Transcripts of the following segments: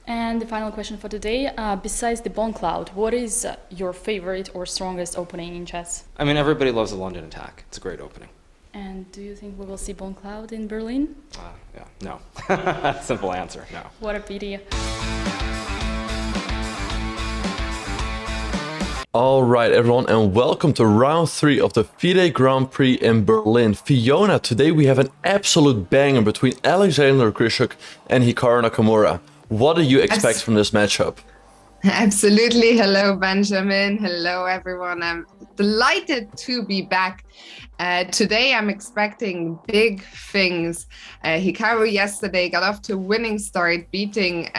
And the final question for today, besides the Bone Cloud, what is your favorite or strongest opening in chess? I mean, everybody loves the London attack. It's a great opening. And do you think we will see Bone Cloud in Berlin? Yeah, no. Simple answer, no. What a pity. Alright everyone, and welcome to round 3 of the FIDE Grand Prix in Berlin. Fiona, today we have an absolute banger between Alexander Grischuk and Hikaru Nakamura. What do you expect from this matchup? Absolutely. Hello, Benjamin. Hello, everyone. I'm delighted to be back. Today, I'm expecting big things. Hikaru yesterday got off to a winning start, beating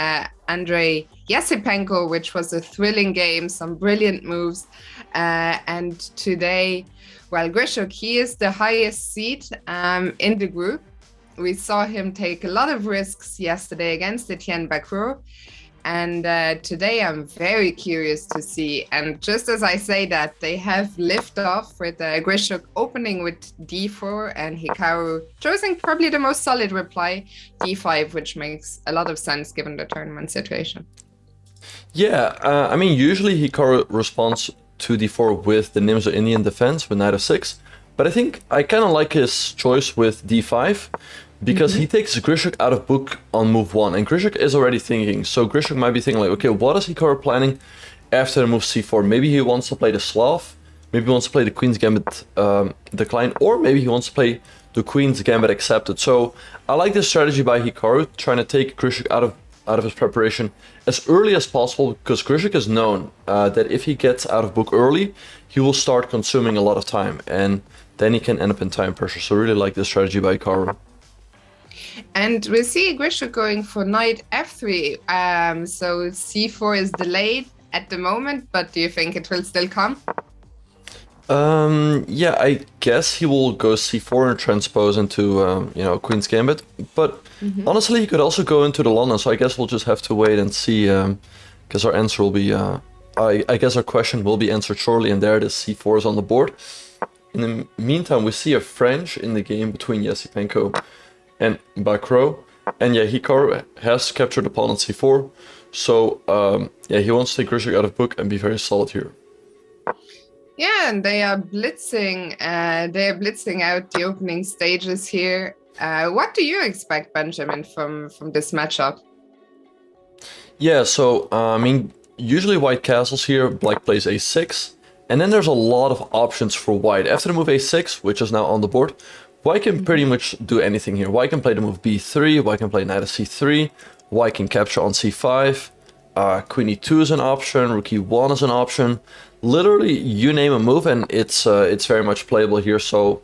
Andrei Esipenko, which was a thrilling game, some brilliant moves. And today, well, Grischuk, he is the highest seed in the group. We saw him take a lot of risks yesterday against Etienne-Bacrot. And today I'm very curious to see. And just as I say that, they have lift off with Grischuk opening with d4 and Hikaru choosing probably the most solid reply, d5, which makes a lot of sense given the tournament situation. Yeah, I mean, usually Hikaru responds to d4 with the Nimzo Indian defense with knight of 6. But I think I kind of like his choice with d5. Because he takes Grischuk out of book on move 1, and Grischuk is already thinking. So Grischuk might be thinking like, okay, what is Hikaru planning after the move c4? Maybe he wants to play the Slav, maybe he wants to play the Queen's Gambit decline, or maybe he wants to play the Queen's Gambit accepted. So I like this strategy by Hikaru, trying to take Grischuk out of his preparation as early as possible, because Grischuk is known that if he gets out of book early, he will start consuming a lot of time, and then he can end up in time pressure. So I really like this strategy by Hikaru. And we see Grischuk going for knight f3. So c4 is delayed at the moment, but do you think it will still come? Yeah, I guess he will go c4 and transpose into, Queen's Gambit. But honestly, he could also go into the London, so I guess we'll just have to wait and see, because our answer will be, I guess our question will be answered shortly, and there it is, c4 is on the board. In the meantime, we see a French in the game between Esipenko and Bacrot, and yeah, Hikaru has captured the pawn on c4, so yeah, he wants to take Grischuk out of book and be very solid here. Yeah, and they are blitzing. They are blitzing out the opening stages here. What do you expect, Benjamin, from this matchup? Yeah, so I mean, usually white castles here, black plays a6, and then there's a lot of options for white. After the move a6, which is now on the board, white can pretty much do anything here. White can play the move b3, white can play knight of c3, white can capture on c5, queen e2 is an option, rook e1 is an option. Literally, you name a move and it's very much playable here. So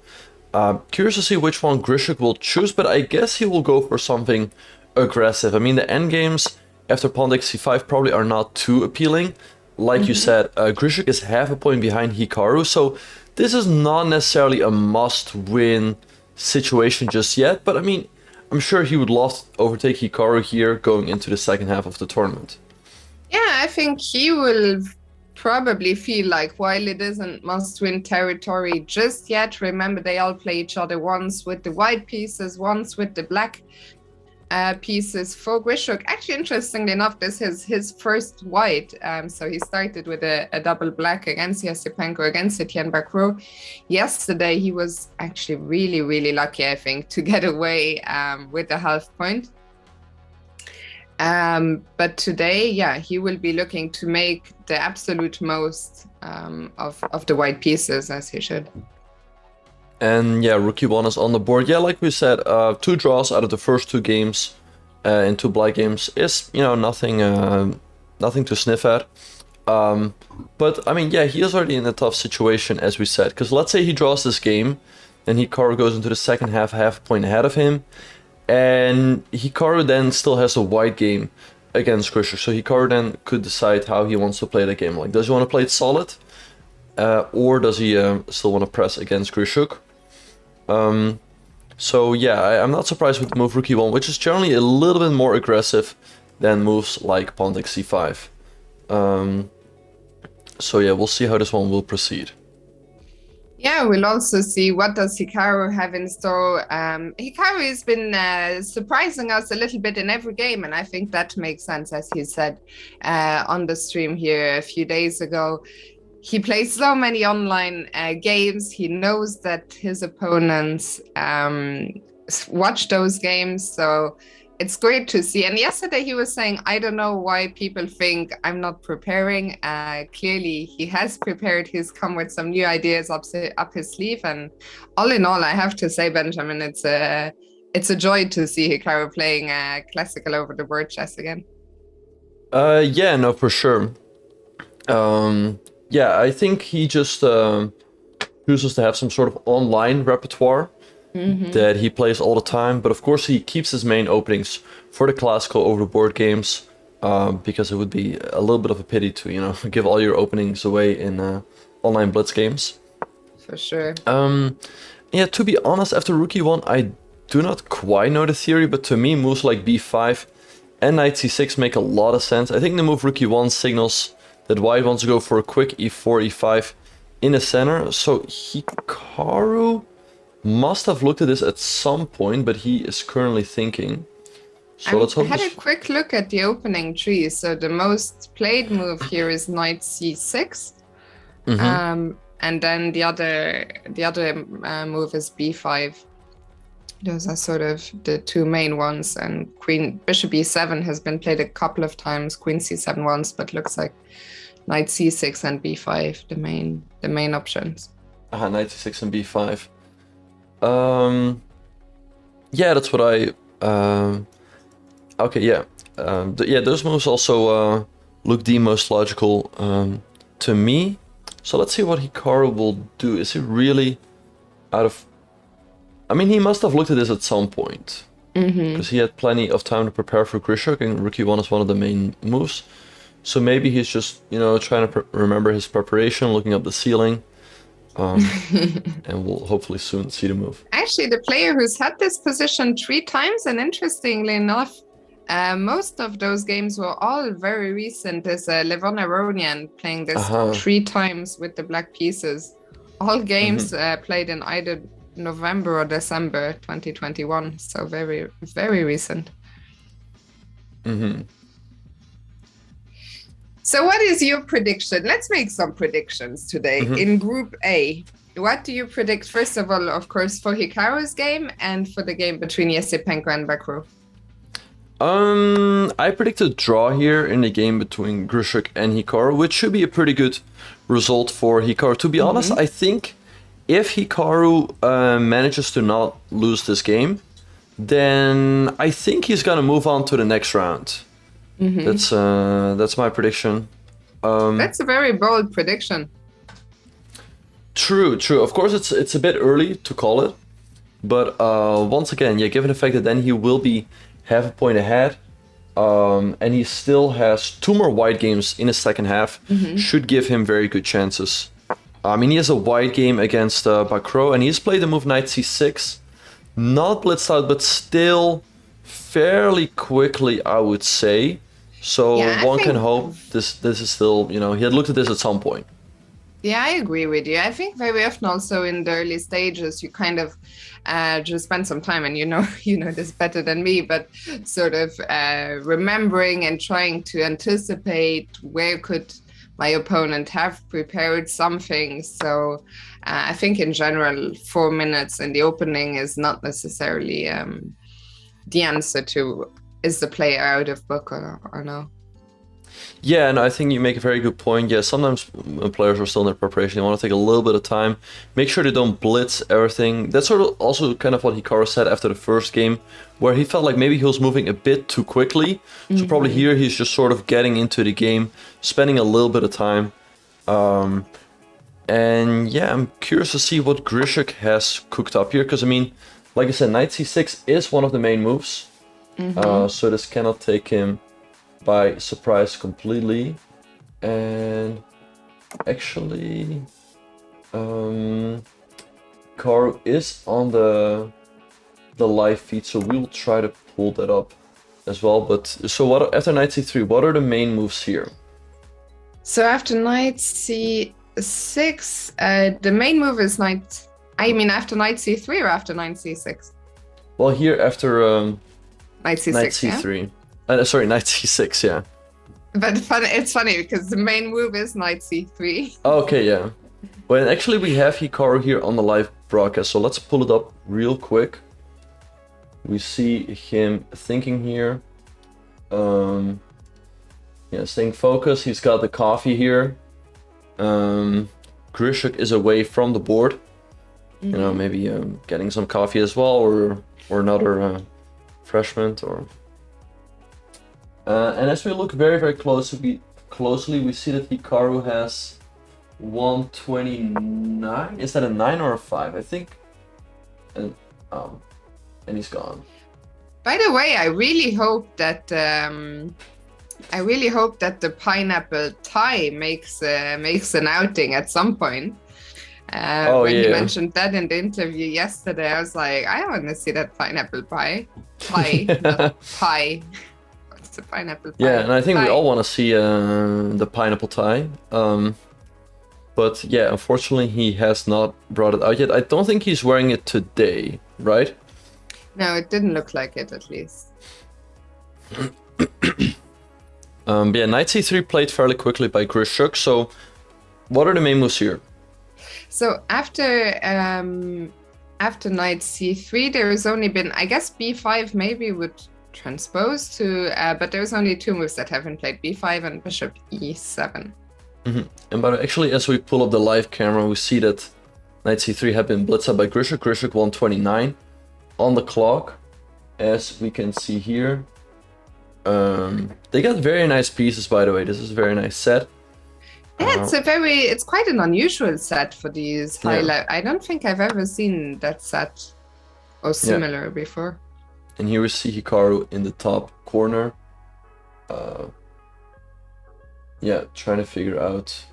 curious to see which one Grischuk will choose, but I guess he will go for something aggressive. I mean, the endgames after pawn takes c5 probably are not too appealing. Like you said, Grischuk is half a point behind Hikaru, so this is not necessarily a must-win situation just yet, but I mean, I'm sure he would love to overtake Hikaru here going into the second half of the tournament. Yeah, I think he will probably feel like while it isn't must-win territory just yet, remember they all play each other once with the white pieces, once with the black pieces for Grischuk. Actually, interestingly enough, this is his first white. So he started with a double black against Esipenko, against Etienne-Bacrot. Yesterday, he was actually really, really lucky, I think, to get away with a half point. But today, yeah, he will be looking to make the absolute most of the white pieces, as he should. And yeah, rook e1 is on the board. Yeah, like we said, 2 draws out of the first 2 games in 2 black games is, nothing to sniff at. But I mean, yeah, he is already in a tough situation, as we said, because let's say he draws this game, and Hikaru goes into the second half a point ahead of him, and Hikaru then still has a white game against Grischuk. So Hikaru then could decide how he wants to play the game. Like, does he want to play it solid, or does he still want to press against Grischuk? So yeah, I'm not surprised with the move rook e1, which is generally a little bit more aggressive than moves like pawn takes c5. So yeah, we'll see how this one will proceed. Yeah, we'll also see what does Hikaru have in store. Hikaru has been surprising us a little bit in every game, and I think that makes sense, as he said on the stream here a few days ago. He plays so many online games. He knows that his opponents watch those games, so it's great to see. And yesterday he was saying, I don't know why people think I'm not preparing. Clearly he has prepared. He's come with some new ideas up his sleeve. And all in all, I have to say, Benjamin, it's a joy to see Hikaru playing classical over the board chess again. Yeah, no, for sure. Yeah, I think he just chooses to have some sort of online repertoire that he plays all the time. But of course, he keeps his main openings for the classical over the board games, because it would be a little bit of a pity to, you know, give all your openings away in online blitz games. For sure. Yeah, to be honest, after Rook E1, I do not quite know the theory, but to me, moves like B5 and Knight C6 make a lot of sense. I think the move Rook E1 signals that White wants to go for a quick E4, E5 in the center. So Hikaru must have looked at this at some point, but he is currently thinking. So let's hope. I had a quick look at the opening tree. So the most played move here is Knight C6, and then the other move is B5. Those are sort of the two main ones. And Bishop E7 has been played a couple of times. Queen C7 once, but looks like Knight C6 and B5 the main options. Knight C6 and B5. Yeah, that's what I. Okay, yeah. Yeah, those moves also look the most logical to me. So let's see what Hikaru will do. Is he really out of... I mean, he must have looked at this at some point. Because he had plenty of time to prepare for Grischuk, and Rook E1 is one of the main moves. So maybe he's just, you know, trying to remember his preparation, looking up the ceiling. And we'll hopefully soon see the move. Actually, the player who's had this position 3 times, and interestingly enough, most of those games were all very recent. There's Levon Aronian playing this 3 times with the black pieces. All games played in either November or December 2021. So very, very recent. So what is your prediction? Let's make some predictions today. In Group A, what do you predict, first of all, of course, for Hikaru's game and for the game between Esipenko and Vachier? I predict a draw here in the game between Grischuk and Hikaru, which should be a pretty good result for Hikaru. To be honest, I think if Hikaru manages to not lose this game, then I think he's gonna move on to the next round. That's my prediction. That's a very bold prediction. True. Of course, it's a bit early to call it, but once again, yeah, given the fact that then he will be half a point ahead, and he still has 2 more white games in the second half, should give him very good chances. I mean, he has a white game against Vachier, and he's played the move Knight C6, not blitzed out, but still fairly quickly, I would say. So yeah, one can hope this is still, you know, he had looked at this at some point. Yeah, I agree with you. I think very often also in the early stages, you kind of just spend some time, and you know this better than me, but sort of remembering and trying to anticipate where could my opponent have prepared something. So I think in general, 4 minutes in the opening is not necessarily the answer to is the player out of book or no. Yeah, and I think you make a very good point. Yeah, sometimes when players are still in their preparation, they want to take a little bit of time, make sure they don't blitz everything. That's sort of also kind of what Hikaru said after the first game, where he felt like maybe he was moving a bit too quickly. So probably here he's just sort of getting into the game, spending a little bit of time. And yeah, I'm curious to see what Grischuk has cooked up here, because I mean, like I said, Knight C6 is one of the main moves. So this cannot take him by surprise completely. And actually, Hikaru is on the live feed, so we will try to pull that up as well. But so what after Knight C3, what are the main moves here? So after Knight C3, c6, the main move is knight. I mean, after knight c3 or after knight c6? Well, here after Knight c6. knight c3. Sorry, knight c6, yeah. But it's funny because the main move is knight c3. Okay, yeah. Well, actually, we have Hikaru here on the live broadcast, so let's pull it up real quick. We see him thinking here. Yeah, staying focused. He's got the coffee here. Grischuk is away from the board. You know, maybe getting some coffee as well, or another refreshment, or. And as we look very, very closely, we see that Hikaru has 129. Is that a 9 or a 5? I think. And he's gone. By the way, I really hope that the pineapple tie makes an outing at some point. When you mentioned that in the interview yesterday, I was like, I want to see that pineapple pie. Not pie. What's the pineapple pie? Yeah, and I think we all want to see the pineapple tie. But yeah, unfortunately, he has not brought it out yet. I don't think he's wearing it today, right? No, it didn't look like it, at least. Yeah, knight c3 played fairly quickly by Grischuk. So, what are the main moves here? So after knight c3, there has only been, I guess, b5 maybe would transpose to, but there's only 2 moves that haven't played, b5 and bishop e7. And but actually, as we pull up the live camera, we see that knight c3 had been blitzed up by Grischuk. Grischuk 129 on the clock, as we can see here. They got very nice pieces, by the way. This is a very nice set. Yeah, it's quite an unusual set for these highlight. I don't think I've ever seen that set or similar before. And here we see Hikaru in the top corner. Yeah, trying to figure out.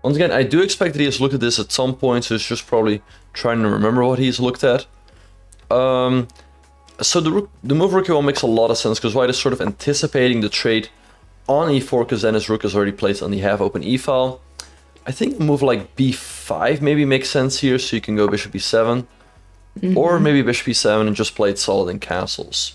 Once again, I do expect that he has looked at this at some point, so he's just probably trying to remember what he's looked at. So the move rook e1 makes a lot of sense because White is sort of anticipating the trade on e4 because then his rook is already placed on the half-open e-file. I think a move like b5 maybe makes sense here, so you can go bishop e7. Or maybe bishop e7 and just play it solid in castles.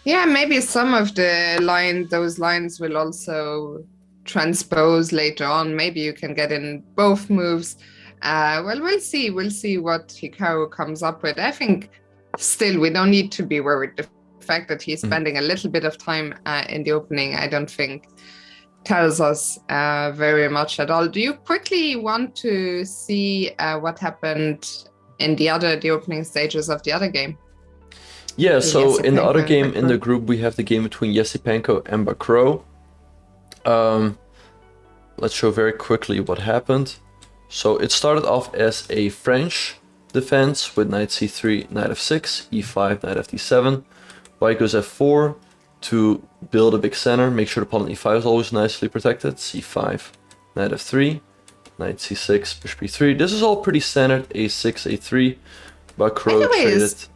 Yeah, maybe some of those lines will also transpose later on. Maybe you can get in both moves. Well, we'll see. We'll see what Hikaru comes up with. I think still we don't need to be worried. The fact that he's spending a little bit of time in the opening, I don't think tells us very much at all. Do you quickly want to see what happened in the opening stages of the other game? Yeah, so in the other game in the group, we have the game between Esipenko and Vachier. Let's show very quickly what happened. So it started off as a French defense with knight c3, knight f6, e5, knight fd7. White goes f4 to build a big center. Make sure the pawn on e5 is always nicely protected. c5, knight f3, knight c6, bishop e3. This is all pretty standard. a6, a3. Vachier traded.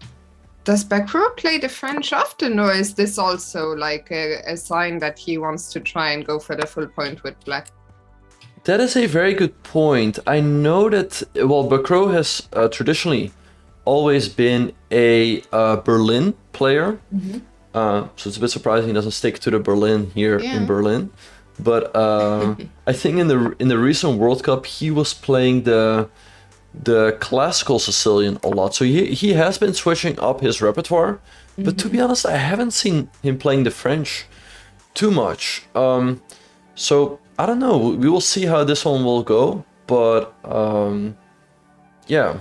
Does Vachier play the French often, or is this also like a sign that he wants to try and go for the full point with black? That is a very good point. I know that, well, Vachier has traditionally always been a Berlin player. So it's a bit surprising he doesn't stick to the Berlin here in Berlin. But I think in the recent World Cup, he was playing the classical Sicilian a lot. So he has been switching up his repertoire. But to be honest, I haven't seen him playing the French too much. So I don't know. We will see how this one will go. But yeah,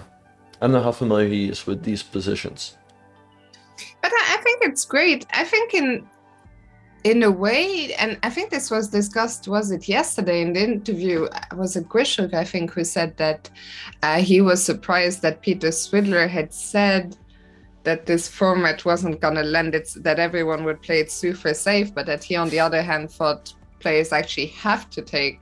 I don't know how familiar he is with these positions. But I think it's great. I think in a way, and I think this was discussed, was it yesterday in the interview, was it Grischuk, I think, who said that he was surprised that Peter Swidler had said that this format wasn't going to lend it, that everyone would play it super safe, but that he, on the other hand, thought players actually have to take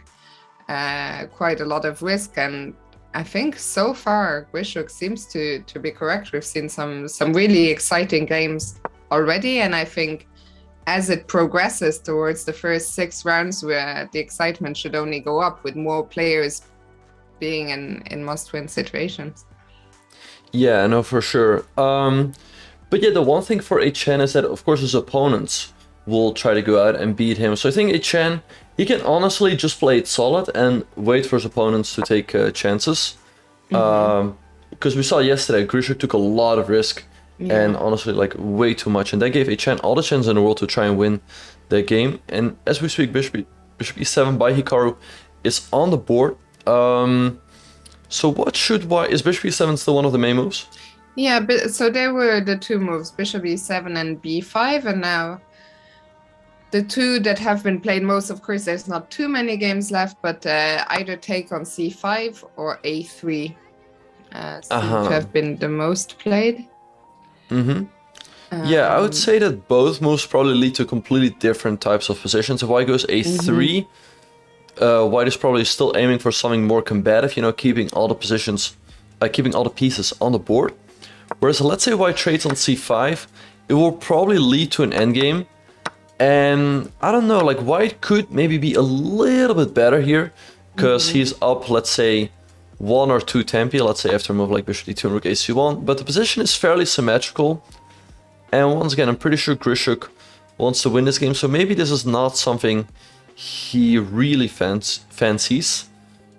quite a lot of risk. And I think so far, Grischuk seems to be correct. We've seen some really exciting games already, and I think as it progresses towards the first 6 rounds, where the excitement should only go up with more players being in must-win situations. Yeah, no, for sure. But yeah, the one thing for Chen is that, of course, his opponents will try to go out and beat him. So I think Chen, he can honestly just play it solid and wait for his opponents to take chances. Because we saw yesterday, Grischuk took a lot of risk and honestly, like, way too much. And that gave Chen all the chance in the world to try and win the game. And as we speak, Bishop E7 by Hikaru is on the board. So why is Bishop E7 still one of the main moves? Yeah, but so there were the 2 moves, Bishop E7 and B5, and now the 2 that have been played most. Of course, there's not too many games left, but either take on C5 or A3 seem to have been the most played. Yeah, I would say that both moves probably lead to completely different types of positions. If white goes A3, white is probably still aiming for something more combative, you know, keeping all the positions, keeping all the pieces on the board. Whereas let's say white trades on C5, it will probably lead to an endgame. And I don't know, like white could maybe be a little bit better here, because he's up, let's say, 1 or 2 tempi, let's say after a move like Bishop D2 and Rook AC1. But the position is fairly symmetrical. And once again, I'm pretty sure Grischuk wants to win this game, so maybe this is not something he really fancies.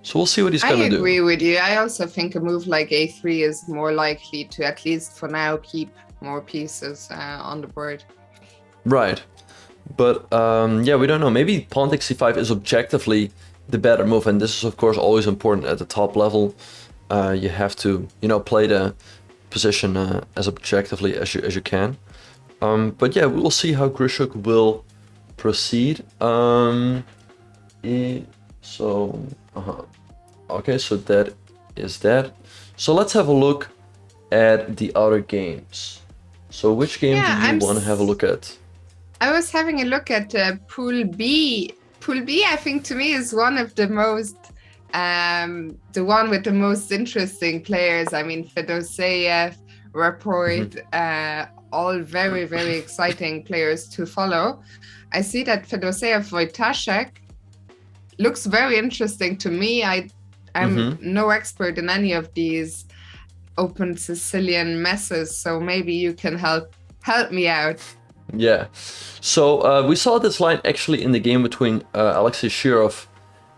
So we'll see what he's going to do. I agree with you. I also think a move like A3 is more likely to, at least for now, keep more pieces on the board. Right. But yeah, we don't know. Maybe pawn takes C5 is objectively the better move, and this is of course always important at the top level. You have to, you know, play the position as objectively as you can. But yeah, we will see how Grischuk will proceed. Okay, so that is that. So let's have a look at the other games. So which game do you want to have a look at? I was having a look at Pool B. Pool B, I think, to me is one of the most, the one with the most interesting players. I mean, Fedoseev, Rapport, all very, very exciting players to follow. I see that Fedoseev Wojtaszek looks very interesting to me. I'm no expert in any of these open Sicilian messes, so maybe you can help me out. Yeah, so we saw this line actually in the game between Alexei Shirov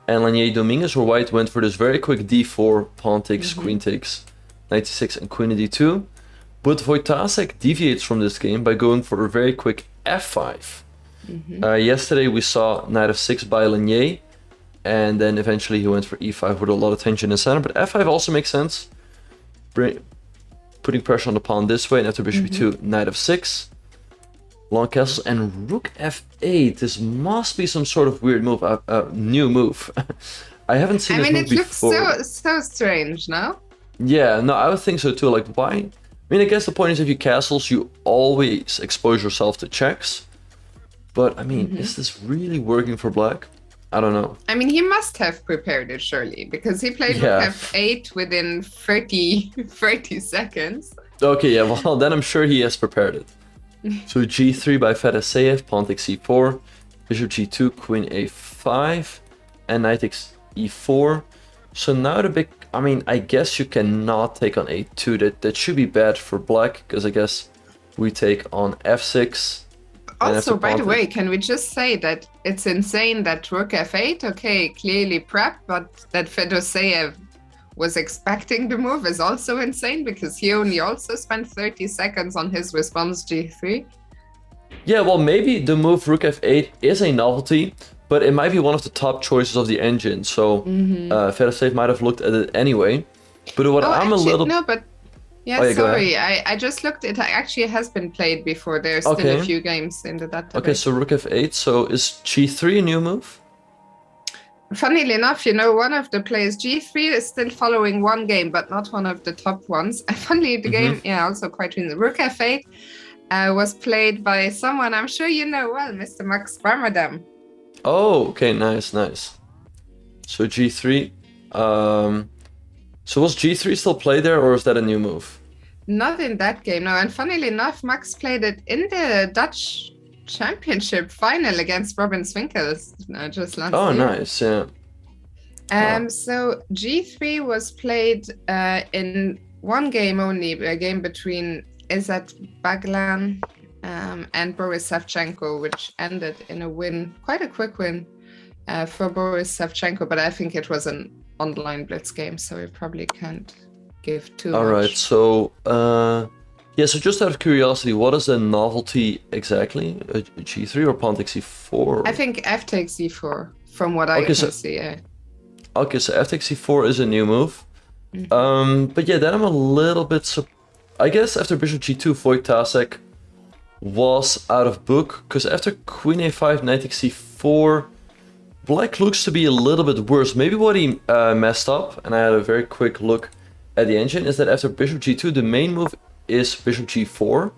and Dominguez, where white went for this very quick d4, pawn takes, queen takes, knight c6 and queen d2. But Wojtaszek deviates from this game by going for a very quick f5. Yesterday we saw knight f6 by Lanier, and then eventually he went for e5 with a lot of tension in the center, but f5 also makes sense. Putting pressure on the pawn this way, and after bishop e2, knight f6. Long castles and rook f8. This must be some sort of weird move, new move. I haven't seen this move before. It looks so strange, no? Yeah, no, I would think so too. Like, why? I mean, I guess the point is if you castles, you always expose yourself to checks. But, I mean, is this really working for black? I don't know. I mean, he must have prepared it, surely, because he played rook f8 within 30 seconds. Okay, yeah, well, then I'm sure he has prepared it. So g3 by Fedoseev, pawn takes e4, bishop g2, queen a5, and knight takes e4. So now the big, I mean, I guess you cannot take on a2. That should be bad for black, because I guess we take on f6. Also, by the way, can we just say that it's insane that rook f8, okay, clearly prep, but that Fedoseev was expecting the move is also insane, because he only also spent 30 seconds on his response g3. Yeah, well, maybe the move rook f8 is a novelty, but it might be one of the top choices of the engine, so Fedoseev might have looked at it anyway. But what I'm actually, a little... No, but... Yeah, sorry, I just looked, it actually has been played before. There's still a few games in the database. Okay, so rook f8, so is g3 a new move? Funnily enough, you know, one of the players, g3 is still following one game, but not one of the top ones. Funnily, the game, also quite recent. Rook f8 was played by someone I'm sure you know well, Mr. Max Barmadam. Oh, okay, nice. So g3, so was g3 still played there, or is that a new move? Not in that game, no. And funnily enough, Max played it in the Dutch championship final against Robin Swinkels just last Oh, year. nice. Yeah. So G3 was played in one game only, a game between Izzat Baglan and Boris Savchenko, which ended in a win, quite a quick win for Boris Savchenko, but I think it was an online blitz game, so we probably can't give too much. All right. So, yeah. So just out of curiosity, what is the novelty exactly? G3 or pawn takes C4? I think F takes E4, from what I can see. Yeah. Okay, so F takes C4 is a new move. But yeah, then I'm a little bit I guess after Bishop G2, Wojtaszek was out of book, because after Queen A5, Knight takes C4, Black looks to be a little bit worse. Maybe what he messed up, and I had a very quick look at the engine, is that after Bishop G2, the main move is Bishop G4,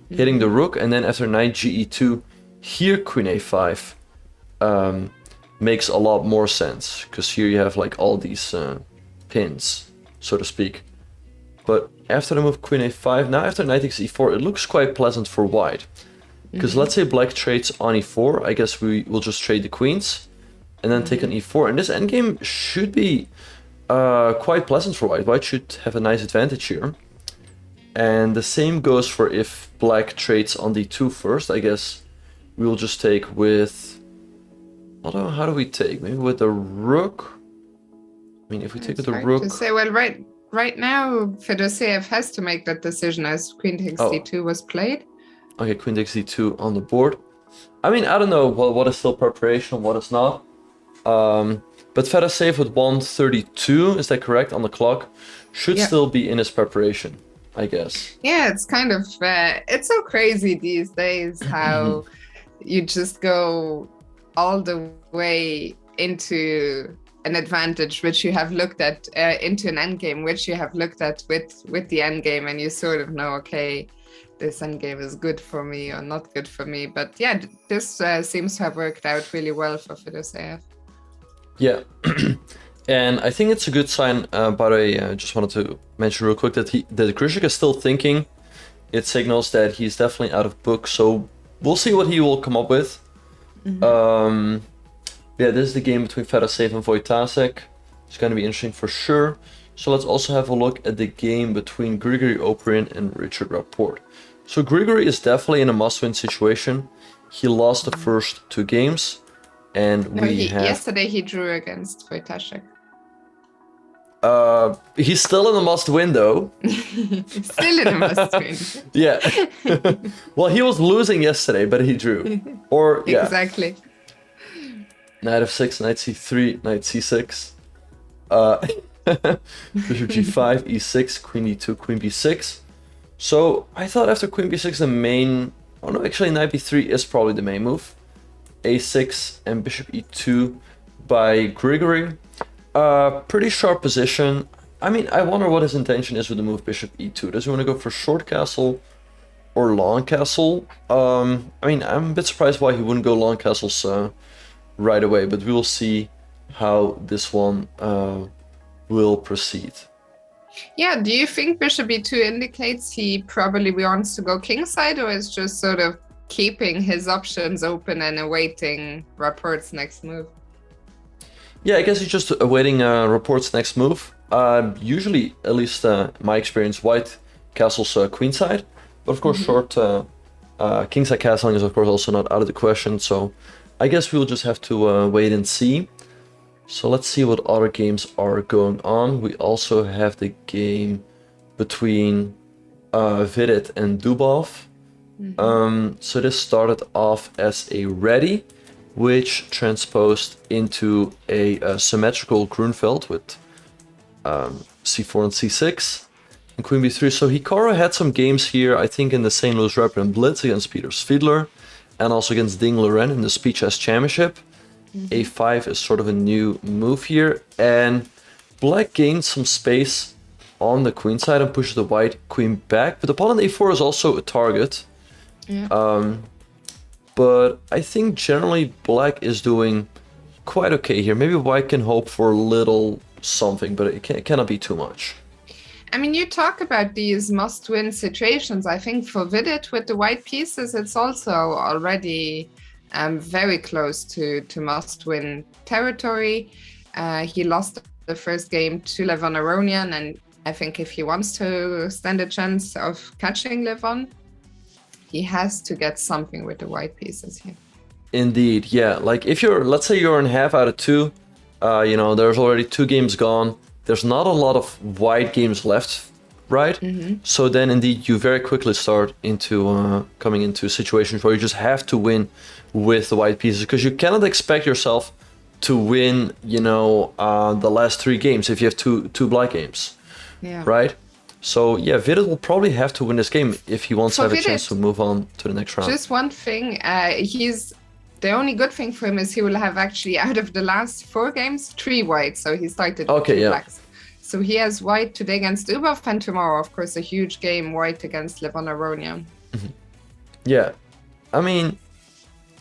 hitting the rook, and then after Knight GE2, here Queen A5 makes a lot more sense, because here you have like all these pins, so to speak. But after the move Queen A5, now after Knight takes E4, it looks quite pleasant for white. Because let's say Black trades on E4, I guess we will just trade the queens, and then take on E4. And this endgame should be quite pleasant for white. White should have a nice advantage here. And the same goes for if Black trades on D2 first. I guess we will just take with... I don't know, how do we take? Maybe with the rook? I mean, if we take with the rook... To say, well, right now, Fedoseev has to make that decision as Queen takes D2 was played. Okay, Queen takes D2 on the board. I mean, I don't know what is still preparation, what is not. But Fedoseev with 132, is that correct, on the clock, should still be in his preparation, I guess. Yeah, it's kind of, it's so crazy these days how you just go all the way into an advantage which you have looked at, into an endgame which you have looked at with the endgame, and you sort of know, okay, this endgame is good for me or not good for me. But yeah, this seems to have worked out really well for Fedoseev. Yeah, and I think it's a good sign. By the way, I just wanted to mention real quick that Grischuk is still thinking. It signals that he's definitely out of book, so we'll see what he will come up with. Yeah, this is the game between Fedoseev and Wojtaszek. It's going to be interesting for sure. So let's also have a look at the game between Grigory Oparin and Richard Rapport. So Grigory is definitely in a must-win situation. He lost the first two games, and yesterday he drew against Wojtaszek. He's still in a must-win though. Still in a must-win. Yeah. Well, he was losing yesterday, but he drew. Or yeah. Exactly. Knight f6, Knight c3, Knight c6. Bishop g5, e6, Queen e2, Queen b6. So I thought after Queen b6 the main... Oh no, actually Knight b3 is probably the main move. a6 and Bishop e2 by Grigory. Pretty sharp position. I mean, I wonder what his intention is with the move Bishop e2. Does he want to go for short castle or long castle? I mean, I'm a bit surprised why he wouldn't go long castles right away, but we will see how this one will proceed. Yeah, do you think Bishop e2 indicates he probably wants to go kingside, or is just sort of keeping his options open and awaiting Rapport's next move? Yeah, I guess he's just awaiting Rapport's next move. Usually, at least my experience, white castles queenside, but of course short kingside castling is of course also not out of the question, so I guess we'll just have to wait and see. So let's see what other games are going on. We also have the game between Vidit and Dubov. So this started off as a ready, which transposed into a symmetrical Grunfeld with c4 and c6 and Queen b3. So Hikaru had some games here, I think in the St. Louis Rapid and Blitz against Peter Svidler, and also against Ding Loren in the Speed Chess Championship. A5 is sort of a new move here, and black gained some space on the queen side and pushes the white queen back, but the pawn on a4 is also a target. But I think generally black is doing quite okay here. Maybe white can hope for a little something, but it cannot be too much. I mean, you talk about these must-win situations. I think for Vidit with the white pieces, it's also already very close to must-win territory. He lost the first game to Levon Aronian, and I think if he wants to stand a chance of catching Levon, he has to get something with the white pieces here. Indeed, yeah. Like if let's say you're in half out of 2, there's already 2 games gone. There's not a lot of white games left, right? So then indeed you very quickly start into coming into situations where you just have to win with the white pieces, because you cannot expect yourself to win, the last 3 games if you have two black games, right? So yeah, Vidit will probably have to win this game if he wants to have a chance to move on to the next round. Just one thing, the only good thing for him is he will have actually, out of the last 4 games, 3 white. So he started with 2 blacks. So he has white today against Dubov, and tomorrow, of course, a huge game, white against Levon Aronian. Yeah, I mean,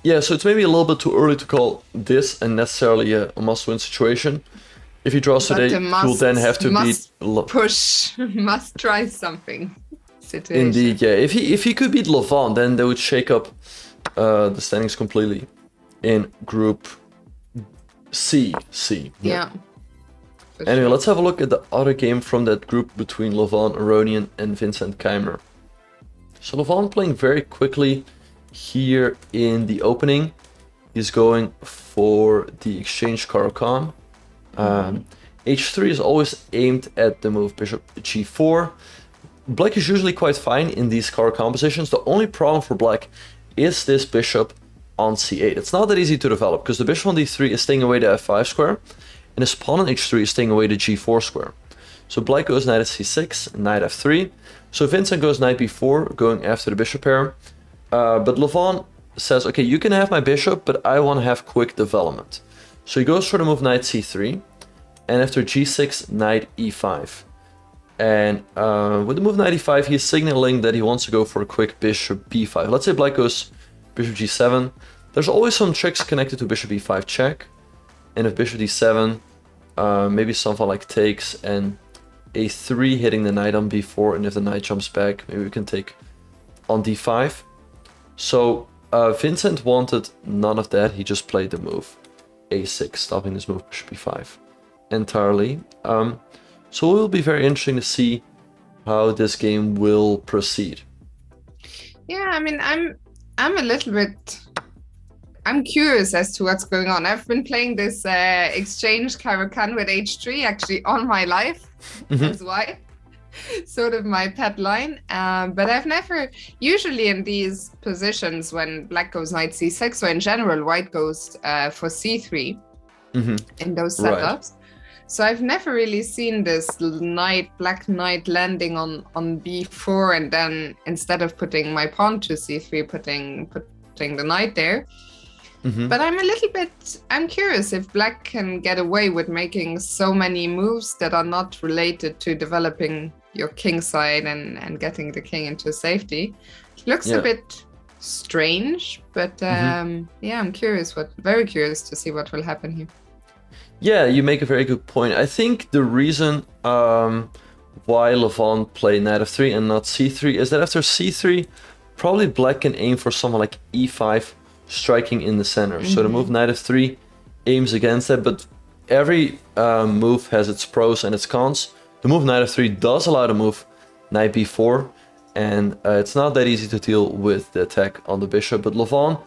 yeah, so it's maybe a little bit too early to call this and necessarily a must-win situation. If he draws today, he'll then have to beat... must try something situation. Indeed, yeah. If he could beat Levon, then they would shake up the standings completely in Group C. Yeah. Anyway, let's have a look at the other game from that group between Levon, Aronian, and Vincent Keymer. So Levon playing very quickly here in the opening. He's going for the exchange Caro-Kann. H3 is always aimed at the move bishop g4. Black is usually quite fine in these Caro-Kann positions. The only problem for black is this bishop on c8. It's not that easy to develop because the bishop on d3 is staying away the f5 square, and his pawn on h3 is staying away the g4 square. So black goes knight at c6, knight f3. So Vincent goes knight b4, going after the bishop pair. But Levon says, okay, you can have my bishop, but I want to have quick development. So he goes for the move knight c3, and after g6, knight e5. And with the move knight e5, he's signaling that he wants to go for a quick bishop b5. Let's say black goes bishop g7. There's always some tricks connected to bishop e5 check. And if bishop d7, maybe something like takes and a3 hitting the knight on b4. And if the knight jumps back, maybe we can take on d5. So Vincent wanted none of that. He just played the move a6, stopping this move bishop b5 entirely. So it will be very interesting to see how this game will proceed. Yeah, I mean, I'm a little bit... I'm curious as to what's going on. I've been playing this exchange Caro-Kann with h3 actually all my life as white. Sort of my pet line. But I've never... Usually in these positions when black goes knight c6, or in general white goes for c3 in those setups. Right. So I've never really seen this black knight landing on b4, and then instead of putting my pawn to c3, putting the knight there. But I'm curious if black can get away with making so many moves that are not related to developing your king side and getting the king into safety. It looks a bit strange, but yeah, I'm very curious to see what will happen here. Yeah, you make a very good point. I think the reason why Levon played knight f3 and not c3 is that after c3, probably black can aim for something like e5, striking in the center. So the move knight f3 aims against that, but every move has its pros and its cons. The move knight f3 does allow the move knight b4, and it's not that easy to deal with the attack on the bishop, but Levon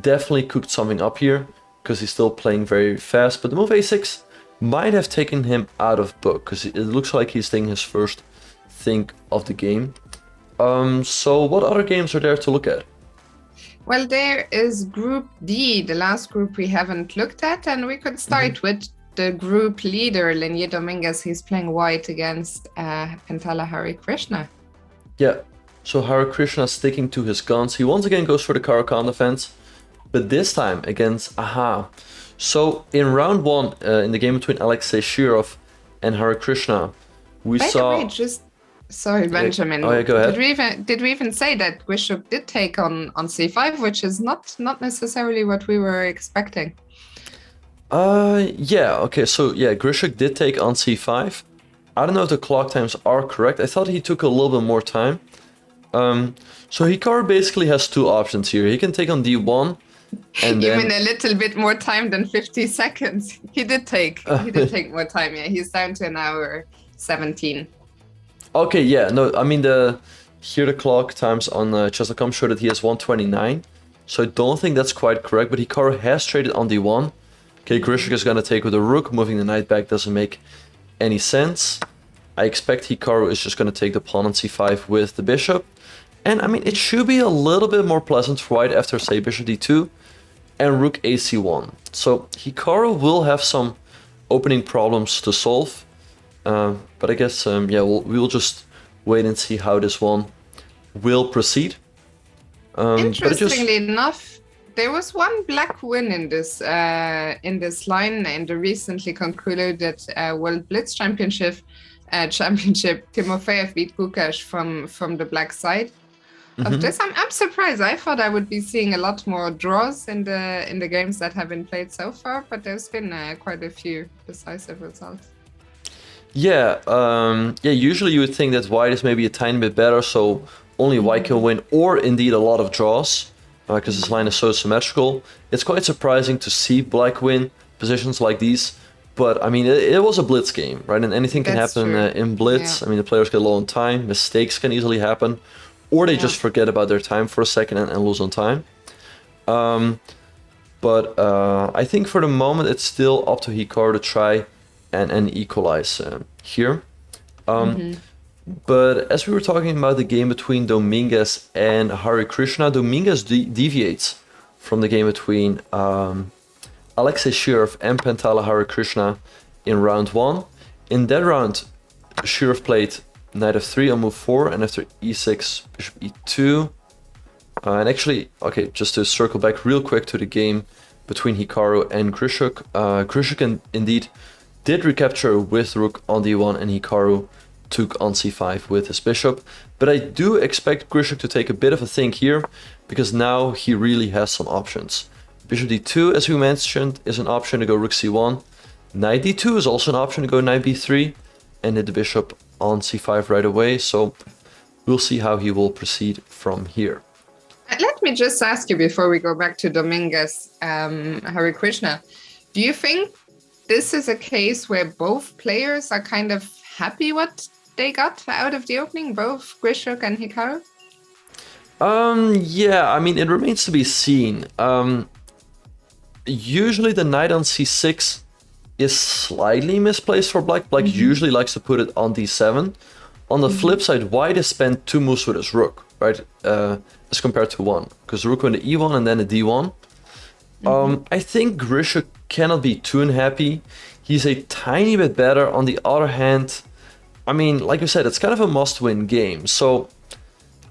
definitely cooked something up here, because he's still playing very fast. But the move a6 might have taken him out of book, because it looks like he's taking his first think of the game. So what other games are there to look at? Well, there is Group D, the last group we haven't looked at, and we could start with the group leader, Dominguez. He's playing white against Pentala Harikrishna. Yeah, so Harikrishna sticking to his guns. He once again goes for the Caro-Kann defense, but this time against Aha. So in round 1, in the game between Alexei Shirov and Harikrishna, we saw... Sorry, Benjamin. Oh, yeah, go ahead. Did we even say that Grischuk did take on c5, which is not necessarily what we were expecting? Yeah, okay, so yeah, Grischuk did take on c5, I don't know if the clock times are correct. I thought he took a little bit more time. So Hikaru basically has two options here. He can take on d1, and then... Even a little bit more time than 50 seconds. He did take more time, yeah. He's down to an hour 17. Okay, yeah, no, I mean, here the clock times on chess.com show that he has 129. So I don't think that's quite correct, but Hikaru has traded on d1. Okay, Grischuk is gonna take with the rook, moving the knight back doesn't make any sense. I expect Hikaru is just gonna take the pawn on c5 with the bishop. And I mean, it should be a little bit more pleasant for white after, say, bishop d2 and rook ac1. So Hikaru will have some opening problems to solve. But I guess, yeah, we'll just wait and see how this one will proceed. Interestingly enough, there was one black win in this line in the recently concluded World Blitz Championship. Timofeyev beat Gukash from the black side. Of this, I'm surprised. I thought I would be seeing a lot more draws in the games that have been played so far, but there's been quite a few decisive results. Yeah, yeah. Usually you would think that white is maybe a tiny bit better, so only white can win, or indeed a lot of draws, because this line is so symmetrical. It's quite surprising to see black win positions like these. But I mean, it was a blitz game, right? And anything can happen in blitz. Yeah. I mean, the players get low on time, mistakes can easily happen, or they just forget about their time for a second and lose on time. But I think for the moment, it's still up to Hikaru to try and equalize here. But as we were talking about the game between Dominguez and Harikrishna, Dominguez deviates from the game between Alexei Shirov and Pentala Harikrishna in round 1. In that round, Shirov played knight f3 on move 4, and after e6, bishop e2. And actually, okay, just to circle back real quick to the game between Hikaru and Grischuk. Grischuk indeed did recapture with rook on d1, and Hikaru took on c5 with his bishop. But I do expect Grischuk to take a bit of a think here, because now he really has some options. Bishop d2, as we mentioned, is an option to go rook c1. Knight d2 is also an option to go knight b3, and hit the bishop on c5 right away. So we'll see how he will proceed from here. Let me just ask you before we go back to Dominguez, Harikrishna. Do you think this is a case where both players are kind of happy what they got out of the opening, both Grischuk and Hikaru? Yeah, I mean, it remains to be seen. Usually the knight on c6 is slightly misplaced for black. Black usually likes to put it on d7. On the flip side, white has spent 2 moves with his rook, right? As compared to 1. Because rook went to e1 and then a d1. I think Grischuk cannot be too unhappy. He's a tiny bit better. On the other hand, I mean, like you said, it's kind of a must-win game. So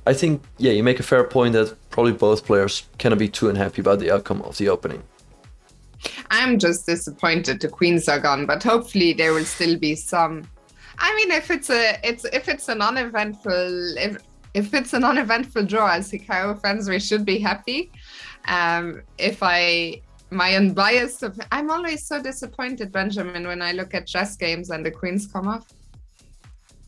I think, yeah, you make a fair point that probably both players cannot be too unhappy about the outcome of the opening. I'm just disappointed the queens are gone, but hopefully there will still be some. I mean, if it's an uneventful draw as Hikaru fans, we should be happy. My unbiased, I'm always so disappointed, Benjamin, when I look at chess games and the queens come off.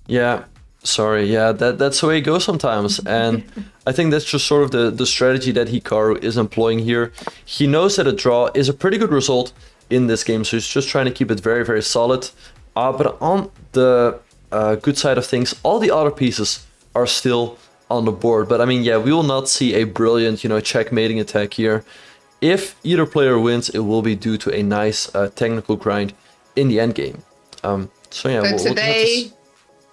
Yeah, sorry. Yeah, that's the way it goes sometimes. And I think that's just sort of the strategy that Hikaru is employing here. He knows that a draw is a pretty good result in this game, so he's just trying to keep it very, very solid. But on the good side of things, all the other pieces are still on the board. But I mean, yeah, we will not see a brilliant, checkmating attack here. If either player wins, it will be due to a nice technical grind in the endgame. So yeah, so today,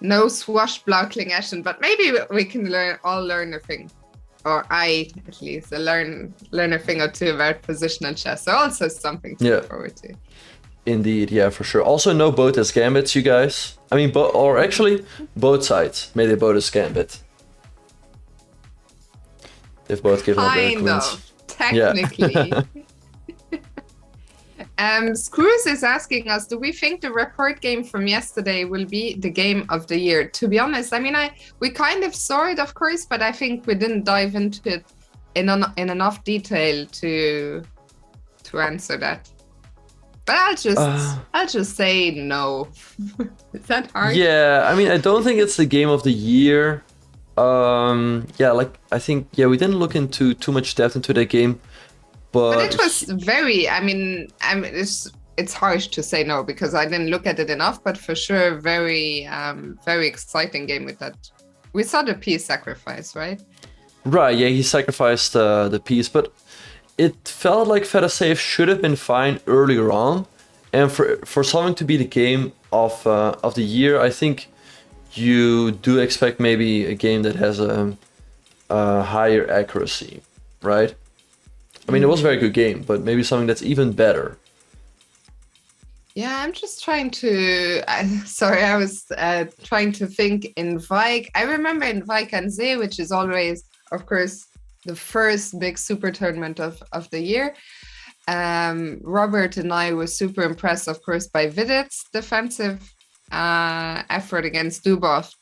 no swashbuckling action, but maybe we can all learn a thing, or I at least learn a thing or two about positional chess. So also something to look forward to. Indeed, yeah, for sure. Also, no both as gambits, you guys. I mean, both sides. May they both as gambit. They've both given up their queens. Technically. Screws is asking us, do we think the Rapport game from yesterday will be the game of the year? To be honest, I mean, we kind of saw it, of course, but I think we didn't dive into it in enough detail to answer that. But I'll just say no. Is that hard? Yeah, I mean, I don't think it's the game of the year. I think we didn't look into too much depth into that game, but it was very. I mean, it's harsh to say no because I didn't look at it enough. But for sure, very exciting game with that. We saw the piece sacrifice, right? Right. Yeah, he sacrificed the piece, but it felt like Fedoseev should have been fine earlier on, and for something to be the game of the year, I think you do expect maybe a game that has a higher accuracy, right? I mean, it was a very good game, but maybe something that's even better. Yeah, I'm just trying to. I was trying to think in Vike. I remember in Vike and Z, which is always, of course, the first big super tournament of the year. Robert and I were super impressed, of course, by Vidit's defensive effort against Dubov.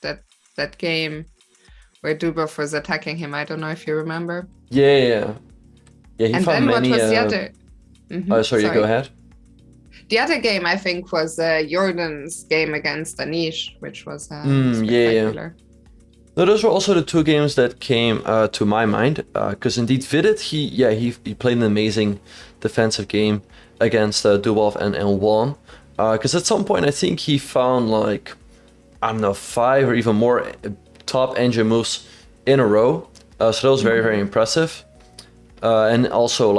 That game where Dubov was attacking him. I don't know if you remember. Yeah. He and found then many. What was the other? Oh, sorry, go ahead. The other game I think was Jordan's game against Anish, which was Yeah. spectacular. No, those were also the two games that came to my mind, because indeed Vidit, he played an amazing defensive game against Dubov and won. Because at some point I think he found 5 or even more top engine moves in a row. So that was very, very impressive. And also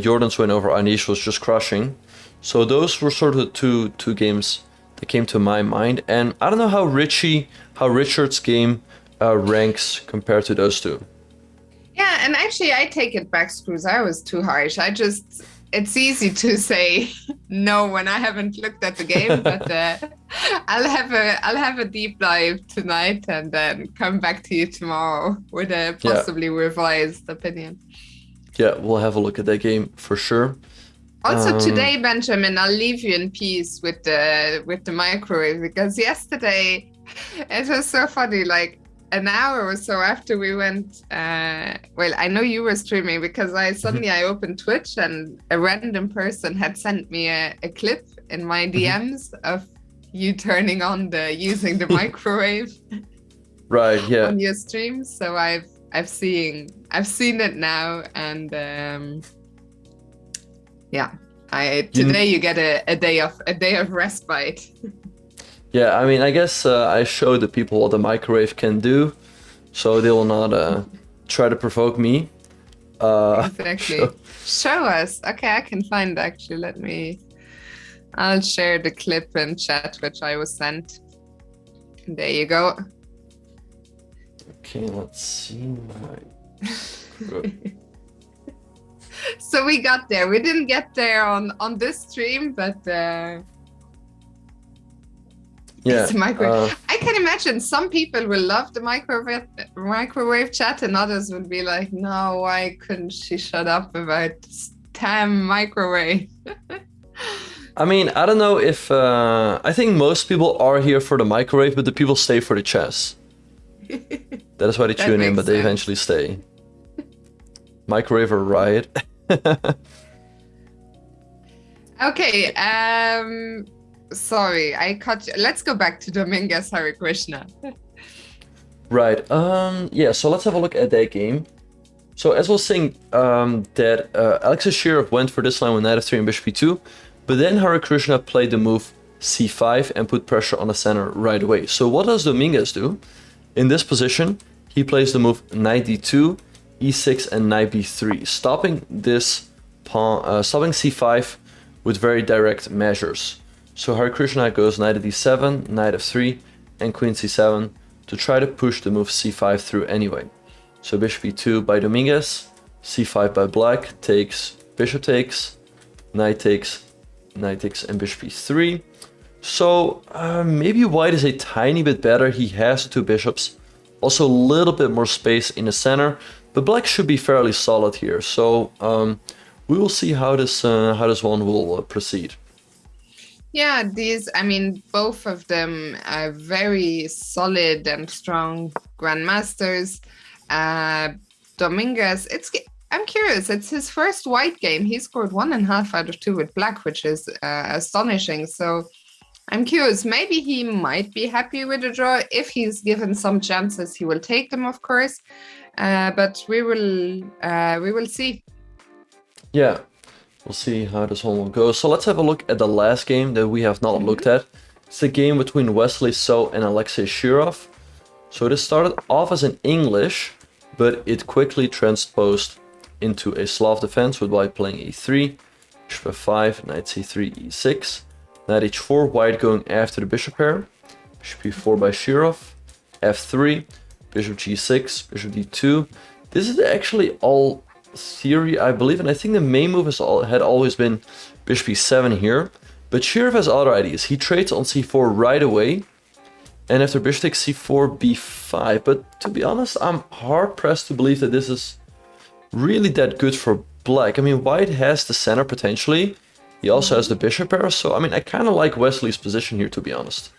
Jordan's win over Anish was just crushing. So those were sort of the two games that came to my mind. And I don't know how Richard's game ranks compared to those two. Yeah, and actually I take it back, Screws. I was too harsh. It's easy to say no when I haven't looked at the game, but I'll have a deep dive tonight and then come back to you tomorrow with a possibly revised opinion. Yeah, we'll have a look at that game for sure. Also today, Benjamin, I'll leave you in peace with the microwave because yesterday it was so funny. An hour or so after we went, I know you were streaming because I opened Twitch and a random person had sent me a clip in my DMs of you turning on using the microwave. Right. Yeah. On your stream. So I've seen it now, and today you get a day of respite. Yeah, I mean, I guess I showed the people what the microwave can do, so they will not try to provoke me. Exactly. Show us. Okay, I can find actually. I'll share the clip in chat which I was sent. There you go. Okay, let's see. So we got there. We didn't get there on this stream, but it's a microwave. I can imagine some people will love the microwave chat, and others would be like, "No, why couldn't she shut up about this damn microwave?" I mean, I don't know if I think most people are here for the microwave, but the people stay for the chess. That is why they tune in, but they eventually stay. Microwave or riot. Okay, sorry, I cut you. Let's go back to Dominguez Harikrishna. Right. So let's have a look at that game. So as I was saying, that Alexis Shirov went for this line with knight f3 and bishop e2, but then Harikrishna played the move c5 and put pressure on the center right away. So what does Dominguez do? In this position, he plays the move knight d2, e6 and knight b3, stopping this pawn, stopping c5 with very direct measures. So Harikrishna goes knight d7, knight f3, and queen c7 to try to push the move c5 through anyway. So bishop e2 by Dominguez, c5 by black, takes, bishop takes, knight takes, and bishop e3. So maybe white is a tiny bit better. He has the two bishops, also a little bit more space in the center, but black should be fairly solid here. So we will see how this one will proceed. Yeah, both of them are very solid and strong grandmasters. Dominguez, I'm curious. It's his first white game. He scored 1.5 out of 2 with black, which is astonishing. So I'm curious. Maybe he might be happy with a draw. If he's given some chances, he will take them, of course. But we will see. Yeah, we'll see how this one will go. So let's have a look at the last game that we have not looked at. It's a game between Wesley So and Alexei Shirov. So this started off as an English, but it quickly transposed into a Slav defense with white playing e3, bishop f5, knight c3, e6, knight h4, white going after the bishop pair, bishop e4 by Shirov, f3, bishop g6, bishop d2. This is actually all theory, I believe, and I think the main move had always been bishop e7 here. But Shirov has other ideas. He trades on c4 right away, and after bishop takes c4, b5. But to be honest, I'm hard-pressed to believe that this is really that good for black. I mean, white has the center potentially. He also has the bishop pair, so I mean, I kind of like Wesley's position here, to be honest.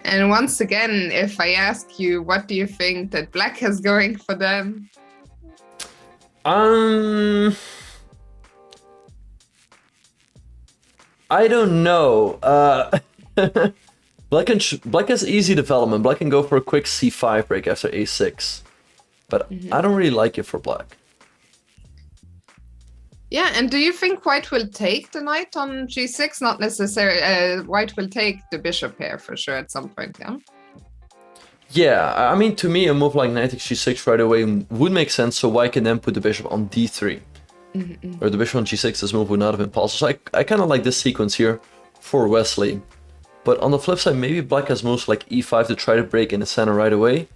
And once again, if I ask you, what do you think that black has going for them? I don't know. Black has easy development. Black can go for a quick c5 break after a6. But I don't really like it for black. Yeah, and do you think white will take the knight on g6? Not necessarily. White will take the bishop pair for sure at some point, yeah? Yeah, I mean, to me, a move like knight takes g6 right away would make sense, so white can then put the bishop on d3. Or the bishop on g6, this move would not have been possible. So I kind of like this sequence here for Wesley. But on the flip side, maybe black has moves like e5 to try to break in the center right away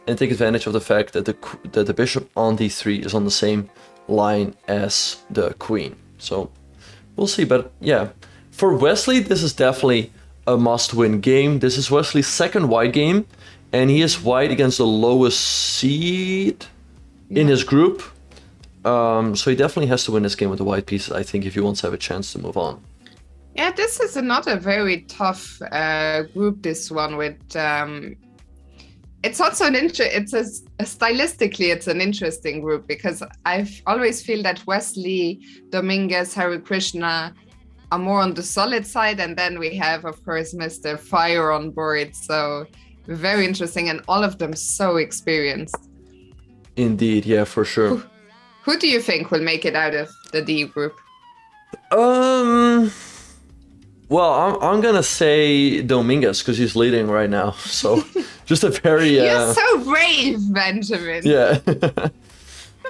and take advantage of the fact that the bishop on d3 is on the same line as the queen. So we'll see. But yeah, for Wesley, this is definitely a must-win game. This is Wesley's second white game, and he is white against the lowest seed in his group. So he definitely has to win this game with the white pieces, I think, if he wants to have a chance to move on. Yeah, this is not a very tough group, this one, with... it's also stylistically, it's an interesting group, because I always feel that Wesley, Dominguez, Harikrishna are more on the solid side, and then we have, of course, Mr. Fire on board. So very interesting, and all of them so experienced. Indeed, yeah, for sure. Who do you think will make it out of the D group? Well, I'm gonna say Dominguez because he's leading right now. So just a very You're so brave, Benjamin. Yeah.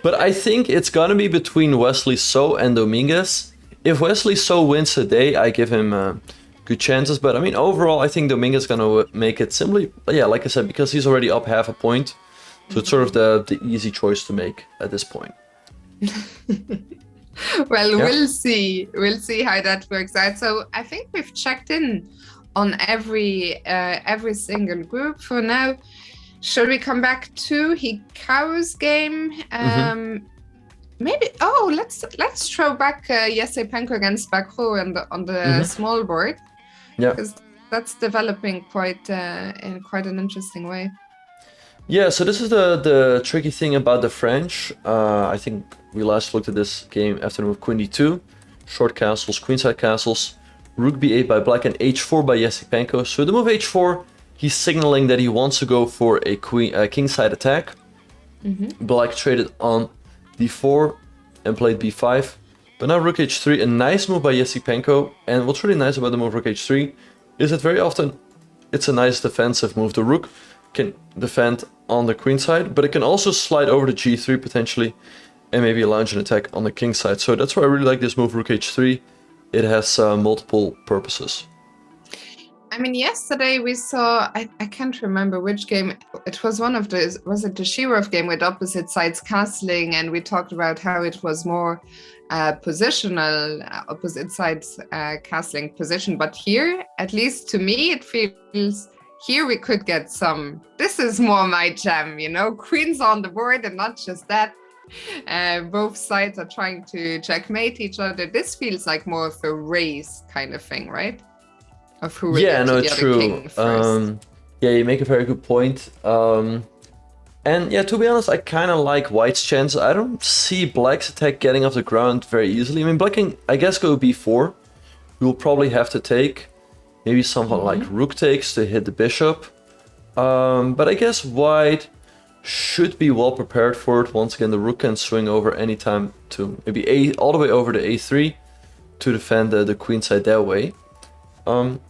But I think it's gonna be between Wesley So and Dominguez. If Wesley So wins today, I give him good chances. But I mean, overall, I think Dominguez is gonna make it simply, yeah, like I said, because he's already up half a point. So it's sort of the easy choice to make at this point. Well, yeah. We'll see how that works out. So I think we've checked in on every single group for now. Should we come back to Hikaru's game? Maybe. Oh, let's throw back Esipenko against Vachier on the small board. Yeah, because that's developing quite in quite an interesting way. Yeah, so this is the tricky thing about the French. I think we last looked at this game after the move Queen d2, short castles, queenside castles, Rook b8 by black, and h4 by Esipenko. So the move h4, he's signaling that he wants to go for a kingside attack. Black traded on d4 and played b5. But now Rook h3, a nice move by Esipenko. And what's really nice about the move Rook h3 is that very often it's a nice defensive move. The Rook can defend on the queen side, but it can also slide over to g3 potentially and maybe launch an attack on the king side. So that's why I really like this move Rook h3. It has multiple purposes. I mean, yesterday we saw, I can't remember which game, it was one of the, was it the Shirov game with opposite sides castling, and we talked about how it was more positional, opposite sides castling position. But here, at least to me, it feels, here we could get some, this is more my jam, you know, queens on the board, and not just that. Both sides are trying to checkmate each other. This feels like more of a race kind of thing, right? Of who yeah, no, true. Yeah, you make a very good point. And And yeah, to be honest, I kind of like white's chance. I don't see black's attack getting off the ground very easily. I mean, black can, I guess, go b4. We'll probably have to take. Maybe something like rook takes to hit the bishop. But I guess white should be well prepared for it. Once again, the rook can swing over anytime to maybe all the way over to a3 to defend the queen side that way.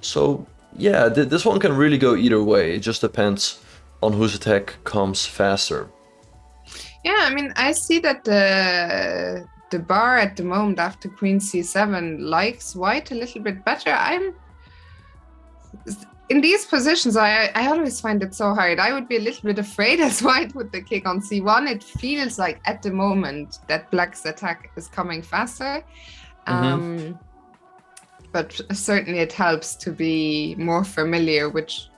So yeah, this one can really go either way. It just depends on whose attack comes faster. Yeah, I mean, I see that the bar at the moment after queen c7 likes white a little bit better. In these positions, I always find it so hard. I would be a little bit afraid as white with the kick on c1. It feels like at the moment that black's attack is coming faster. But certainly it helps to be more familiar, which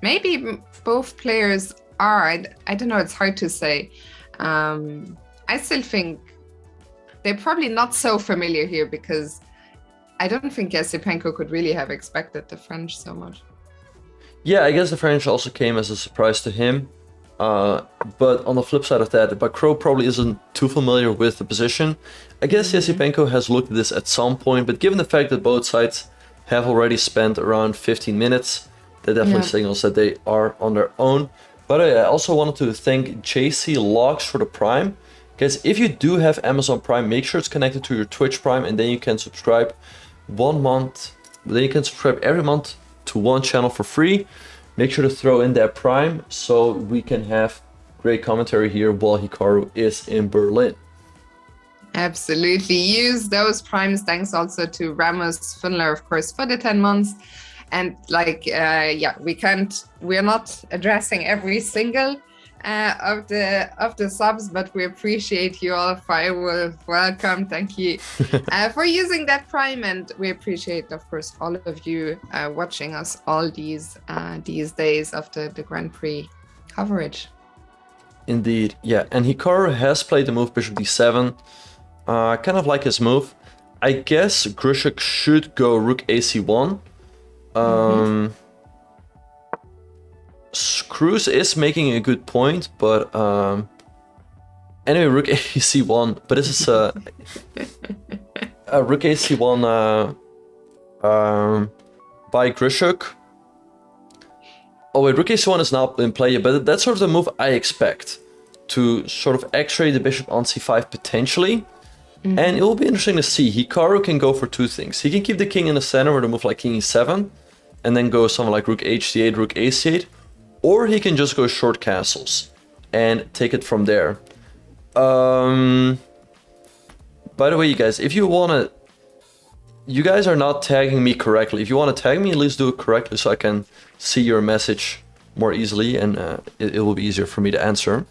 maybe both players are. I don't know, it's hard to say. I still think they're probably not so familiar here because I don't think Esipenko could really have expected the French so much. Yeah, I guess the French also came as a surprise to him. But on the flip side of that, Bacro probably isn't too familiar with the position. I guess Esipenko has looked at this at some point, but given the fact that both sides have already spent around 15 minutes, that definitely signals that they are on their own. But I also wanted to thank JC Logs for the Prime. Guys, if you do have Amazon Prime, make sure it's connected to your Twitch Prime, and then you can subscribe 1 month. Then you can subscribe every month to one channel for free. Make sure to throw in that Prime so we can have great commentary here while Hikaru is in Berlin. Absolutely. Use those Primes. Thanks also to Ramos Funler, of course, for the 10 months. And like, yeah, we're not addressing every single of the subs, but we appreciate you all. Firewolf, welcome, thank you for using that Prime, and we appreciate, of course, all of you watching us all these days after the Grand Prix coverage. Indeed, yeah, and Hikaru has played the move Bishop d7. Kind of like his move. I guess Grischuk should go Rook ac1. Cruz is making a good point, but anyway, Rook ac1. But this is Rook ac1 by Grischuk. Oh wait, Rook ac1 is not in play yet, but that's sort of the move I expect to sort of X-ray the bishop on c5 potentially. And it will be interesting to see. Hikaru can go for two things. He can keep the king in the center with a move like king e7, and then go something like rook hd8, rook ac8, or he can just go short castles and take it from there. By the way, you guys, if you want to... You guys are not tagging me correctly. If you want to tag me, at least do it correctly so I can see your message more easily, and it will be easier for me to answer.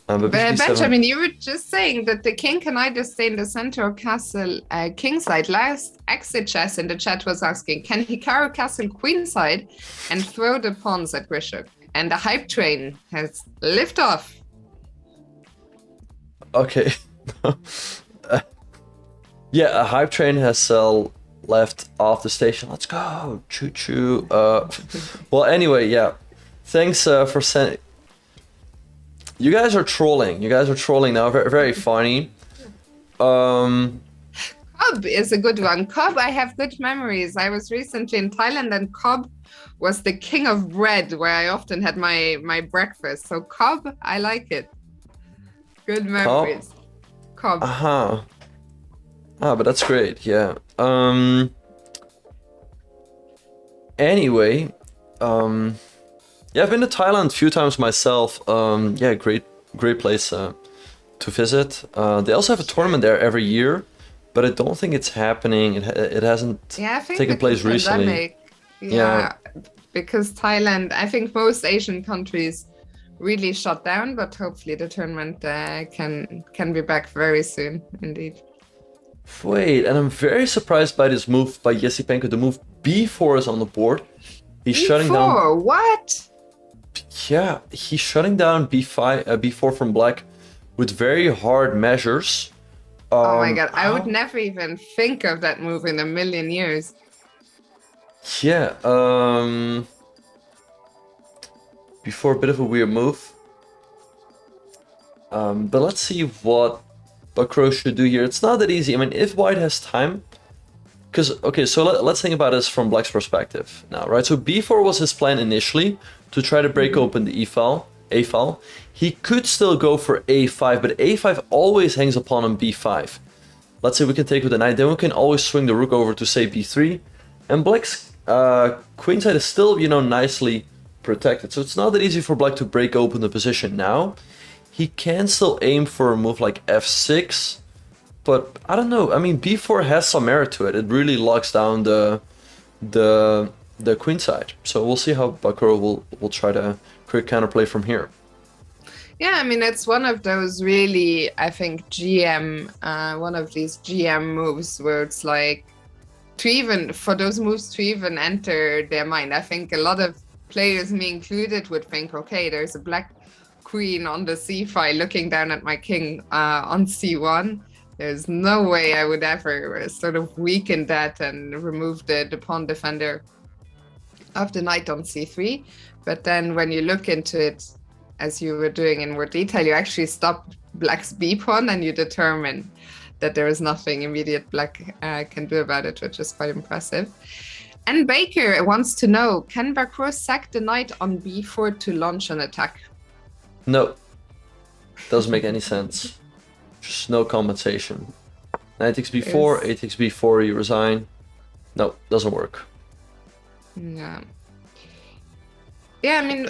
But Benjamin, you were just saying that the king can either stay in the center or castle kingside. Last exit chess in the chat was asking, can Hikaru castle queenside and throw the pawns at Grischuk? And the hype train has lift off. Okay. Yeah, a hype train has left off the station. Let's go. Choo choo. Well, anyway, yeah. Thanks for sending... You guys are trolling. You guys are trolling now. Very, very funny. Cobb is a good one. Cobb, I have good memories. I was recently in Thailand, and Cobb was the king of bread, where I often had my breakfast. So Cobb, I like it. Good memories. Cobb. Ah, but that's great. Yeah. Anyway, yeah, I've been to Thailand a few times myself. Yeah, great place to visit. They also have a tournament there every year, but I don't think it's happening. It hasn't taken place recently. Yeah, because Thailand, I think most Asian countries really shut down, but hopefully the tournament can be back very soon, indeed. Wait, and I'm very surprised by this move by Esipenko. The move b4 is on the board. He's shutting down. What? Yeah, he's shutting down b4 from black with very hard measures. Oh my god, I would never even think of that move in a million years. Yeah, b4, a bit of a weird move. But let's see what Vachier should do here. It's not that easy. I mean, if white has time, because, okay, so let's think about this from black's perspective now, right? So b4 was his plan initially, to try to break open the a file. He could still go for a5, but a5 always hangs upon on b5. Let's say we can take with the knight, then we can always swing the rook over to, say, b3. And black's queenside is still, you know, nicely protected. So it's not that easy for black to break open the position now. He can still aim for a move like f6, but I don't know. I mean, b4 has some merit to it. It really locks down the queenside. So we'll see how Vachier will try to create counterplay from here. Yeah, I mean, it's one of those really, I think, one of these GM moves where it's like, for those moves to even enter their mind, I think a lot of players, me included, would think, okay, there's a black queen on the c file looking down at my king on c1. There's no way I would ever sort of weaken that and remove the pawn defender of the knight on c3. But then when you look into it, as you were doing in more detail, you actually stop black's b pawn and you determine that there is nothing immediate black can do about it, which is quite impressive. And Baker wants to know, can Vachier sack the knight on b4 to launch an attack? No, doesn't make any sense. Just no compensation. Knight takes b4, a takes b4, you resign. No, doesn't work. Yeah. Yeah, I mean,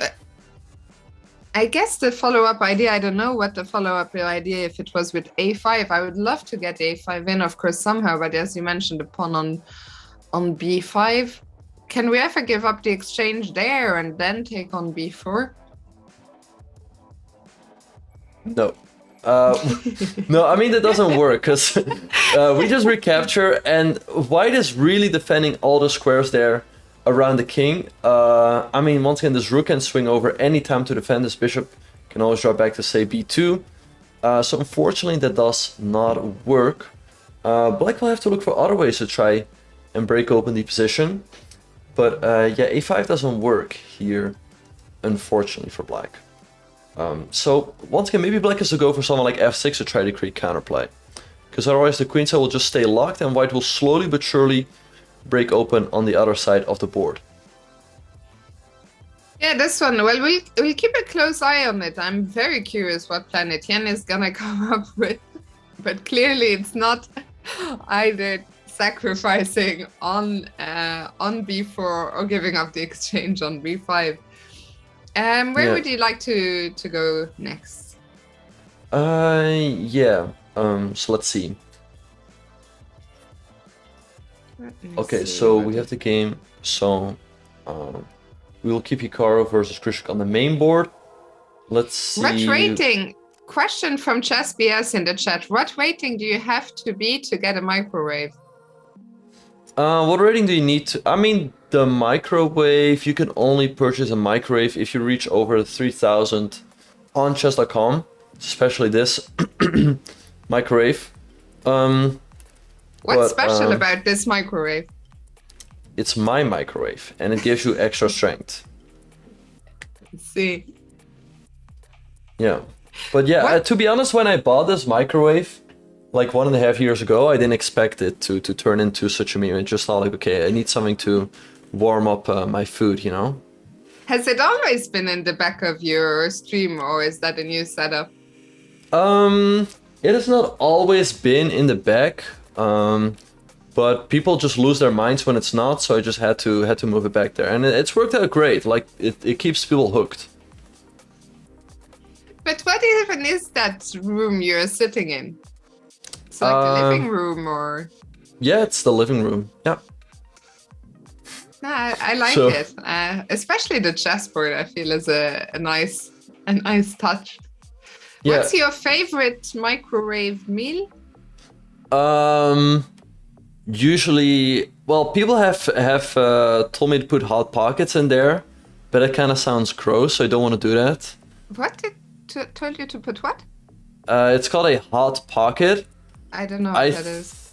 I guess the follow-up idea, I don't know what the follow-up idea, if it was with a5, I would love to get a5 in, of course, somehow, but as you mentioned, the pawn on b5, can we ever give up the exchange there and then take on b4? No. No, I mean, that doesn't work, because we just recapture, and white is really defending all the squares there around the king. I mean, once again, this rook can swing over any time to defend. This bishop can always drop back to, say, b2. So unfortunately, that does not work. Black will have to look for other ways to try and break open the position. But yeah, a5 doesn't work here, unfortunately, for black. So once again, maybe black has to go for something like f6 to try to create counterplay. Because otherwise the queenside will just stay locked and white will slowly but surely break open on the other side of the board. Yeah, this one, well, we'll keep a close eye on it. I'm very curious what plan Etienne is gonna come up with. But clearly it's not either sacrificing on b4 or giving up the exchange on b5. Where would you like to go next? Yeah. So let's see. Okay, so we have the game. So we will keep Hikaru versus Grischuk on the main board. Let's see. What rating? Question from Chess BS in the chat. What rating do you have to be to get a microwave? What rating do you need to? I mean, the microwave, you can only purchase a microwave if you reach over 3,000 on chess.com, especially this microwave. What's special about this microwave? It's my microwave, and it gives you extra strength. Let's see. Yeah. But yeah, to be honest, when I bought this microwave, like 1.5 years ago, I didn't expect it to turn into such a meme. I just thought, like, okay, I need something to warm up my food, you know? Has it always been in the back of your stream, or is that a new setup? It has not always been in the back, but people just lose their minds when it's not, so I just had to move it back there. And it's worked out great, like, it keeps people hooked. But what even is that room you're sitting in? It's like the living room, or? Yeah, it's the living room. Yeah. No, I like it. Especially the chessboard, I feel, is a nice touch. Yeah. What's your favorite microwave meal? Usually, well, people have told me to put hot pockets in there, but it kind of sounds gross, so I don't want to do that. What told you to put what? It's called a hot pocket. I don't know what that is.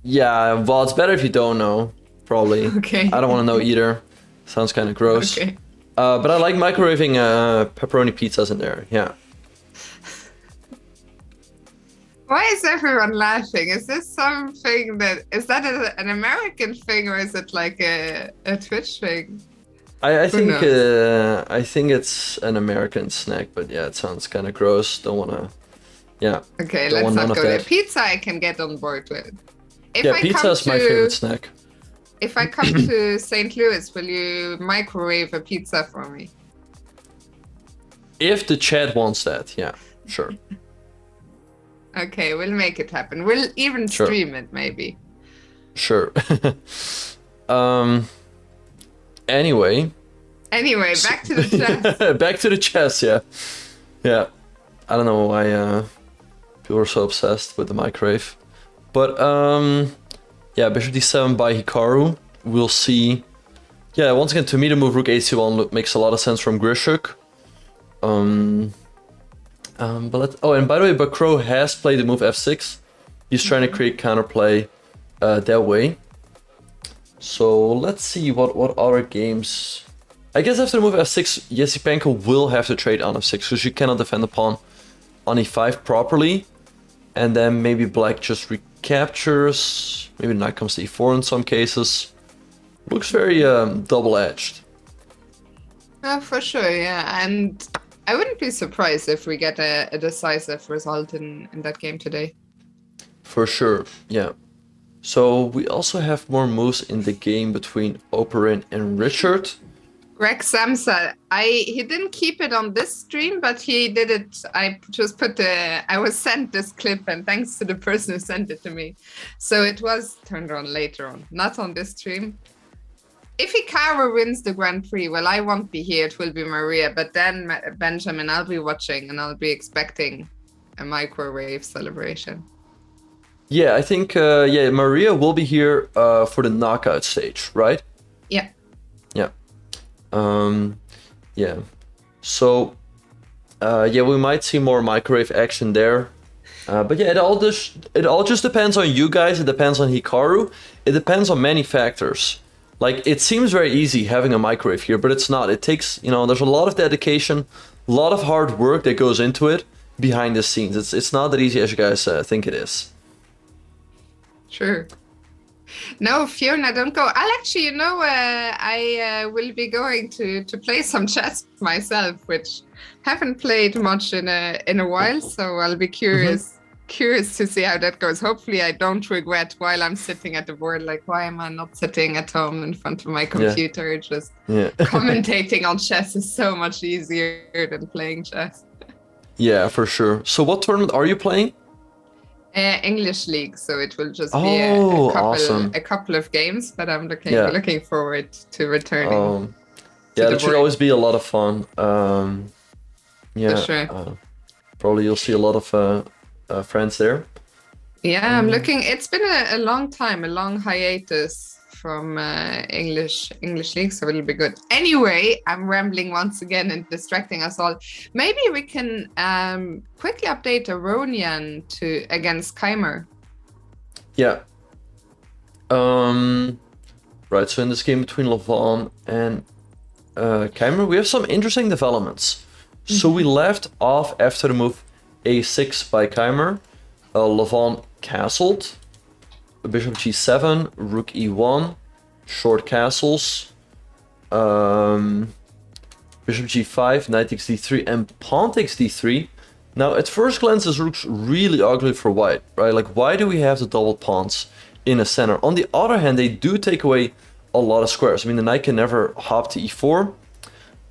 Yeah, well, it's better if you don't know, probably. Okay. I don't want to know either. Sounds kind of gross. Okay. But I like microwaving pepperoni pizzas in there. Yeah. Why is everyone laughing? Is this something is that an American thing or is it like a Twitch thing? I think it's an American snack, but yeah, it sounds kind of gross. Don't wanna. Yeah. Okay, don't let's want not none go of there. that. Pizza I can get on board with. Pizza is my favorite snack. If I come to St. Louis, will you microwave a pizza for me? If the chat wants that, yeah, sure. Okay, we'll make it happen. We'll even Sure. stream it, maybe. Sure. Anyway. Anyway, back to the chat. Back to the chess, yeah. Yeah. I don't know why people are so obsessed with the microwave. But yeah, bishop d7 by Hikaru. We'll see. Yeah, once again, to me the move rook a1 makes a lot of sense from Grischuk. And by the way, Bakro has played the move f6. He's trying to create counterplay that way. So let's see what other games. I guess after the move f6, Esipenko will have to trade on f6 because you cannot defend the pawn on e5 properly. And then maybe black just recaptures. Maybe knight comes to e4 in some cases. Looks very double-edged. For sure, yeah. And I wouldn't be surprised if we get a decisive result in that game today. For sure, yeah. So we also have more moves in the game between Oparin and Richard. Greg Samsa, he didn't keep it on this stream, but he did it. I just I was sent this clip, and thanks to the person who sent it to me. So it was turned on later on, not on this stream. If Hikaru wins the Grand Prix, well, I won't be here. It will be Maria. But then, Benjamin, I'll be watching, and I'll be expecting a microwave celebration. Yeah, I think Maria will be here for the knockout stage, right? Yeah. Yeah. Yeah. So, we might see more microwave action there. But yeah, it all just depends on you guys. It depends on Hikaru. It depends on many factors. Like, it seems very easy having a microwave here, but it's not. It takes, there's a lot of dedication, a lot of hard work that goes into it behind the scenes. It's not that easy as you guys think it is. Sure. No, Fiona, don't go. I'll actually, I will be going to play some chess myself, which haven't played much in a while, so I'll be curious to see how that goes. Hopefully I don't regret while I'm sitting at the board, like, why am I not sitting at home in front of my computer? Just commentating on chess is so much easier than playing chess. Yeah, for sure. So what tournament are you playing? English League, so it will just be a couple of games, but I'm looking forward to returning. That should always be a lot of fun. For sure. Probably you'll see a lot of friends there. Yeah, I'm looking. It's been a long time, a long hiatus from English League, so it'll be good. Anyway, I'm rambling once again and distracting us all. Maybe we can quickly update Aronian against Keymer. Yeah. Right, so in this game between Levon and Keymer, we have some interesting developments. So we left off after the move a6 by Keymer. Levon castled. Bishop g7, rook e1, short castles, bishop g5, knight takes d3, and pawn takes d3. Now, at first glance, this looks really ugly for white, right? Like, why do we have the double pawns in the center? On the other hand, they do take away a lot of squares. I mean, the knight can never hop to e4.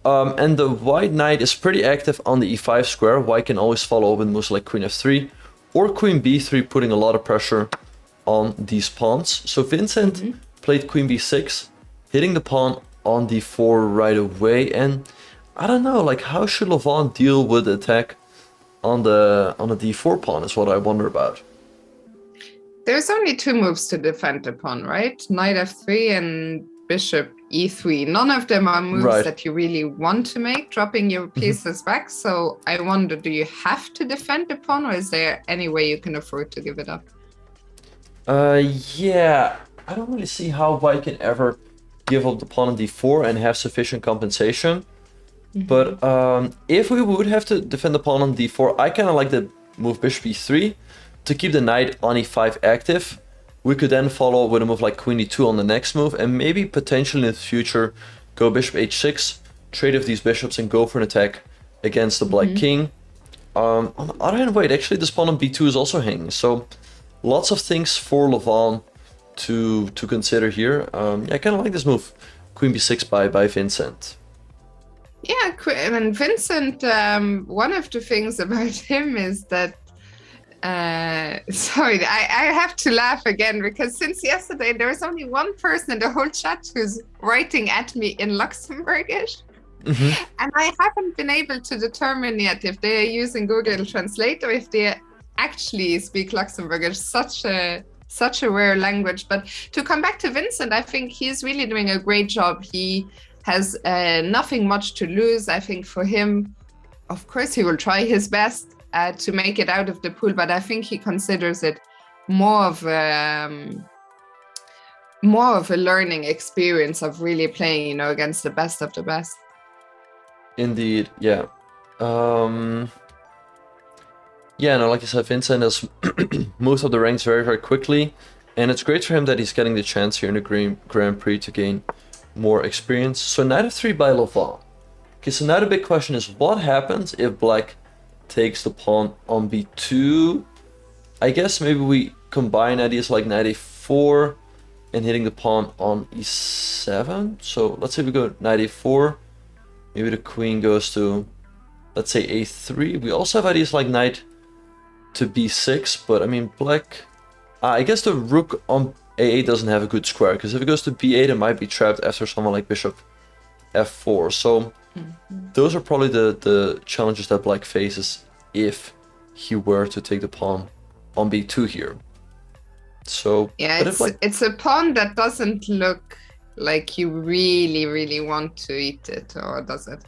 And the white knight is pretty active on the e5 square. White can always follow up with moves like queen f3 or queen b3, putting a lot of pressure on these pawns. So Vincent played queen b6, hitting the pawn on d4 right away. And I don't know, like, how should Levon deal with the attack on the d4 pawn is what I wonder about. There's only two moves to defend the pawn, right? Knight f3 and bishop e3. None of them are moves that you really want to make, dropping your pieces back. So I wonder, do you have to defend the pawn, or is there any way you can afford to give it up? Yeah, I don't really see how white can ever give up the pawn on d4 and have sufficient compensation. But if we would have to defend the pawn on d4, I kind of like the move bishop e3 to keep the knight on e5 active. We could then follow with a move like queen e2 on the next move, and maybe potentially in the future go bishop h6, trade off these bishops and go for an attack against the black king. On the other hand, wait, actually this pawn on b2 is also hanging, so lots of things for Levon to consider here. Yeah, I kind of like this move, queen b6 by Vincent. Yeah, and Vincent, one of the things about him is that sorry, I have to laugh again because since yesterday there's only one person in the whole chat who's writing at me in Luxembourgish. And I haven't been able to determine yet if they're using Google Translate or if they actually speak Luxembourgish, such a rare language. But to come back to Vincent, I think he's really doing a great job. He has nothing much to lose. I think for him, of course, he will try his best to make it out of the pool, but I think he considers it more of a learning experience of really playing, you know, against the best of the best. Indeed, yeah. Yeah, no, like I said, Vincent has moved up the ranks very, very quickly, and it's great for him that he's getting the chance here in the Grand Prix to gain more experience. So knight f3 by Levon. Okay, so now the big question is, what happens if black takes the pawn on b2? I guess maybe we combine ideas like knight a4 and hitting the pawn on e7. So let's say we go knight a4. Maybe the queen goes to, let's say, a3. We also have ideas like knight to b6, but I mean, black... I guess the rook on a8 doesn't have a good square, because if it goes to b8, it might be trapped after someone like bishop f4. So those are probably the challenges that black faces if he were to take the pawn on b2 here. So yeah, it's a pawn that doesn't look like you really want to eat it, or does it?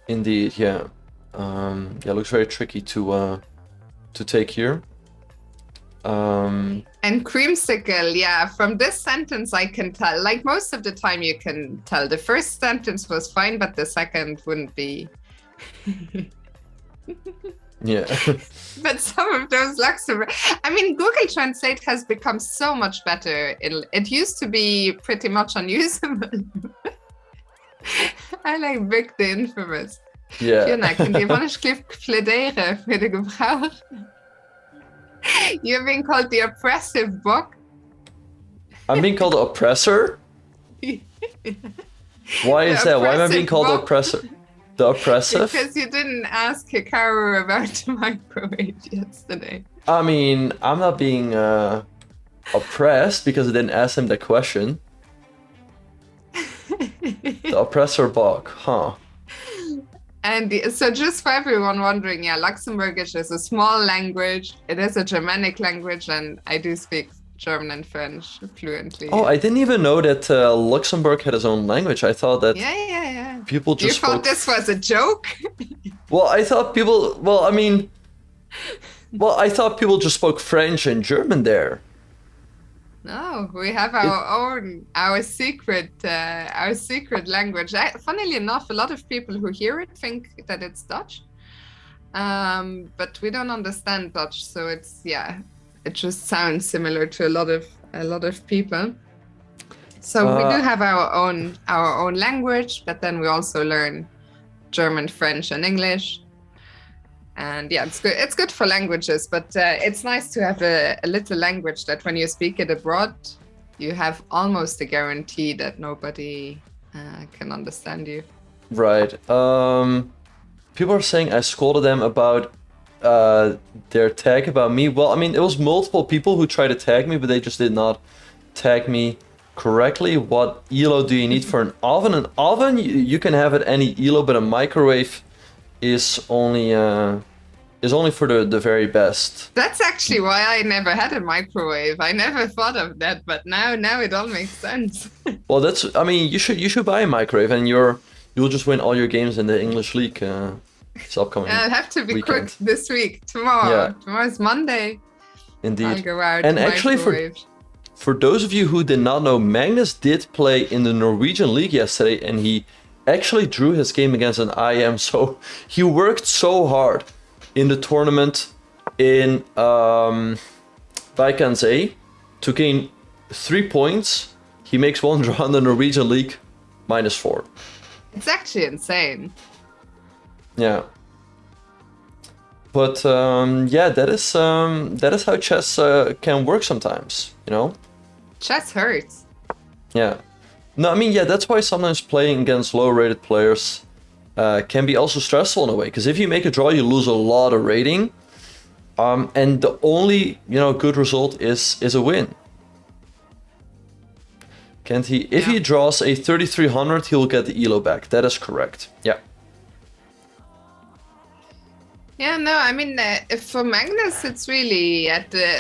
Indeed, yeah. Yeah, looks very tricky to take here. And creamsicle, yeah, from this sentence I can tell, like most of the time you can tell the first sentence was fine, but the second wouldn't be. Yeah. But some of those Luxembourg, I mean, Google Translate has become so much better. It used to be pretty much unusable. I like Vic the Infamous. Yeah. Fiona, kan je alsjeblieft pläderen voor de gebruik? You're being called the oppressive book. I'm being called the oppressor? Why is that? Why am I being called the oppressor? The oppressive? Because you didn't ask Hikaru about the microwave yesterday. I mean, I'm not being oppressed because I didn't ask him the question. The oppressor bug, huh? And so just for everyone wondering, yeah, Luxembourgish is a small language. It is a Germanic language, and I do speak German and French fluently. Oh, I didn't even know that Luxembourg had its own language. I thought that people just You thought this was a joke? Well, I thought people... Well, I mean... Well, I thought people just spoke French and German there. No, we have our secret language. Funnily enough, a lot of people who hear it think that it's Dutch, but we don't understand Dutch, so it's it just sounds similar to a lot of people. So we do have our own language, but then we also learn German, French, and English. And yeah, it's good. It's good for languages, but it's nice to have a little language that when you speak it abroad, you have almost a guarantee that nobody can understand you. Right. People are saying I scolded them about their tag about me. Well, I mean, it was multiple people who tried to tag me, but they just did not tag me correctly. What ELO do you need for an oven? An oven, you can have it any ELO, but a microwave is only for the very best. That's actually why I never had a microwave. I never thought of that, but now it all makes sense. Well, I mean, you should buy a microwave, and you'll just win all your games in the English League. It's upcoming. I'll have to be weekend. quick this week. Tomorrow's Monday. Indeed. I'll go out. And actually, for those of you who did not know, Magnus did play in the Norwegian League yesterday, and he actually drew his game against an IM, so he worked so hard in the tournament in Vachier-Lagrave to gain 3 points. He makes one draw in the Norwegian League, -4. It's actually insane. Yeah. But yeah, that is how chess can work sometimes, you know? Chess hurts. Yeah. No, I mean, yeah, that's why sometimes playing against low-rated players can be also stressful in a way. Because if you make a draw, you lose a lot of rating. And the only, good result is a win. Can't he? If he draws a 3300, he will get the elo back. That is correct. Yeah. Yeah, no, I mean, for Magnus, it's really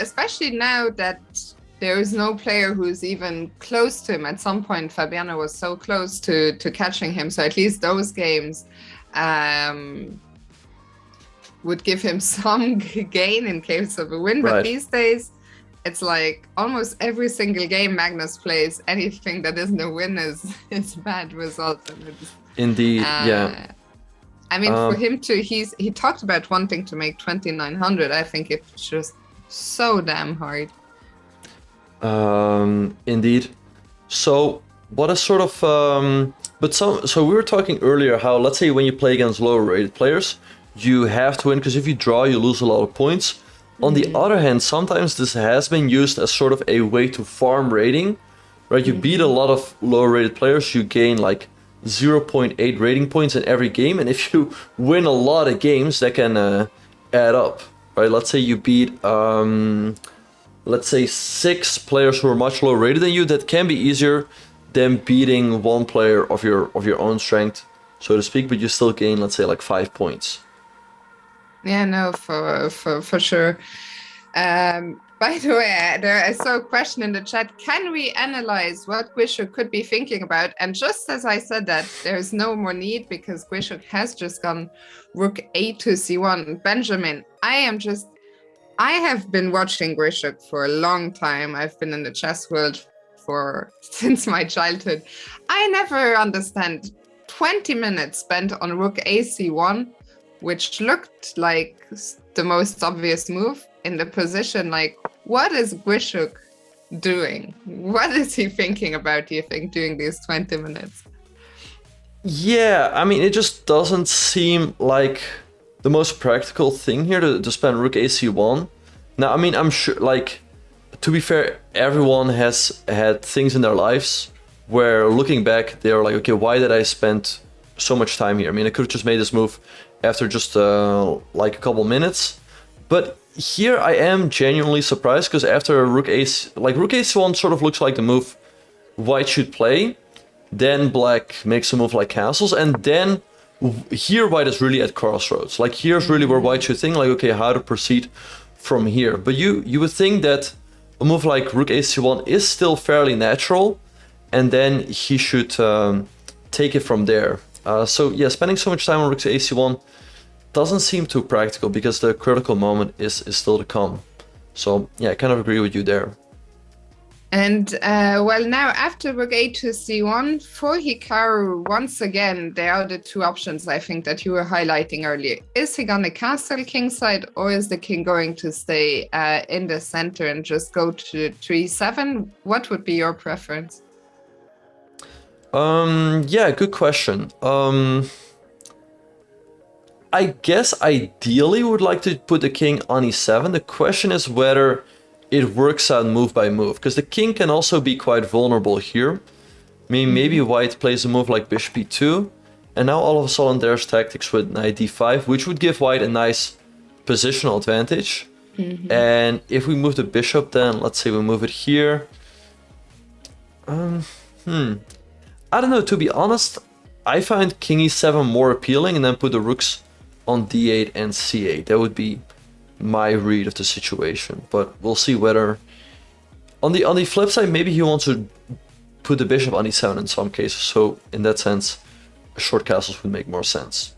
especially now that there is no player who's even close to him. At some point, Fabiano was so close to catching him. So at least those games would give him some gain in case of a win. But Right. these days, it's like almost every single game Magnus plays, anything that isn't a win is bad result. And it's, Indeed, yeah. I mean, for him to, he talked about wanting to make 2900. I think it's just so damn hard. Indeed. So what is sort of so we were talking earlier how, let's say, when you play against lower rated players, you have to win, because if you draw, you lose a lot of points. On the other hand, sometimes this has been used as sort of a way to farm rating, right? You beat a lot of lower rated players, you gain like 0.8 rating points in every game, and if you win a lot of games, that can add up, right? Let's say you beat let's say 6 players who are much lower rated than you. That can be easier than beating one player of your own strength, so to speak, but you still gain, let's say, like 5 points. Yeah, no, for sure. By the way, I saw a question in the chat. Can we analyze what Grischuk could be thinking about? And just as I said that, there's no more need, because Grischuk has just gone rook a to c1. Benjamin, I have been watching Grischuk for a long time. I've been in the chess world since my childhood. I never understand 20 minutes spent on rook a c1, which looked like the most obvious move in the position. Like, what is Grischuk doing? What is he thinking about, do you think, during these 20 minutes? Yeah, I mean, it just doesn't seem like the most practical thing here to spend rook ac1. Now, I mean, I'm sure, like, to be fair, everyone has had things in their lives where, looking back, they're like, okay, why did I spend so much time here? I mean, I could have just made this move after just like a couple minutes. But here I am genuinely surprised, because after rook ac1 sort of looks like the move white should play. Then black makes a move like castles, and then here white is really at crossroads. Like, here's really where white should think, like, okay, how to proceed from here. But you would think that a move like rook ac1 is still fairly natural, and then he should take it from there. So yeah, spending so much time on rook ac1 doesn't seem too practical, because the critical moment is still to come. So yeah, I kind of agree with you there. And well, now after rook a to c1, for Hikaru, once again, there are the two options I think that you were highlighting earlier. Is he gonna castle kingside, or is the king going to stay in the center and just go to 3-7? What would be your preference? Yeah, good question. I guess ideally would like to put the king on e7. The question is whether it works out move by move, because the king can also be quite vulnerable here. I mean, maybe white plays a move like bishop e2, and now all of a sudden there's tactics with knight d5, which would give white a nice positional advantage. And if we move the bishop, then let's say we move it here. I don't know, to be honest, I find king e7 more appealing, and then put the rooks on d8 and c8. That would be my read of the situation, but we'll see whether on the flip side, maybe he wants to put the bishop on e7 in some cases, so in that sense short castles would make more sense.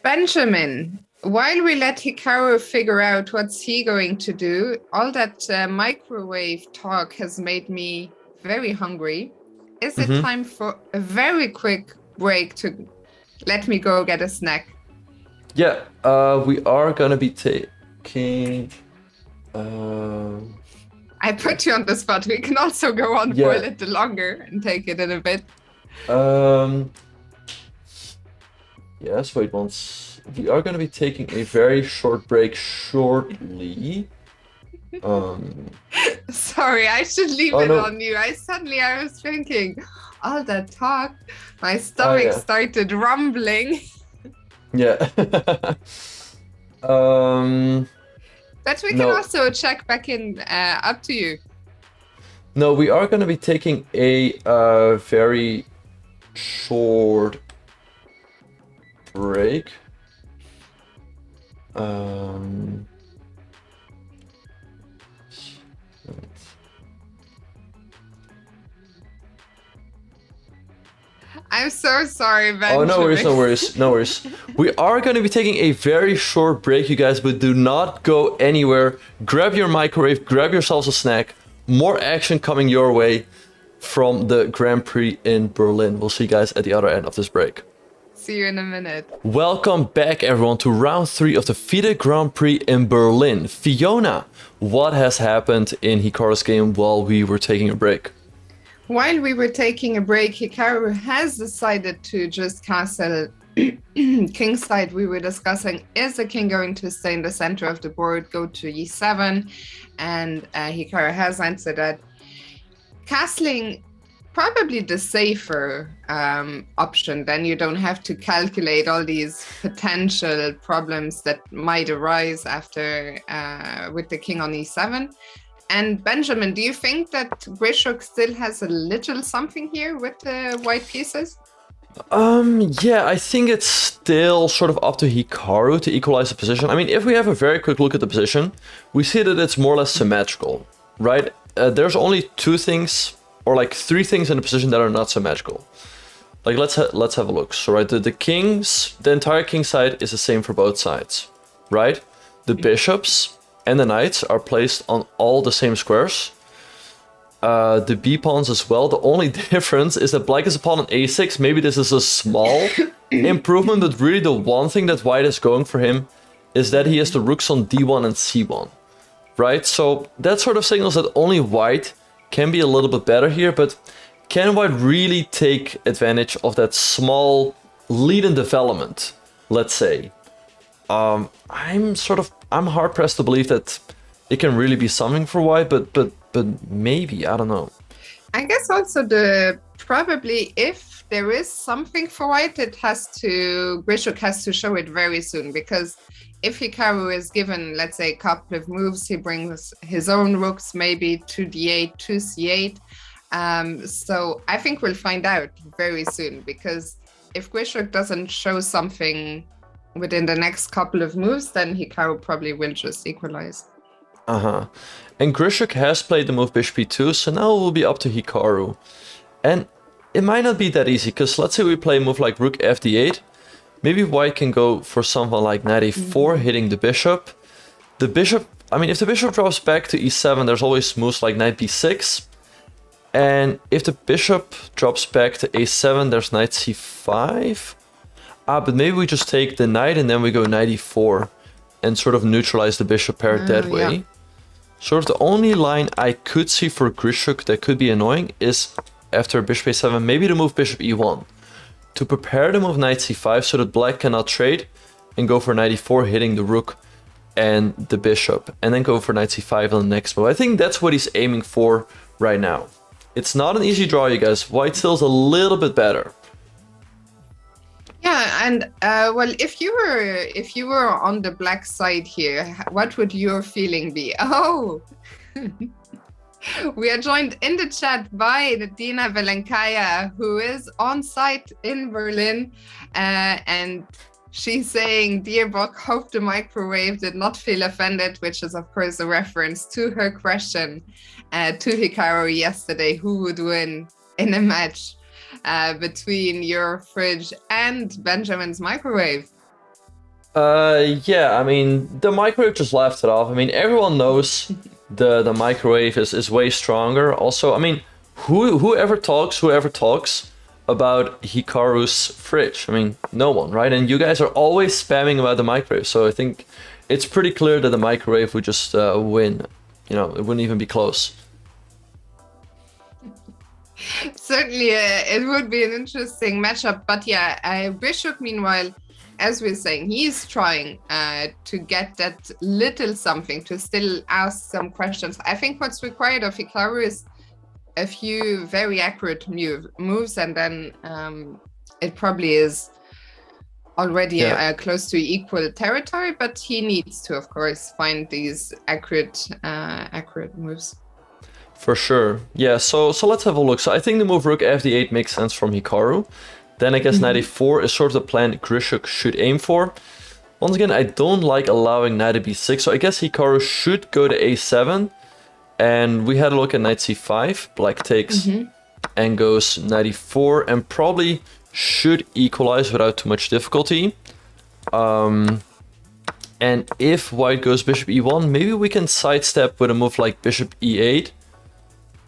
Benjamin, while we let Hikaru figure out what's he going to do, all that microwave talk has made me very hungry. is it time for a very quick break to let me go get a snack? Yeah, we are gonna be taking. I put you on the spot. We can also go on for a little longer and take it in a bit. Yes, wait once. We are gonna be taking a very short break shortly. Sorry, I should leave it on you. I was thinking, all that talk, my stomach started rumbling. Yeah. But we can also check back in, up to you. No, we are going to be taking a very short break. I'm so sorry, Benjamin. Oh, no worries. We are going to be taking a very short break, you guys, but do not go anywhere. Grab your microwave, grab yourselves a snack. More action coming your way from the Grand Prix in Berlin. We'll see you guys at the other end of this break. See you in a minute. Welcome back, everyone, to round 3 of the Vidit Grand Prix in Berlin. Fiona, what has happened in Hikaru's game while we were taking a break? While we were taking a break, Hikaru has decided to just castle kingside. We were discussing, is the king going to stay in the center of the board, go to e7? And Hikaru has answered that. Castling, probably the safer option. Then you don't have to calculate all these potential problems that might arise after with the king on e7. And Benjamin, do you think that Grischuk still has a little something here with the white pieces? Yeah, I think it's still sort of up to Hikaru to equalize the position. I mean, if we have a very quick look at the position, we see that it's more or less symmetrical, right? There's only 2 things, or like 3 things in the position that are not symmetrical. Like, let's have a look. So, right, the entire king side is the same for both sides, right? The bishops and the knights are placed on all the same squares. The b-pawns as well. The only difference is that black is a pawn on a6. Maybe this is a small improvement, but really the one thing that white is going for him is that he has the rooks on d1 and c1, right? So that sort of signals that only white can be a little bit better here, but can white really take advantage of that small lead in development, let's say? I'm hard pressed to believe that it can really be something for white, but maybe, I don't know. I guess also probably if there is something for white, Grischuk has to show it very soon, because if Hikaru is given, let's say, a couple of moves, he brings his own rooks, maybe to d8, to c8. So I think we'll find out very soon, because if Grischuk doesn't show something within the next couple of moves, then Hikaru probably will just equalize. And Grischuk has played the move bishop e2, so now it will be up to Hikaru. And it might not be that easy, because let's say we play a move like rook fd8. Maybe white can go for something like knight a4, hitting the bishop. The bishop, I mean, if the bishop drops back to e7, there's always moves like knight b6. And if the bishop drops back to a7, there's knight c5. But maybe we just take the knight and then we go knight e4 and sort of neutralize the bishop pair that way. Yeah. Sort of the only line I could see for Grischuk that could be annoying is after bishop a7, maybe to move bishop e1. To prepare the move knight c5 so that black cannot trade and go for knight e4, hitting the rook and the bishop. And then go for knight c5 on the next move. I think that's what he's aiming for right now. It's not an easy draw, you guys. White still's a little bit better. Yeah, and well, if you were on the black side here, what would your feeling be? Oh, we are joined in the chat by Dina Velenkaya, who is on site in Berlin, and she's saying, "Dear Bok, hope the microwave did not feel offended," which is of course a reference to her question to Hikaru yesterday, who would win in a match between your fridge and Benjamin's microwave. Yeah, I mean, the microwave just laughed it off. I mean, everyone knows the microwave is way stronger. Also, I mean, whoever talks about Hikaru's fridge? I mean, no one, right? And you guys are always spamming about the microwave, so I think it's pretty clear that the microwave would just win. You know, it wouldn't even be close. Certainly, it would be an interesting matchup. But yeah, Grischuk, meanwhile, as we're saying, he's trying to get that little something, to still ask some questions. I think what's required of Hikaru is a few very accurate moves, and then it probably is already close to equal territory, but he needs to, of course, find these accurate moves. For sure. Yeah, so let's have a look. So I think the move Rook FD8 makes sense from Hikaru. Then I guess knight a4 is sort of the plan Grischuk should aim for. Once again, I don't like allowing knight to b6, so I guess Hikaru should go to a7. And we had a look at knight c5. Black takes and goes knight e4, and probably should equalize without too much difficulty. And if white goes bishop e1, maybe we can sidestep with a move like bishop e8.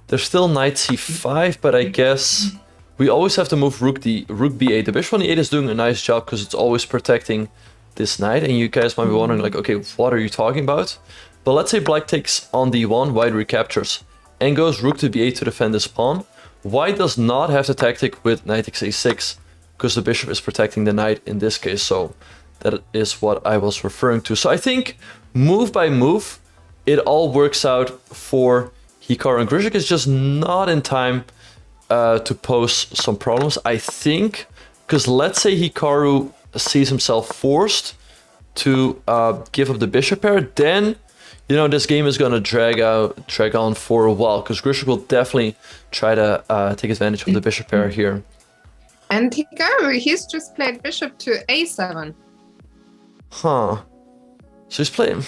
There's still knight c5, but I guess we always have to move rook b8. The bishop on e8 is doing a nice job because it's always protecting this knight. And you guys might be wondering, like, okay, what are you talking about? But let's say black takes on d1, white recaptures, and goes rook to b8 to defend this pawn. White does not have the tactic with knight takes a6, because the bishop is protecting the knight in this case. So that is what I was referring to. So I think move by move, it all works out for Hikaru, and Grischuk is just not in time to pose some problems, I think, because let's say Hikaru sees himself forced to give up the bishop pair, then, you know, this game is going to drag on for a while, because Grischuk will definitely try to take advantage of the bishop pair here. And Hikaru, he's just played bishop to a7. Huh. So he's playing...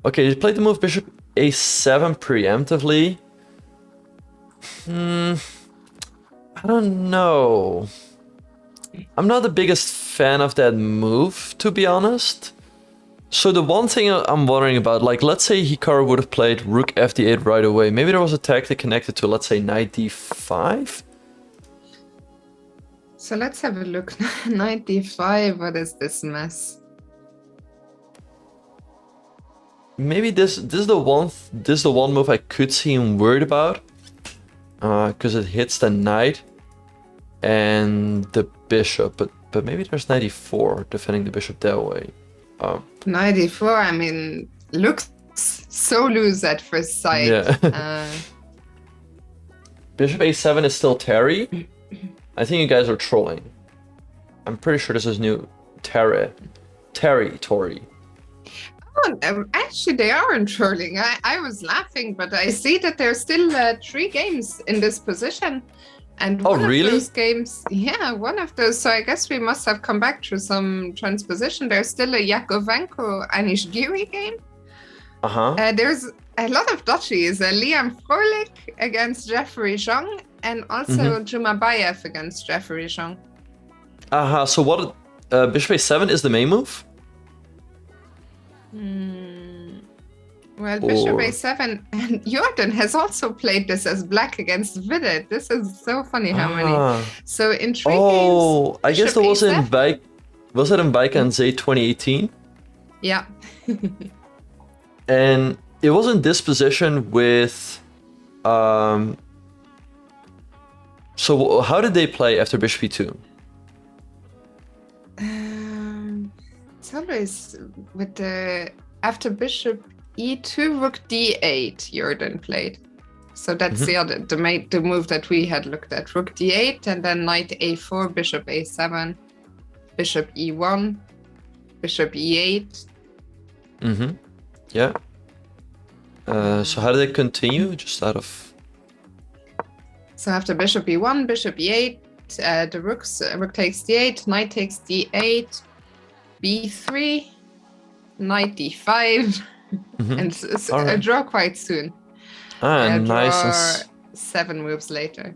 Okay, he played the move bishop a7 preemptively. I don't know. I'm not the biggest fan of that move, to be honest. So the one thing I'm wondering about, like, let's say Hikaru would have played rook fd8 right away. Maybe there was a tactic connected to, let's say, knight d5? So let's have a look. Knight d5, what is this mess? Maybe this is the one move I could see him worried about, because it hits the knight and the bishop. But maybe there's knight e4 defending the bishop that way. Knight e4, I mean, looks so loose at first sight. Yeah. Bishop a7 is still Terry. I think you guys are trolling. I'm pretty sure this is new territory. Oh, actually, they aren't trolling. I was laughing, but I see that there's still 3 games in this position. And one of those games, one of those. So I guess we must have come back to some transposition. There's still a Yakovenko Anishgiri game. There's a lot of Dutchies. Liam Frolik against Jeffrey Zhang, and also Jumabayev against Jeffrey Zhang. So what? Bishop a7 is the main move? Well, bishop a7, and Jordan has also played this as black against Vidit. This is so funny how many. So in 3 games. I guess that was in was it in Bike and Z 2018? Yeah. And it was in this position with so how did they play after bishop e2? It's always with the after bishop e2, rook d8 Jordan played. So that's the move that we had looked at. Rook d8, and then knight a4, bishop a7, bishop e1, bishop e8. Yeah. So how did they continue? Just out of... So after bishop e1, bishop e8, the rook takes d8, knight takes d8, b3, knight d5, and a draw quite soon. Nice. 7 moves later.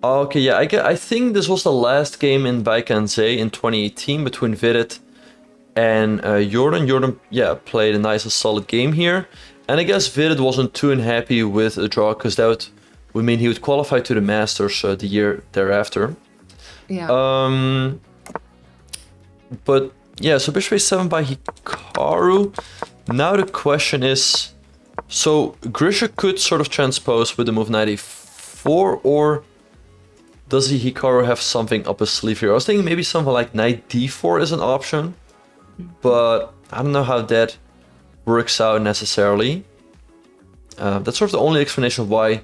Okay, yeah, I think this was the last game in Vachier-Lagrave in 2018 between Vidit and Jordan. Jordan, played a nice and solid game here. And I guess Vidit wasn't too unhappy with a draw, because that would mean he would qualify to the Masters the year thereafter. Yeah. But yeah, so bishop a7 by Hikaru. Now the question is, so Grischuk could sort of transpose with the move knight a4, or does Hikaru have something up his sleeve here? I was thinking maybe something like knight d4 is an option, but I don't know how that works out necessarily. That's sort of the only explanation why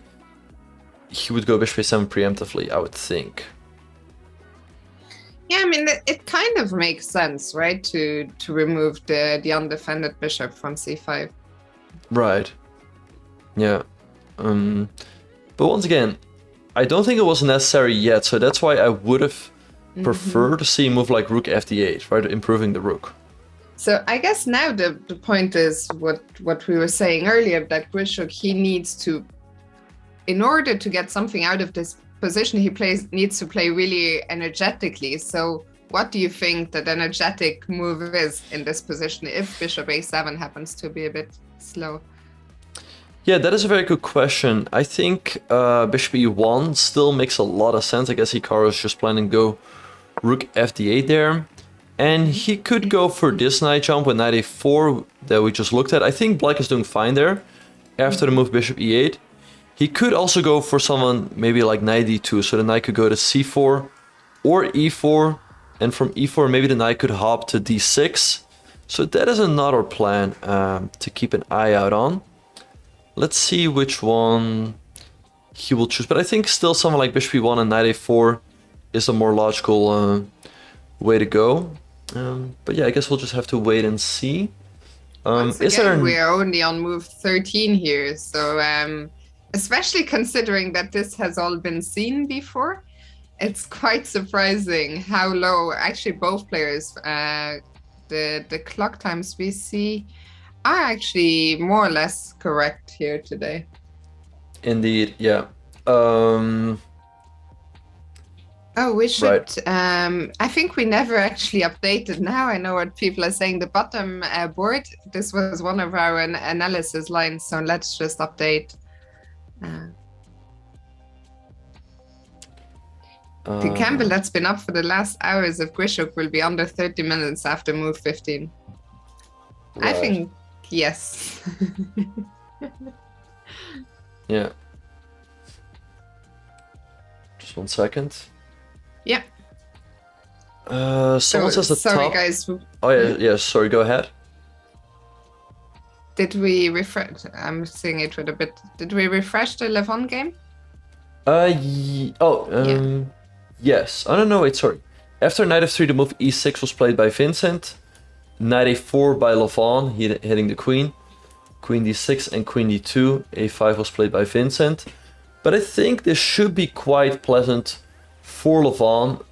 he would go bishop a7 preemptively, I would think. Yeah, I mean, it kind of makes sense, right? To remove the undefended bishop from c5. Right. Yeah. But once again, I don't think it was necessary yet, so that's why I would have preferred to see a move like rook fd8, right? Improving the rook. So I guess now the point is what we were saying earlier, that Grischuk, he needs to, in order to get something out of this position, he needs to play really energetically. So what do you think that energetic move is in this position if bishop a7 happens to be a bit slow? Yeah, that is a very good question. I think bishop e1 still makes a lot of sense. I guess Hikaru is just planning to go rook fd8 there. And he could go for this knight jump with knight a4 that we just looked at. I think black is doing fine there after the move bishop e8. He could also go for someone maybe like knight d2, so the knight could go to c4 or e4, and from e4 maybe the knight could hop to d6. So that is another plan to keep an eye out on. Let's see which one he will choose, but I think still someone like bishop e1 and knight a4 is a more logical way to go. But yeah, I guess we'll just have to wait and see. Once again, we are only on move 13 here, so especially considering that this has all been seen before, it's quite surprising how low actually both players, the clock times we see are actually more or less correct here today. Indeed, yeah. Oh, we should. Right. I think we never actually updated. Now I know what people are saying. The bottom board, this was one of our analysis lines, so let's just update. The Campbell that's been up for the last hours of Grischuk will be under 30 minutes after move 15. Right. I think, yes. Yeah. Just 1 second. Yeah. Someone says the sorry, top. guys. Oh yeah, sorry. Go ahead. Did we refresh? I'm seeing it with a bit. Did we refresh the Levon game? Yes. Oh no, wait, sorry. After knight f3, the move e6 was played by Vincent. Knight a4 by Levon, hitting the queen. Queen d6 and queen d2. a5 was played by Vincent. But I think this should be quite pleasant for Levon.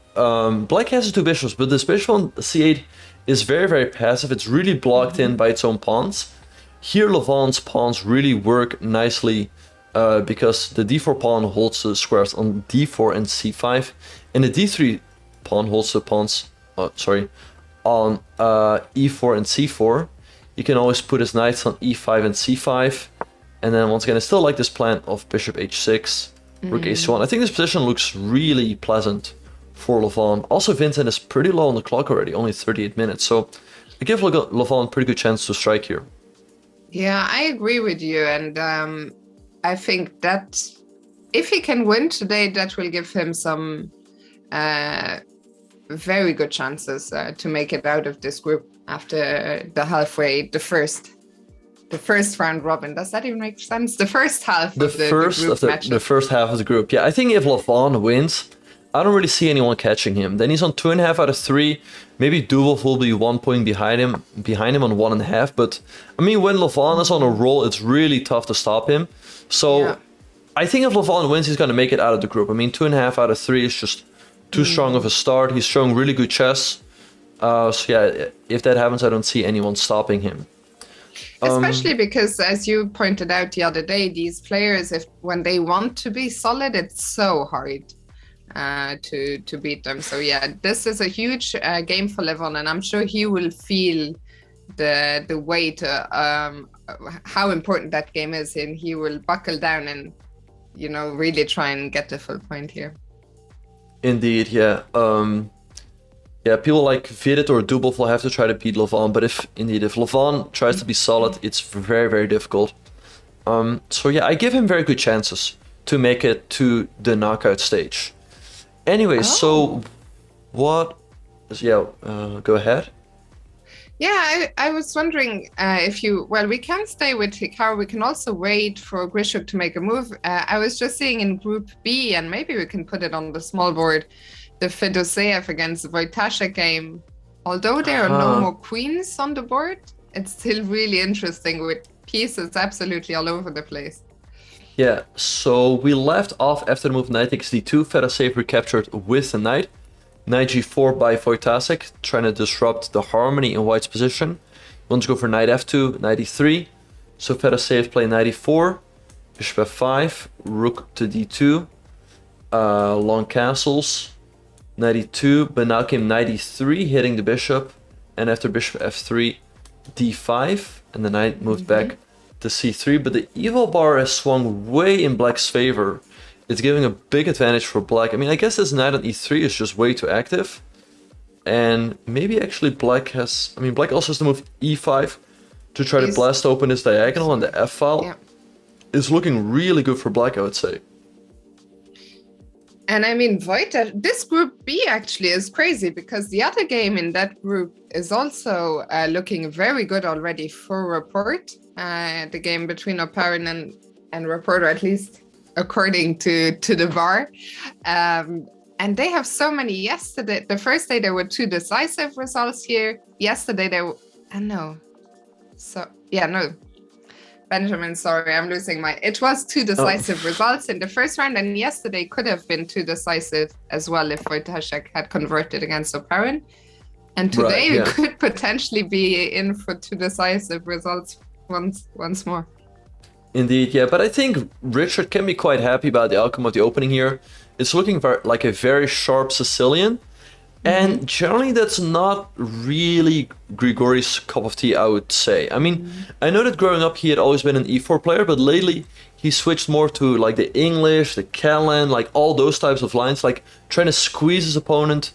Black has the two bishops, but this bishop on c8 is very, very passive. It's really blocked in by its own pawns. Here Levon's pawns really work nicely because the d4 pawn holds the squares on d4 and c5, and the d3 pawn holds the pawns on e4 and c4. You can always put his knights on e5 and c5, and then once again I still like this plan of bishop h6, rook a1. I think this position looks really pleasant for Levon. Also Vincent is pretty low on the clock already, only 38 minutes, so I give Levon a pretty good chance to strike here. Yeah, I agree with you, and I think that if he can win today, that will give him some very good chances to make it out of this group after the first round robin. Does that even make sense? The first half of the group match. The first half of the group. Yeah, I think if Levon wins, I don't really see anyone catching him. Then he's on 2.5 out of 3. Maybe Dubov will be 1 point behind him on 1.5. But I mean, when Levon is on a roll, it's really tough to stop him. So yeah. I think if Levon wins, he's going to make it out of the group. I mean, 2.5 out of 3 is just too strong of a start. He's showing really good chess. So yeah, if that happens, I don't see anyone stopping him. Especially because, as you pointed out the other day, these players, when they want to be solid, it's so hard to beat them. So yeah, this is a huge game for Levon, and I'm sure he will feel the weight, how important that game is, and he will buckle down and really try and get the full point here. Indeed, yeah. Yeah, people like Vidit or Dubov will have to try to beat Levon, but if Levon tries to be solid, it's very, very difficult. So yeah, I give him very good chances to make it to the knockout stage. Anyway, so what? Yeah, go ahead. Yeah, I was wondering we can stay with Hikaru. We can also wait for Grischuk to make a move. I was just seeing in Group B, and maybe we can put it on the small board, the Fedoseev against Wojtaszek game. Although there are no more queens on the board, it's still really interesting with pieces absolutely all over the place. Yeah, so we left off after the move knight takes d2, Fedoseev recaptured with the knight. Knight g4 by Wojtaszek, trying to disrupt the harmony in white's position. He wants to go for knight f2, knight e3. So Fedoseev play knight e4, bishop f5, rook to d2, long castles, knight e2, but now came knight e3, hitting the bishop, and after bishop f3, d5, and the knight moved back to c3, but the evil bar has swung way in black's favor. It's giving a big advantage for black. I mean, I guess this knight on e3 is just way too active. And maybe actually black has... I mean, black also has to move e5 to try to blast open his diagonal, and the f-file is looking really good for black, I would say. And I mean, this group B actually is crazy because the other game in that group is also looking very good already for Rapport. The game between Oparin and Rapport, or at least according to the bar. And they have so many. Yesterday, the first day, there were 2 decisive results here. Yesterday, there were... Benjamin, sorry, I'm losing my... It was 2 decisive results in the first round, and yesterday could have been 2 decisive as well if Wojtaszek had converted against Oparin. And today we could potentially be in for 2 decisive results once more. Indeed, yeah, but I think Richard can be quite happy about the outcome of the opening here. It's looking like a very sharp Sicilian, and generally that's not really Grigori's cup of tea, I would say. I mean, I know that growing up he had always been an e4 player, but lately he switched more to like the English, the Callan, like all those types of lines, like trying to squeeze his opponent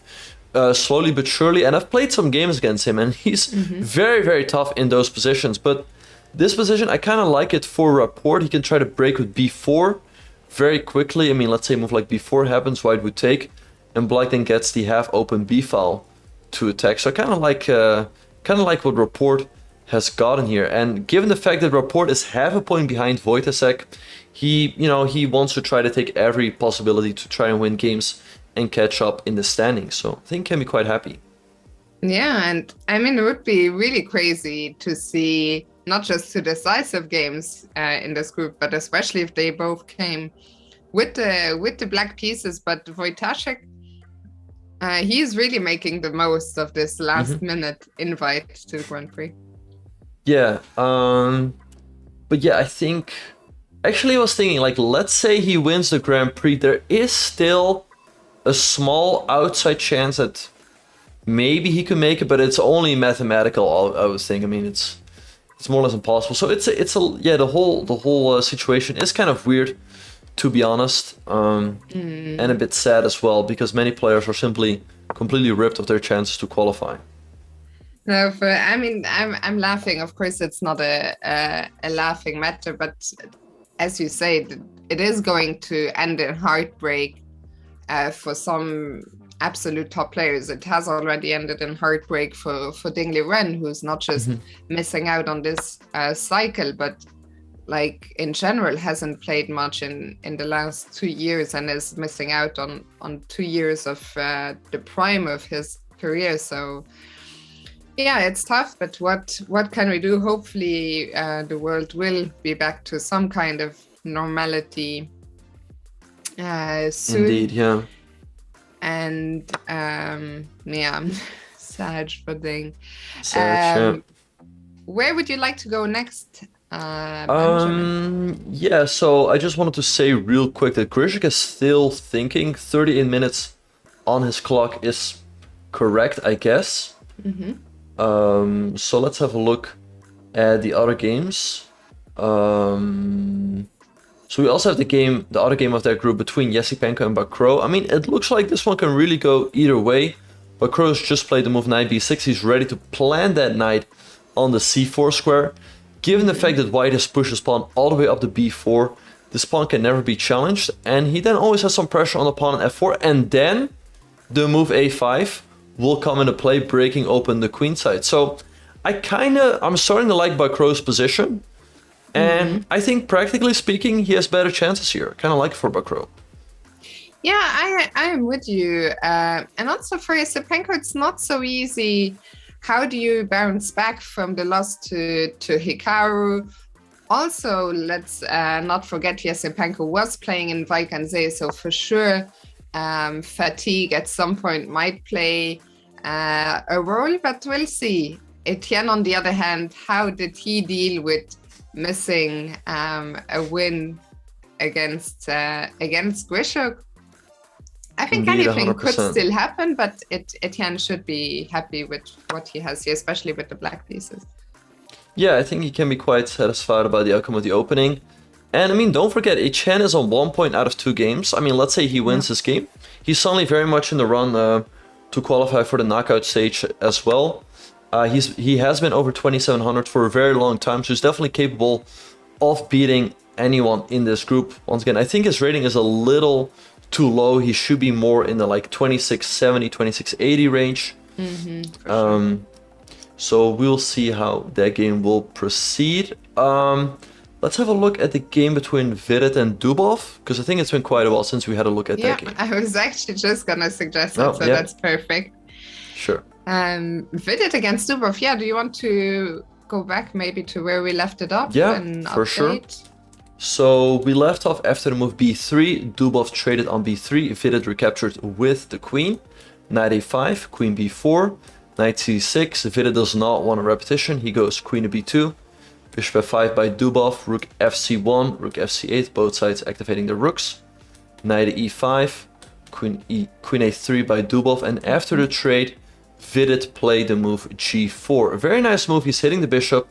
slowly but surely. And I've played some games against him, and he's very, very tough in those positions, but this position, I kind of like it for Rapport. He can try to break with b4 very quickly. I mean, let's say move like b4 happens, white would take, and black then gets the half-open b-file to attack. So I kind of like what Rapport has gotten here. And given the fact that Rapport is half a point behind Wojtaszek, he wants to try to take every possibility to try and win games and catch up in the standings. So I think he can be quite happy. Yeah, and I mean, it would be really crazy to see not just 2 decisive games in this group, but especially if they both came with the black pieces. But Wojtaszek, he's really making the most of this last-minute invite to the Grand Prix. Yeah, but yeah, I think... Actually, I was thinking, like, let's say he wins the Grand Prix, there is still a small outside chance that maybe he could make it, but it's only mathematical, I would think. I mean, it's more or less impossible. So the whole situation is kind of weird, to be honest, and a bit sad as well, because many players are simply completely ripped of their chances to qualify. No, I'm laughing. Of course, it's not a laughing matter, but as you say, it is going to end in heartbreak for some absolute top players. It has already ended in heartbreak for Dingley Ren, who's not just missing out on this cycle, but like in general hasn't played much in the last 2 years and is missing out on 2 years of the prime of his career. So yeah, it's tough, but what can we do? Hopefully the world will be back to some kind of normality soon. Indeed, yeah. And sad for thing. Where would you like to go next, Benjamin? Yeah, so I just wanted to say real quick that Grischuk is still thinking 38 minutes on his clock is correct, I guess. So let's have a look at the other games. So we also have the other game of that group between Esipenko and Vachier. I mean, it looks like this one can really go either way. Vachier's just played the move knight b6. He's ready to plant that knight on the c4 square. Given the fact that white has pushed his pawn all the way up to b4, this pawn can never be challenged. And he then always has some pressure on the pawn on f4. And then the move a5 will come into play, breaking open the queen side. So I'm starting to like Vachier's position. And I think, practically speaking, he has better chances here. Kind of like it for Vachier. Yeah, I am with you. And also for Esipenko, it's not so easy. How do you bounce back from the loss to Hikaru? Also, let's not forget Esipenko was playing in Vachier, so for sure fatigue at some point might play a role, but we'll see. Etienne, on the other hand, how did he deal with missing a win against Grischuk? I think Indeed, anything 100%. could still happen, but Etienne should be happy with what he has here, especially with the black pieces. Yeah, I think he can be quite satisfied about the outcome of the opening. And I mean, don't forget, Etienne is on 1 point out of 2 games. I mean, let's say he wins this game. He's suddenly very much in the run to qualify for the knockout stage as well. He has been over 2700 for a very long time, so he's definitely capable of beating anyone in this group. Once again, I think his rating is a little too low. He should be more in the like 2670, 2680 range. So we'll see how that game will proceed. Let's have a look at the game between Vidit and Dubov, because I think it's been quite a while since we had a look at that game. I was actually just gonna suggest that, so that's perfect. Sure. Vidit against Dubov. Yeah, do you want to go back maybe to where we left it off? Yeah, and for sure. update? So we left off after the move b3. Dubov traded on b3. Vidit recaptured with the queen. Knight a5, queen b4, knight c6. Vidit does not want a repetition. He goes queen to b2. Bishop f5 by Dubov. Rook fc1, rook fc8. Both sides activating the rooks. Knight e5, queen a3 by Dubov. And after the trade, Vidit played the move g4. A very nice move. He's hitting the bishop.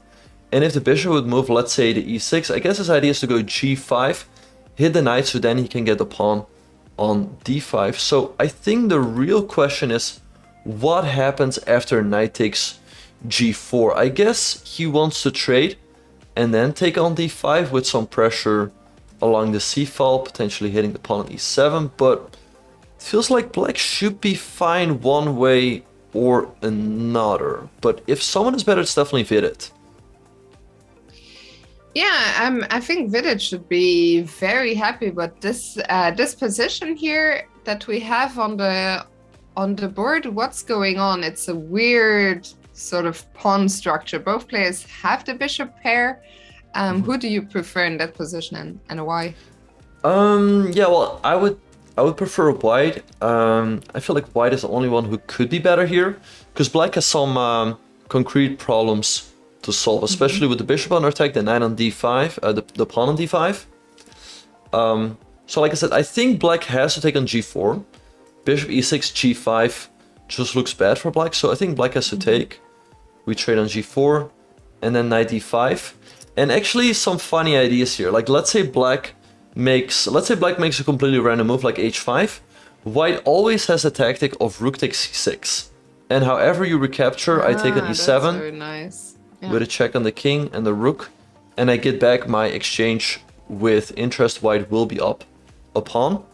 And if the bishop would move, let's say, to e6, I guess his idea is to go g5, hit the knight, so then he can get the pawn on d5. So I think the real question is, what happens after knight takes g4? I guess he wants to trade and then take on d5 with some pressure along the c-file, potentially hitting the pawn on e7, but it feels like black should be fine one way or another. But if someone is better, it's definitely Vidit. Yeah, I think Vidit should be very happy, but this position here that we have on the board, what's going on? It's a weird sort of pawn structure. Both players have the bishop pair. Who do you prefer in that position and why? Yeah, well, I would prefer white. I feel like white is the only one who could be better here, because black has some concrete problems to solve, especially with the bishop under attack, the knight on d5, the pawn on d5. So like I said, I think black has to take on g4. Bishop e6, g5 just looks bad for black, so I think black has to take. We trade on g4, and then knight d5. And actually some funny ideas here. Like let's say black makes a completely random move like h5. White always has a tactic of rook takes c6. And however you recapture, I take on e7. That's very nice. Yeah. With a check on the king and the rook, and I get back my exchange with interest. White will be up a pawn.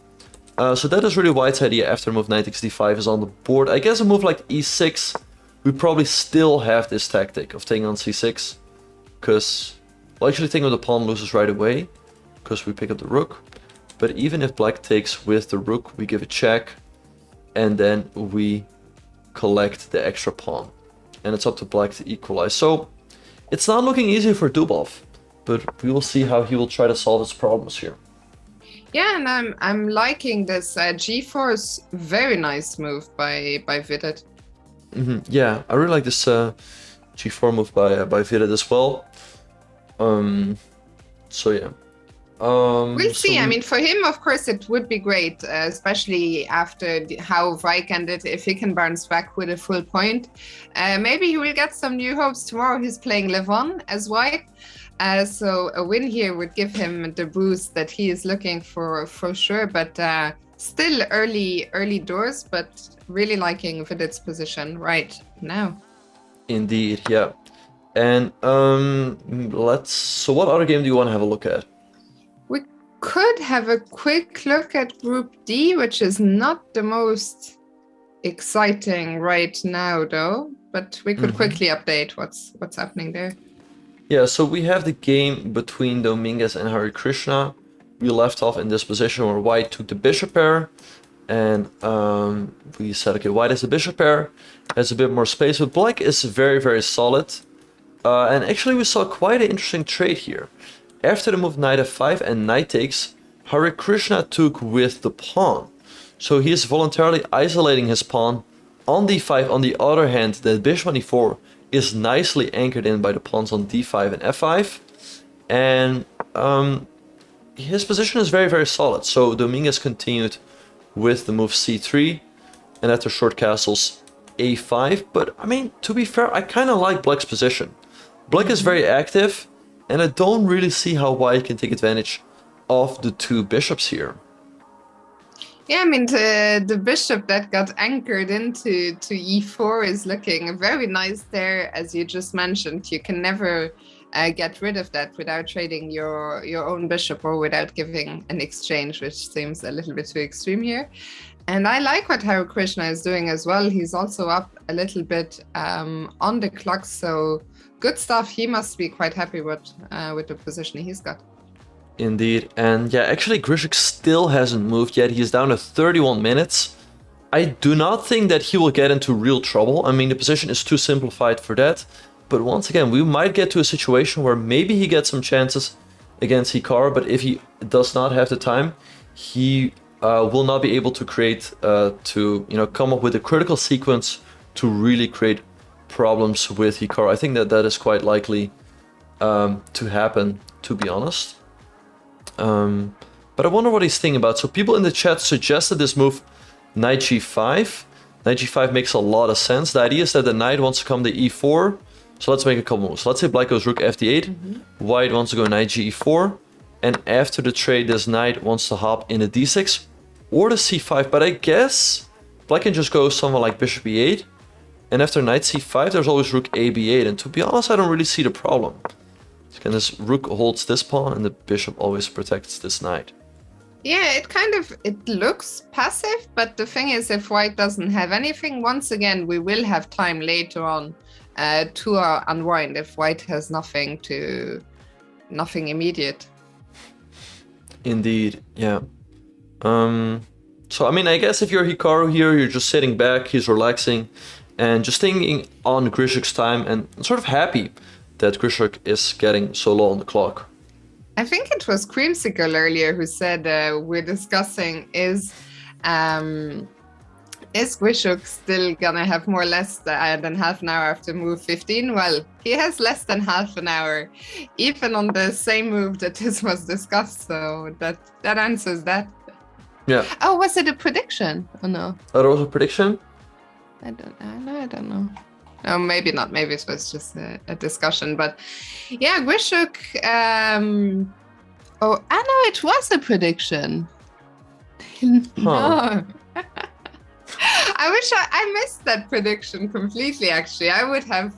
So that is really white's idea after move knight takes d5 is on the board. I guess a move like e6, we probably still have this tactic of taking on c6, because, well, actually taking on the pawn loses right away, because we pick up the rook. But even if black takes with the rook, we give a check, and then we collect the extra pawn. And it's up to black to equalize. So it's not looking easy for Dubov, but we will see how he will try to solve his problems here. Yeah, and I'm liking this g4 is very nice move by Vidit. Yeah, I really like this g4 move by Vidit as well. So yeah. We'll see. I mean, for him, of course, it would be great, especially after how Vike ended, if he can bounce back with a full point. Maybe he will get some new hopes tomorrow. He's playing Levon as Vike. So a win here would give him the boost that he is looking for sure, but still early doors, but really liking Vidit's position right now. Indeed, yeah. And so what other game do you want to have a look at? We could have a quick look at Group D, which is not the most exciting right now though, but we could quickly update what's happening there. Yeah, so we have the game between Dominguez and Harikrishna. We left off in this position where white took the bishop pair, and we said, okay, white has the bishop pair, has a bit more space, but black is very, very solid. And actually we saw quite an interesting trade here. After the move knight f5 and knight takes, Harikrishna took with the pawn. So he is voluntarily isolating his pawn on d5. On the other hand, the bishop on e4 is nicely anchored in by the pawns on d5 and f5. And his position is very, very solid. So Dominguez continued with the move c3, and after short castles a5. But I mean, to be fair, I kind of like black's position. Black is very active, and I don't really see how white can take advantage of the two bishops here. Yeah, I mean, the bishop that got anchored into e4 is looking very nice there, as you just mentioned. You can never get rid of that without trading your own bishop or without giving an exchange, which seems a little bit too extreme here. And I like what Harikrishna is doing as well. He's also up a little bit on the clock, so good stuff. He must be quite happy with the position he's got. Indeed, and yeah, actually Grischuk still hasn't moved yet. He's down to 31 minutes. I do not think that he will get into real trouble. I mean, the position is too simplified for that. But once again, we might get to a situation where maybe he gets some chances against Hikaru, but if he does not have the time, he will not be able to create, come up with a critical sequence to really create problems with Hikaru. I think that is quite likely to happen, to be honest. But I wonder what he's thinking about. So people in the chat suggested this move, knight g5. Knight g5 makes a lot of sense. The idea is that the knight wants to come to e4. So let's make a couple moves. Let's say black goes rook fd8. White wants to go knight ge4. And after the trade, this knight wants to hop in a d6 or the c5. But I guess black can just go somewhere like bishop e8. And after knight c5, there's always rook a b8. And to be honest, I don't really see the problem. Again, this rook holds this pawn and the bishop always protects this knight. Yeah, it looks passive, but the thing is, if white doesn't have anything, once again, we will have time later on to unwind if white has nothing immediate. Indeed, yeah. So, I mean, I guess if you're Hikaru here, you're just sitting back, he's relaxing, and just thinking on Grischuk's time and sort of happy that Grischuk is getting so low on the clock. I think it was Creamsicle earlier who said we're discussing is Grischuk still gonna have more or less than half an hour after move 15? Well, he has less than half an hour, even on the same move that this was discussed. So that answers that. Yeah. Oh, was it a prediction? Oh no. That was a prediction? I don't know. No, maybe not. Maybe it was just a discussion. But yeah, Grischuk. Oh, I know it was a prediction. No. I wish I missed that prediction completely, actually. I would have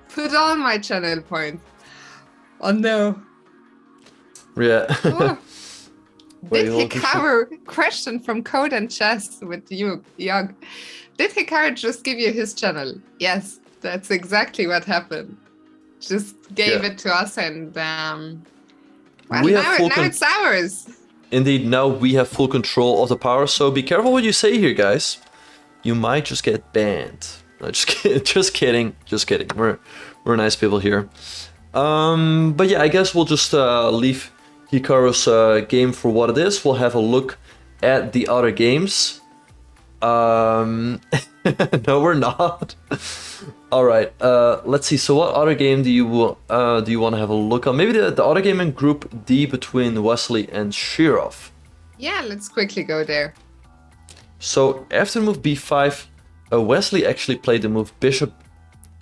put all my channel points. Oh no. Yeah. Oh. Did Hikaru, question from Code and Chess with you, Yog. Did Hikaru just give you his channel? Yes, that's exactly what happened. Just gave it to us, and well, now it's ours. Indeed, now we have full control of the power, so be careful what you say here, guys. You might just get banned. No, just kidding. We're nice people here. But yeah, I guess we'll just leave Hikaru's game for what it is. We'll have a look at the other games. No, we're not. All right. Let's see. So, what other game do you want to have a look on? Maybe the other game in Group D between Wesley and Shirov. Yeah, let's quickly go there. So after move b5, Wesley actually played the move bishop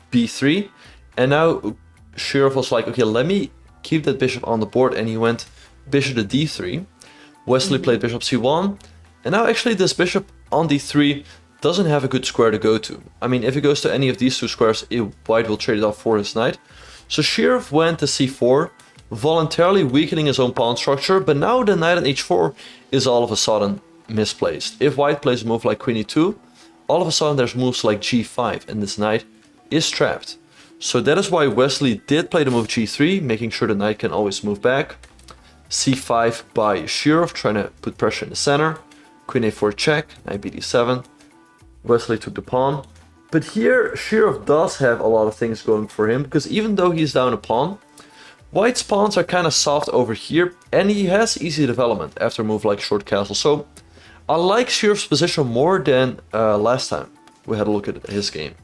b3, and now Shirov was like, okay, let me keep that bishop on the board, and he went bishop to d3. Wesley played bishop c1, and now actually this bishop on d3 doesn't have a good square to go to. I mean, if he goes to any of these two squares, white will trade it off for his knight. So Shirov went to c4, voluntarily weakening his own pawn structure, but now the knight on h4 is all of a sudden misplaced. If white plays a move like queen e2, all of a sudden there's moves like g5, and this knight is trapped. So that is why Wesley did play the move g3, making sure the knight can always move back. c5 by Shirov, trying to put pressure in the center. Queen a4 check, knight bd7. Wesley took the pawn. But here, Shirov does have a lot of things going for him, because even though he's down a pawn, white's pawns are kind of soft over here, and he has easy development after a move like short castle. So I like Shirov's position more than last time we had a look at his game.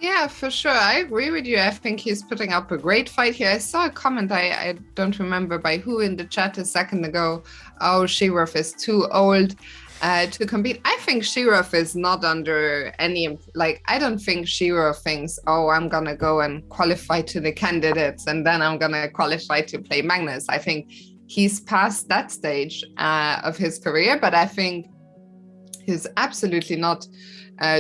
Yeah, for sure. I agree with you. I think he's putting up a great fight here. I saw a comment, I don't remember by who in the chat a second ago. Oh, Shirov is too old to compete. I think Shirov is not under any, like, I don't think Shirov thinks, oh, I'm going to go and qualify to the candidates and then I'm going to qualify to play Magnus. I think he's past that stage of his career, but I think he's absolutely not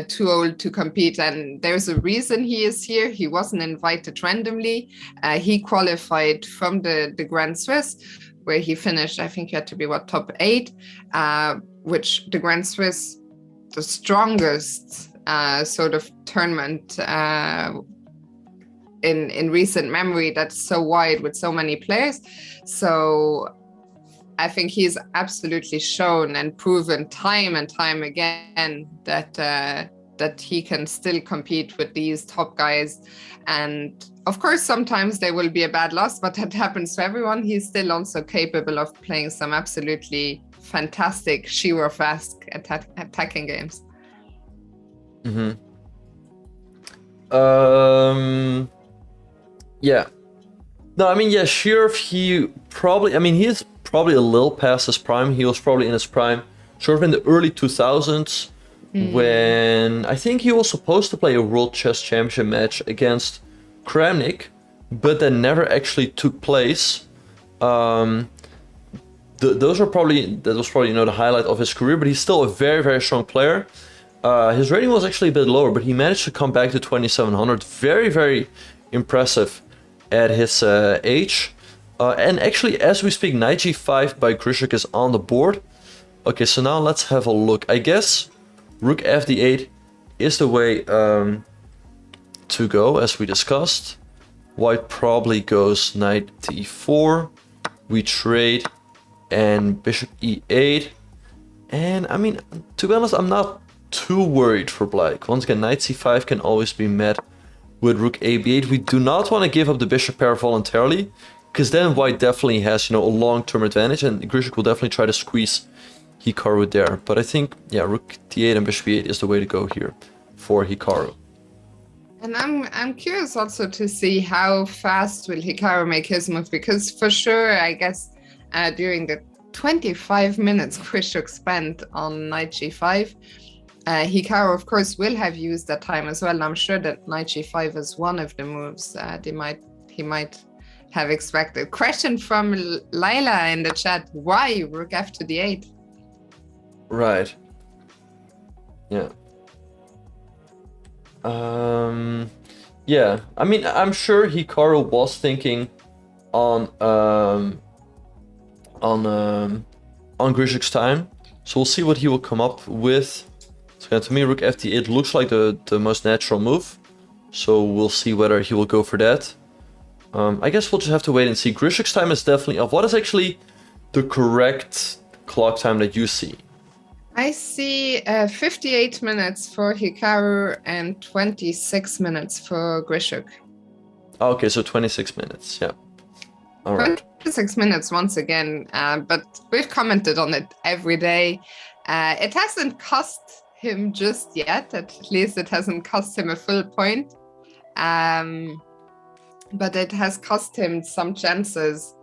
too old to compete, and there's a reason he is here. He wasn't invited randomly. He qualified from the Grand Swiss, where he finished, I think he had to be top 8, which the Grand Swiss, the strongest sort of tournament in recent memory, that's so wide with so many players. So I think he's absolutely shown and proven time and time again that he can still compete with these top guys. And of course, sometimes there will be a bad loss, but that happens to everyone. He's still also capable of playing some absolutely fantastic Shirov-esque attacking games. Yeah. No, I mean, yeah, Shirov, he is probably a little past his prime. He was probably in his prime sort of in the early 2000s, when I think he was supposed to play a World Chess Championship match against Kramnik, but that never actually took place. That was probably the highlight of his career, but he's still a very, very strong player. His rating was actually a bit lower, but he managed to come back to 2700. Very, very impressive at his age. And actually, as we speak, knight g5 by Grischuk is on the board. Okay, so now let's have a look. I guess rook fd8 is the way to go, as we discussed. White probably goes knight d4. We trade, and bishop e8. And I mean, to be honest, I'm not too worried for black. Once again, knight c5 can always be met with rook ab8. We do not want to give up the bishop pair voluntarily, because then white definitely has, a long-term advantage, and Grischuk will definitely try to squeeze Hikaru there. But I think, yeah, rook d8 and bishop e8 is the way to go here for Hikaru. And I'm curious also to see how fast will Hikaru make his move, because for sure, I guess during the 25 minutes Grischuk spent on knight g5, Hikaru, of course, will have used that time as well. And I'm sure that knight g5 is one of the moves he might have expected. Question from Laila in the chat: why rook f to d8? Right. Yeah. Yeah. I mean, I'm sure Hikaru was thinking on Grischuk's time, so we'll see what he will come up with. So yeah, to me, rook fd8 looks like the most natural move, so we'll see whether he will go for that. I guess we'll just have to wait and see. Grischuk's time is definitely off. What is actually the correct clock time that you see? I see 58 minutes for Hikaru and 26 minutes for Grischuk. Okay, so 26 minutes, yeah. All right. 26 minutes once again, but we've commented on it every day. It hasn't cost him just yet, at least it hasn't cost him a full point. But it has cost him some chances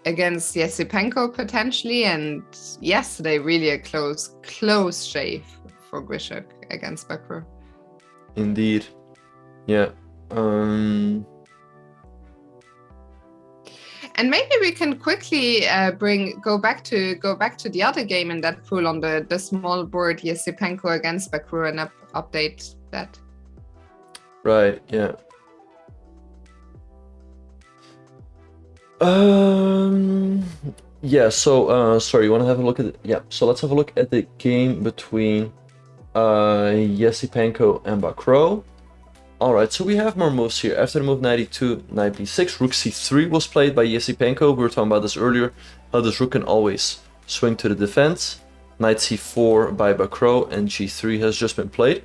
against Esipenko potentially, and yesterday really a close shave for Grischuk against Vachier. Indeed. Yeah. And maybe we can quickly go back to the other game in that pool on the small board, Esipenko against Vachier, and update that. Right, yeah. Yeah, so sorry, you want to have a look at it? Yeah, so let's have a look at the game between Esipenko and Vachier. Alright, so we have more moves here. After the move 92, knight b6, rook c3 was played by Esipenko. We were talking about this earlier, how this rook can always swing to the defense. Knight c4 by Vachier, and g3 has just been played.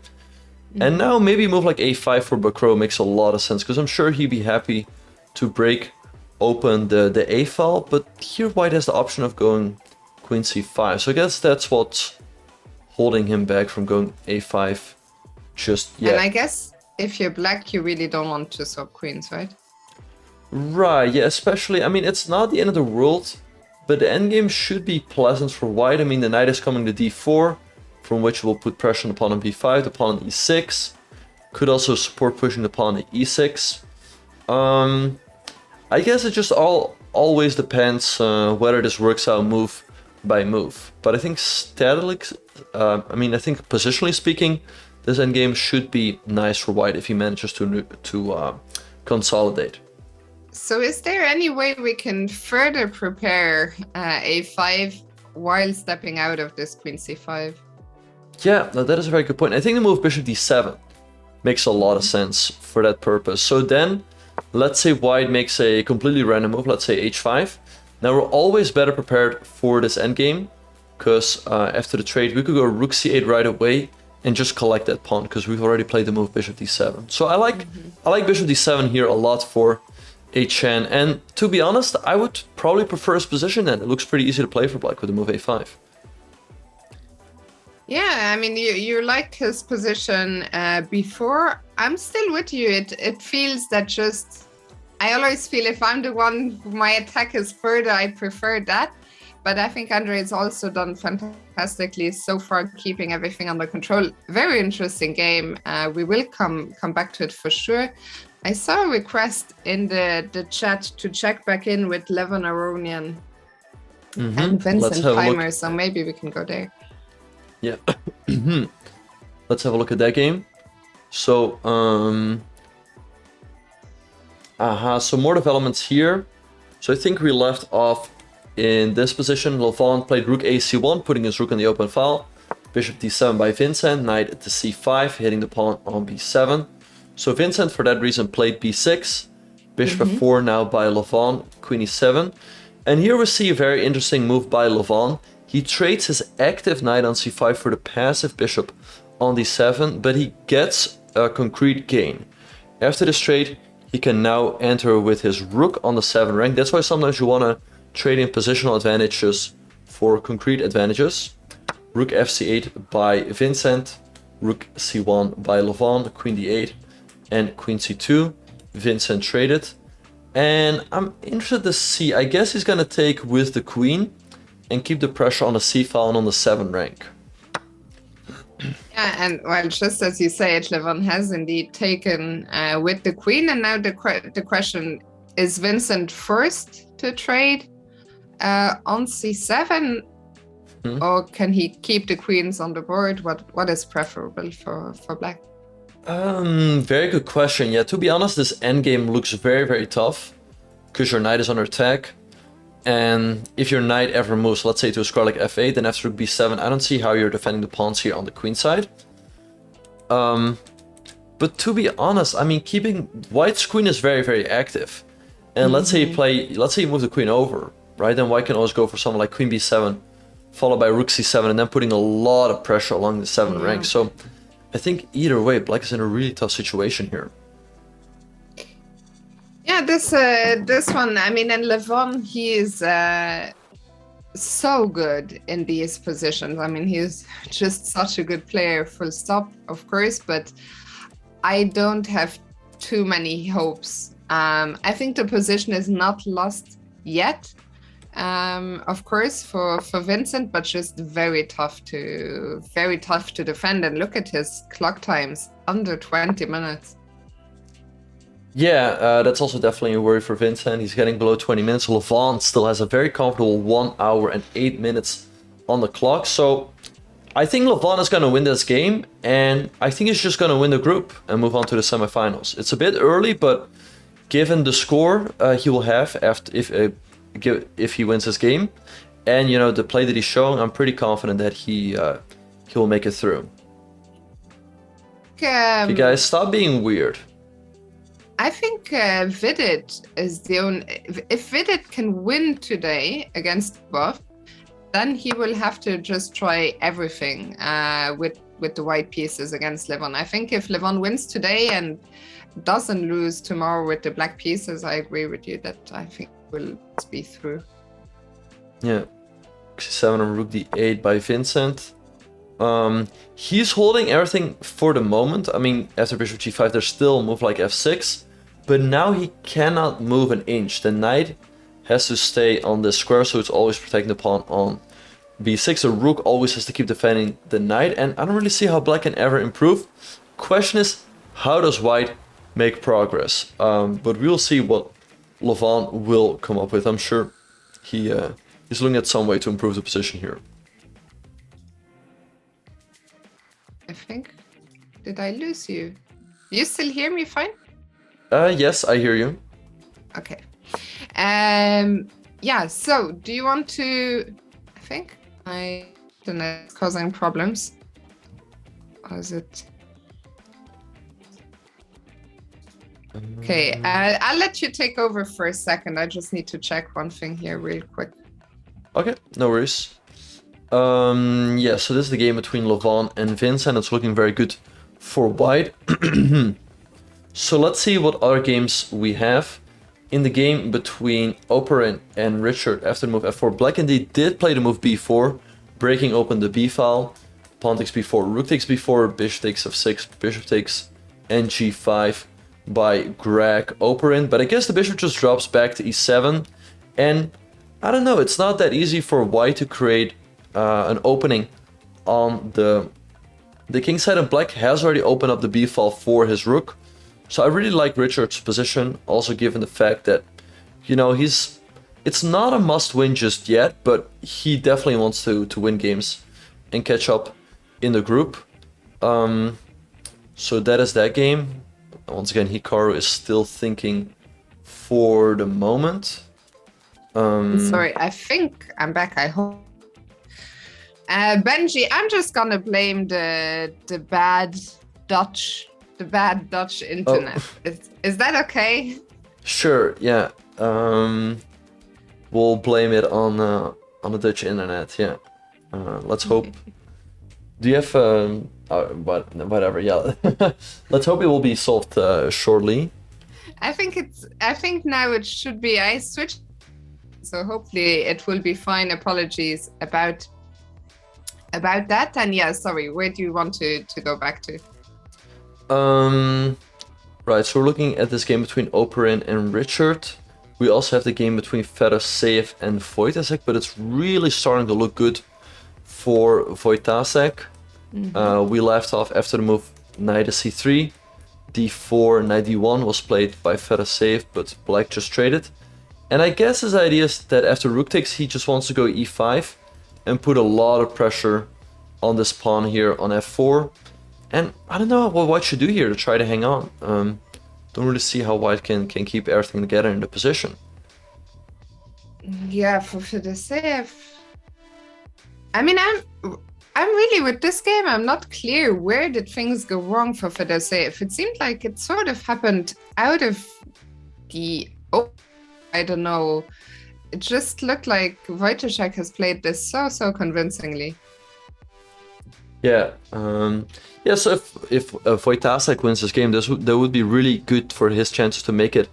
And now maybe a move like a5 for Vachier makes a lot of sense, because I'm sure he'd be happy to break open the a file, but here white has the option of going queen c5. So I guess that's what's holding him back from going a5 just yet. And I guess if you're black, you really don't want to swap queens, right? Right, yeah, especially, I mean, it's not the end of the world, but the endgame should be pleasant for white. I mean, the knight is coming to d4, from which will put pressure on the pawn on b5, the pawn on e6. Could also support pushing the pawn to e6. I guess it just always depends whether this works out move by move. But I think I think positionally speaking, this endgame should be nice for white if he manages to consolidate. So is there any way we can further prepare a5 while stepping out of this queen c5? Yeah, no, that is a very good point. I think the move bishop d7 makes a lot of sense for that purpose. So then, let's say white makes a completely random move, let's say h5. Now we're always better prepared for this endgame, because after the trade we could go rook c8 right away and just collect that pawn, because we've already played the move bishop d7. So I like bishop d7 here a lot for Chen, and to be honest, I would probably prefer his position then. It looks pretty easy to play for black with the move a5. Yeah, I mean, you liked his position before. I'm still with you. It feels that just, I always feel if I'm the one, my attack is further, I prefer that. But I think Andre has also done fantastically so far, keeping everything under control. Very interesting game. We will come back to it for sure. I saw a request in the chat to check back in with Levon Aronian and Vincent Keymer, so maybe we can go there. Yeah. Let's have a look at that game. So, so more developments here. So I think we left off in this position. Levon played rook a c1, putting his rook on the open file. Bishop d7 by Vincent, knight to c5, hitting the pawn on b7. So Vincent, for that reason, played b6. Bishop f4 now by Levon, queen e7. And here we see a very interesting move by Levon. He trades his active knight on c5 for the passive bishop on d7, but he gets a concrete gain. After this trade, he can now enter with his rook on the 7 rank. That's why sometimes you want to trade in positional advantages for concrete advantages. Rook fc8 by Vincent, rook c1 by Levon, queen d8, and queen c2. Vincent traded. And I'm interested to see, I guess he's going to take with the queen and keep the pressure on the c file and on the 7 rank. Yeah, and well, just as you say it, Levon has indeed taken with the queen, and now the question is Vincent first to trade on c7, or can he keep the queens on the board? What is preferable for black? Very good question. Yeah, to be honest, this endgame looks very, very tough because your knight is under attack. And if your knight ever moves, let's say to a square like f8, then after rook b7, I don't see how you're defending the pawns here on the queen side. But to be honest, I mean, keeping white's queen is very, very active. And let's say you move the queen over, right? Then white can always go for something like queen b7, followed by rook c7, and then putting a lot of pressure along the 7 rank. So I think either way, black is in a really tough situation here. Yeah, this one, I mean, and Levon, he is so good in these positions. I mean, he's just such a good player, full stop, of course, but I don't have too many hopes. I think the position is not lost yet, of course, for Vincent, but just very tough to defend. And look at his clock times, under 20 minutes. Yeah, that's also definitely a worry for Vincent. He's getting below 20 minutes. Levon still has a very comfortable 1 hour and 8 minutes on the clock. So I think Levon is going to win this game, and I think he's just going to win the group and move on to the semifinals. It's a bit early, but given the score he will have after if he wins this game, and you know the play that he's showing, I'm pretty confident that he will make it through. Okay, guys, stop being weird. I think Vidit is the only. If Vidit can win today against Dubov, then he will have to just try everything with the white pieces against Levon. I think if Levon wins today and doesn't lose tomorrow with the black pieces, I agree with you that I think we'll be through. Yeah, c7 on rook d8 by Vincent. He's holding everything for the moment. I mean, after bishop g5, there's still a move like f6, but now he cannot move an inch. The knight has to stay on the square, so it's always protecting the pawn on b6. The rook always has to keep defending the knight, and I don't really see how black can ever improve. Question is, how does white make progress? But we'll see what Levon will come up with. I'm sure he's looking at some way to improve the position here. I think. Did I lose you? You still hear me fine? Yes, I hear you. Okay. Yeah, so do you want to... I think my internet is causing problems. Or is it... Okay, I'll let you take over for a second. I just need to check one thing here real quick. Okay, no worries. Yeah, so this is the game between Levon and Vincent. It's looking very good for white. So let's see what other games we have. In the game between Oparin and Richard after the move f4, black indeed did play the move b4, breaking open the b file. Pawn takes b4, rook takes b4, bishop takes f6, bishop takes and g5 by Greg Oparin. But I guess the bishop just drops back to e7. And I don't know, it's not that easy for white to create an opening on the king side, and black has already opened up the b file for his rook. So I really like Richard's position, also given the fact that, you know, it's not a must-win just yet, but he definitely wants to win games and catch up in the group. So that is that game. Once again, Hikaru is still thinking for the moment. Sorry, I think I'm back, I hope. Benji, I'm just gonna blame the bad Dutch internet. Oh. Is that okay? Sure, yeah. We'll blame it on the Dutch internet, yeah. Let's hope. Do you have whatever, yeah. Let's hope it will be solved shortly. I think now it should be. I switched, so hopefully it will be fine. Apologies about that. And yeah, sorry, where do you want to go back to? Right, so we're looking at this game between Oparin and Richard. We also have the game between Fedoseev and Wojtaszek, but it's really starting to look good for Wojtaszek. We left off after the move knight to c3, d4, knight d1 was played by Fedoseev, but black just traded. And I guess his idea is that after rook takes, he just wants to go e5 and put a lot of pressure on this pawn here on f4. And I don't know what white should do here to try to hang on. Don't really see how white can keep everything together in the position. Yeah, for Fedoseev. I mean, I'm really with this game. I'm not clear where did things go wrong for Fedoseev. It seemed like it sort of happened out of the. Oh, I don't know. It just looked like Wojtaszek has played this so convincingly. Yeah. Yeah, so if Wojtaszek wins this game, that would be really good for his chances to make it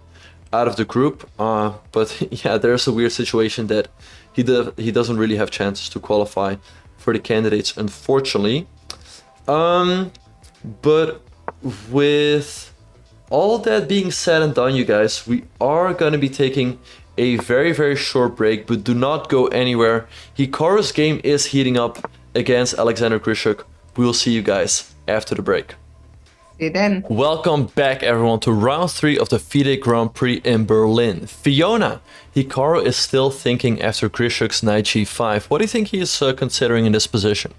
out of the group. But yeah, there's a weird situation that he doesn't really have chances to qualify for the candidates, unfortunately. But with all that being said and done, you guys, we are going to be taking a very short break, but do not go anywhere. Hikaru's game is heating up against Alexander Grischuk. We will see you guys after the break. Then Welcome back, everyone, to round 3 of the FIDE Grand Prix in Berlin. Fiona, Hikaru is still thinking after Grischuk's knight g5. What do you think he is considering in this position?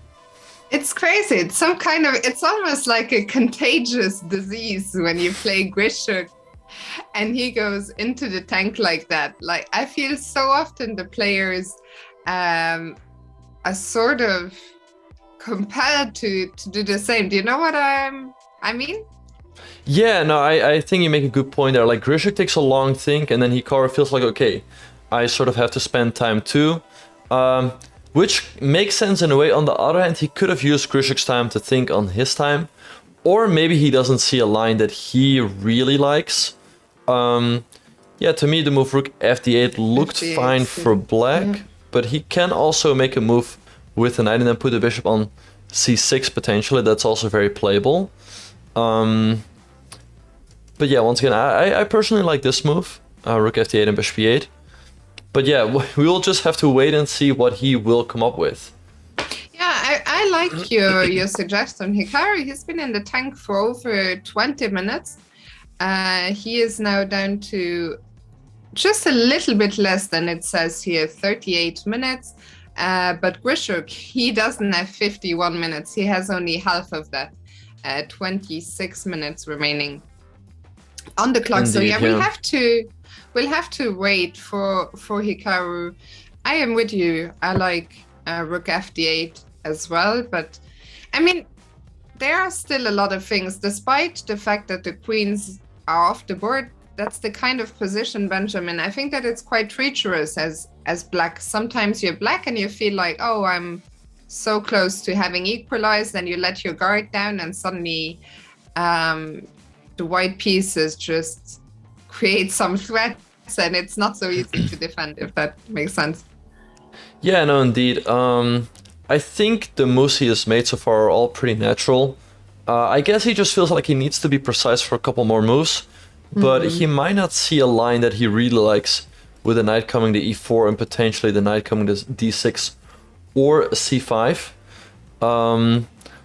it's crazy. It's some kind of, it's almost like a contagious disease when you play Grischuk and he goes into the tank like that. Like, I feel so often the players are sort of compelled to do the same. Do you know what I mean? Yeah, no, I think you make a good point there. Like, Grischuk takes a long think, and then Hikaru feels like, okay, I sort of have to spend time too. Which makes sense in a way. On the other hand, he could have used Grischuk's time to think on his time. Or maybe he doesn't see a line that he really likes. Yeah, to me, the move Rook FD8 looked fine for black. But he can also make a move with the knight and then put the bishop on c6 potentially. That's also very playable. But yeah, once again, I personally like this move. Rook FD8 and bishop e8. But yeah, we will just have to wait and see what he will come up with. Yeah, I like your suggestion. Hikaru, he's been in the tank for over 20 minutes. He is now down to just a little bit less than it says here, 38 minutes. But Grischuk, he doesn't have 51 minutes. He has only half of that, 26 minutes remaining on the clock. Indeed, so yeah, yeah. we'll have to wait for Hikaru. I am with you. I like Rook FD8 as well, but I mean, there are still a lot of things, despite the fact that the queens are off the board. That's the kind of position, Benjamin. I think that it's quite treacherous as black. Sometimes you're black and you feel like, oh, I'm so close to having equalized, and you let your guard down, and suddenly the white pieces just create some threats, and it's not so easy to defend, if that makes sense. Yeah, no, indeed. I think the moves he has made so far are all pretty natural. I guess he just feels like he needs to be precise for a couple more moves, but he might not see a line that he really likes with the knight coming to e4 and potentially the knight coming to d6 or c5.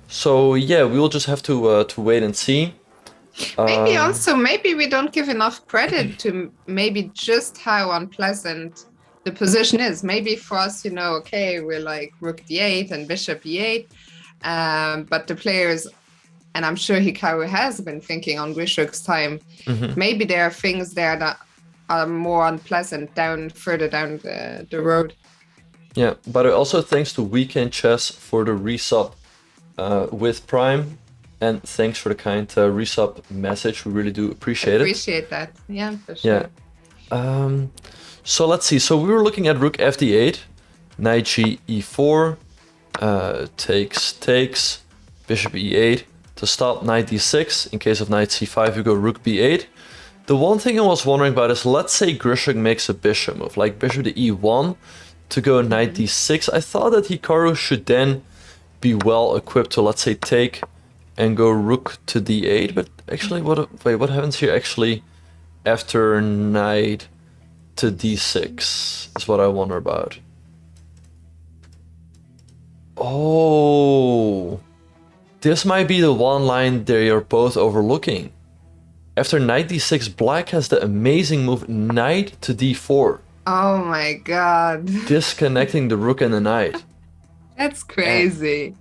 So yeah, we will just have to wait and see. Maybe we don't give enough credit to maybe just how unpleasant the position is. Maybe for us, okay, we're like Rook d8 and Bishop e8, but the players, and I'm sure Hikaru has been thinking on Grischuk's time, maybe there are things there that are more unpleasant further down the road. Yeah, but also thanks to Weekend Chess for the resub with Prime. And thanks for the kind resub message. We really do appreciate it. Appreciate that. Yeah, for sure. Yeah. So let's see. So we were looking at Rook FD8, Knight G E4, takes, Bishop E8 to stop Knight D6. In case of Knight C5, you go Rook B8. The one thing I was wondering about is, let's say Grischuk makes a bishop move, like Bishop to E1 to go Knight D6. I thought that Hikaru should then be well equipped to, let's say, take and go Rook to D8, but actually, what happens here actually after Knight to D6 is what I wonder about. Oh, this might be the one line they are both overlooking. After Knight D6, Black has the amazing move Knight to D4. Oh my god. Disconnecting the Rook and the Knight. That's crazy.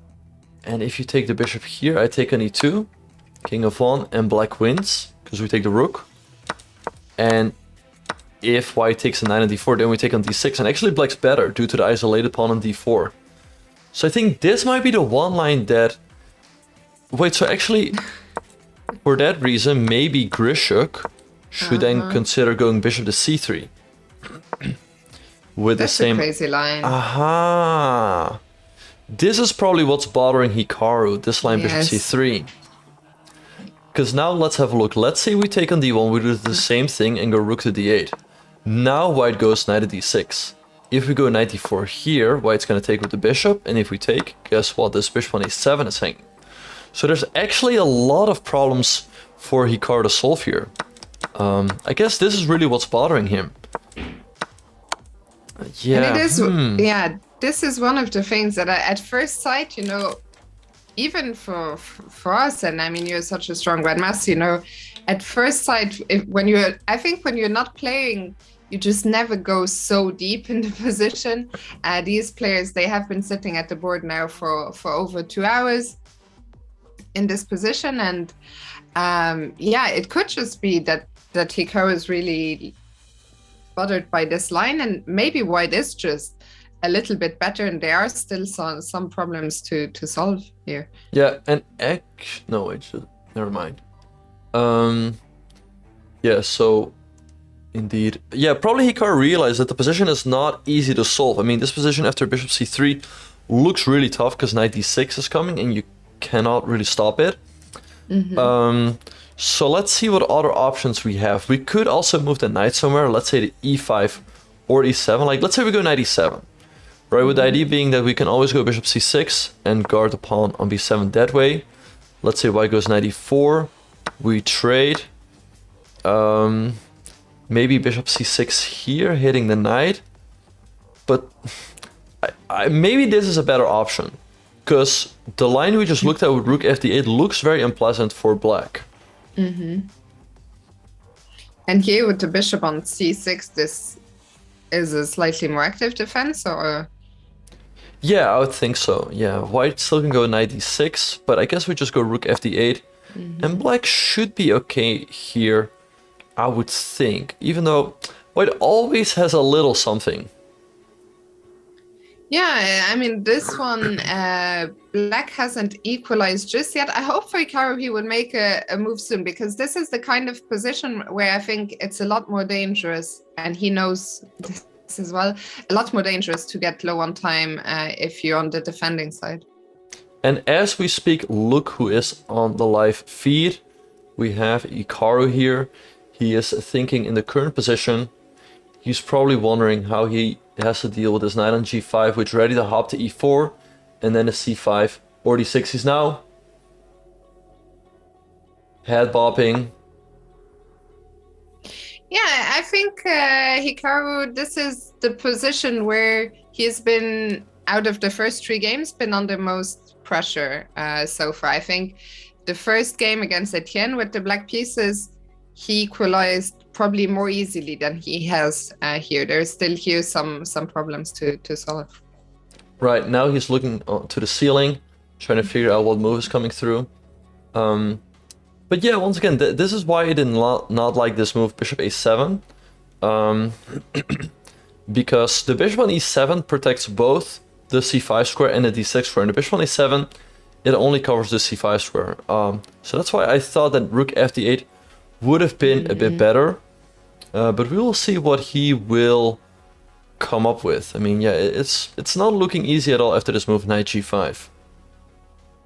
And if you take the bishop here, I take on e2, king of 1, and black wins, because we take the rook. And if white takes a knight on d4, then we take on d6, and actually black's better, due to the isolated pawn on d4. So I think this might be the one line that... Wait, so actually, for that reason, maybe Grischuk should then consider going bishop to c3. With That's the same... a crazy line. Aha! This is probably what's bothering Hikaru, this line bishop c3. Because now let's have a look. Let's say we take on d1, we do the same thing and go rook to d8. Now white goes knight to d6. If we go knight d4 here, white's going to take with the bishop. And if we take, guess what? This bishop on a7 is hanging. So there's actually a lot of problems for Hikaru to solve here. I guess this is really what's bothering him. Yeah. And it is, this is one of the things that at first sight, even for us, and I mean, you're such a strong grandmaster, you know, at first sight, I think when you're not playing, you just never go so deep in the position. These players, they have been sitting at the board now for over 2 hours in this position, and yeah, it could just be that Hikaru is really bothered by this line, and maybe White is just a little bit better, and there are still some problems to solve here. Yeah, and no, wait, never mind. Yeah, so indeed, yeah, probably Hikaru realized that the position is not easy to solve. I mean, this position after bishop c3 looks really tough because knight d6 is coming, and you cannot really stop it. So let's see what other options we have. We could also move the knight somewhere. Let's say the e5 or e7. Like, let's say we go knight e7. Right, with the idea being that we can always go bishop c6 and guard the pawn on b7 that way. Let's say white goes knight e4. We trade. Maybe bishop c6 here, hitting the knight. But maybe this is a better option, because the line we just looked at with rook fd8 looks very unpleasant for black. And here with the bishop on c6, this is a slightly more active defense, or? Yeah, I would think so. Yeah, white still can go knight d6, but I guess we just go rook fd8. And black should be okay here, I would think, even though white always has a little something. Yeah, I mean, this one, black hasn't equalized just yet. I hope for Hikaru he would make a move soon, because this is the kind of position where I think it's a lot more dangerous, and he knows this as well, a lot more dangerous to get low on time if you're on the defending side. And as we speak, look who is on the live feed. We have Hikaru here. He is thinking in the current position. He's probably wondering how he has to deal with his knight on g5, which is ready to hop to e4, and then a c5 or d6. He's now head bopping. Yeah, I think Hikaru, this is the position where he's been, out of the first 3 games, been under most pressure so far. I think the first game against Etienne with the black pieces, he equalized probably more easily than he has here. There's still here some problems to solve. Right, now he's looking to the ceiling, trying to figure out what move is coming through. But yeah, once again, this is why I did not like this move, bishop a7. Because the bishop on e7 protects both the c5 square and the d6 square. And the bishop on a7, it only covers the c5 square. So that's why I thought that rook fd8 would have been a bit better. But we will see what he will come up with. I mean, yeah, it's not looking easy at all after this move, knight g5.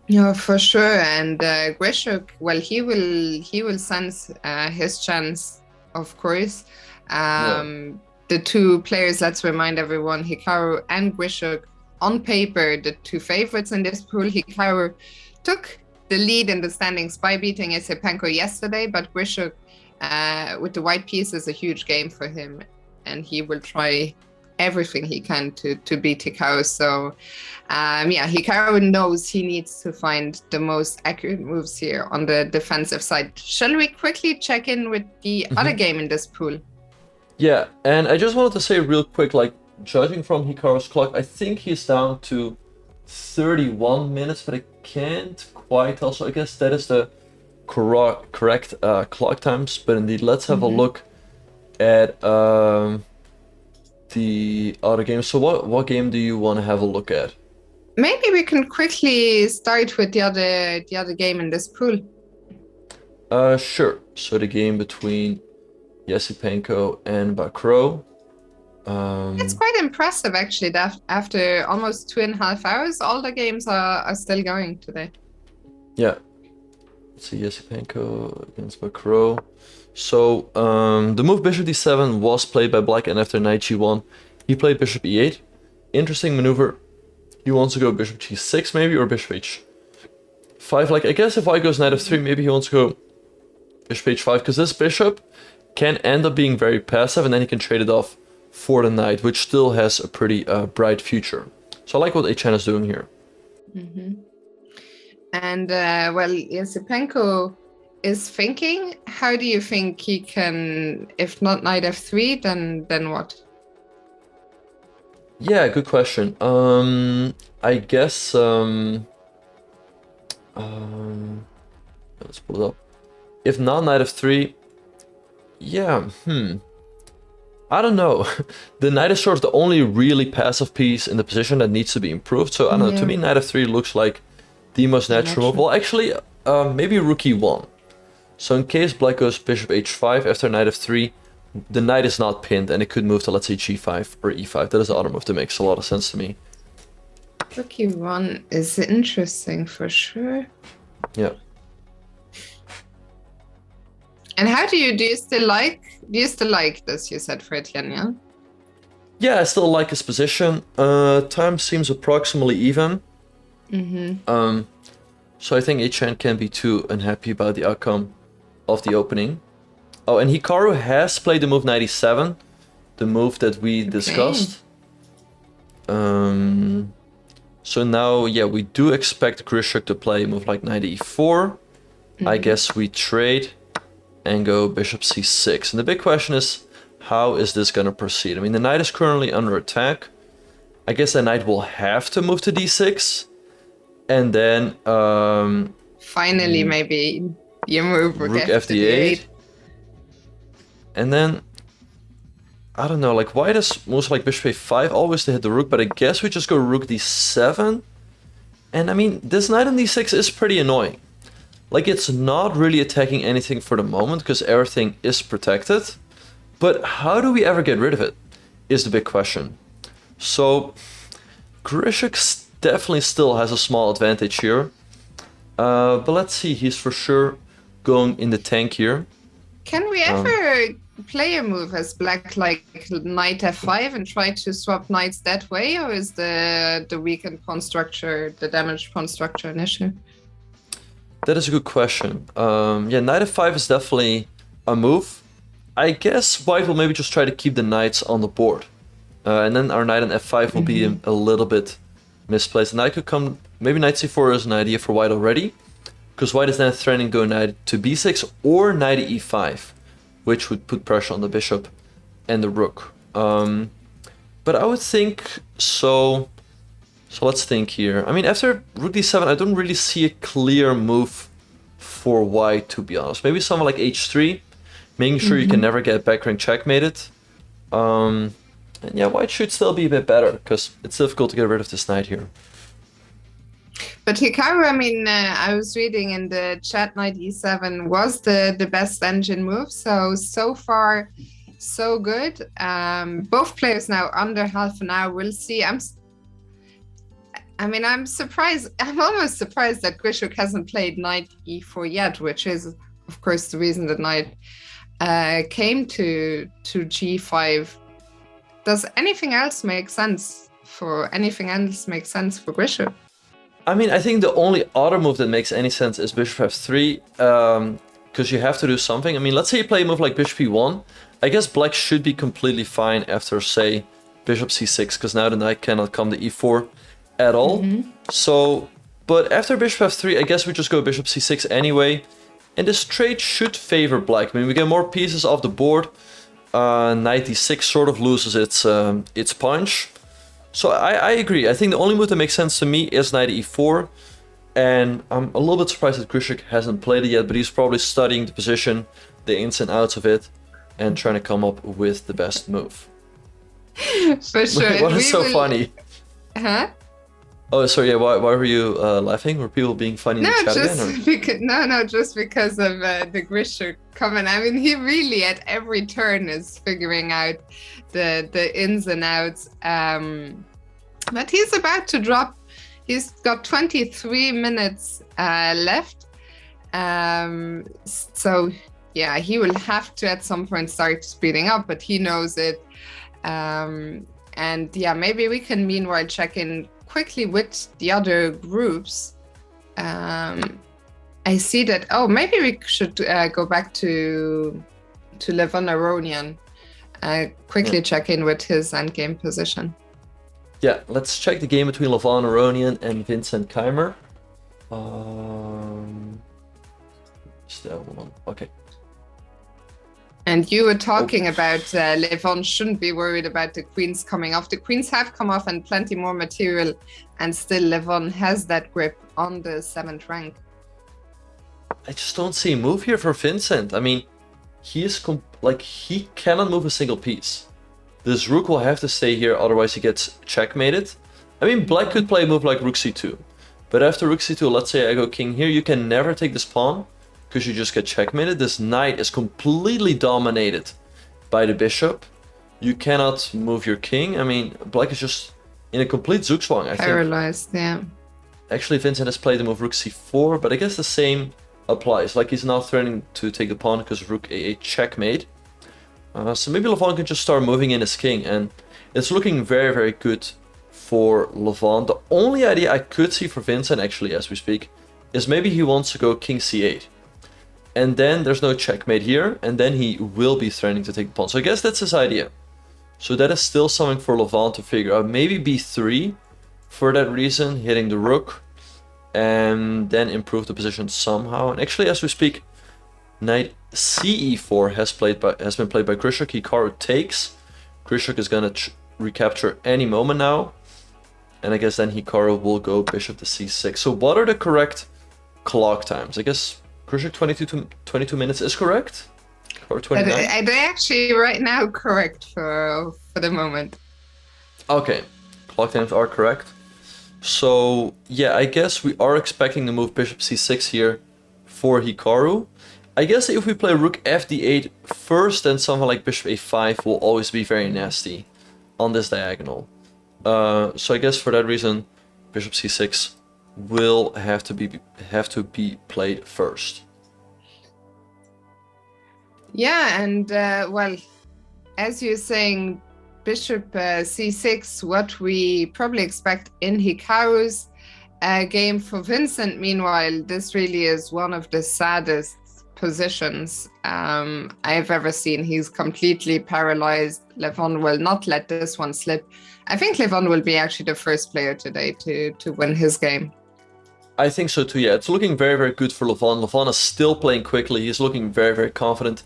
Yeah, for sure. And Grischuk, well, he will sense his chance, of course. The two players, let's remind everyone, Hikaru and Grischuk, on paper, the two favorites in this pool. Hikaru took the lead in the standings by beating Esipenko yesterday, but Grischuk with the white piece is a huge game for him, and he will try everything he can to beat Hikaru. So yeah, Hikaru knows he needs to find the most accurate moves here on the defensive side. Shall we quickly check in with the other game in this pool? Yeah, and I just wanted to say real quick, like, judging from Hikaru's clock, I think he's down to 31 minutes, but I can't quite tell, so I guess that is the correct clock times. But indeed, let's have a look at the other game. So what game do you want to have a look at? Maybe we can quickly start with the other game in this pool. Sure. So the game between Esipenko and Vachier-Lagrave. It's quite impressive, actually, that after almost 2.5 hours, all the games are still going today. Yeah. Let's see, Esipenko against Vachier-Lagrave. So the move bishop d7 was played by black, and after knight g1, he played bishop e8. Interesting maneuver. He wants to go bishop g6 maybe, or bishop h5. Like, I guess if white goes knight f3, maybe he wants to go bishop h5, because this bishop can end up being very passive, and then he can trade it off for the knight, which still has a pretty bright future. So I like what HN is doing here. And well, Esipenko is thinking. How do you think he can, if not knight f3, then what? Yeah, good question. I guess let's pull it up. If not knight f3, yeah, I don't know. The knight is sort of the only really passive piece in the position that needs to be improved. So I don't know. To me, knight f3 looks like the most natural move. Well, actually, maybe rook e1. So in case black goes bishop h5 after knight f3, the knight is not pinned and it could move to, let's say, g5 or e5. That is the other move that makes a lot of sense to me. Rook e1 is interesting for sure. Yeah. And how do you still like this, you said, for Etienne, yeah? Yeah, I still like his position. Time seems approximately even. So I think Etienne can't be too unhappy about the outcome of the opening. Oh, and Hikaru has played the move 97, the move that we discussed. So now, yeah, we do expect Grischuk to play a move like knight e4. I guess we trade and go bishop c6. And the big question is, how is this going to proceed? I mean, the knight is currently under attack. I guess the knight will have to move to d6. And then... finally, maybe you move rook fd8. And then... I don't know, like white has most like bishop a5 always to hit the rook, but I guess we just go rook d7. And I mean, this knight on d6 is pretty annoying. Like, it's not really attacking anything for the moment, because everything is protected. But how do we ever get rid of it, is the big question. So, Grischuk definitely still has a small advantage here. But let's see, he's for sure going in the tank here. Can we ever play a move as black, like knight f5, and try to swap knights that way? Or is the weakened pawn structure, the damaged pawn structure an issue? That is a good question. Yeah, knight f5 is definitely a move. I guess white will maybe just try to keep the knights on the board. And then our knight on f5 will be a little bit misplaced. The knight could come... Maybe knight c4 is an idea for white already. Because white is then threatening to go knight to b6 or knight e5. Which would put pressure on the bishop and the rook. But I would think so... So let's think here. I mean, after rook d7, I don't really see a clear move for white, to be honest. Maybe something like h3, making sure you can never get back rank checkmated. And yeah, white should still be a bit better, because it's difficult to get rid of this knight here. But Hikaru, I mean, I was reading in the chat, knight e7 was the best engine move. So far, so good. Both players now under half an hour. We'll see. I'm surprised. I'm almost surprised that Grischuk hasn't played knight e4 yet, which is, of course, the reason that knight came to g5. Does anything else make sense for Grischuk? I mean, I think the only other move that makes any sense is bishop f3, because you have to do something. I mean, let's say you play a move like bishop e1. I guess black should be completely fine after, say, bishop c6, because now the knight cannot come to e4 at all. So, but after bishop f3, I guess we just go bishop c6 anyway. And this trade should favor black. I mean, we get more pieces off the board. Knight d6 sort of loses its punch. So I agree. I think the only move that makes sense to me is knight e4. And I'm a little bit surprised that Grischuk hasn't played it yet, but he's probably studying the position, the ins and outs of it, and trying to come up with the best move. For sure. What is so funny? Huh? Oh, sorry, yeah, why were you laughing? Were people being funny in the chat again? Just because of the Grischuk comment. I mean, he really at every turn is figuring out the ins and outs. But he's about to drop. He's got 23 minutes left. So, yeah, he will have to at some point start speeding up, but he knows it. And yeah, maybe we can meanwhile check in quickly with the other groups. I see that. Oh, maybe we should go back to Levon Aronian. Quickly check in with his endgame position. Yeah, let's check the game between Levon Aronian and Vincent Keymer. Still one. Okay. And you were talking about Levon shouldn't be worried about the queens coming off. The queens have come off and plenty more material, and still Levon has that grip on the 7th rank. I just don't see a move here for Vincent. I mean, he is he cannot move a single piece. This rook will have to stay here, otherwise he gets checkmated. I mean, black could play a move like rook c2. But after rook c2, let's say I go king here, you can never take this pawn, because you just get checkmated. This knight is completely dominated by the bishop. You cannot move your king. I mean, black is just in a complete zugzwang, I think. Paralyzed, yeah. Actually, Vincent has played the move rook c4, but I guess the same applies. Like, he's now threatening to take the pawn because of rook a8 checkmate. So maybe Levon can just start moving in his king, and it's looking very, very good for Levon. The only idea I could see for Vincent, actually, as we speak, is maybe he wants to go king c8. And then there's no checkmate here, and then he will be threatening to take the pawn. So I guess that's his idea. So that is still something for Levon to figure out. Maybe b3 for that reason, hitting the rook, and then improve the position somehow. And actually, as we speak, knight ce4 has been played by Grischuk. Hikaru takes. Grischuk is gonna recapture any moment now, and I guess then Hikaru will go bishop to c6. So what are the correct clock times? I guess Grischuk 22 minutes is correct, or 29. They're actually right now correct for the moment. Okay, clock times are correct. So yeah, I guess we are expecting to move bishop c6 here for Hikaru. I guess if we play rook fd8 first, then something like bishop a5 will always be very nasty on this diagonal. So I guess for that reason, bishop c6 will have to be played first. Yeah, and well, as you're saying, bishop c6, what we probably expect in Hikaru's game. For Vincent, meanwhile, this really is one of the saddest positions I've ever seen. He's completely paralyzed. Levon will not let this one slip. I think Levon will be actually the first player today to win his game. I think so too, yeah. It's looking very, very good for Levon. Levon is still playing quickly. He's looking very, very confident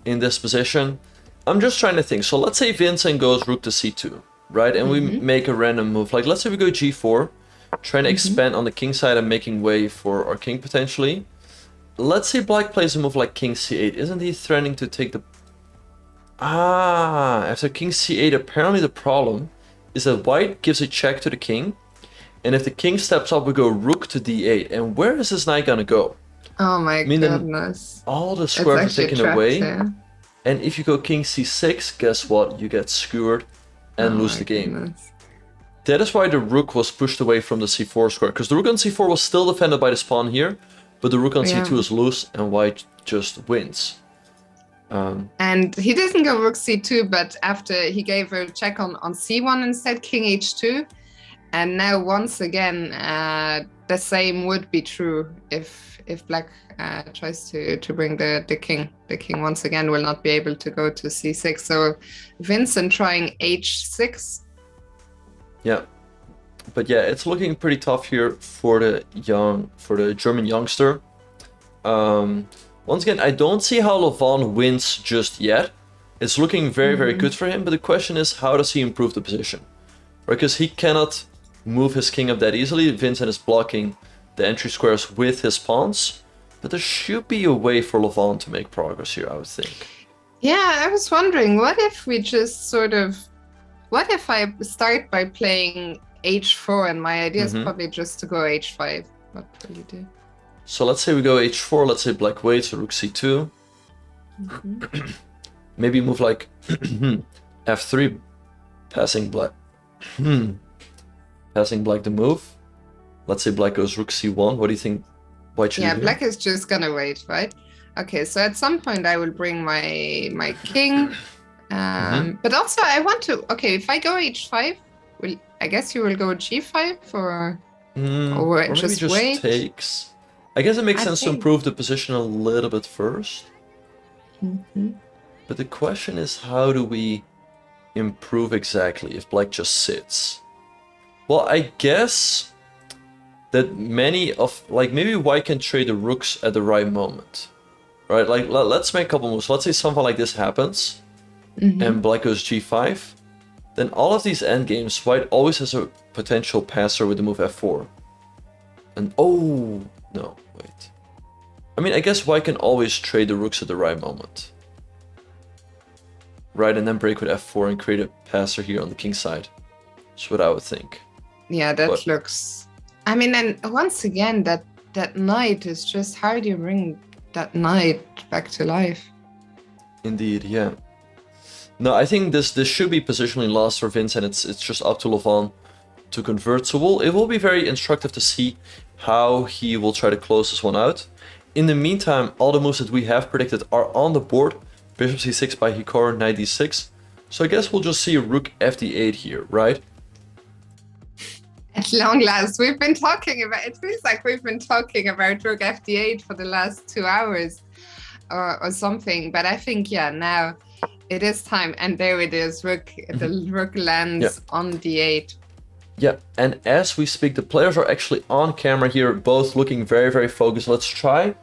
in this position. I'm just trying to think. So let's say Vincent goes rook to c2, right? And we make a random move. Like, let's say we go g4, trying to expand on the king side and making way for our king potentially. Let's say black plays a move like king c8. Isn't he threatening to take the... After king c8, apparently the problem is that white gives a check to the king. And if the king steps up, we go rook to d8. And where is this knight gonna go? Oh my goodness. All the squares are taken trapped, away. yeah. And if you go king c6, guess what? You get skewered and lose the game. Goodness. That is why the rook was pushed away from the c4 square. Because the rook on c4 was still defended by this pawn here. But the rook on c2 is loose and white just wins. And he didn't go rook c2, but after he gave a check on c1 instead, king h2. And now once again, the same would be true if black tries to bring the king. The king once again will not be able to go to c6. So Vincent trying h6. Yeah. But yeah, it's looking pretty tough here for the German youngster. Once again, I don't see how Levon wins just yet. It's looking very, very good for him, but the question is, how does he improve the position? Because he cannot move his king up that easily. Vincent is blocking the entry squares with his pawns, but there should be a way for Levon to make progress here, I would think. Yeah, I was wondering, what if we just what if I start by playing h4, and my idea is probably just to go h5. What will you do? So let's say we go h4, let's say black waits, so rook c2. Maybe move like f3, passing black. Passing black the move. Let's say black goes rook c1. What do you think white should do? Yeah, black is just gonna wait, right? Okay, so at some point I will bring my king. But also I want to, okay, if I go h5, I guess you will go g5 or just wait? Takes. I guess it makes sense to improve the position a little bit first. But the question is, how do we improve exactly if black just sits? Well, I guess that many of, like, maybe white can trade the rooks at the right moment. Right, like, let's make a couple moves. Let's say something like this happens, and black goes g5. Then all of these endgames, white always has a potential passer with the move f4. And, oh, no, wait. I mean, I guess white can always trade the rooks at the right moment. Right, and then break with f4 and create a passer here on the king side. That's what I would think. Yeah, that looks... I mean, and once again, that knight is just... How do you bring that knight back to life? Indeed, yeah. No, I think this should be positionally lost for Vince, and it's just up to Levon to convert. So it will be very instructive to see how he will try to close this one out. In the meantime, all the moves that we have predicted are on the board. Bishop c6 by Hikaru, knight d6. So I guess we'll just see a rook fd8 here, right? At long last, we've been talking about... It feels like we've been talking about rook fd8 for the last 2 hours or something. But I think, yeah, now it is time. And there it is. The rook lands on d8. Yeah, and as we speak, the players are actually on camera here, both looking very, very focused. Let's try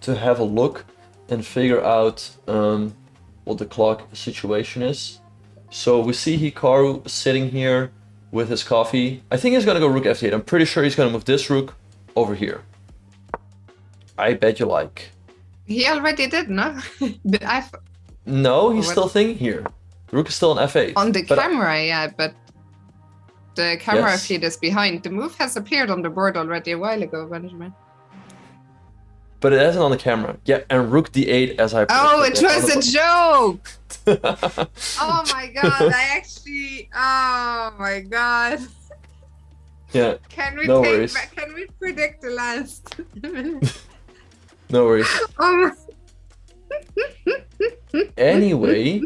to have a look and figure out what the clock situation is. So we see Hikaru sitting here with his coffee. I think he's gonna go rook f8. I'm pretty sure he's gonna move this rook over here. I bet you like. He already did, no? No, he's still thinking here. The rook is still on f8. On the camera, yeah, but the camera feed is behind. The move has appeared on the board already a while ago, Benjamin. But it isn't on the camera. Yeah, and rook d8 as I predicted. Oh, it was a joke! Oh my god, oh my god. Yeah, Can we worries. Can we predict the last? No worries. Oh Anyway,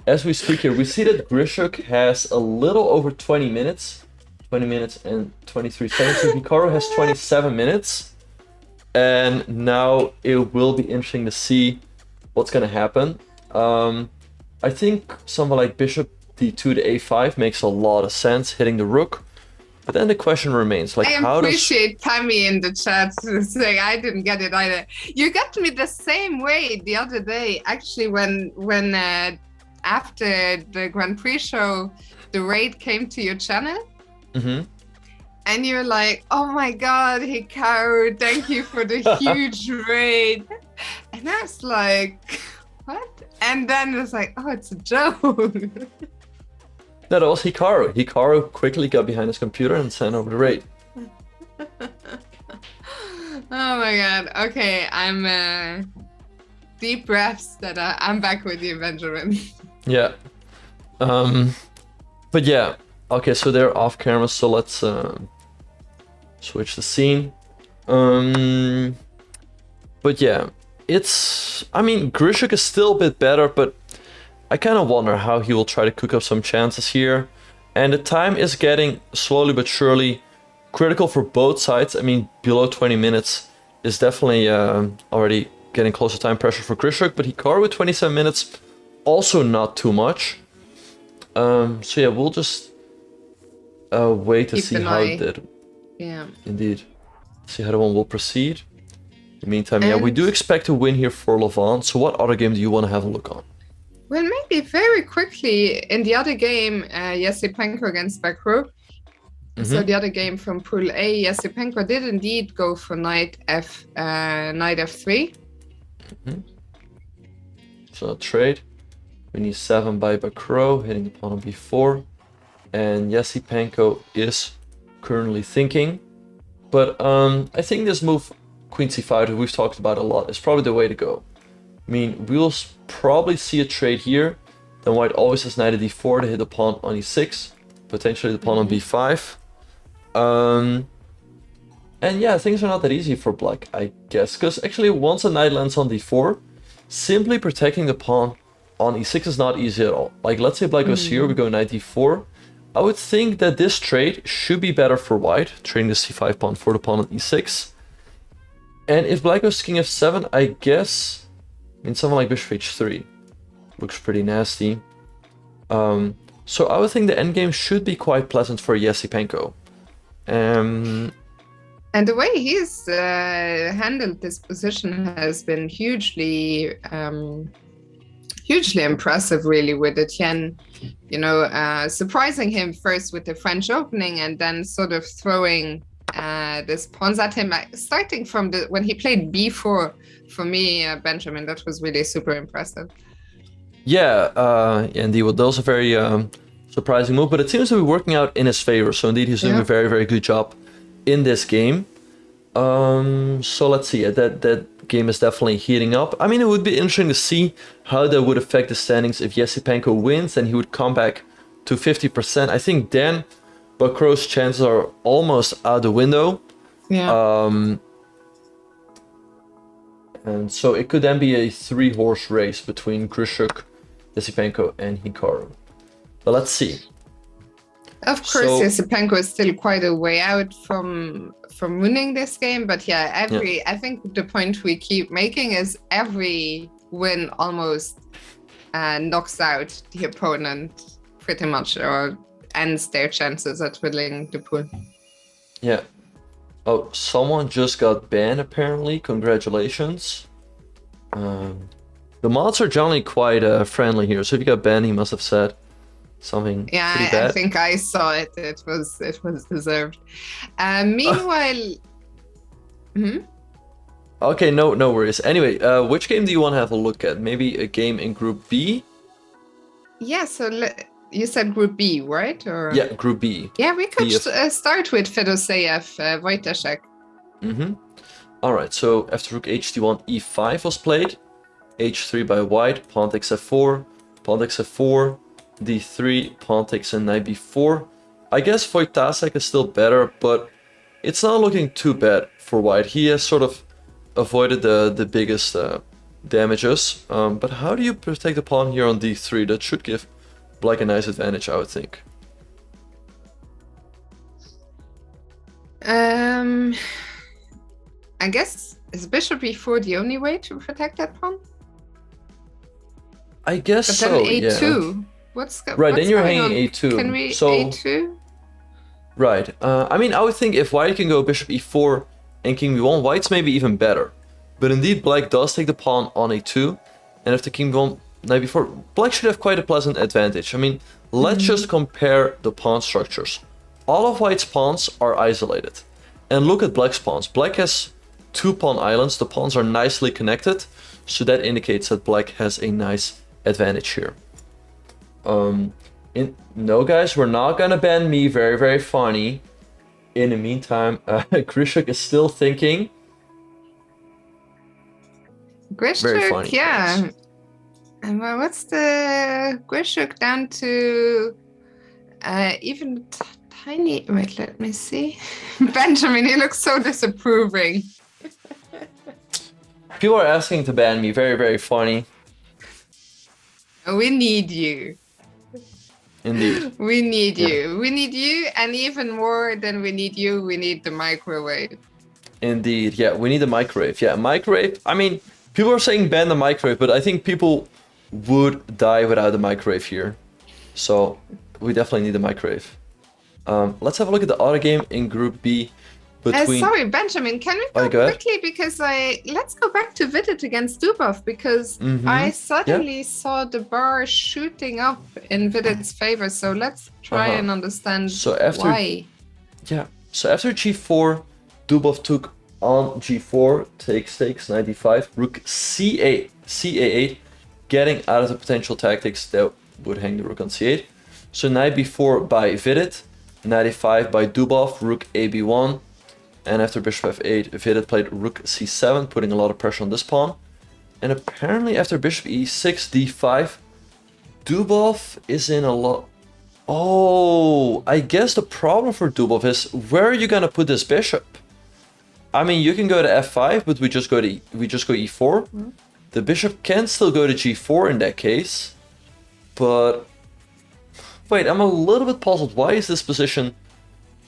as we speak here, we see that Grischuk has a little over 20 minutes. 20 minutes and 23 seconds. So Hikaru has 27 minutes. And now it will be interesting to see what's going to happen. I think something like bishop d2 to a5 makes a lot of sense, hitting the rook. But then the question remains, like, I appreciate Tammy in the chat saying I didn't get it either. You got me the same way the other day, actually, when after the Grand Prix show, the raid came to your channel. And you're like, oh my god, Hikaru, thank you for the huge raid. And I was like, what? And then it was like, oh, it's a joke. No, that was Hikaru. Hikaru quickly got behind his computer and sent over the raid. Oh my god. Okay, I'm deep breaths that I'm back with you, Benjamin. Yeah. But yeah. Okay, so they're off camera, so let's switch the scene. But yeah, I mean, Grischuk is still a bit better, but I kind of wonder how he will try to cook up some chances here. And the time is getting slowly but surely critical for both sides. I mean, below 20 minutes is definitely already getting close to time pressure for Grischuk, but Hikaru with 27 minutes, also not too much. So yeah, we'll just wait to see how it did. Yeah. Indeed. See how the one will proceed. In the meantime, yeah, we do expect a win here for Levon. So what other game do you want to have a look on? Well, maybe very quickly, in the other game, Esipenko against Vachier-Lagrave. So the other game from Pool A, Esipenko did indeed go for knight f3. So trade. We need 7 by Vachier-Lagrave, hitting the pawn on b4. And Esipenko is currently thinking. But I think this move, Queen c5, that we've talked about a lot, is probably the way to go. I mean, we'll probably see a trade here. Then white always has knight at d4 to hit the pawn on e6. Potentially the pawn on b5. And yeah, things are not that easy for black, I guess. Because actually, once a knight lands on d4, simply protecting the pawn on e6 is not easy at all. Like, let's say black goes here, we go knight d4. I would think that this trade should be better for white, trading the c5 pawn for the pawn on e6. And if black goes king f7, I guess... I mean, something like bishop h3 looks pretty nasty. So I would think the endgame should be quite pleasant for Esipenko. And the way he's handled this position has been hugely impressive, really, with Etienne, surprising him first with the French opening and then sort of throwing this pawns at him, starting from when he played b4. For me, Benjamin, that was really super impressive. Yeah, indeed. Well, that was a very surprising move, but it seems to be working out in his favor. So indeed, he's doing a very, very good job in this game. So let's see. That game is definitely heating up. I mean, it would be interesting to see how that would affect the standings if Esipenko wins, and he would come back to 50%. I think then Bakro's chances are almost out the window. Yeah. And so it could then be a 3-horse race between Grischuk, Esipenko, and Hikaru. But let's see. Of course, Esipenko is still quite a way out from winning this game, but I think the point we keep making is every win almost knocks out the opponent pretty much, or ends their chances at winning the pool. Yeah. Oh, someone just got banned apparently. Congratulations. The mods are generally quite friendly here, so if you got banned, he must have said something pretty bad. I think I saw it. It was deserved. Meanwhile, Okay, no worries. Anyway, which game do you want to have a look at? Maybe a game in Group B? Yeah. So you said Group B, right? Or yeah, Group B. Yeah, we could start with Fedoseev, Wojtaszek. All right. So after Rook H1, E5 was played. H3 by White. Pawn takes F4. Pawn takes F4. D3, pawn takes in knight b4. I guess Wojtaszek is still better, but it's not looking too bad for White. He has sort of avoided the biggest damages. But how do you protect the pawn here on d3? That should give Black a nice advantage, I would think. I guess, is bishop e4 the only way to protect that pawn? I guess but so, then a2. yeah. What's then you're hanging on? a2. Can we so, a2? Right. I mean, I would think if White can go bishop e4 and king b1, White's maybe even better. But indeed, Black does take the pawn on a2. And after king b1, knight b4, Black should have quite a pleasant advantage. I mean, let's just compare the pawn structures. All of White's pawns are isolated. And look at Black's pawns. Black has 2 pawn islands. The pawns are nicely connected. So that indicates that Black has a nice advantage here. No guys, we're not gonna ban me. Very, very funny. In the meantime, Grischuk is still thinking. Grischuk, yeah. And what's the Grischuk down to even tiny? Wait, let me see. Benjamin, he looks so disapproving. People are asking to ban me. Very, very funny. We need you. Indeed. We need you. We need you, and even more than we need you, we need the microwave. Indeed, yeah, we need a microwave. Yeah, microwave. I mean, people are saying ban the microwave, but I think people would die without the microwave here. So we definitely need a microwave. Let's have a look at the other game in Group B. Sorry, Benjamin, can we go quickly? Because let's go back to Vidit against Dubov, because I suddenly saw the bar shooting up in Vidit's favor. So let's try and understand why. Yeah, so after g4, Dubov took on g4, takes, knight d5, rook c8, ca8, getting out of the potential tactics that would hang the rook on c8. So knight b4 by Vidit, knight a5 by Dubov, rook ab1. And after bishop f8, Vidit played rook c7, putting a lot of pressure on this pawn. And apparently after bishop e6, d5, Dubov is in a lot... Oh, I guess the problem for Dubov is, where are you gonna put this bishop? I mean, you can go to f5, but we just go e4. The bishop can still go to g4 in that case. But... Wait, I'm a little bit puzzled. Why is this position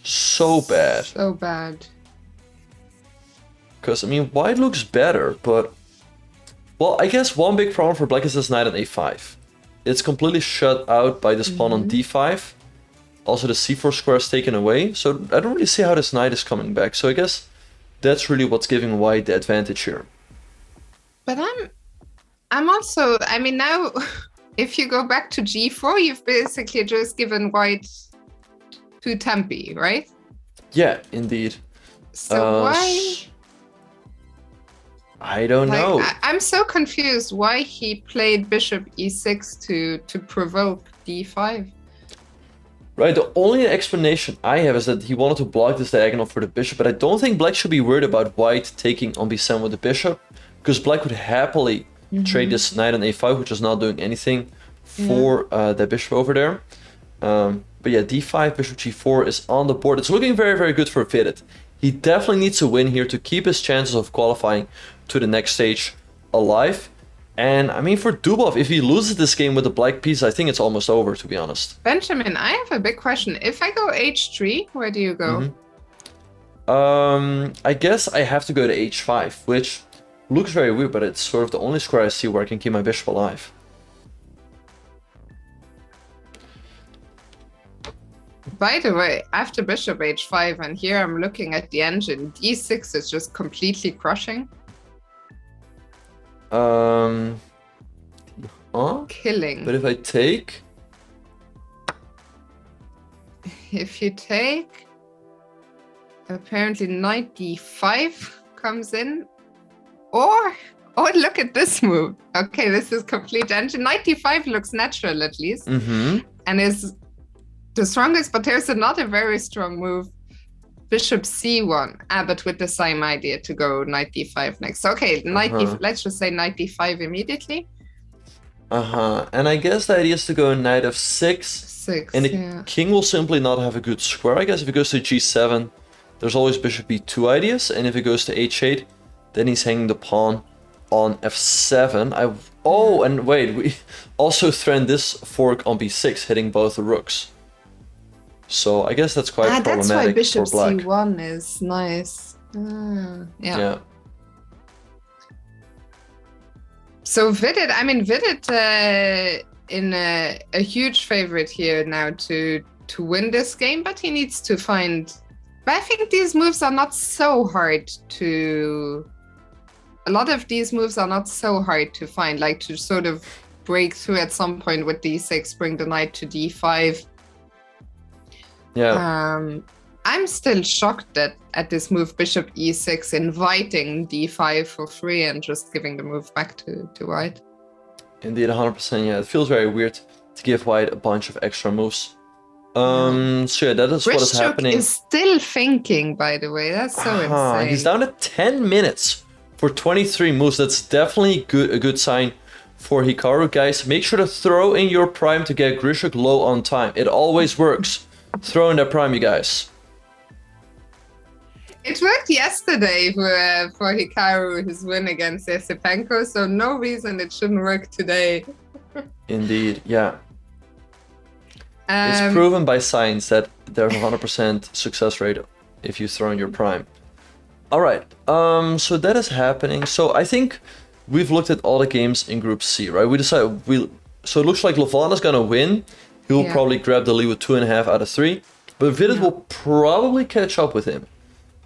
so bad? So bad. Because, I mean, White looks better, but... Well, I guess one big problem for Black is this knight on a5. It's completely shut out by this pawn on d5. Also, the c4 square is taken away, so I don't really see how this knight is coming back. So I guess that's really what's giving white the advantage here. But I'm also, I mean, now if you go back to g4, you've basically just given white 2 tempi, right? Yeah, indeed. So why? I don't know. I'm so confused why he played bishop e6 to provoke d5. Right, the only explanation I have is that he wanted to block this diagonal for the bishop, but I don't think black should be worried about white taking on b7 with the bishop, because black would happily trade this knight on a5, which is not doing anything for the bishop over there. But yeah, d5, bishop g4 is on the board. It's looking very, very good for Vidit. He definitely needs to win here to keep his chances of qualifying to the next stage alive. And I mean, for Dubov, if he loses this game with the black piece, I think it's almost over, to be honest. Benjamin, I have a big question. If I go h3, where do you go? I guess I have to go to h5, which looks very weird, but it's sort of the only square I see where I can keep my bishop alive. By the way, after bishop h5, and here I'm looking at the engine, d6 is just completely crushing. Killing. But if I take... If you take... Apparently knight d5 comes in. Or look at this move. Okay, this is complete engine. Knight d5 looks natural at least. And is the strongest, but there's another very strong move. Bishop c1, but with the same idea to go knight d5 next. Okay, let's just say knight d5 immediately. And I guess the idea is to go knight f6. And the king will simply not have a good square. I guess if it goes to g7, there's always bishop b2 ideas. And if it goes to h8, then he's hanging the pawn on f7. Oh, and wait, we also threatened this fork on b6, hitting both the rooks. So I guess that's quite problematic. That's why bishop for black. c1 is nice. Yeah. So Vidit, in a huge favorite here now to win this game, but he needs to find... But I think these moves are not so hard to... A lot of these moves are not so hard to find, like to sort of break through at some point with d6, bring the knight to d5. Yeah. I'm still shocked at this move, bishop e6, inviting d5 for free and just giving the move back to white. Indeed, 100%. Yeah, it feels very weird to give white a bunch of extra moves. So yeah, that is what is happening. Grischuk is still thinking, by the way. That's so insane. He's down to 10 minutes for 23 moves. That's definitely a good sign for Hikaru, guys. Make sure to throw in your prime to get Grischuk low on time. It always works. Throw in that prime, you guys. It worked yesterday for Hikaru, his win against Esipenko, so no reason it shouldn't work today. Indeed, yeah. It's proven by science that there's a 100% success rate if you throw in your prime. Alright, so that is happening. So I think we've looked at all the games in Group C, right? So it looks like Lavon is gonna win. He'll probably grab the lead with 2.5 out of 3. But Vidit will probably catch up with him.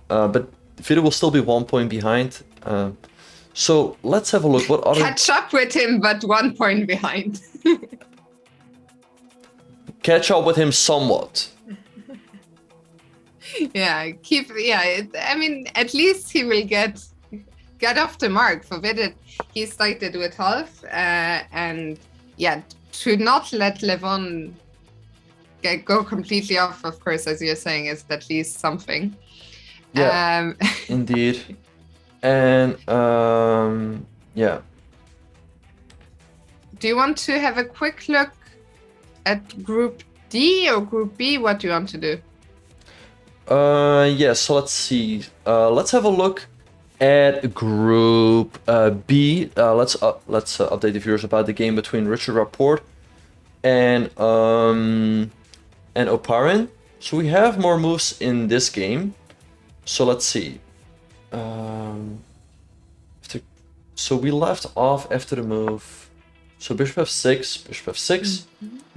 But Vidit will still be 1 point behind. So let's have a look. What other... Catch up with him, but 1 point behind. Catch up with him somewhat. I mean, at least he will get off the mark. For Vidit, he started with half. And yeah, to not let Levon go completely off, of course, as you're saying, is at least something. Yeah, indeed. And yeah. Do you want to have a quick look at Group D or Group B? What do you want to do? Yeah, so let's see. Let's have a look at Group B. Let's update the viewers about the game between Richard Rapport and Oparin. So we have more moves in this game. So let's see. So we left off after the move. So bishop f6,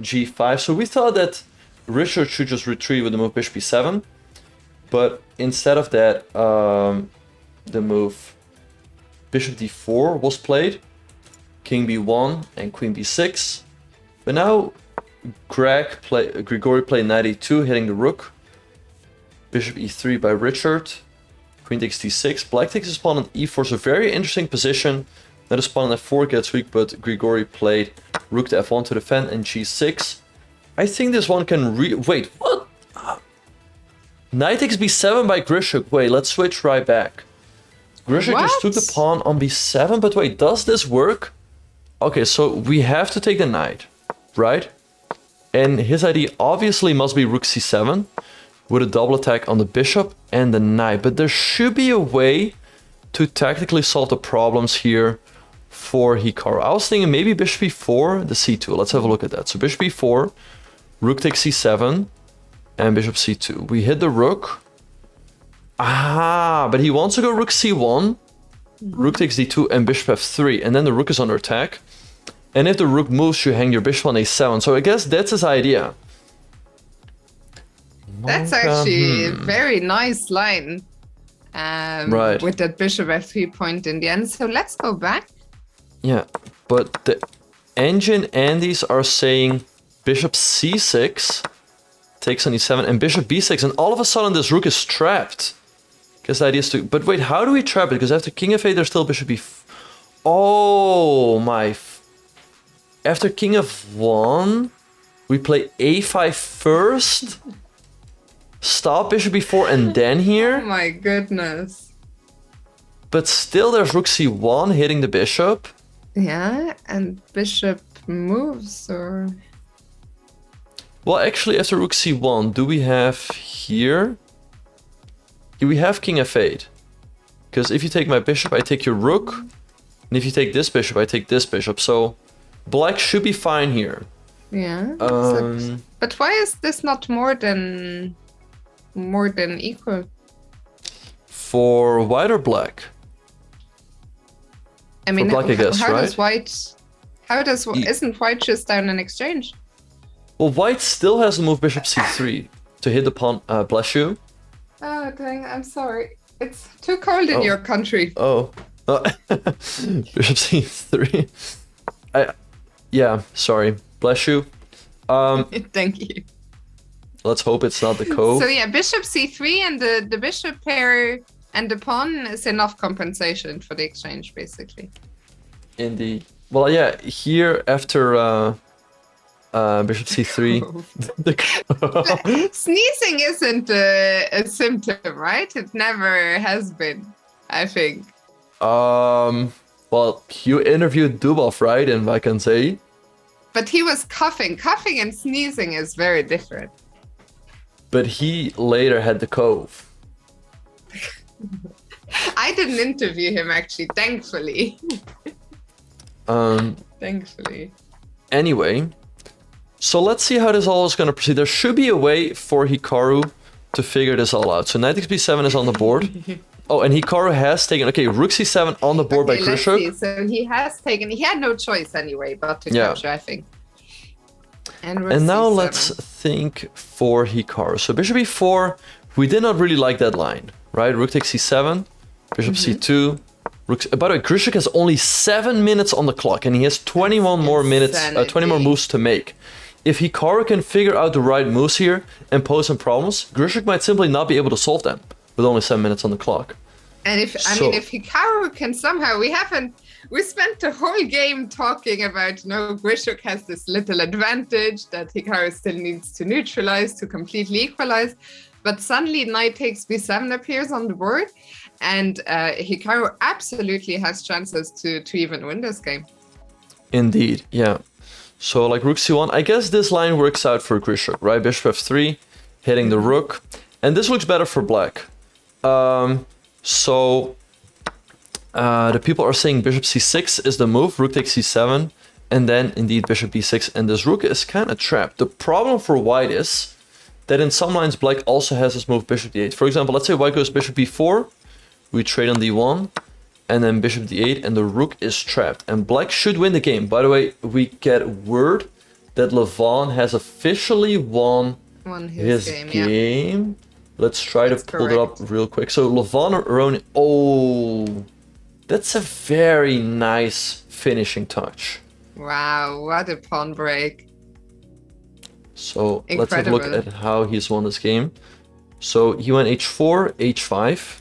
g5. So we thought that Richard should just retreat with the move bishop e7. But instead of that, the move bishop d4 was played, king b1 and queen b6. But now Grigori played knight e2, hitting the rook. Bishop e3 by Richard. Queen takes d6. Black takes his pawn on e4, so very interesting position. Now his pawn on f4 gets weak, but Grigori played rook to f1 to defend and g6. I think this one can wait, what? Knight takes b7 by Grischuk. Wait, let's switch right back. Grischuk just took the pawn on b7, but wait, does this work? Okay, so we have to take the knight, right? And his idea obviously must be rook c7 with a double attack on the bishop and the knight. But there should be a way to tactically solve the problems here for Hikaru. I was thinking maybe bishop e4, the c2. Let's have a look at that. So bishop e4, rook takes c7, and bishop c2. We hit the rook. Ah, but he wants to go rook c1, rook takes d2, and bishop f3. And then the rook is under attack. And if the rook moves, you hang your bishop on a7. So I guess that's his idea. That's actually a very nice line. Right. With that bishop f3 point in the end. So let's go back. Yeah, but the engine Andes are saying bishop c6 takes on e7 and bishop b6. And all of a sudden this rook is trapped. Because the idea is to... But wait, how do we trap it? Because after king f8, there's still bishop b4. Oh my... After king f1, we play a5 first, stop bishop b4, and then here. Oh my goodness. But still there's rook c1 hitting the bishop. Yeah, and bishop moves, or... Well, actually, after rook c1, do we have here? We have king f8. Because if you take my bishop, I take your rook. And if you take this bishop, I take this bishop. So... Black should be fine here. Yeah. But why is this not more than equal? For white or black? I mean, for black, I guess, how right? does white? Isn't white just down an exchange? Well, white still has to move bishop c3 to hit the pawn. Bless you. Oh dang! I'm sorry. It's too cold in your country. Oh. Bishop c3. Yeah, sorry. Bless you. Thank you. Let's hope it's not the cove. So yeah, bishop c3 and the bishop pair and the pawn is enough compensation for the exchange, basically. Indeed. Well, yeah, here after bishop c3... Sneezing isn't a symptom, right? It never has been, I think. Well, you interviewed Dubov, right, in Vachier-Lagrave? But he was coughing. Coughing and sneezing is very different. But he later had the cove. I didn't interview him, actually, thankfully. Thankfully. Anyway, so let's see how this all is going to proceed. There should be a way for Hikaru to figure this all out. So knight takes b7 is on the board. Oh, and Hikaru has taken... Okay, rook c7 on the board by Grischuk. So he has taken... He had no choice anyway but to capture, I think. And now C7. let's think for Hikaru. So bishop e4, we did not really like that line, right? Rook takes c7, bishop c2. By the way, Grischuk has only 7 minutes on the clock, and he has 21 more minutes, 20 more moves to make. If Hikaru can figure out the right moves here and pose some problems, Grischuk might simply not be able to solve them with only 7 minutes on the clock. And if Hikaru can somehow, we spent the whole game talking about, Grischuk has this little advantage that Hikaru still needs to neutralize to completely equalize. But suddenly knight takes b7 appears on the board, and Hikaru absolutely has chances to even win this game. Indeed, yeah. So like rook c1, I guess this line works out for Grischuk, right? Bishop f3, hitting the rook. And this looks better for black. So the people are saying bishop c6 is the move, rook takes c7, and then indeed bishop b6, and this rook is kind of trapped. The problem for white is that in some lines black also has this move bishop d8. For example, let's say white goes bishop b4, we trade on d1, and then bishop d8, and the rook is trapped. And black should win the game. By the way, we get word that Levon has officially won his game. Let's try That's to pull it up correct. real quick. So Levon or Aronian. Oh, that's a very nice finishing touch. Wow, what a pawn break. So let's have a look Incredible. at how he's won this game. So he went h4, h5,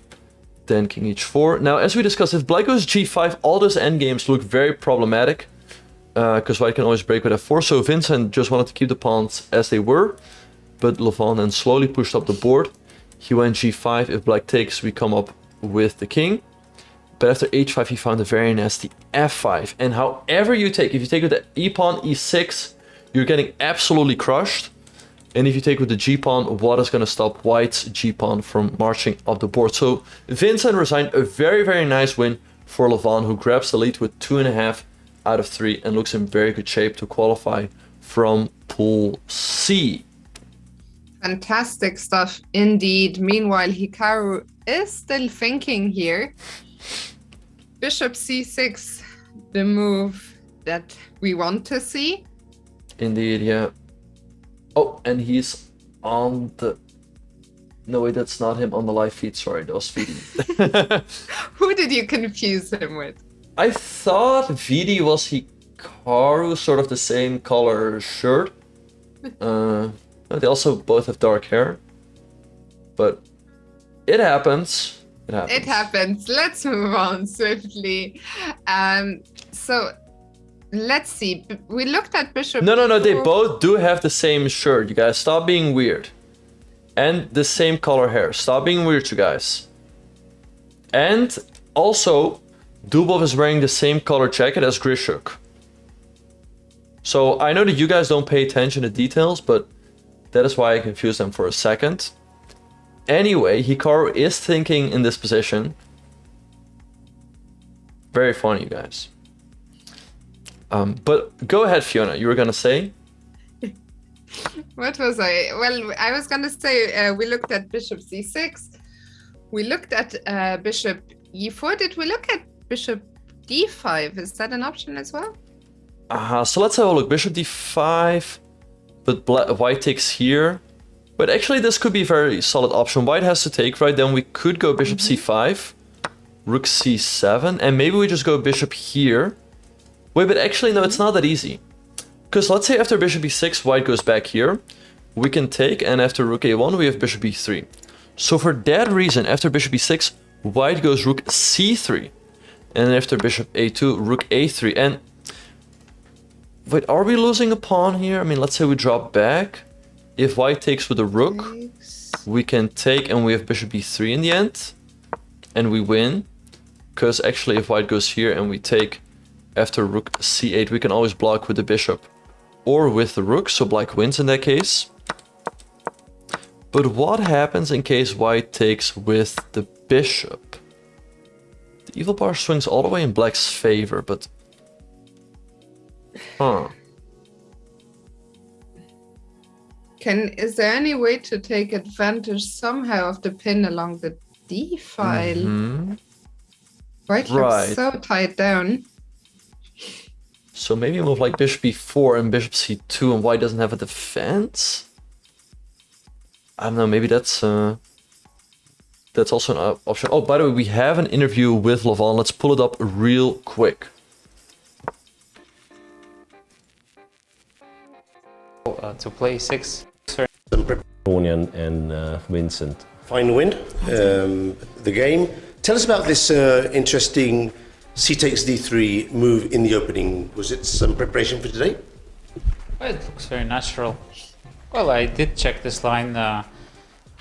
then king h4. Now, as we discussed, if black goes g5, all those endgames look very problematic because white can always break with f4. So Vincent just wanted to keep the pawns as they were, but Levon then slowly pushed up the board. He went g5. If black takes, we come up with the king. But after h5, he found a very nasty f5. And however you take, if you take with the e pawn, e6, you're getting absolutely crushed. And if you take with the g-pawn, what is going to stop white's g-pawn from marching up the board? So Vincent resigned, a very, very nice win for Levon, who grabs the lead with 2.5 out of 3 and looks in very good shape to qualify from Pool C. Fantastic stuff indeed. Meanwhile, Hikaru is still thinking here. Bishop c6, the move that we want to see. Indeed, yeah. Oh, and he's on the... No, wait, that's not him on the live feed. Sorry, that was Vidit. Who did you confuse him with? I thought Vidit was Hikaru, sort of the same color shirt. They also both have dark hair. But it happens. It happens. It happens. Let's move on swiftly. So let's see. We looked at Bishop. No, they e4. both do have the same shirt. You guys, stop being weird. And the same color hair. Stop being weird, you guys. And also, Dubov is wearing the same color jacket as Grischuk. So I know that you guys don't pay attention to details, but that is why I confused them for a second. Anyway, Hikaru is thinking in this position. Very funny, you guys. But go ahead, Fiona. You were gonna say? What was I? Well, I was going to say we looked at Bishop c6. We looked at Bishop e4. Did we look at Bishop d5? Is that an option as well? So let's have a look. Bishop d5, but white takes here. But actually, this could be a very solid option. White has to take, right? Then we could go bishop c5, rook c7, and maybe we just go bishop here. Wait, but actually, no, it's not that easy. Because let's say after bishop e6, white goes back here. We can take, and after rook a1, we have bishop e3. So for that reason, after bishop e6, white goes rook c3. And after bishop a2, rook a3. And wait, are we losing a pawn here? I mean, let's say we drop back. If white takes with a rook, we can take, and we have bishop e3 in the end. And we win. Because actually, if white goes here and we take after rook c8, we can always block with the bishop or with the rook, so black wins in that case. But what happens in case white takes with the bishop? The evil bar swings all the way in black's favor, but... Huh. Is there any way to take advantage somehow of the pin along the d file? White Right. looks so tied down. So maybe move like bishop e4 and bishop c2 and white doesn't have a defense? I don't know, maybe that's also an option. Oh, by the way, we have an interview with Levon. Let's pull it up real quick. To play 6. Aronian and Vincent. Fine win, the game. Tell us about this interesting c takes d3 move in the opening. Was it some preparation for today? Well, it looks very natural. Well, I did check this line. I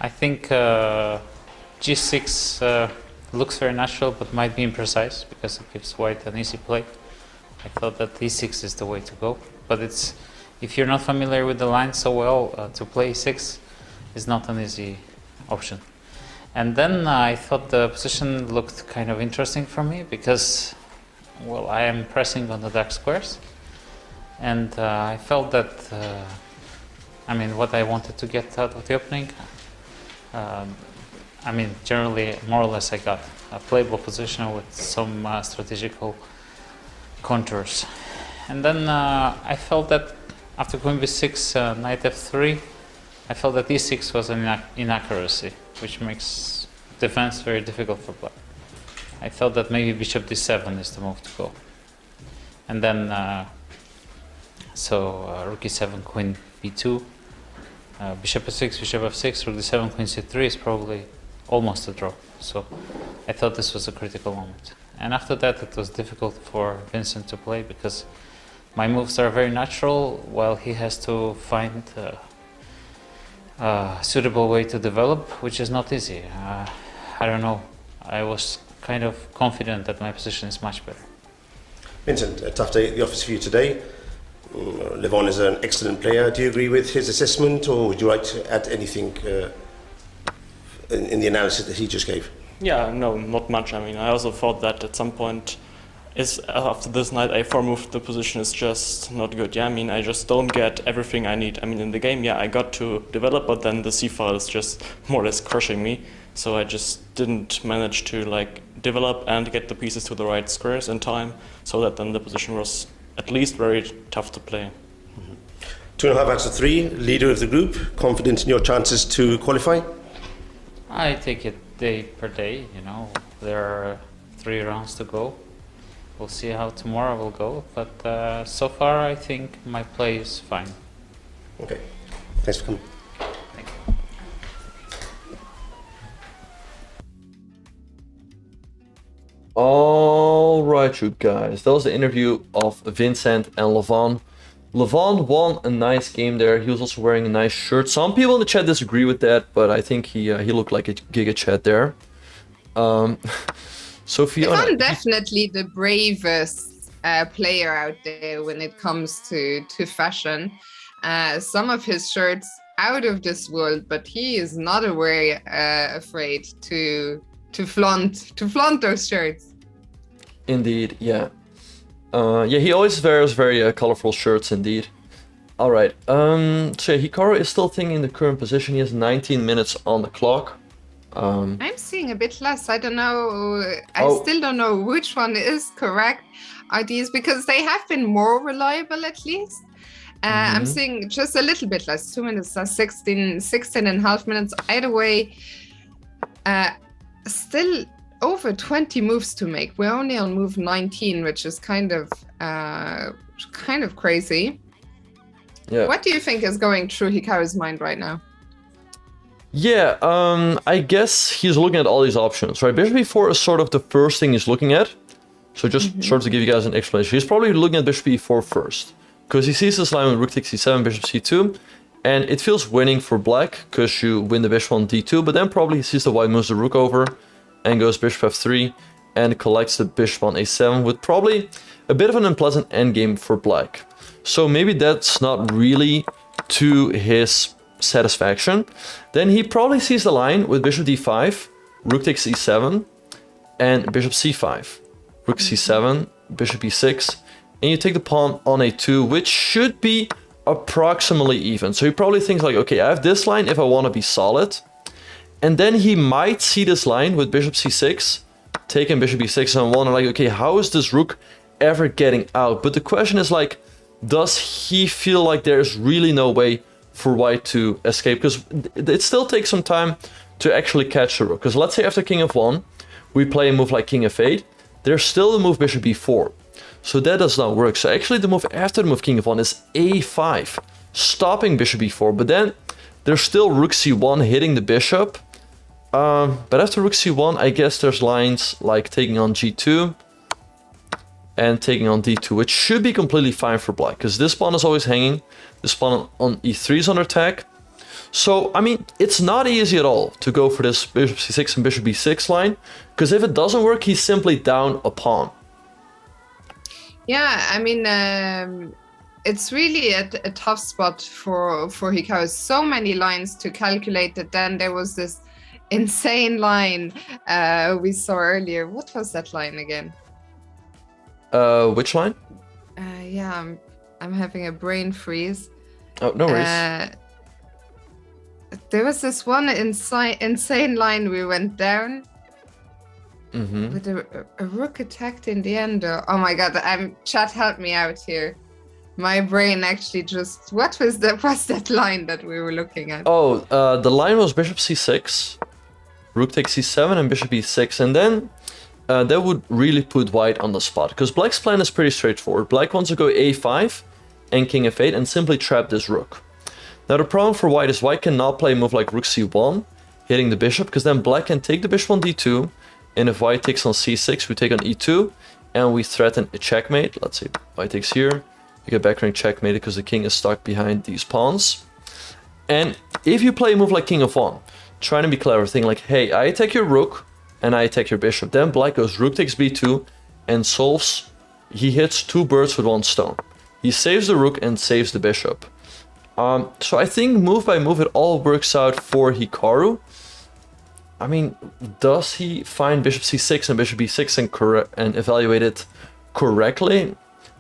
think g6 looks very natural, but might be imprecise because it gives white an easy play. I thought that e6 is the way to go, but it's if you're not familiar with the line so well, to play e6 is not an easy option. And then I thought the position looked kind of interesting for me because, well, I am pressing on the dark squares, and I felt that, I mean, what I wanted to get out of the opening, I mean, generally, more or less, I got a playable position with some strategical contours. And then I felt that after queen b6, knight f3, I felt that e6 was an inaccuracy. which makes defense very difficult for black. I thought that maybe bishop d7 is the move to go. And then, rook e7, queen b2, bishop f6, bishop f6, rook d7, queen c3 is probably almost a draw. So I thought this was a critical moment. And after that, it was difficult for Vincent to play because my moves are very natural, while he has to find a suitable way to develop, which is not easy. I don't know. I was kind of confident that my position is much better. Vincent, a tough day at the office for you today. Levon is an excellent player. Do you agree with his assessment, or would you like to add anything in the analysis that he just gave? Yeah, no, not much. I mean, I also thought that at some point, after this knight a4 move, the position is just not good. Yeah, I mean, I just don't get everything I need. I mean, in the game, yeah, I got to develop, but then the c file is just more or less crushing me. So I just didn't manage to develop and get the pieces to the right squares in time, so that then the position was at least very tough to play. 2.5 out of 3, leader of the group, confident in your chances to qualify? I take it day per day, you know. There are 3 rounds to go. We'll see how tomorrow will go, but so far I think my play is fine. Okay, thanks for coming. All right, you guys. That was the interview of Vincent and Levon. Levon won a nice game there. He was also wearing a nice shirt. Some people in the chat disagree with that, but I think he looked like a Giga Chat there. So Fiona, I'm definitely the bravest player out there when it comes to fashion. Some of his shirts out of this world, but he is not afraid to flaunt those shirts. Indeed, yeah. He always wears very colorful shirts, indeed. All right. So Hikaru is still thinking the current position. He has 19 minutes on the clock. I'm seeing a bit less. I don't know. I still don't know which one is correct. Ideas, because they have been more reliable at least. I'm seeing just a little bit less. 2 minutes, 16 and a half minutes. Either way, still over 20 moves to make. We're only on move 19, which is kind of crazy. Yeah. What do you think is going through Hikaru's mind right now? Yeah, I guess he's looking at all these options, right? Bishop e4 is sort of the first thing he's looking at. So just sort of to give you guys an explanation, he's probably looking at bishop e4 first, because he sees this line with rook takes c7, bishop c2, and it feels winning for black, because you win the bishop on d2, but then probably he sees the white moves the rook over, and goes bishop f3, and collects the bishop on a7, with probably a bit of an unpleasant endgame for black. So maybe that's not really to his satisfaction. Then he probably sees the line with bishop d5, rook takes e7, and bishop c5, rook c7, bishop e6, and you take the pawn on a2, which should be approximately even. So he probably thinks like, okay, I have this line if I want to be solid, and then he might see this line with bishop c6, taking bishop e6, and wonder like, okay, how is this rook ever getting out? But the question is like, does he feel like there's really no way for white to escape? Because it still takes some time to actually catch the rook. Because let's say after king f1, we play a move like king f8, there's still the move bishop e4. So that does not work. So actually the move after the move king f1 is a5, stopping bishop e4. But then there's still rook c1 hitting the bishop. But after rook c1, I guess there's lines like taking on g2 and taking on d2, which should be completely fine for black, because this pawn is always hanging. This pawn on e3 is under attack. So, I mean, it's not easy at all to go for this bishop c6 and bishop b6 line, because if it doesn't work, he's simply down a pawn. Yeah, I mean, it's really a tough spot for Hikaru. So many lines to calculate that then there was this insane line we saw earlier. What was that line again? Which line? Yeah, I'm having a brain freeze. Oh, no worries. There was this one insane line we went down with a rook attacked in the end. Oh my god, chat, help me out here. My brain actually what's that line that we were looking at? Oh, the line was bishop c6, rook takes c7 and bishop e6, and then that would really put white on the spot, because black's plan is pretty straightforward. Black wants to go a5 and king f8 and simply trap this rook. Now the problem for white is white cannot play a move like rook c1, hitting the bishop, because then black can take the bishop on d2, and if white takes on c6, we take on e2, and we threaten a checkmate. Let's see, white takes here, you get back rank checkmate because the king is stuck behind these pawns. And if you play a move like king of 1, trying to be clever, think like, hey, I attack your rook, and I attack your bishop. Then black goes rook takes b2, and solves, he hits 2 birds with 1 stone. He saves the rook and saves the bishop. So I think move by move it all works out for Hikaru. I mean, does he find bishop c6 and bishop b6 and evaluate it correctly?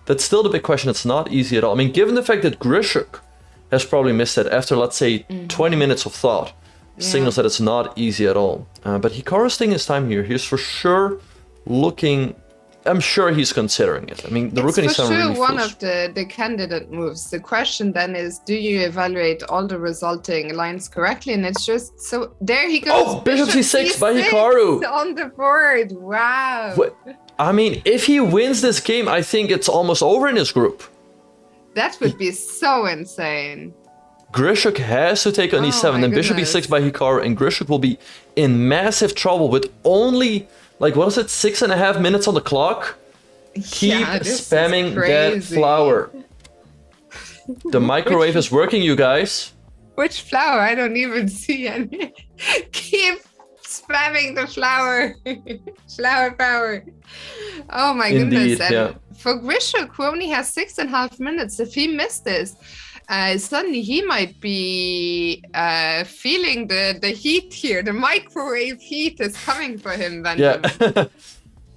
That's still the big question. It's not easy at all. I mean, given the fact that Grischuk has probably missed it after, let's say, 20 minutes of thought, signals that it's not easy at all. But Hikaru's taking his time here. He's for sure looking... I'm sure he's considering it. I mean, the rook and e7 really one feels... of the candidate moves. The question then is, do you evaluate all the resulting lines correctly? And it's just so there he goes. Oh, bishop c6 by Hikaru on the board. Wow. I mean, if he wins this game, I think it's almost over in his group. That would be so insane. Grischuk has to take on e7, then bishop e6 by Hikaru, and Grischuk will be in massive trouble with only, like, what is it, 6.5 minutes on the clock? Keep spamming that flower. The microwave is working, you guys. Which flower? I don't even see any. Keep spamming the flower. Flower power. Oh my goodness. And for Grischuk, who only has 6.5 minutes, if he missed this, suddenly he might be feeling the heat here. The microwave heat is coming for him, Benjamin. Yeah.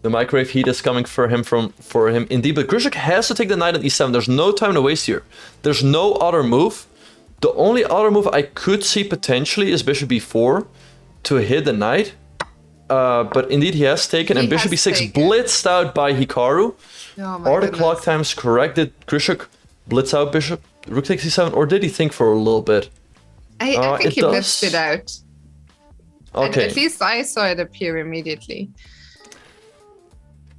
The microwave heat is coming for him indeed. But Grischuk has to take the knight on e7. There's no time to waste here. There's no other move. The only other move I could see potentially is bishop b4 to hit the knight. But indeed he has taken, and bishop b6 blitzed out by Hikaru. Are the clock times correct? Did Grischuk blitz out bishop? Rook takes e7, or did he think for a little bit? I think he blitzed it out. Okay. At least I saw it appear immediately.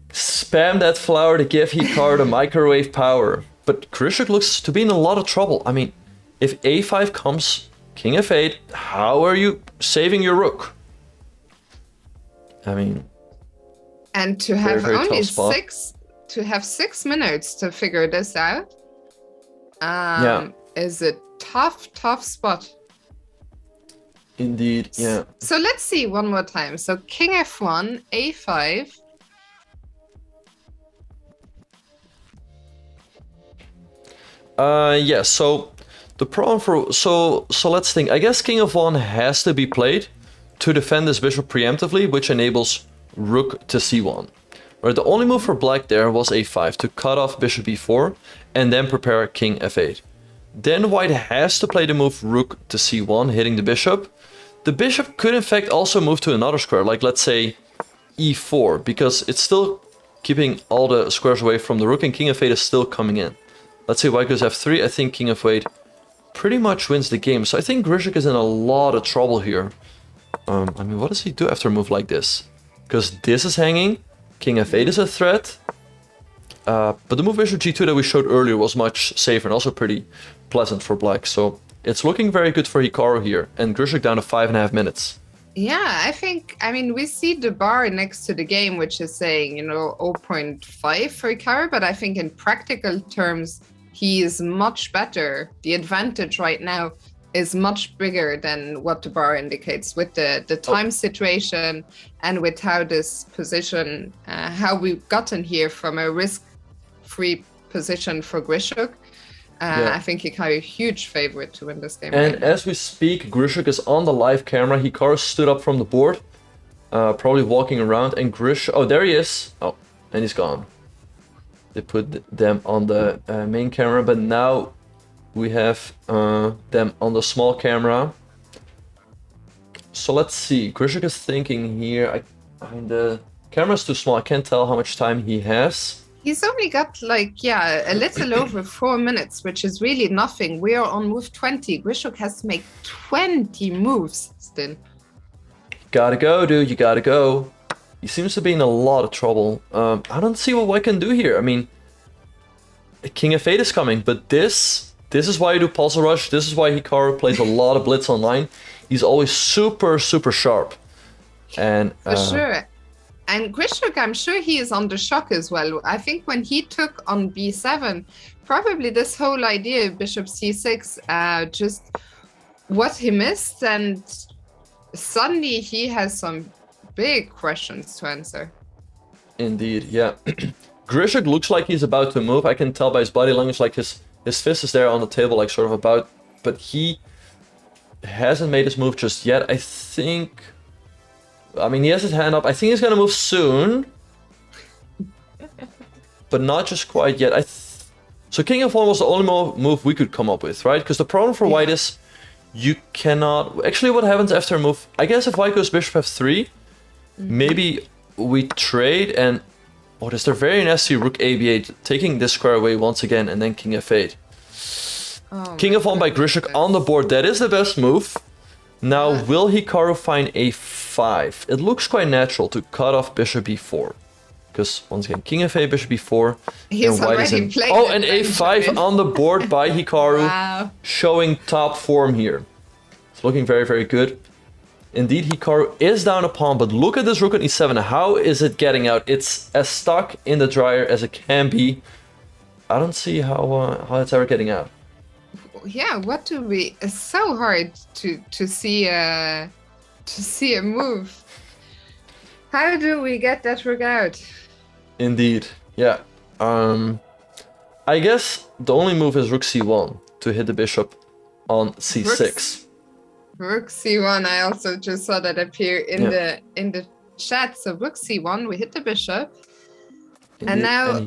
Spam that flower to give Hikaru the microwave power. But Grischuk looks to be in a lot of trouble. I mean, if a5 comes, king f8, how are you saving your rook? I mean... And to have only 6 minutes to figure this out, is a tough spot. Indeed, yeah. So let's see one more time. So king f1, a5. Yeah, so the problem for... So let's think. I guess king of 1 has to be played to defend this bishop preemptively, which enables rook to c1. Right, the only move for black there was a5 to cut off bishop b4 and then prepare king f8. Then white has to play the move rook to c1, hitting the bishop. The bishop could in fact also move to another square, like let's say e4, because it's still keeping all the squares away from the rook, and king f8 is still coming in. Let's say white goes f3, I think king f8 pretty much wins the game. So I think Grischuk is in a lot of trouble here. I mean, what does he do after a move like this? Because this is hanging, king f8 is a threat. But the move bishop g2 that we showed earlier was much safer and also pretty pleasant for black. So it's looking very good for Hikaru here. And Grischuk down to 5.5 minutes. Yeah, I mean, we see the bar next to the game, which is saying, 0.5 for Hikaru. But I think in practical terms, he is much better. The advantage right now is much bigger than what the bar indicates with the time situation and with how this position, how we've gotten here from a risk-free position for Grischuk. I think Hikaru a huge favorite to win this game. And as we speak, Grischuk is on the live camera. Hikaru stood up from the board, probably walking around, and Grischuk... Oh, there he is. Oh, and he's gone. They put them on the main camera, but now we have them on the small camera. So let's see. Grischuk is thinking here. I mean, the camera's too small. I can't tell how much time he has. He's only got a little over 4 minutes, which is really nothing. We are on move 20. Grischuk has to make 20 moves still. gotta go, dude. You gotta go. He seems to be in a lot of trouble. I don't see what White can do here. I mean, King of Fate is coming, but this is why you do Pulsar Rush. This is why Hikaru plays a lot of Blitz online. He's always super, super sharp. And For sure. And Grischuk, I'm sure he is under shock as well. I think when he took on b7, probably this whole idea of bishop c6, just what he missed, and suddenly he has some big questions to answer. Indeed, yeah. Grischuk looks like he's about to move. I can tell by his body language, like his fist is there on the table, like sort of about, but he hasn't made his move just yet. I think, I mean, he has his hand up. I think he's gonna move soon, but not just quite yet. So King of 1 was the only move we could come up with, right? Because the problem for White is you cannot. Actually, what happens after a move? I guess if White goes Bishop f3, maybe we trade and. Oh, there's their very nasty Rook AB8, taking this square away once again, and then King f8. Oh, King of 1 by Grischuk on the board. That is the best move. Now, will Hikaru find a5? It looks quite natural to cut off Bishop b4. Because, once again, King f8, Bishop b4. He's and White is already in. played Oh, it, and a5 Benjamin. on the board by Hikaru. Wow. Showing top form here. It's looking very, very good. Indeed, Hikaru is down a pawn, but look at this rook on e7. How is it getting out? It's as stuck in the dryer as it can be. I don't see how it's ever getting out. Yeah, what do we? It's so hard to see a move. How do we get that rook out? Indeed, yeah. I guess the only move is rook c1 to hit the bishop on c6. Rook c1. I also just saw that appear in the chat. So rook c1, we hit the bishop, and now,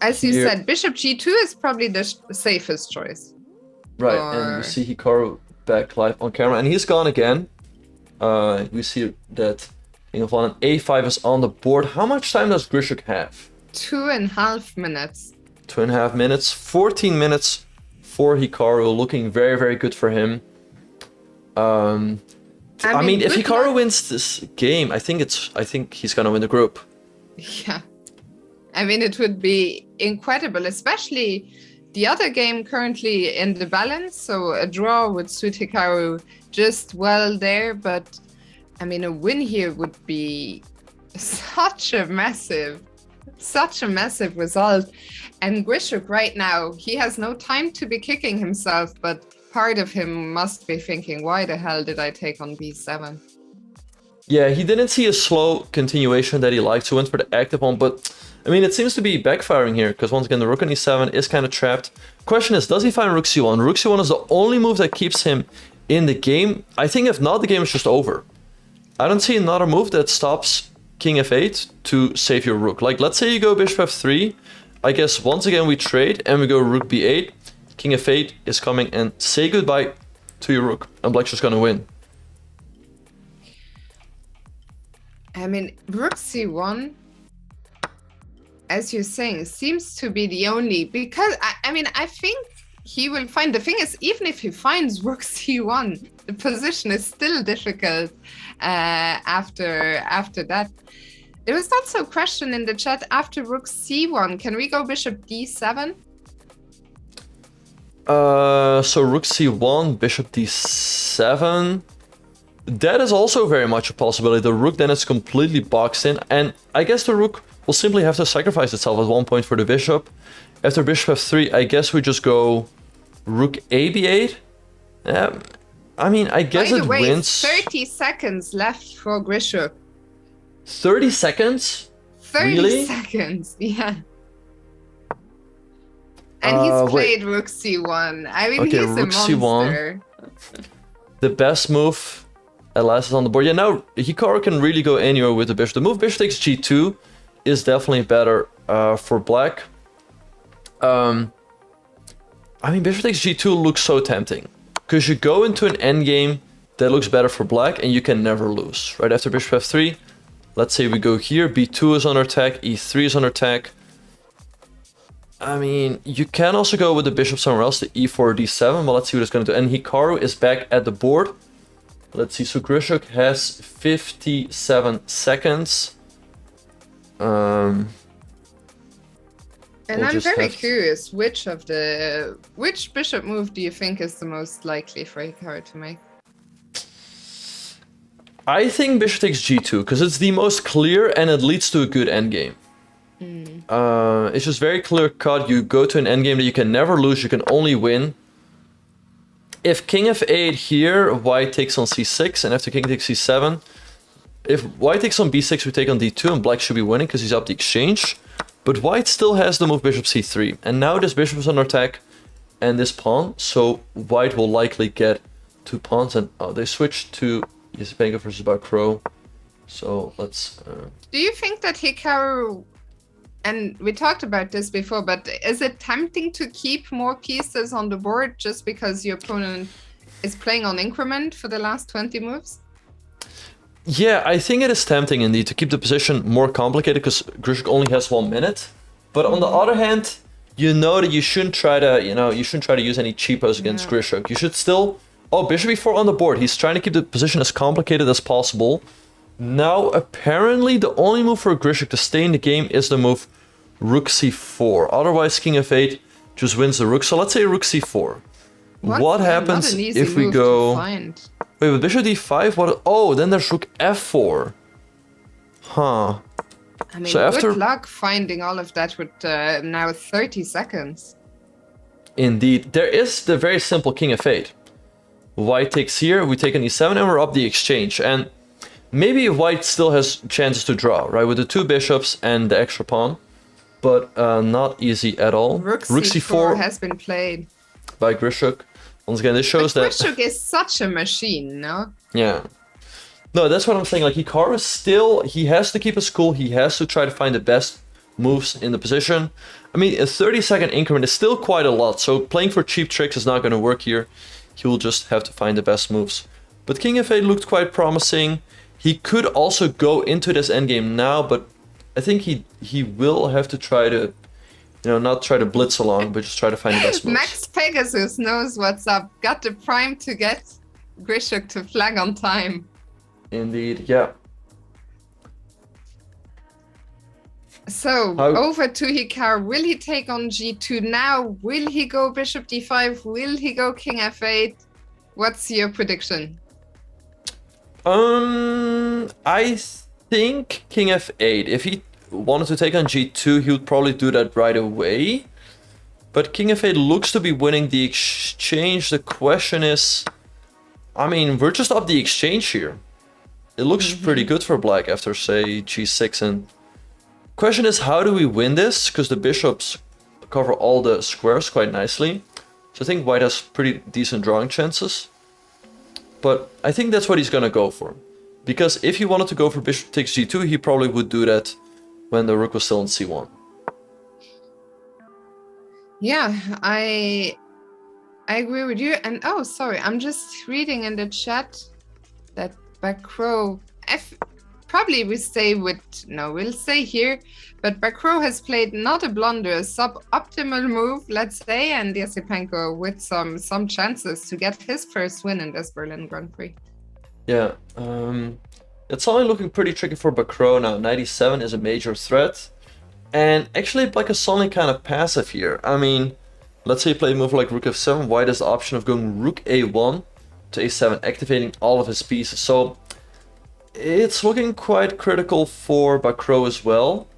as you said, bishop g2 is probably the safest choice. Right, and you see Hikaru back live on camera, and he's gone again. We see that King of 1 and a5 is on the board. How much time does Grischuk have? 2.5 minutes. 2.5 minutes. 14 minutes for Hikaru, looking very, very good for him. I mean, if Hikaru wins this game, I think he's gonna win the group. Yeah, I mean, it would be incredible, especially the other game currently in the balance. So a draw would suit Hikaru just well there, but I mean, a win here would be such a massive result. And Grischuk right now, he has no time to be kicking himself, but part of him must be thinking, why the hell did I take on b7? Yeah, he didn't see a slow continuation that he liked, so went for the active one, but I mean, it seems to be backfiring here, because once again, the rook on e7 is kind of trapped. Question is, does he find rook c1? Rook c1 is the only move that keeps him in the game. I think if not, the game is just over. I don't see another move that stops King f8 to save your rook. Like, let's say you go bishop f3, I guess once again we trade, and we go rook b8, King f8 is coming and say goodbye to your rook, and black's just gonna win. I mean, rook c1, as you're saying, seems to be the only, because I mean, I think he will find, the thing is, even if he finds rook c1, the position is still difficult after that. There was also a question in the chat, after rook c1, can we go bishop d7? So rook c1, bishop d7. That is also very much a possibility. The rook then is completely boxed in, and I guess the rook will simply have to sacrifice itself at one point for the bishop. After bishop f3, I guess we just go rook ab8. I mean, I guess By the it way, wins. 30 seconds left for Grischuk. 30 seconds? 30 Really? seconds, yeah. And he's played rook c1. I mean, Okay, he's rook a c1. monster. The best move at last is on the board. Yeah, now Hikaru can really go anywhere with the bishop. The move bishop takes g2 is definitely better for black. I mean, bishop takes g2 looks so tempting, because you go into an endgame that looks better for black and you can never lose. Right after bishop f3, let's say we go here, b2 is under attack, e3 is under attack. I mean, you can also go with the bishop somewhere else, to e4 or d7, but let's see what it's going to do. And Hikaru is back at the board. Let's see, so Grischuk has 57 seconds. And We'll I'm just very have to- curious, which bishop move do you think is the most likely for Hikaru to make? I think bishop takes g2, because it's the most clear and it leads to a good endgame. It's just very clear cut. You go to an endgame that you can never lose, you can only win. If king f8 here, white takes on c6, and after king takes c7, if white takes on b6, we take on d2, and black should be winning because he's up the exchange. But white still has the move bishop c3, and now this bishop is under attack, and this pawn, so white will likely get 2 pawns, and they switch to Esipenko versus Vachier-Lagrave. So let's... Do you think that Hikaru, and we talked about this before, but is it tempting to keep more pieces on the board just because your opponent is playing on increment for the last 20 moves? Yeah, I think it is tempting indeed to keep the position more complicated because Grischuk only has 1 minute. But on the other hand, you know that you shouldn't try to, use any cheapos against Grischuk. You should still... Oh, bishop e4 on the board. He's trying to keep the position as complicated as possible. Now, apparently, the only move for Grischuk to stay in the game is the move rook c4. Otherwise, king f8 just wins the rook. So let's say rook c4. What happens not an easy if we move go... to find. Wait, with bishop d5? What? Oh, then there's rook f4. Huh. I mean, So after- good luck finding all of that with now 30 seconds. Indeed. There is the very simple king f8. White takes here, we take an e7, and we're up the exchange. And maybe white still has chances to draw, right? With the 2 bishops and the extra pawn. But not easy at all. Rook c4 has been played. by Grischuk. Once again, this shows But that... Grischuk is such a machine, no? Yeah. No, that's what I'm saying. Like, Hikaru still... He has to keep his cool. He has to try to find the best moves in the position. I mean, a 30-second increment is still quite a lot. So playing for cheap tricks is not going to work here. He will just have to find the best moves. But king f8 looked quite promising. He could also go into this endgame now, but I think he will have to try to... not try to blitz along, but just try to find the best moves. Max Pegasus knows what's up. Got the prime to get Grischuk to flag on time. Indeed, yeah. So, over to Hikaru. Will he take on g2 now? Will he go bishop d5? Will he go king f8? What's your prediction? I think king f8. If he wanted to take on g2, he would probably do that right away. But king f8 looks to be winning the exchange. The question is... I mean, we're just up the exchange here. It looks pretty good for black after, say, g6. And question is, how do we win this? Because the bishops cover all the squares quite nicely. So I think white has pretty decent drawing chances. But I think that's what he's going to go for. Because if he wanted to go for bishop takes g2, he probably would do that when the rook was still on c1. Yeah, I agree with you. And oh, sorry, I'm just reading in the chat that Vachier-Lagrave, probably we stay with, no, we'll stay here. But Vachier-Lagrave has played not a blunder, a suboptimal move, let's say, and Esipenko with some chances to get his first win in this Berlin Grand Prix. Yeah, it's only looking pretty tricky for Vachier-Lagrave now. 97 is a major threat. And actually, black is suddenly kind of passive here. I mean, let's say you play a move like rook f7, white has the option of going rook a1 to a7, activating all of his pieces. So it's looking quite critical for Vachier-Lagrave as well.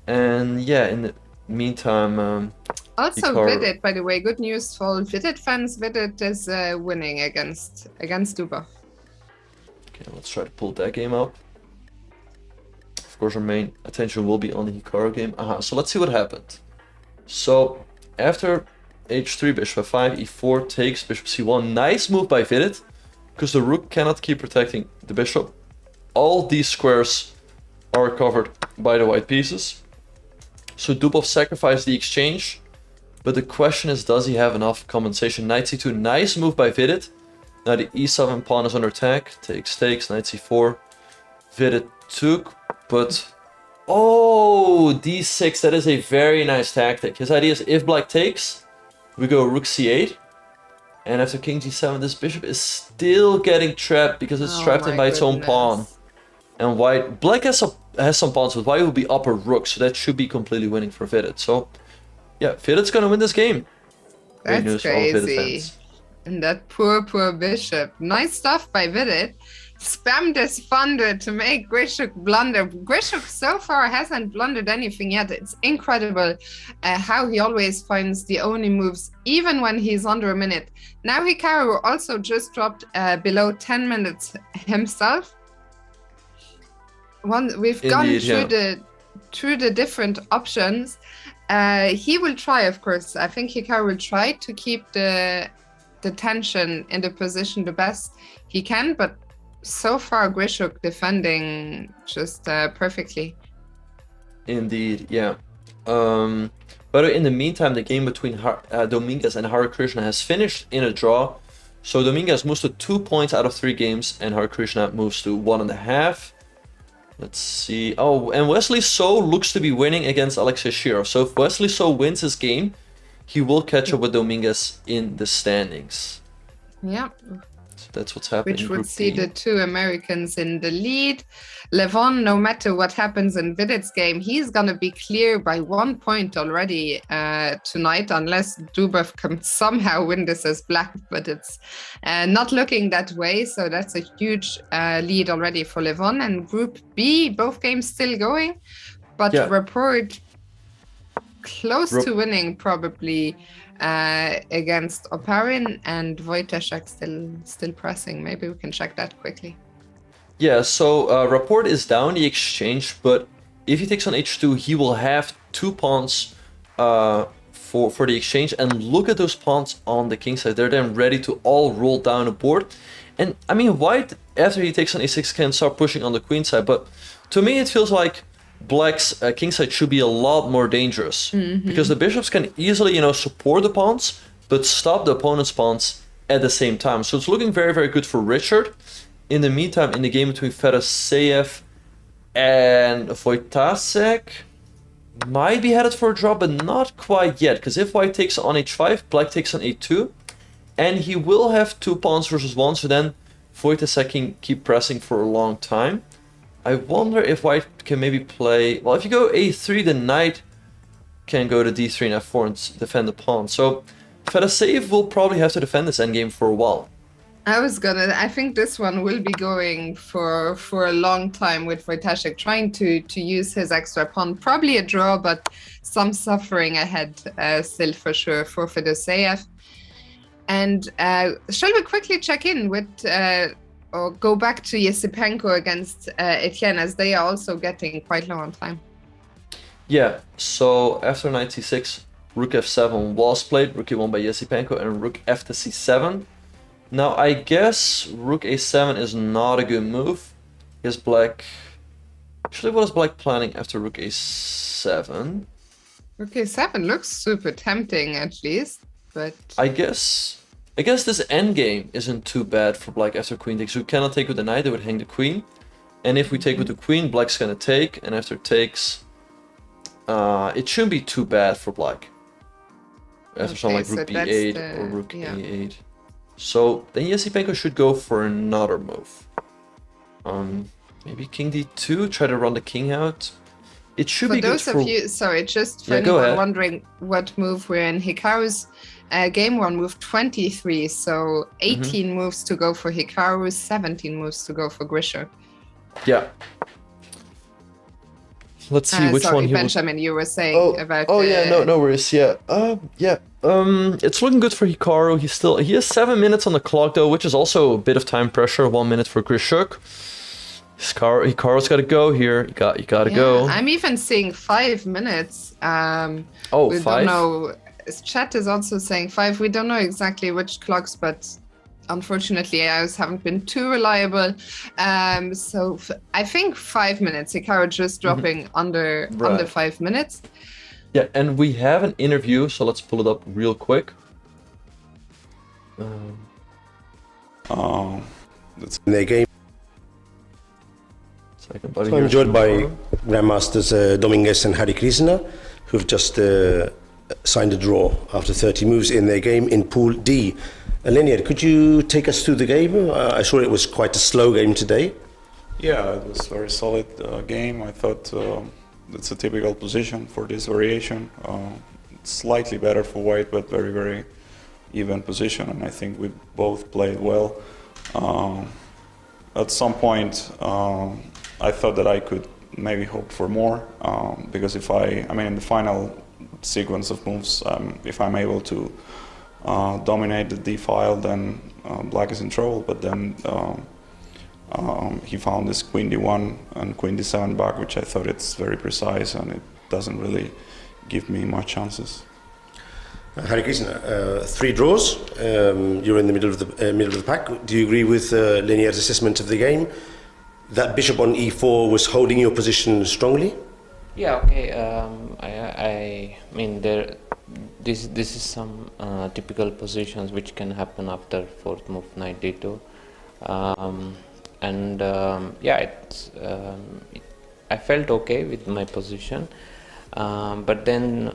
And yeah, in the meantime... also, Hikaru... Vidit, by the way, good news for all Vidit fans. Vidit is winning against Dubov. Okay, let's try to pull that game out. Of course, our main attention will be on the Hikaru game. So let's see what happened. So after h3, bishop f5, e4 takes bishop c1. Nice move by Vidit, because the rook cannot keep protecting the bishop. All these squares are covered by the white pieces. So Dubov sacrificed the exchange, but the question is, does he have enough compensation? Knight c2, nice move by Vidit. Now the e7 pawn is under attack, takes, knight c4. Vidit took, but... Oh, d6, that is a very nice tactic. His idea is, if black takes, we go rook c8. And after king g7, this bishop is still getting trapped because it's Oh trapped in my by its own goodness. pawn. And black has some pawns, but white will be upper rook, so that should be completely winning for Vidit. So, yeah, Vidit's gonna win this game. Great That's news for all Vidit crazy. fans. And that poor bishop. Nice stuff by Vidit. Spammed his thunder to make Grischuk blunder. Grischuk so far hasn't blundered anything yet. It's incredible how he always finds the only moves, even when he's under a minute. Now Hikaru also just dropped below 10 minutes himself. We've gone Indeed, through the different options. He will try, of course. I think Hikaru will try to keep the tension in the position the best he can, but so far Grischuk defending just perfectly. Indeed, yeah. But in the meantime, the game between Dominguez and Harikrishna has finished in a draw. So Dominguez moves to 2 points out of 3 games, and Harikrishna moves to 1.5. Let's see. Oh, and Wesley So looks to be winning against Alexei Shirov. So if Wesley So wins his game, he will catch up with Dominguez in the standings. Yeah. So that's what's happening. Which in would Group see B. the two Americans in the lead. Levon, no matter what happens in Vidit's game, he's going to be clear by 1 point already tonight, unless Dubov can somehow win this as black, but it's not looking that way. So that's a huge lead already for Levon. And Group B, both games still going, but Yeah. Rapport close to winning probably against Oparin, and Wojtaszek still pressing. Maybe we can check that quickly. Yeah, so Rapport is down the exchange, but if he takes on h2, he will have 2 pawns for the exchange. And look at those pawns on the king side. They're then ready to all roll down the board. And I mean, white, after he takes on a6, can start pushing on the queen side. But to me, it feels like black's king side should be a lot more dangerous. Because the bishops can easily, support the pawns, but stop the opponent's pawns at the same time. So it's looking very, very good for Richard. In the meantime, in the game between Fedoseev and Wojtaszek, might be headed for a draw, but not quite yet. Because if white takes on h5, black takes on a2, and he will have 2 pawns versus 1, so then Wojtaszek can keep pressing for a long time. I wonder if white can maybe play... Well, if you go a3, the knight can go to d3 and f4 and defend the pawn. So Fedoseev will probably have to defend this endgame for a while. I think this one will be going for a long time with Wojtaszek trying to use his extra pawn. Probably a draw, but some suffering ahead still for sure for Fedoseev. And shall we quickly check in with or go back to Esipenko against Etienne, as they are also getting quite low on time? Yeah, so after knight c6, rook f7 was played, rook e1 by Esipenko, and rook f to c7. Now, I guess rook a7 is not a good move. Is black... Actually, what is black planning after rook a7? Rook a7 looks super tempting, at least, but... I guess this endgame isn't too bad for black after queen takes. We cannot take with the knight, they would hang the queen. And if we take with the queen, black's gonna take, and after takes... it shouldn't be too bad for black. After something like rook b8 or rook a8. So then Esipenko should go for another move. Maybe king d2, try to run the king out. It should be good for... For those of you, sorry, just for anyone wondering what move we're in, Hikaru's game 1 moved 23, so 18 moves to go for Hikaru, 17 moves to go for Grischuk. Yeah. Let's see which one he Benjamin, you were saying about... Oh yeah, no worries, yeah. It's looking good for Hikaru. He has 7 minutes on the clock though, which is also a bit of time pressure. 1 minute for Grischuk. Hikaru's got to go here. You got to go. I'm even seeing 5 minutes. We 5? don't know. Chat is also saying 5. We don't know exactly which clocks, but unfortunately, ours haven't been too reliable. So I think 5 minutes. Hikaru just dropping under 5 minutes. Yeah, and we have an interview, so let's pull it up real quick. That's in their game. Second, buddy. So I'm joined by Grandmasters Dominguez and Harikrishna, who've just signed a draw after 30 moves in their game in Pool D. Lenier, could you take us through the game? I saw it was quite a slow game today. Yeah, it was a very solid game. I thought it's a typical position for this variation. Slightly better for white, but very, very even position. And I think we both played well. At some point, I thought that I could maybe hope for more, because if in the final sequence of moves, if I'm able to dominate the D file, then black is in trouble. But then he found this queen d1 and queen d7 back, which I thought it's very precise and it doesn't really give me much chances. Harikrishna, 3 draws. You're in the middle of the pack. Do you agree with Lenier's assessment of the game? That bishop on e4 was holding your position strongly? Yeah, okay. I mean, this is some typical positions which can happen after fourth move knight d2, I felt okay with my position, but then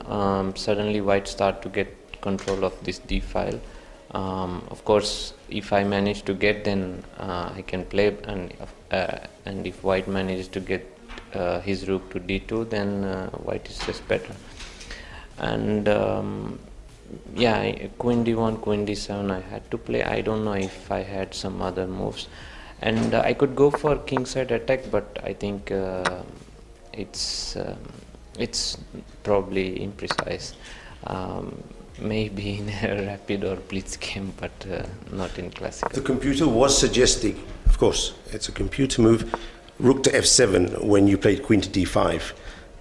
suddenly white start to get control of this d file. Of course, if I manage to get, then I can play, and if white manages to get his rook to d2, then white is just better. And queen d1, queen d7 I had to play. I don't know if I had some other moves, and I could go for kingside attack, but I think it's probably imprecise. Maybe in a rapid or blitz game, but not in classical. The computer was suggesting, of course, it's a computer move, rook to f7 when you played queen to d5.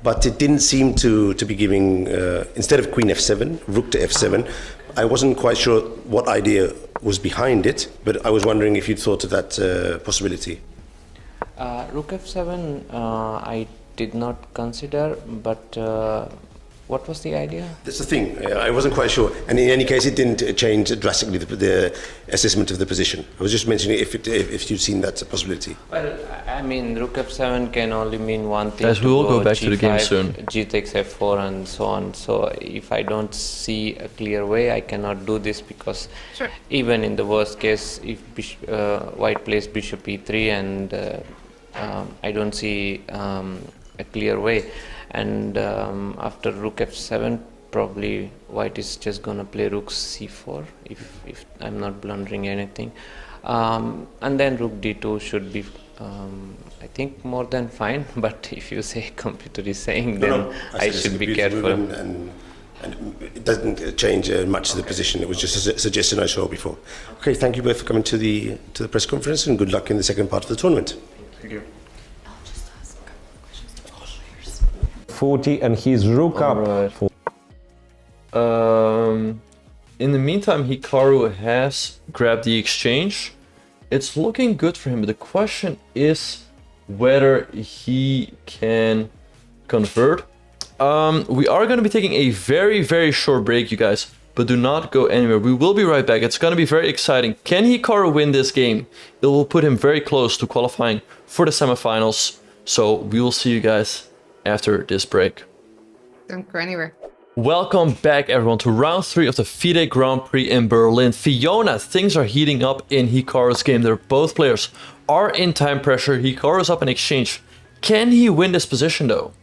But it didn't seem to be giving, instead of queen f7, rook to f7. I wasn't quite sure what idea was behind it, but I was wondering if you'd thought of that possibility. Rook f7 I did not consider, but what was the idea? That's the thing, I wasn't quite sure. And in any case, it didn't change drastically the assessment of the position. I was just mentioning if you'd seen that possibility. Well, I mean, rook f7 can only mean one thing. Guys, we will go back to the game soon. G takes f4 and so on. So if I don't see a clear way, I cannot do this, because even in the worst case, if white plays bishop e3 and I don't see a clear way, and after rook f7, probably white is just gonna play rook c4 if I'm not blundering anything, and then rook d2 should be I think more than fine. But if you say computer is saying, then I should be careful. And it doesn't change much of the position. It was just a suggestion I saw before. Okay, thank you both for coming to the press conference, and good luck in the second part of the tournament. Thank you. 40 and he's rook up. Right. In the meantime, Hikaru has grabbed the exchange. It's looking good for him, but the question is whether he can convert. We are going to be taking a very, very short break, you guys, but do not go anywhere. We will be right back. It's going to be very exciting. Can Hikaru win this game? It will put him very close to qualifying for the semifinals. So we will see you guys after this break. Don't go anywhere. Welcome back, everyone, to round 3 of the FIDE Grand Prix in Berlin. Fiona, things are heating up in Hikaru's game. Both players are in time pressure. Hikaru's up in exchange. Can he win this position, though?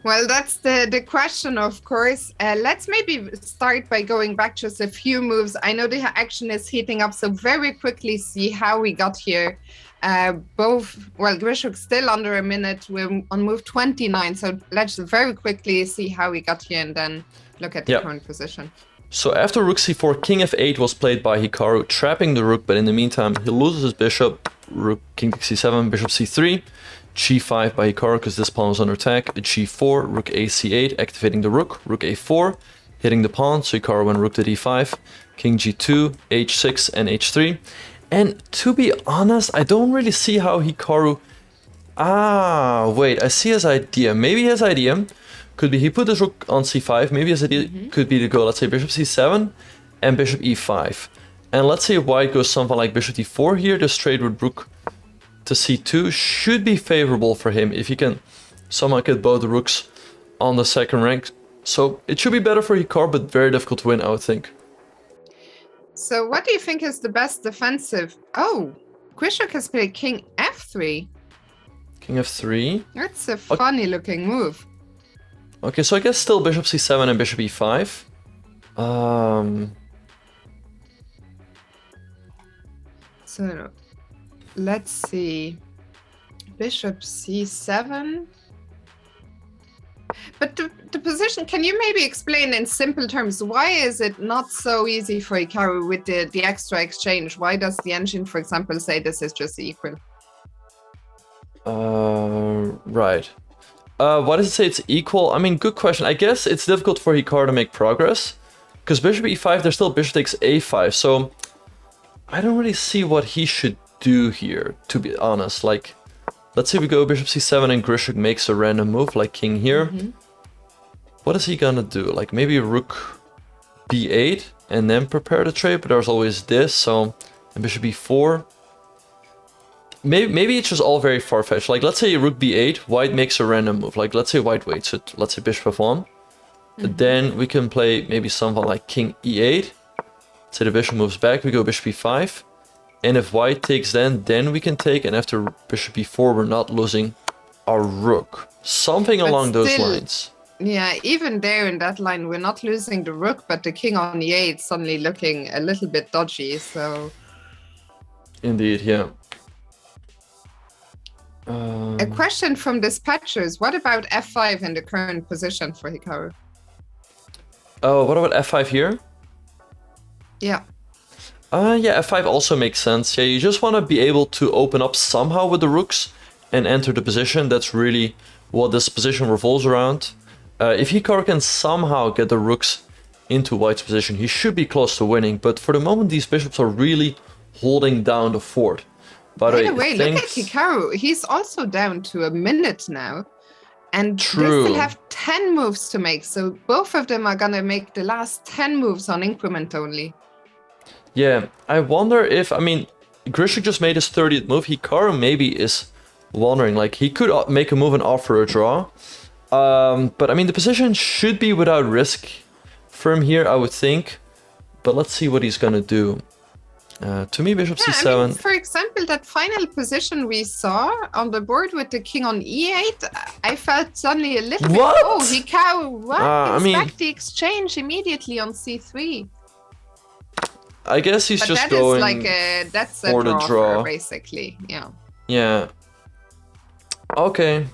Well, that's the question, of course. Let's maybe start by going back just a few moves. I know the action is heating up, so very quickly see how we got here. Grischuk still under a minute. We're on move 29, so let's very quickly see how we got here and then look at the current position. So after rook c4, king f8 was played by Hikaru, trapping the rook, but in the meantime, he loses his bishop. Rook, king takes c7, bishop c3, g5 by Hikaru because this pawn was under attack, g4, rook a c8, activating the rook a4, hitting the pawn, so Hikaru went rook to d5, king g2, h6, and h3. And to be honest, I don't really see how Hikaru... wait, I see his idea. Maybe his idea could be he put his rook on c5. Maybe his idea could be to go, let's say, bishop c7 and bishop e5. And let's say white goes something like bishop d4 here. This trade with rook to c2 should be favorable for him if he can somehow get both the rooks on the second rank. So it should be better for Hikaru, but very difficult to win, I would think. So what do you think is the best defensive? Oh, Grischuk has played king f3. King f3. That's a funny looking move. Okay, so I guess still bishop c7 and bishop e5. So let's see. Bishop c7. But the position, can you maybe explain in simple terms, why is it not so easy for Hikaru with the extra exchange? Why does the engine, for example, say this is just equal? Right. Why does it say it's equal? I mean, good question. I guess it's difficult for Hikaru to make progress. Because bishop e5, there's still bishop takes a5. So I don't really see what he should do here, to be honest. Like, let's say we go bishop c7 and Grischuk makes a random move, like king here. What is he gonna do? Like maybe rook b8 and then prepare the trade, but there's always this, so... And bishop b4. Maybe it's just all very far-fetched. Like, let's say rook b8, white makes a random move. Like, let's say white waits it. Let's say bishop f1. Then we can play maybe something like king e8. Say the bishop moves back, we go bishop e5. And if white takes then we can take. And after bishop e4, we're not losing our rook. Something But along those still- lines. Yeah, even there in that line, we're not losing the rook, but the king on e8 suddenly looking a little bit dodgy, so... Indeed, yeah. A question from dispatchers, what about f5 in the current position for Hikaru? Oh, what about f5 here? Yeah. Yeah, f5 also makes sense. Yeah, you just want to be able to open up somehow with the rooks and enter the position. That's really what this position revolves around. If Hikaru can somehow get the rooks into white's position, he should be close to winning. But for the moment, these bishops are really holding down the fort. By the way, look at Hikaru. He's also down to a minute now. And they still have 10 moves to make. So both of them are going to make the last 10 moves on increment only. Yeah, I wonder if... I mean, Grischuk just made his 30th move. Hikaru maybe is wondering, like, he could make a move and offer a draw. But I mean, the position should be without risk for him here, I would think. But let's see what he's gonna do. To me, bishop c7. I mean, for example, that final position we saw on the board with the king on e8, I felt suddenly a little bit... Oh, Hikaru, what? Expect the exchange immediately on c3. I guess he's but just that going is like that's a for the draw. Basically, yeah. Yeah. Okay.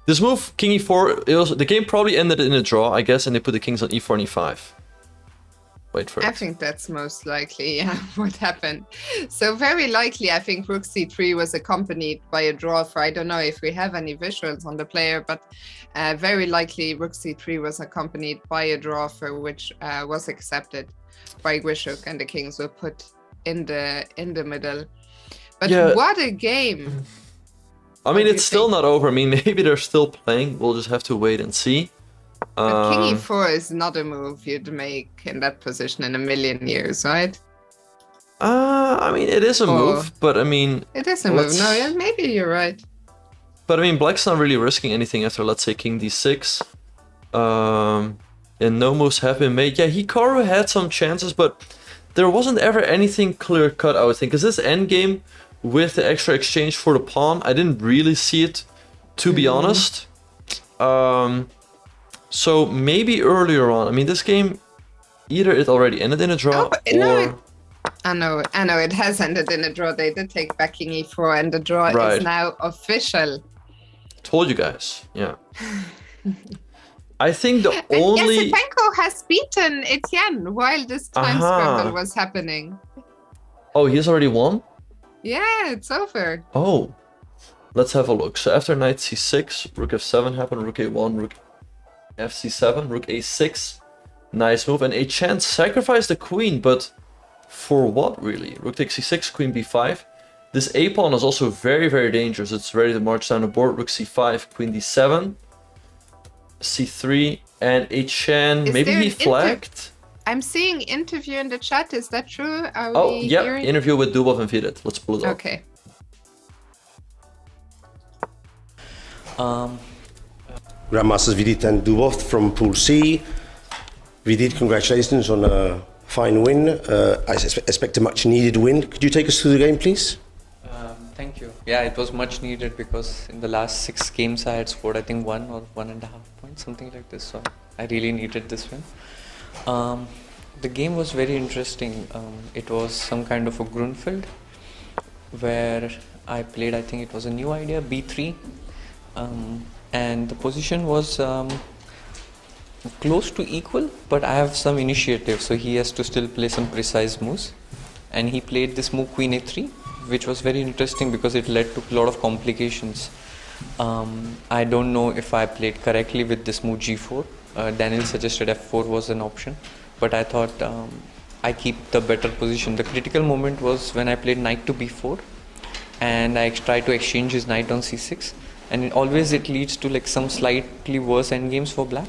This move, king e4, the game probably ended in a draw, I guess, and they put the kings on e4 and e5. Wait for it. I think that's most likely, yeah, what happened. So very likely, I think rook c3 was accompanied by a draw for, I don't know if we have any visuals on the player, but very likely rook c3 was accompanied by a draw for which was accepted by Grischuk, and the kings were put in the middle. But yeah. What a game! I mean, it's still not over. I mean, maybe they're still playing. We'll just have to wait and see. But king e4 is not a move you'd make in that position in a million years, right? I mean, it is a move, but I mean... It is a move. No, yeah, maybe you're right. But I mean, black's not really risking anything after, let's say, king d6. And no moves have been made. Yeah, Hikaru had some chances, but there wasn't ever anything clear-cut, I would think. Because this endgame with the extra exchange for the pawn, I didn't really see it, to be honest. So maybe earlier on. I mean, this game, either it already ended in a draw, or... I know, it has ended in a draw. They did take back king e4, and the draw is now official. Told you guys, yeah. I think the only... Esipenko has beaten Etienne while this time scramble was happening. Oh, he's already won? Yeah, it's over. Oh, let's have a look. So after knight c6, rook f7 happened, rook a1, rook fc7, rook a6. Nice move. And Etienne sacrificed the queen, but for what really? Rook takes c6, queen b5. This a pawn is also very, very dangerous. It's ready to march down the board. Rook c5, queen d7. c3, and Etienne, maybe he flagged? I'm seeing interview in the chat, is that true? Yeah, interview with Dubov and Vidit. Let's pull it up. Okay. Grandmasters Vidit and Dubov from Pool C. Vidit, congratulations on a fine win. I expect a much needed win. Could you take us through the game, please? Thank you. Yeah, it was much needed because in the last 6 games I had scored I think 1 or 1.5 points, something like this. So I really needed this win. The game was very interesting. It was some kind of a Grunfeld where I played, I think it was a new idea, B3. And the position was close to equal, but I have some initiative, so he has to still play some precise moves. And he played this move Queen A3, which was very interesting because it led to a lot of complications. I don't know if I played correctly with this move G4. Daniel suggested F4 was an option, but I thought I keep the better position. The critical moment was when I played knight to B4 and I tried to exchange his knight on C6, and it leads to like some slightly worse endgames for black.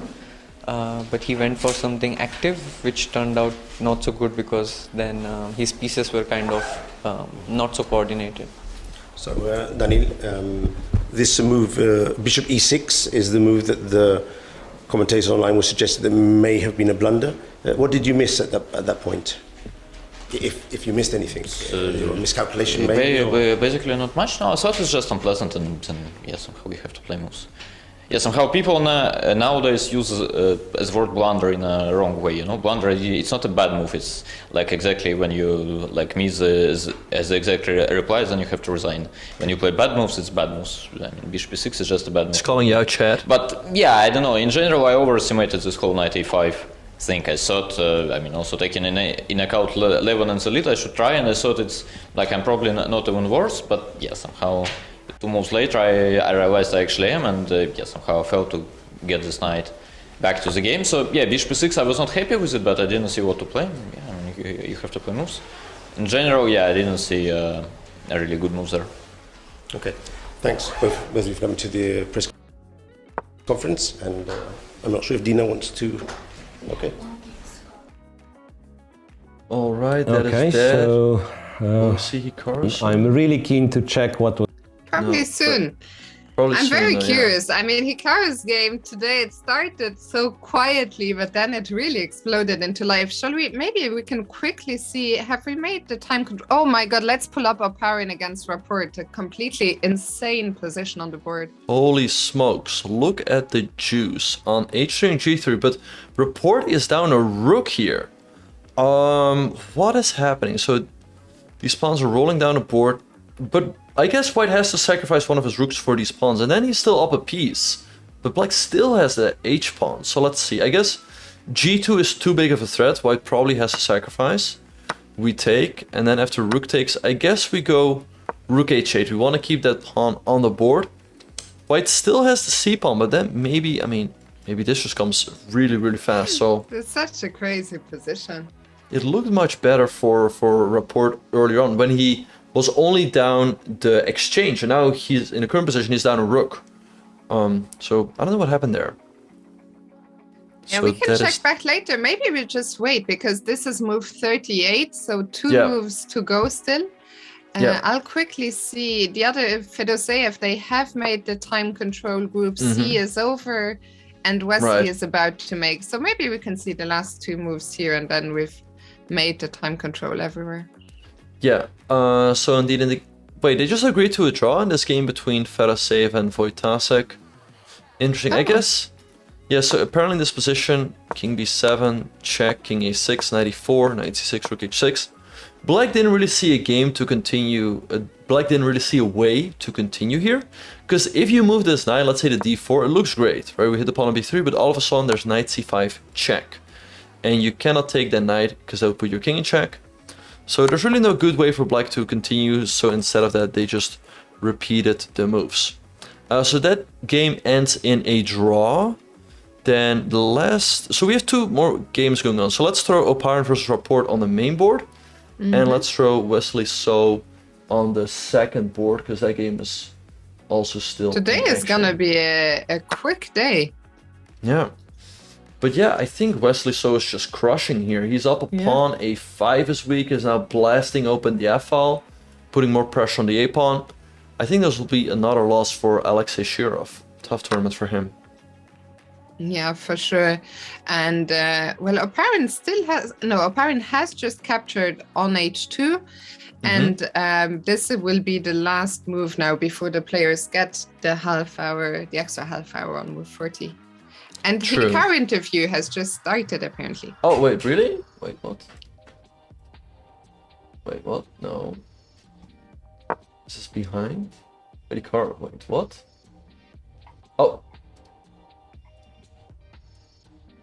But he went for something active, which turned out not so good because then his pieces were kind of not so coordinated. So, Daniel, this move, Bishop E6, is the move that the commentators online were suggesting that may have been a blunder. What did you miss at that point? If you missed anything, miscalculation maybe? Basically not much. No, I thought it's just unpleasant, and yeah, somehow we have to play moves. Yeah, somehow people nowadays use as word blunder in a wrong way. You know, blunder, it's not a bad move. It's like exactly when you like miss as exactly replies, then you have to resign. When you play bad moves, it's bad moves. I mean, Bishop E6 is just a bad move. It's calling you out, Chad. But yeah, I don't know. In general, I overestimated this whole knight A5 thing. I thought, I mean, also taking in account Levin and Solid, I should try, and I thought it's like I'm probably not even worse. But yeah, somehow 2 moves later, I realized I actually am, and yeah, somehow I failed to get this knight back to the game. So yeah, Bishop E6, I was not happy with it, but I didn't see what to play. Yeah, I mean, you have to play moves. In general, yeah, I didn't see a really good moves there. Okay, thanks both of you for coming to the press conference, and I'm not sure if Dina wants to. Okay. All right, that Okay, is that. so see Hikaru. I'm really keen to check what was. Probably soon. I'm very curious. I mean, Hikaru's game today, it started so quietly, but then it really exploded into life. Maybe we can quickly see, have we made the time control? Oh my God, let's pull up Oparin against Rapport, a completely insane position on the board. Holy smokes, look at the juice on H3 and G3, but Rapport is down a rook here. What is happening? So these pawns are rolling down the board, but I guess White has to sacrifice one of his rooks for these pawns, and then he's still up a piece. But Black still has the H pawn, so let's see. I guess G2 is too big of a threat. White probably has to sacrifice. We take, and then after rook takes, I guess we go rook H8. We want to keep that pawn on the board. White still has the C pawn, but then maybe, I mean, maybe this just comes really, really fast. So it's such a crazy position. It looked much better for Rapport earlier on when he was only down the exchange, and now he's in the current position, he's down a rook. So I don't know what happened there. Yeah, so we can check back later. Maybe we just wait because this is move 38, so 2 moves to go still. I'll quickly see the other Fedoseev. They have made the time control group. C is over, and Wesley is about to make. So maybe we can see the last 2 moves here, and then we've made the time control everywhere. Yeah, so indeed, wait, they just agreed to a draw in this game between Fedoseev and Wojtaszek. Interesting, I guess. Yeah, so apparently in this position, King B7, check, King A6, Knight E4, Knight C6, Rook H6. Black didn't really see a game to continue, Black didn't really see a way to continue here. Because if you move this knight, let's say the D4, it looks great, right? We hit the pawn on B3, but all of a sudden there's Knight C5, check. And you cannot take that knight, because that would put your king in check. So there's really no good way for Black to continue, so instead of that, they just repeated the moves. So that game ends in a draw. Then the last... So we have 2 more games going on. So let's throw Oparin versus Rapport on the main board. And let's throw Wesley So on the second board, because that game is also still... Today is gonna be a quick day. Yeah. But yeah, I think Wesley So is just crushing here. He's up a pawn, A5 is weak, is now blasting open the F-file, putting more pressure on the A-pawn. I think this will be another loss for Alexei Shirov. Tough tournament for him. Yeah, for sure. And well, Oparin has just captured on h2. And this will be the last move now before the players get the extra half hour on move 40. And True. Hikaru interview has just started apparently. Oh, wait, really? Wait, what? Wait, what? No. Is this behind? Wait, Hikaru, wait, what? Oh.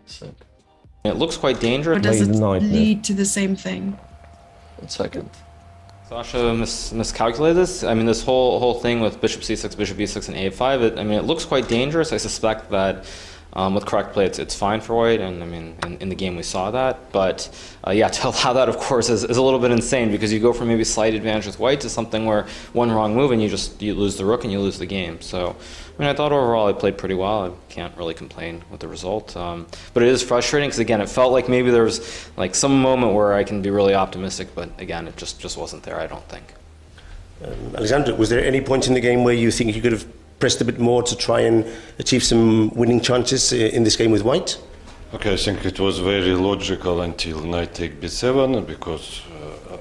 Sec. It looks quite dangerous. Or does it Nightmare. lead to the same thing? 1 second. Sasha miscalculated this. I mean, this whole thing with bishop c6, bishop b6, and a5. It looks quite dangerous. I suspect that with correct play, it's fine for white, and I mean, in the game we saw that. But yeah, to allow that, of course, is a little bit insane because you go from maybe slight advantage with white to something where one wrong move and you lose the rook and you lose the game. So, I mean, I thought overall I played pretty well. I can't really complain with the result. But it is frustrating because again, it felt like maybe there was like some moment where I can be really optimistic, but again, it just wasn't there. I don't think. Alexander, was there any point in the game where you think you could have pressed a bit more to try and achieve some winning chances in this game with white? Okay, I think it was very logical until knight take b7 because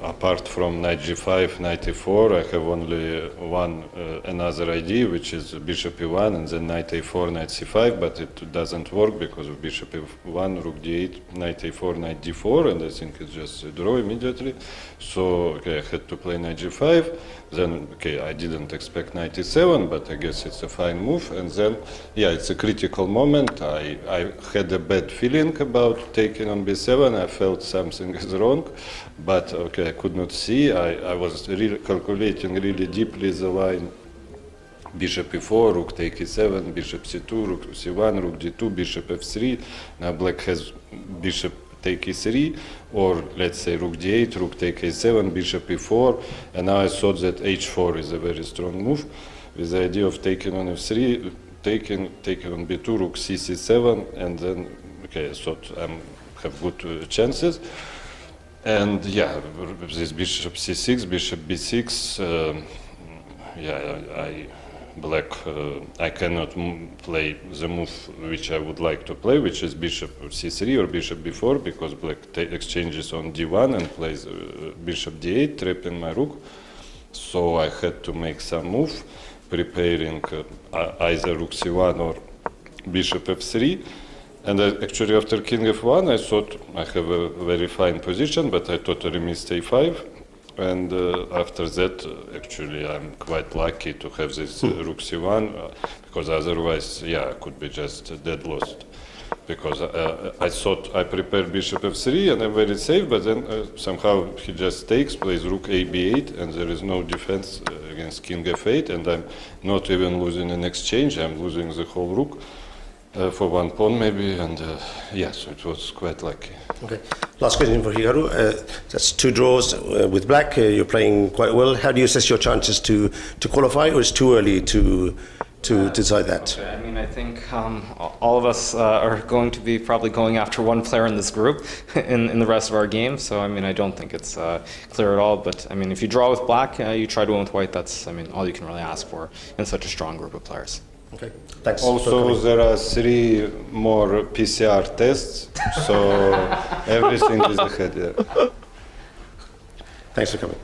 apart from knight g5, knight e4, I have only one another idea, which is bishop e1 and then knight a4, knight c5, but it doesn't work because of bishop e1, rook d8, knight a4, knight d4, and I think it's just a draw immediately. So okay, I had to play knight g5. Then okay, I didn't expect knight e7, but I guess it's a fine move. And then yeah, it's a critical moment. I had a bad feeling about taking on b7. I felt something is wrong, but okay, I could not see. I was really calculating really deeply the line bishop e4, rook take e7, bishop c2, rook c1, rook d2, bishop f3. Now black has bishop take e3, or let's say rook d8, rook take a7, bishop e4, and now I thought that h4 is a very strong move, with the idea of taking on f3, taking on b2, rook c7, and then okay, I thought I have good chances. And yeah, this bishop c6, bishop b6, yeah, black, I cannot play the move which I would like to play, which is bishop c3 or bishop b4, because black exchanges on d1 and plays bishop d8, trapping my rook. So I had to make some move, preparing either rook c1 or bishop f3. And actually after king f1, I thought I have a very fine position, but I totally missed a5. And after that, actually, I'm quite lucky to have this rook c1, because otherwise, yeah, I could be just dead lost. Because I thought I prepared bishop f3 and I'm very safe, but then somehow he just takes, plays rook a b8, and there is no defense against king f8, and I'm not even losing an exchange, I'm losing the whole rook. For one pawn maybe, and yeah, so it was quite lucky. Okay, last question for Hikaru. That's 2 draws with black. You're playing quite well. How do you assess your chances to qualify, or is it too early to decide that? Okay, I mean, I think all of us are going to be probably going after one player in this group in the rest of our game. So I mean, I don't think it's clear at all. But I mean, if you draw with black, you try to win with white. That's, I mean, all you can really ask for in such a strong group of players. Okay, thanks. Also, there are 3 more PCR tests, so everything is ahead. Yeah. Thanks for coming.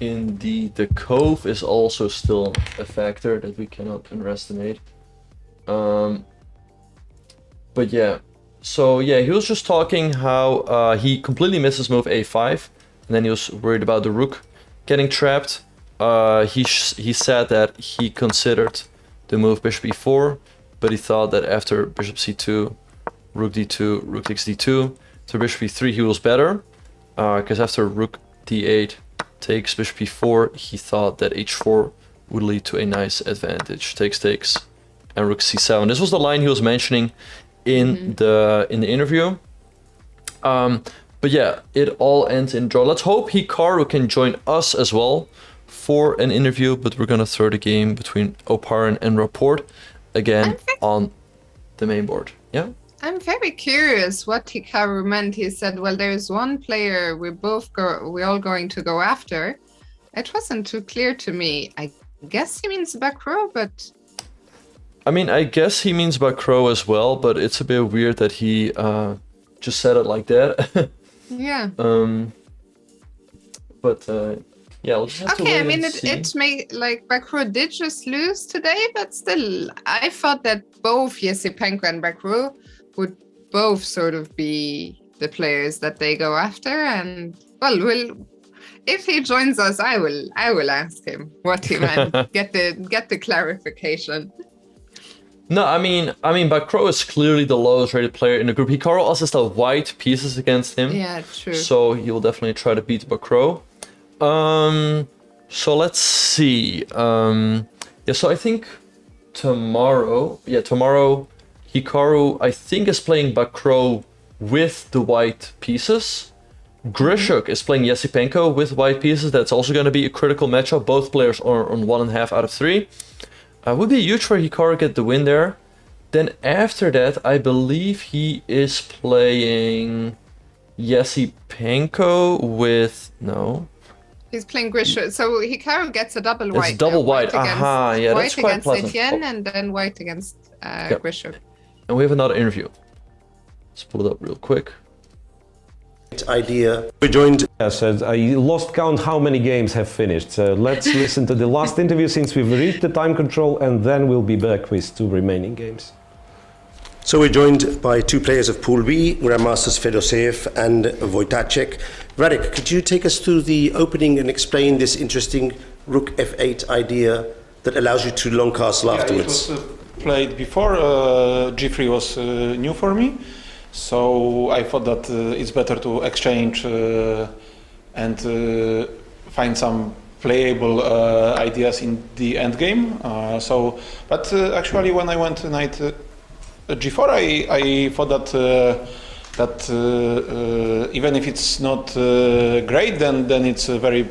Indeed, the cove is also still a factor that we cannot underestimate. But yeah, so yeah, he was just talking how he completely missed his move a5, and then he was worried about the rook getting trapped. He said that he considered the move bishop e4, but he thought that after bishop c2, rook d2, rook takes d2, to bishop e3 he was better, because after rook d8 takes bishop e4, he thought that h4 would lead to a nice advantage, takes, and rook c7. This was the line he was mentioning in the interview. But yeah, it all ends in draw. Let's hope Hikaru can join us as well for an interview, but we're gonna throw the game between Oparin and Rapport again on the main board. Yeah. I'm very curious what Hikaru meant. He said, well, there's one player we're all going to go after. It wasn't too clear to me. I guess he means back row, but I mean, I guess he means Bacro as well, but it's a bit weird that he just said it like that. Yeah. But yeah, we'll just have to Okay, wait I mean, and see. it may like Bacro did just lose today, but still, I thought that both Esipenko and Bacro would both sort of be the players that they go after. And well, if he joins us, I will ask him what he meant. get the clarification. No, I mean, Bacro is clearly the lowest rated player in the group. Hikaru also still have white pieces against him. Yeah, true. So he will definitely try to beat Bacro. So let's see. Yeah, so I think tomorrow, Hikaru, I think, is playing Bacro with the white pieces. Grischuk is playing Esipenko with white pieces. That's also going to be a critical matchup. Both players are on 1.5 out of 3. Would be huge for Hikaru to get the win there. Then after that, I believe he is playing Esipenko with... No. He's playing Grischuk. So Hikaru gets a double white. It's double white. Against, Aha, yeah, white that's quite against pleasant. Etienne and then white against Grischuk. And we have another interview. Let's pull it up real quick. Idea. We're joined. Yes, I lost count how many games have finished. So let's listen to the last interview since we've reached the time control, and then we'll be back with 2 remaining games. So we're joined by 2 players of Pool B, Grandmasters Fedoseev and Wojtaszek. Radek, could you take us through the opening and explain this interesting Rook F8 idea that allows you to long castle afterwards? It was played before. G3 was new for me. So I thought that it's better to exchange and find some playable ideas in the end game. But actually, when I went to knight G4, I thought that even if it's not great, then it's very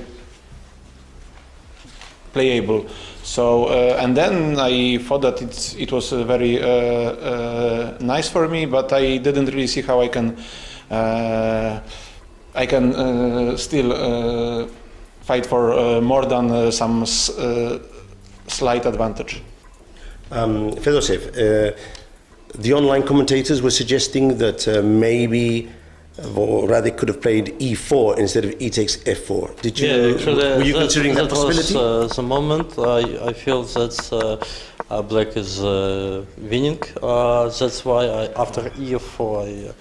playable. So and then I thought that it was very nice for me, but I didn't really see how I can still fight for more than some slight advantage. Fedoseev, the online commentators were suggesting that maybe Radek could have played e4 instead of e takes f4. Did you? Yeah, actually, were you considering that possibility? Was the moment I feel that black is winning. That's why after e4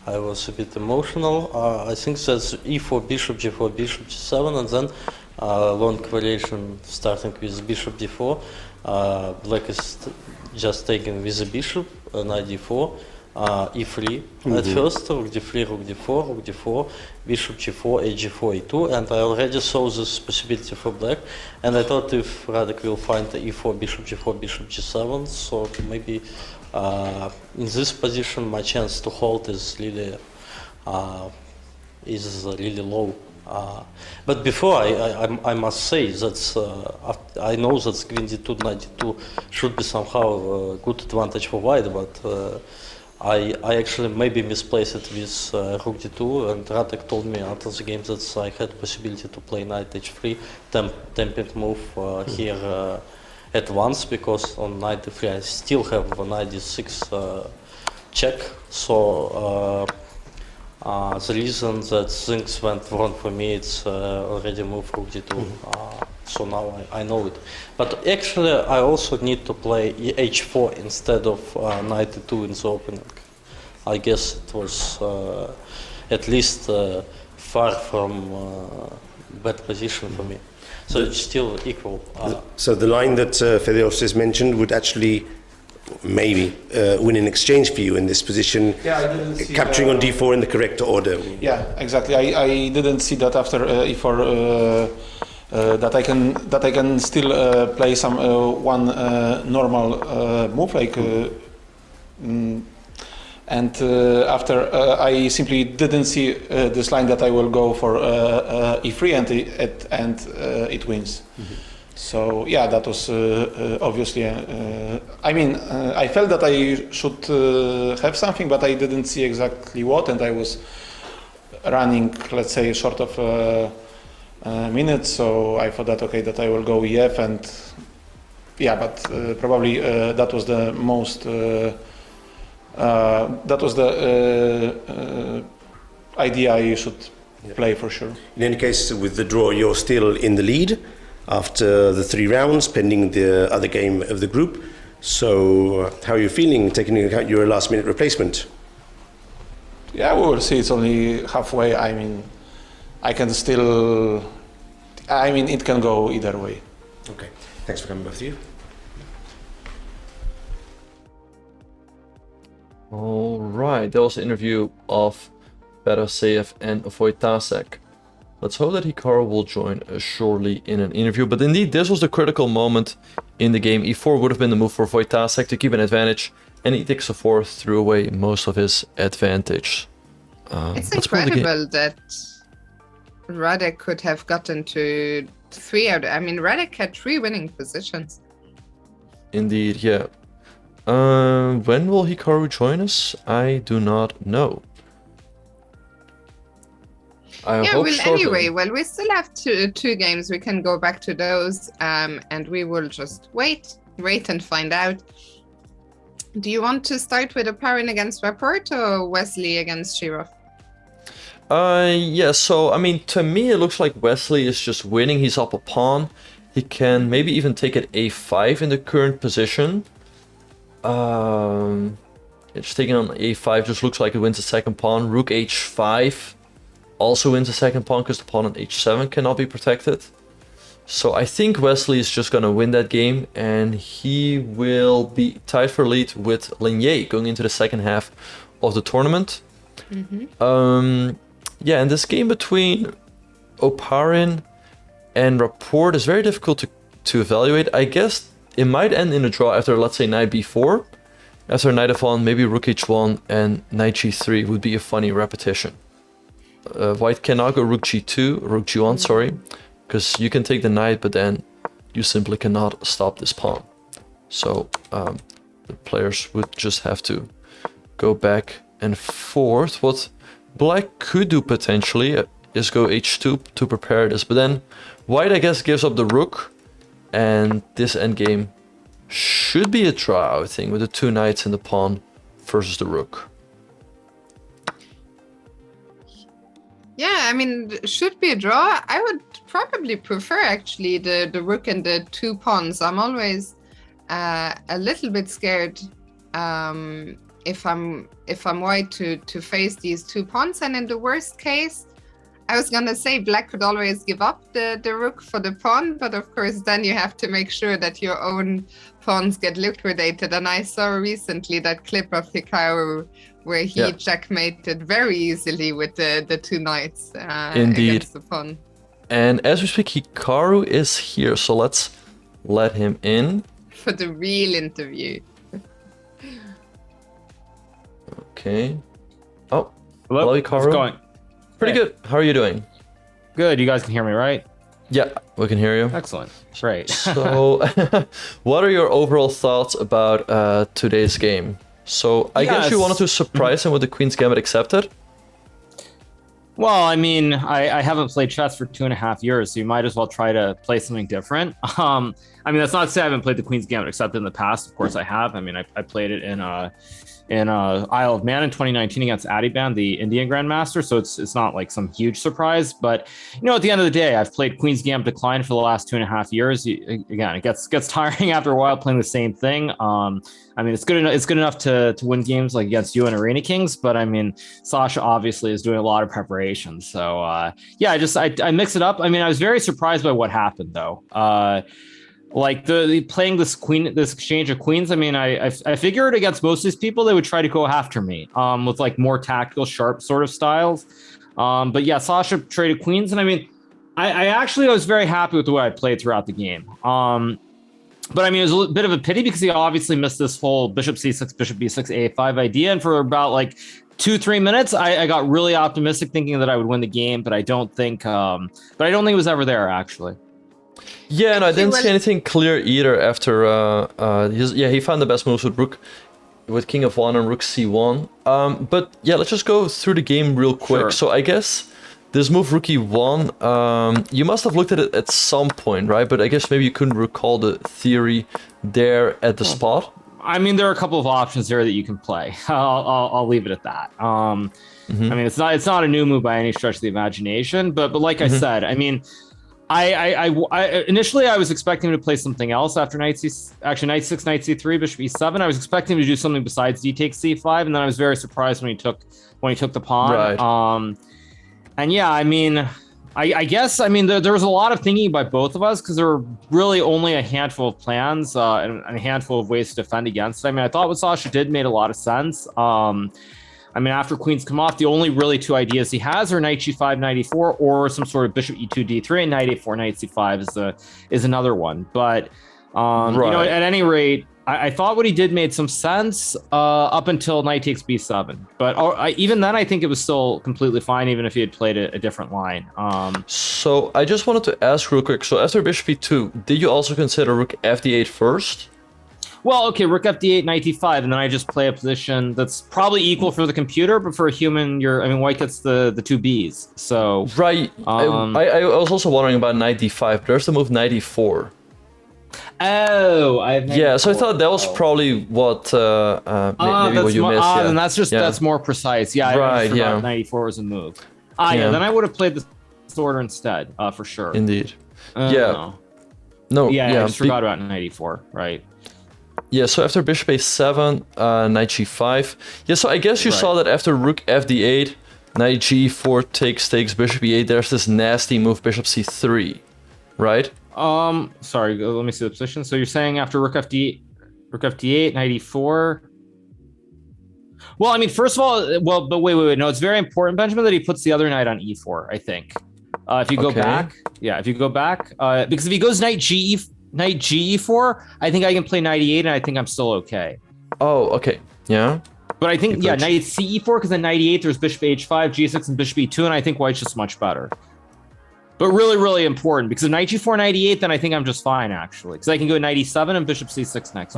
I was a bit emotional. I think that's e4, bishop g4, bishop g7, and then long variation starting with bishop d4. Black is just taking with the bishop, knight d4. e3 at first, rook d3, rook d4, rook d4, bishop g4, h4, e2, and I already saw this possibility for black, and I thought if Radek will find e4, bishop g4, bishop g7, so maybe in this position my chance to hold is really low. But before I must say that I know that queen d2, knight d2 should be somehow a good advantage for white, but I actually maybe misplaced it with rook d2, and Radek told me after the game that I had possibility to play knight h3, tempting move here at once, because on knight d3 I still have a knight d6 check, so the reason that things went wrong for me, it's already moved rook d2, so now I know it. But actually I also need to play h4 instead of knight d2 in the opening. I guess it was at least far from bad position for me. So it's still equal. So the line that Fedoseev has mentioned would actually maybe win in exchange for you in this position, capturing on d4 in the correct order. Yeah, exactly. I didn't see that after e4 that I can still play some one normal move like. And after I simply didn't see this line that I will go for e3 and it wins. So yeah, that was obviously. I mean, I felt that I should have something, but I didn't see exactly what, and I was running, let's say, short of minutes. So I thought that okay, that I will go ef, and yeah, but probably that was the most. That was the idea you should play for sure. In any case, with the draw, you're still in the lead after the 3 rounds, pending the other game of the group. So, how are you feeling, taking into account your last-minute replacement? Yeah, we will see. It's only halfway. I mean, I can still. I mean, it can go either way. Okay. Thanks for coming, both of you. All right, that was the interview of Fedoseev and Wojtaszek. Let's hope that Hikaru will join us shortly in an interview. But indeed, this was the critical moment in the game. E4 would have been the move for Wojtaszek to keep an advantage, and he takes a4, threw away most of his advantage. It's incredible that Radek could have gotten to 3 out. I mean, Radek had 3 winning positions. Indeed, yeah. When will Hikaru join us? I do not know. I hope shortly. Anyway, well, we still have two games. We can go back to those, and we will just wait and find out. Do you want to start with Oparin against Rapport or Wesley against Shirov? Yeah, so, I mean, to me, it looks like Wesley is just winning. He's up a pawn. He can maybe even take at a5 in the current position. It's taking on a5, just looks like it wins the second pawn. Rook h5 also wins the second pawn because the pawn on h7 cannot be protected. So I think Wesley is just going to win that game, and he will be tied for lead with Linier going into the second half of the tournament. Yeah, and this game between Oparin and Rapport is very difficult to evaluate. I guess it might end in a draw after, let's say, knight b4. After knight f1, maybe rook h1 and knight g3 would be a funny repetition. White cannot go rook g2, rook g1, sorry, because you can take the knight, but then you simply cannot stop this pawn. So the players would just have to go back and forth. What Black could do potentially is go h2 to prepare this, but then White, I guess, gives up the rook, and this endgame should be a draw, I think, with the 2 knights and the pawn versus the rook. Yeah, I mean, it should be a draw. I would probably prefer, actually, the rook and the 2 pawns. I'm always a little bit scared if I'm white to face these 2 pawns. And in the worst case, I was gonna say Black could always give up the rook for the pawn, but of course then you have to make sure that your own pawns get liquidated. And I saw recently that clip of Hikaru where he checkmated very easily with the 2 knights against the pawn. And as we speak, Hikaru is here, so let's let him in. For the real interview. Okay. Oh, hello Hikaru. How's it going? Pretty good. How are you doing? Good. You guys can hear me, right? Yeah, we can hear you. Excellent. Great. So, what are your overall thoughts about today's game? So, I guess you wanted to surprise him with the Queen's Gambit accepted? Well, I mean, I haven't played chess for 2.5 years, so you might as well try to play something different. I mean, that's not to say I haven't played the Queen's Gambit accepted in the past. Of course, I have. I mean, I played it in Isle of Man in 2019 against Adiban, the Indian Grandmaster. So it's not like some huge surprise, but you know, at the end of the day, I've played Queen's Gambit Decline for the last 2.5 years. Again, it gets tiring after a while playing the same thing. I mean, it's good enough to win games like against you and Arena Kings, but I mean, Sasha obviously is doing a lot of preparation. So yeah, I mix it up. I mean, I was very surprised by what happened though. Like the playing this exchange of queens. I mean, I figured against most of these people they would try to go after me with like more tactical, sharp sort of styles. But yeah, Sasha traded queens, and I mean, I was very happy with the way I played throughout the game. But I mean, it was a bit of a pity because he obviously missed this whole bishop c6, bishop b6, a5 idea, and for about like 2-3 minutes, I got really optimistic, thinking that I would win the game. But I don't think it was ever there actually. Yeah, and I didn't see anything clear either after he found the best moves with king of1 and rook c1. But yeah, let's just go through the game real quick. Sure. So I guess This move, rook e1, you must have looked at it at some point, right? But I guess maybe you couldn't recall the theory there at the spot. I mean, there are a couple of options there that you can play. I'll leave it at that. I mean, it's not a new move by any stretch of the imagination, but like I said, I mean, I initially I was expecting him to play something else after knight c6, knight c3, bishop e7. I was expecting him to do something besides d takes c5, and then I was very surprised when he took the pawn. Right. And yeah, I mean, I guess, I mean, there was a lot of thinking by both of us because there were really only a handful of plans and a handful of ways to defend against it. I mean, I thought what Sasha did made a lot of sense. I mean, after queens come off, the only really two ideas he has are knight g5, knight e4, or some sort of bishop e2, d3, and knight a4, knight c5 is another one. But, you know, at any rate, I thought what he did made some sense up until knight takes b7. But even then, I think it was still completely fine, even if he had played a different line. So I just wanted to ask real quick. So after bishop e2, did you also consider rook fd8 first? Well, okay, rook fd8, knight d5, and then I just play a position that's probably equal for the computer, but for a human, white gets the two Bs. So right. I was also wondering about knight d5. There's the move knight e4. Oh, yeah. So I thought that was probably what maybe what you missed. And that's more precise. Yeah, right. Yeah, knight e4 was a move. Yeah. Then I would have played this order instead, for sure. Indeed. Yeah. No. Yeah, I just forgot about knight e4. Right. Yeah, so after bishop a7, knight g5. Yeah, so I guess you saw that after rook fd8, knight g4 takes bishop e8, there's this nasty move bishop c3, right? Sorry, let me see the position. So you're saying after rook fd8, knight e4. Well, I mean, first of all, but wait. No, it's very important, Benjamin, that he puts the other knight on e4, I think. If you go back, because if he goes knight ge4, I think I can play knight e8 and I think I'm still okay. Oh, okay. Yeah. But I think, knight ce4, because then knight e8, there's bishop h5, g6, and bishop e2, and I think white's just much better. But really, really important, because if knight g4, knight e8, then I think I'm just fine, actually. Because I can go knight e7 and bishop c6 next.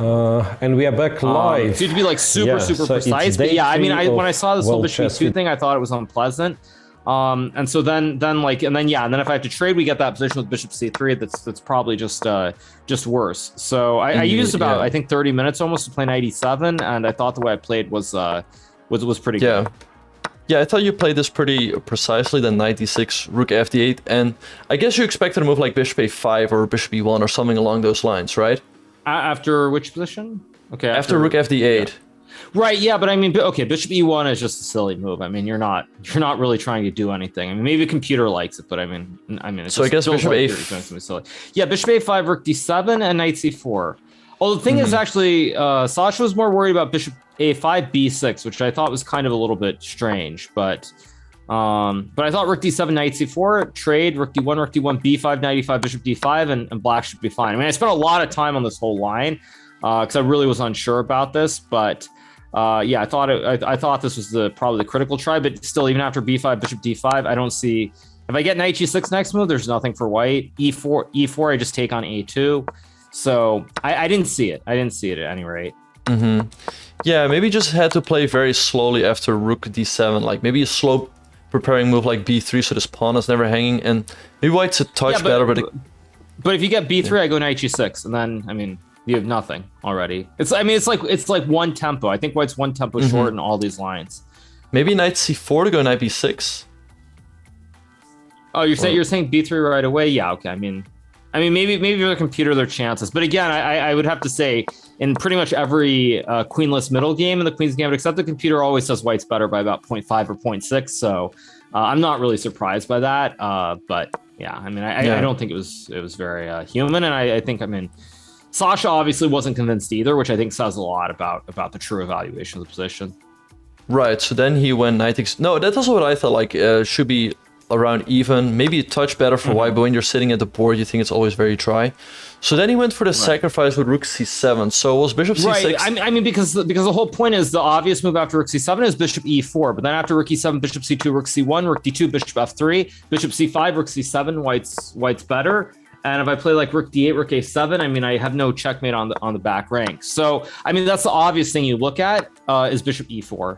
And we are back live. So to be like super precise. But yeah, I mean, when I saw this whole bishop e2 thing, I thought it was unpleasant. And so then if I have to trade, we get that position with bishop c3 that's probably just worse. So I used about I think 30 minutes almost to play knight e7, and I thought the way I played was pretty good. Yeah, I thought you played this pretty precisely, then knight d6, rook fd8, and I guess you expected a move like bishop a5 or bishop e1 or something along those lines, right? After which position? Okay, after rook fd8. Yeah. Right, yeah, but I mean, okay, bishop e1 is just a silly move. I mean, you're not really trying to do anything. I mean, maybe a computer likes it, but I mean, it's so I guess bishop doing something silly. Yeah, bishop a5, rook d7, and knight c4. Well, the thing is actually, Sasha was more worried about bishop a5, b6, which I thought was kind of a little bit strange, but I thought rook d7, knight c4, trade, rook d1, b5, knight e5, bishop d5, and black should be fine. I mean, I spent a lot of time on this whole line because I really was unsure about this, but. Yeah, I thought this was probably the critical try, but still, even after b5, bishop d5, I don't see. If I get knight g6 next move, there's nothing for white. E4, I just take on a2. So I didn't see it. I didn't see it at any rate. Yeah, maybe just had to play very slowly after rook d7, like maybe a slow preparing move like b3, so this pawn is never hanging, and maybe white's a touch better, but if you get b3, I go knight g6, and then I mean. You have nothing already. It's like one tempo. I think white's one tempo short in all these lines. Maybe knight c4 to go knight b6. Oh, you're saying b3 right away? Yeah, okay. I mean maybe for the computer their chances. But again, I would have to say in pretty much every queenless middle game in the Queen's Gambit, except the computer always says white's better by about 0.5 or 0.6. So I'm not really surprised by that. But yeah, I mean I don't think it was very human, and I think Sasha obviously wasn't convinced either, which I think says a lot about the true evaluation of the position. Right, so then he went knight takes... No, that's also what I thought, like, should be around even, maybe a touch better for white, but when you're sitting at the board, you think it's always very dry. So then he went for the sacrifice with rook c7, so was bishop c6... Right, I mean, because the whole point is the obvious move after rook c7 is bishop e4, but then after rook e7, bishop c2, rook c1, rook d2, bishop f3, bishop c5, rook c7, white's better. And if I play like rook d8, rook a7, I mean, I have no checkmate on the back rank. So, I mean, that's the obvious thing you look at is bishop e4.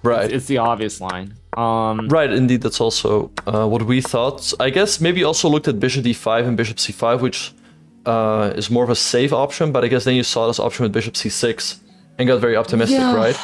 Right. It's the obvious line. Right, indeed, that's also what we thought. I guess maybe also looked at bishop d5 and bishop c5, which is more of a safe option, but I guess then you saw this option with bishop c6 and got very optimistic, right?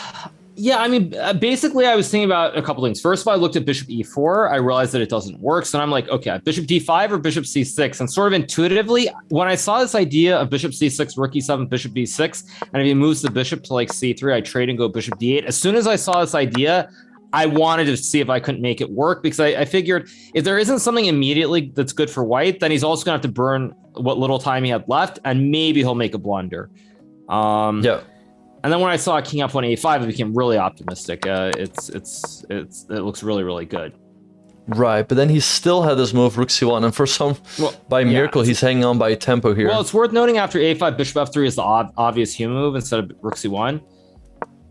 Yeah, I mean, basically, I was thinking about a couple things. First of all, I looked at bishop e4. I realized that it doesn't work. So I'm like, okay, bishop d5 or bishop c6. And sort of intuitively, when I saw this idea of bishop c6, rook e7, bishop b6, and if he moves the bishop to like c3, I trade and go bishop d8. As soon as I saw this idea, I wanted to see if I couldn't make it work, because I figured if there isn't something immediately that's good for white, then he's also going to have to burn what little time he had left, and maybe he'll make a blunder. Yeah. And then when I saw king f1 a5, I became really optimistic. It looks really, really good. Right, but then he still had this move rook c1, and for some by miracle he's hanging on by tempo here. Well, it's worth noting after a5, bishop f3 is the obvious human move instead of rook c1.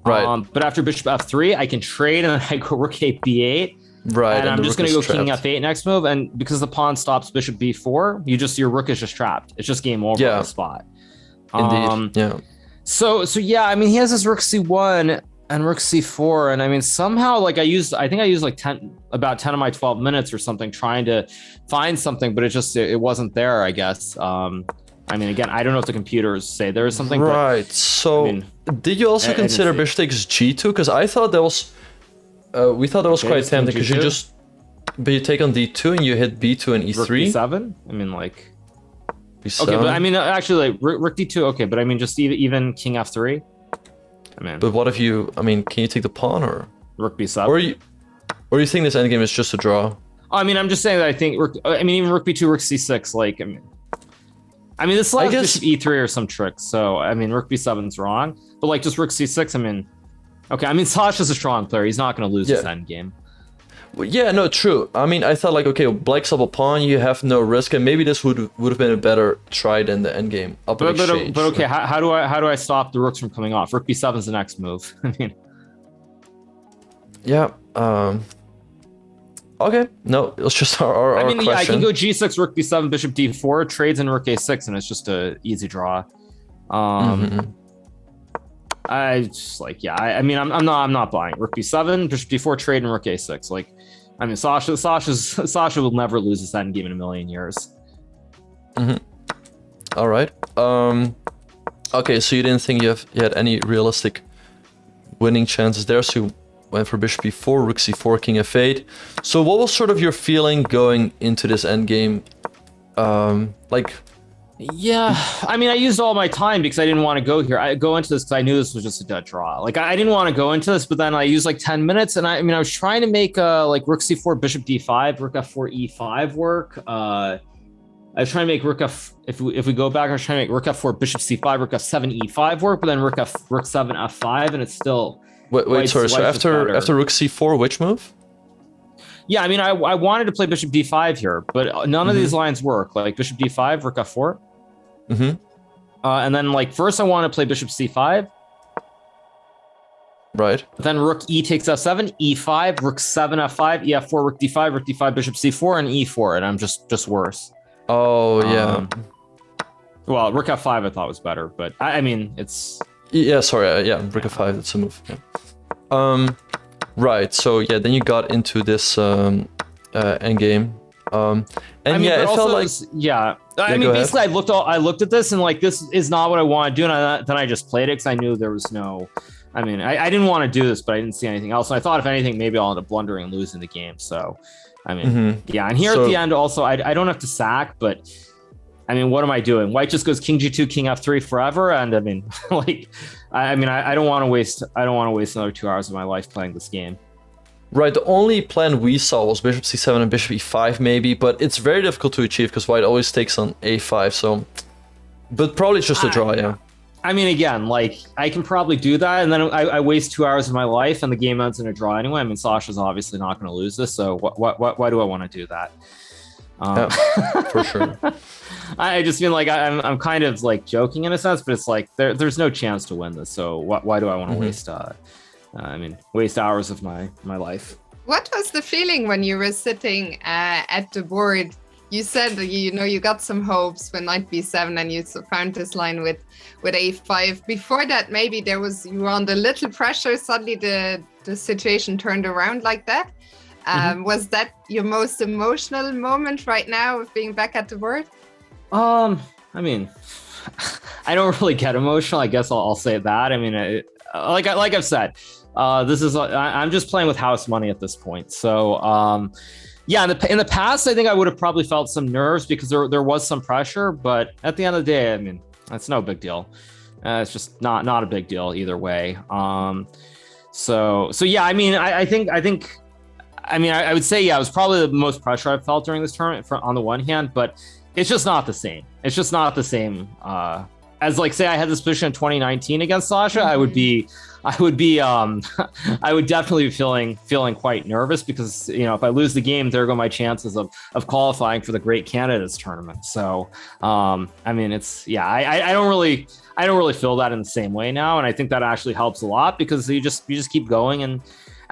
Right. But after bishop f3, I can trade and then I go rook a b8. Right. And I'm just going to go king f8 next move. And because the pawn stops bishop b4, your rook is just trapped. It's just game over on the spot. Indeed. Yeah. So yeah, I mean, he has this rook c1 and rook c4, and I mean, somehow, like I think I used like about 10 of my 12 minutes or something trying to find something, but it wasn't there, I guess. I mean, again, I don't know if the computers say there is something. Right. But, so, I mean, did you also consider bishop takes g2? Because I thought that was, we thought that was quite tempting, because but you take on d2 and you hit b2 and e3. Rook b7. I mean, like. b7. Okay, but I mean, actually, like rook d2. Okay, but I mean, just even king f3. I mean. But what if you? I mean, can you take the pawn or rook b7? Or you think this endgame is just a draw? I mean, I'm just saying that I think even rook b2, rook c6. Like, I mean, this allows bishop e3 or some tricks. So I mean, rook b7's wrong, but like just rook c6. I mean, okay. I mean, Sasha's a strong player. He's not going to lose this endgame. Well, yeah, no, true. I mean, I thought like, okay, black's up a pawn, you have no risk, and maybe this would have been a better try than the endgame up in exchange. But okay, how do I stop the rooks from coming off? Rook b7 is the next move. I mean, yeah. Okay, no, it's just our question. Yeah, I can go g6, rook b7, bishop d4, trades in rook a6, and it's just a easy draw. I just like, yeah. I mean, I'm not buying rook b7, bishop d4, trade, and rook a6. Like, I mean, Sasha will never lose this endgame in a million years. All right. Okay, so you didn't think you had any realistic winning chances there, so you went for bishop b4, rook c4, king f8. So what was sort of your feeling going into this endgame? Yeah, I mean, I used all my time because I didn't want to go here. I go into this because I knew this was just a dead draw. Like, I didn't want to go into this, but then I used like 10 minutes, and I was trying to make like rook c4, bishop d5, rook f4, e5 work. I was trying to make rook f. If we go back, I was trying to make rook f4, bishop c5, rook f7, e5 work, but then rook 7, f5, and it's still. Wait, sorry. So after rook c4, which move? Yeah, I mean, I wanted to play bishop d5 here, but none of these lines work. Like bishop d5, rook f4. And then, like, first I want to play bishop c5. Right. Then rook e takes f7, e5, rook 7, f5, e4, rook d5, bishop c4, and e4, and I'm just worse. Oh, yeah. Well, rook f5 I thought was better, but I mean, it's... Yeah, sorry, yeah, rook f5, that's a move. Yeah. Right, so yeah, then you got into this endgame. And I mean, yeah, it felt like... Yeah. I mean, basically, I looked at this and like, this is not what I want to do, and then I just played it because I knew there was no. I mean, I didn't want to do this, but I didn't see anything else. And I thought, if anything, maybe I'll end up blundering and losing the game. So, I mean, yeah. And here at the end, also, I don't have to sack, but I mean, what am I doing? White just goes king g2, king f3 forever, and I mean, like, I mean, I don't want to waste. I don't want to waste another 2 hours of my life playing this game. Right, the only plan we saw was bishop c7 and bishop e5 maybe, but it's very difficult to achieve because white always takes on a5, so... But probably it's just a draw, yeah. I mean, again, like, I can probably do that, and then I waste 2 hours of my life, and the game ends in a draw anyway. I mean, Sasha's obviously not going to lose this, so why do I want to do that? Yeah, for sure. I just feel like I'm kind of, like, joking in a sense, but it's like, there's no chance to win this, so why do I want to waste hours of my life. What was the feeling when you were sitting at the board you said you got some hopes when knight b7 and you found this line with a5. Before that, maybe you were under little pressure. Suddenly the situation turned around like that. Was that your most emotional moment right now of being back at the board? I mean, I don't really get emotional. I guess I'll say that. I mean, like I've said, I'm just playing with house money at this point. So yeah, in the past, I think I would have probably felt some nerves because there was some pressure. But at the end of the day, I mean, it's no big deal. It's just not a big deal either way. So yeah, I mean, I think. I mean, I would say, yeah, it was probably the most pressure I've felt during this tournament on the one hand, but it's just not the same. It's just not the same as, like, say I had this position in 2019 against Sasha. I would definitely be feeling quite nervous because, if I lose the game, there go my chances of qualifying for the Great Candidates tournament. So, I mean, I don't really feel that in the same way now. And I think that actually helps a lot because you just keep going. And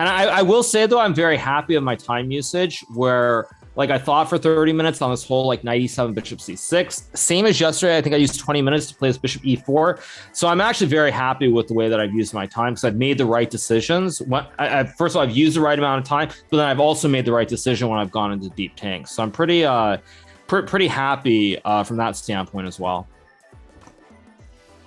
I will say, though, I'm very happy with my time usage where, like, I thought for 30 minutes on this whole, like, knight e7, bishop c6. Same as yesterday, I think I used 20 minutes to play this bishop e4. So I'm actually very happy with the way that I've used my time because I've made the right decisions. First of all, I've used the right amount of time, but then I've also made the right decision when I've gone into deep tanks. So I'm pretty happy from that standpoint as well.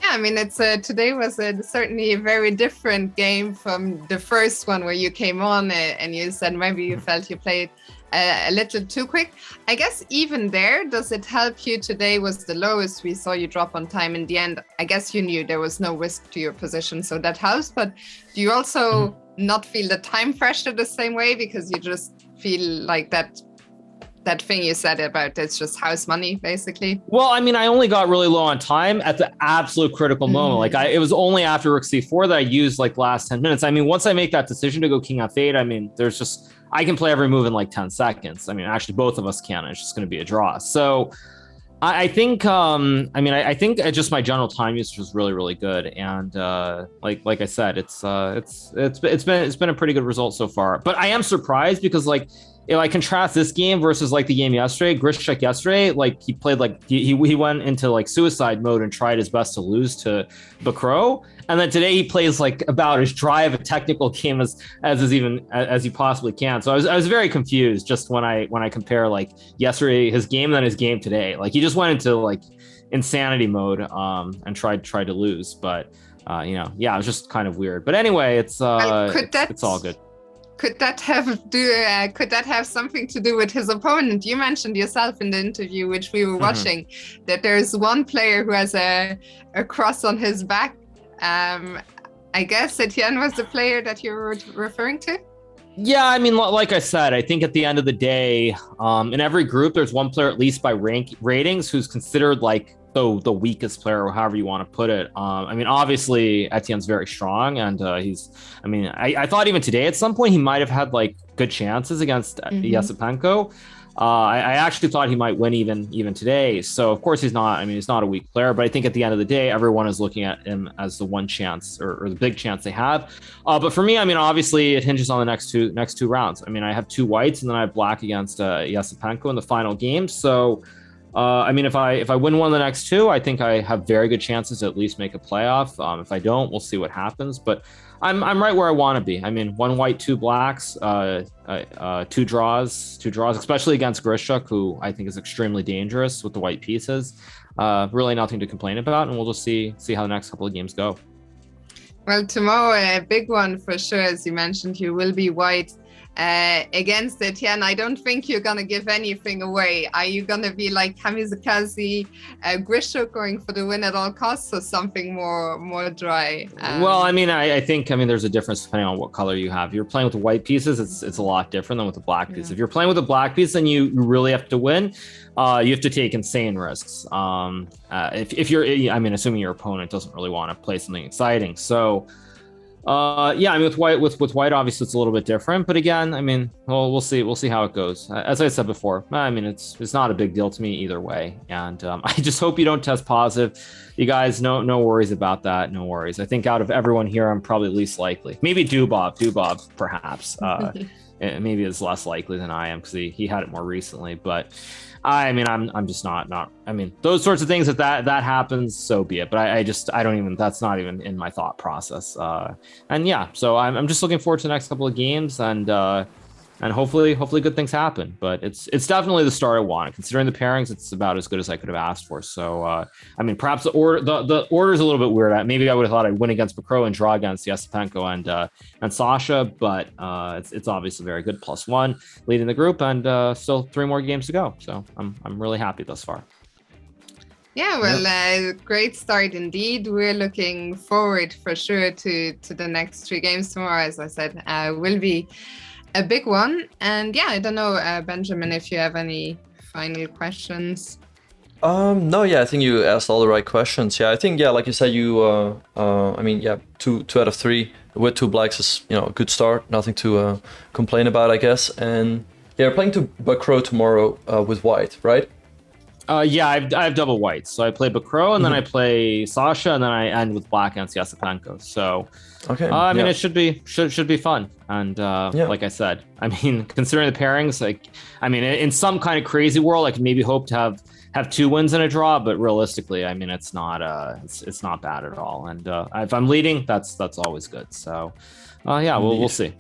Yeah, I mean, today was certainly a very different game from the first one where you came on and you said maybe you felt you played a little too quick. I guess even there, does it help you? Today was the lowest we saw you drop on time in the end. I guess you knew there was no risk to your position, so that helps. But do you also not feel the time pressure the same way because you just feel like that thing you said about it's just house money, basically? Well, I mean, I only got really low on time at the absolute critical moment. Like, it was only after rook c4 that I used, like, last 10 minutes. I mean, once I make that decision to go king f8, I mean, I can play every move in like 10 seconds. I mean, actually, both of us can. It's just going to be a draw. So I think, I think just my general time usage was really, really good. And like I said, it's been a pretty good result so far. But I am surprised because, like, if I contrast this game versus, like, the game yesterday, Grischuk yesterday, like, he played, like, he went into, like, suicide mode and tried his best to lose to Bacro. And then today he plays, like, about as dry of a technical game as you possibly can. So I was very confused just when I compare, like, yesterday his game and then his game today. Like, he just went into, like, insanity mode and tried to lose. But yeah, it was just kind of weird. But anyway, it's all good. Could that have something to do with his opponent? You mentioned yourself in the interview, which we were watching, that there's one player who has a cross on his back. I guess Etienne was the player that you were referring to? Yeah, I mean, like I said, I think at the end of the day, in every group, there's one player, at least by ratings, who's considered, like, the weakest player, or however you want to put it. I mean, obviously Etienne's very strong, and I thought even today at some point he might have had, like, good chances against Esipenko. I actually thought he might win even today. So of course he's not a weak player, but I think at the end of the day, everyone is looking at him as the one chance or the big chance they have. But for me, I mean, obviously it hinges on the next two rounds. I mean, I have two whites and then I have black against Esipenko in the final game. So I mean, if I win one of the next two, I think I have very good chances to at least make a playoff. If I don't, we'll see what happens. But I'm right where I want to be. I mean, one white, two blacks, two draws, especially against Grischuk, who I think is extremely dangerous with the white pieces. Really nothing to complain about, and we'll just see how the next couple of games go. Well, tomorrow a big one for sure, as you mentioned. You will be white against Etienne. I don't think you're gonna give anything away. Are you gonna be like Kamikaze Grischuk, going for the win at all costs, or something more dry? Well, I mean, I think there's a difference depending on what color you have. If you're playing with the white pieces, it's a lot different than with the black piece. If you're playing with the black piece, then you really have to win. You have to take insane risks. If you're, I mean, assuming your opponent doesn't really want to play something exciting. So yeah, I mean, with white, obviously it's a little bit different, but again, I mean, well, we'll see how it goes. As I said before, I mean, it's not a big deal to me either way, and I just hope you don't test positive. You guys, no worries about that. No worries. I think out of everyone here, I'm probably least likely. Maybe Dubov perhaps. maybe is less likely than I am because he had it more recently. But I mean, I'm just not. I mean, those sorts of things that happens, so be it. But I don't even. That's not even in my thought process. And yeah, so I'm just looking forward to the next couple of games and hopefully good things happen. But it's definitely the start I wanted. Considering the pairings, it's about as good as I could have asked for. So I mean, perhaps the order is a little bit weird. Maybe I would have thought I'd win against Bakro and draw against Esipenko and Sasha, but it's obviously very good. +1 leading the group, and still 3 more games to go. So I'm really happy thus far. Yeah, well, great start indeed. We're looking forward for sure to the next 3 games tomorrow. As I said, will be a big one. And yeah, I don't know, Benjamin, if you have any final questions. No, yeah, I think you asked all the right questions. Yeah, I think, yeah, like you said, I mean, yeah, 2 out of 3 with 2 blacks is, a good start. Nothing to complain about, I guess. And yeah, you're playing to Bakro tomorrow with white, right? Yeah, I have double whites. So I play Bakro, and then I play Sasha, and then I end with black against Esipenko. So okay, I mean, it should be fun. And like I said, I mean, considering the pairings, like, I mean, in some kind of crazy world, I could maybe hope to have 2 wins and a draw, but realistically, I mean, it's not bad at all. And if I'm leading, that's always good. So yeah, we'll see.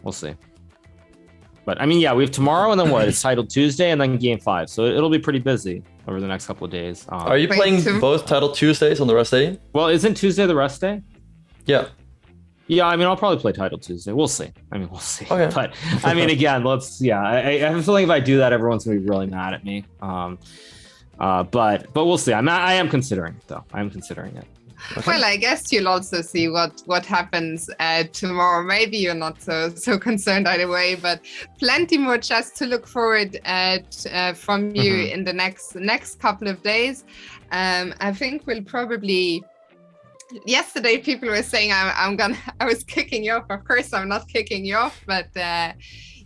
But I mean, yeah, we have tomorrow, and then what? It's titled Tuesday, and then game 5. So it'll be pretty busy over the next couple of days. Are you playing both titled Tuesdays on the rest day? Well, isn't Tuesday the rest day? Yeah. Yeah, I mean, I'll probably play titled Tuesday. We'll see. We'll see. Okay. But I mean, again, I have a feeling if I do that, everyone's gonna be really mad at me. But we'll see. I am considering it, though. I am considering it. Okay. Well, I guess you'll also see what happens tomorrow. Maybe you're not so concerned either way, but plenty more chess to look forward from you in the next couple of days. I think we'll probably. Yesterday, people were saying I was kicking you off. Of course, I'm not kicking you off, but.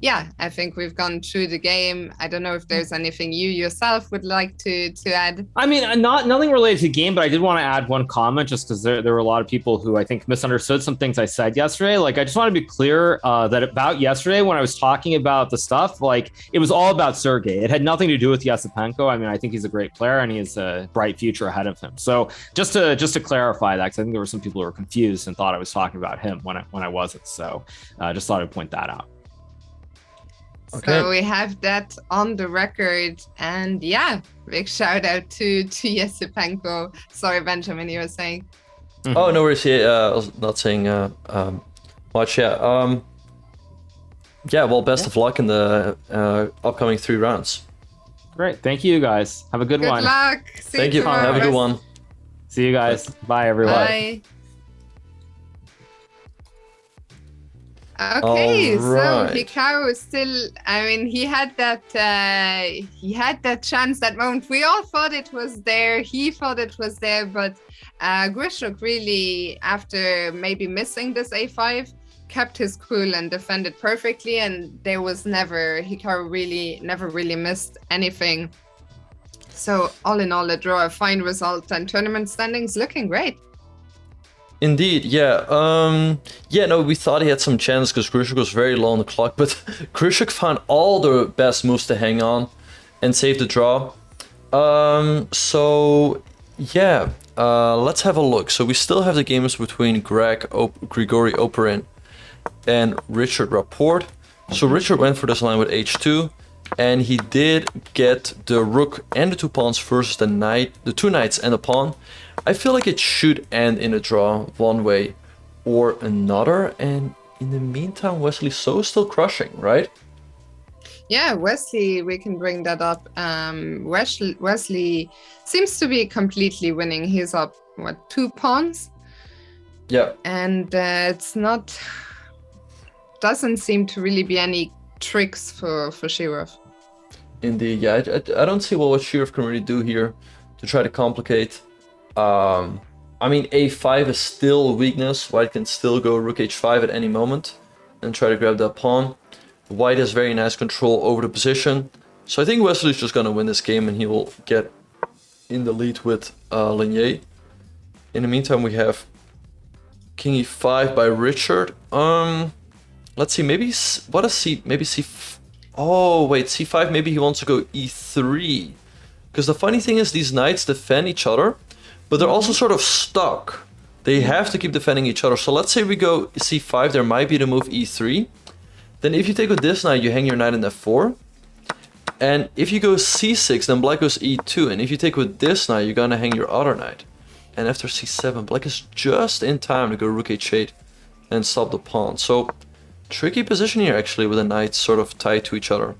Yeah, I think we've gone through the game. I don't know if there's anything you yourself would like to add. I mean, nothing related to the game, but I did want to add one comment just because there were a lot of people who I think misunderstood some things I said yesterday. Like, I just want to be clear that about yesterday when I was talking about the stuff, like, it was all about Sergey. It had nothing to do with Esipenko. I mean, I think he's a great player and he has a bright future ahead of him. So just to clarify that, because I think there were some people who were confused and thought I was talking about him when I wasn't. So just thought I'd point that out. Okay. So we have that on the record, and yeah, big shout out to Esipenko. Sorry, Benjamin, you were saying. Oh, no worries. I was not saying much. Yeah. Yeah. Well, best of luck in the upcoming 3 rounds. Great. Thank you, guys. Have a good one. Good luck. See Thank you. tomorrow. Have a good one. See you guys. Bye, everyone. Bye. Okay, so Hikaru is still. I mean, he had that chance, that moment. We all thought it was there. He thought it was there, but Grischuk really, after maybe missing this A5, kept his cool and defended perfectly. And there was Hikaru never really missed anything. So all in all, a draw, a fine result, and tournament standings looking great. Indeed, yeah. No, we thought he had some chance because Grischuk was very low on the clock, but Grischuk found all the best moves to hang on and save the draw. So, yeah, let's have a look. So we still have the games between Grigory Oparin and Richard Rapport. So Richard went for this line with H2, and he did get the rook and the 2 pawns versus the 2 knights and a pawn. I feel like it should end in a draw one way or another. And in the meantime, Wesley So is still crushing, right? Yeah, Wesley, we can bring that up. Wesley seems to be completely winning. He's up, 2 pawns? Yeah. And doesn't seem to really be any tricks for Shirov. Indeed, yeah. I don't see what Shirov can really do here to try to complicate. I mean, A5 is still a weakness. White can still go rook H5 at any moment and try to grab that pawn. White has very nice control over the position. So I think Wesley's just going to win this game and he will get in the lead with Linier. In the meantime, we have King E5 by Richard. let's see, maybe what is C? Maybe C. Oh wait, C5. Maybe he wants to go E3. Because the funny thing is, these knights defend each other, but they're also sort of stuck. They have to keep defending each other. So let's say we go C5. There might be the move E3. Then if you take with this knight, you hang your knight in F4. And if you go C6, then black goes E2. And if you take with this knight, you're gonna hang your other knight. And after C7, black is just in time to go rook H8 and stop the pawn. So tricky position here actually, with the knights sort of tied to each other.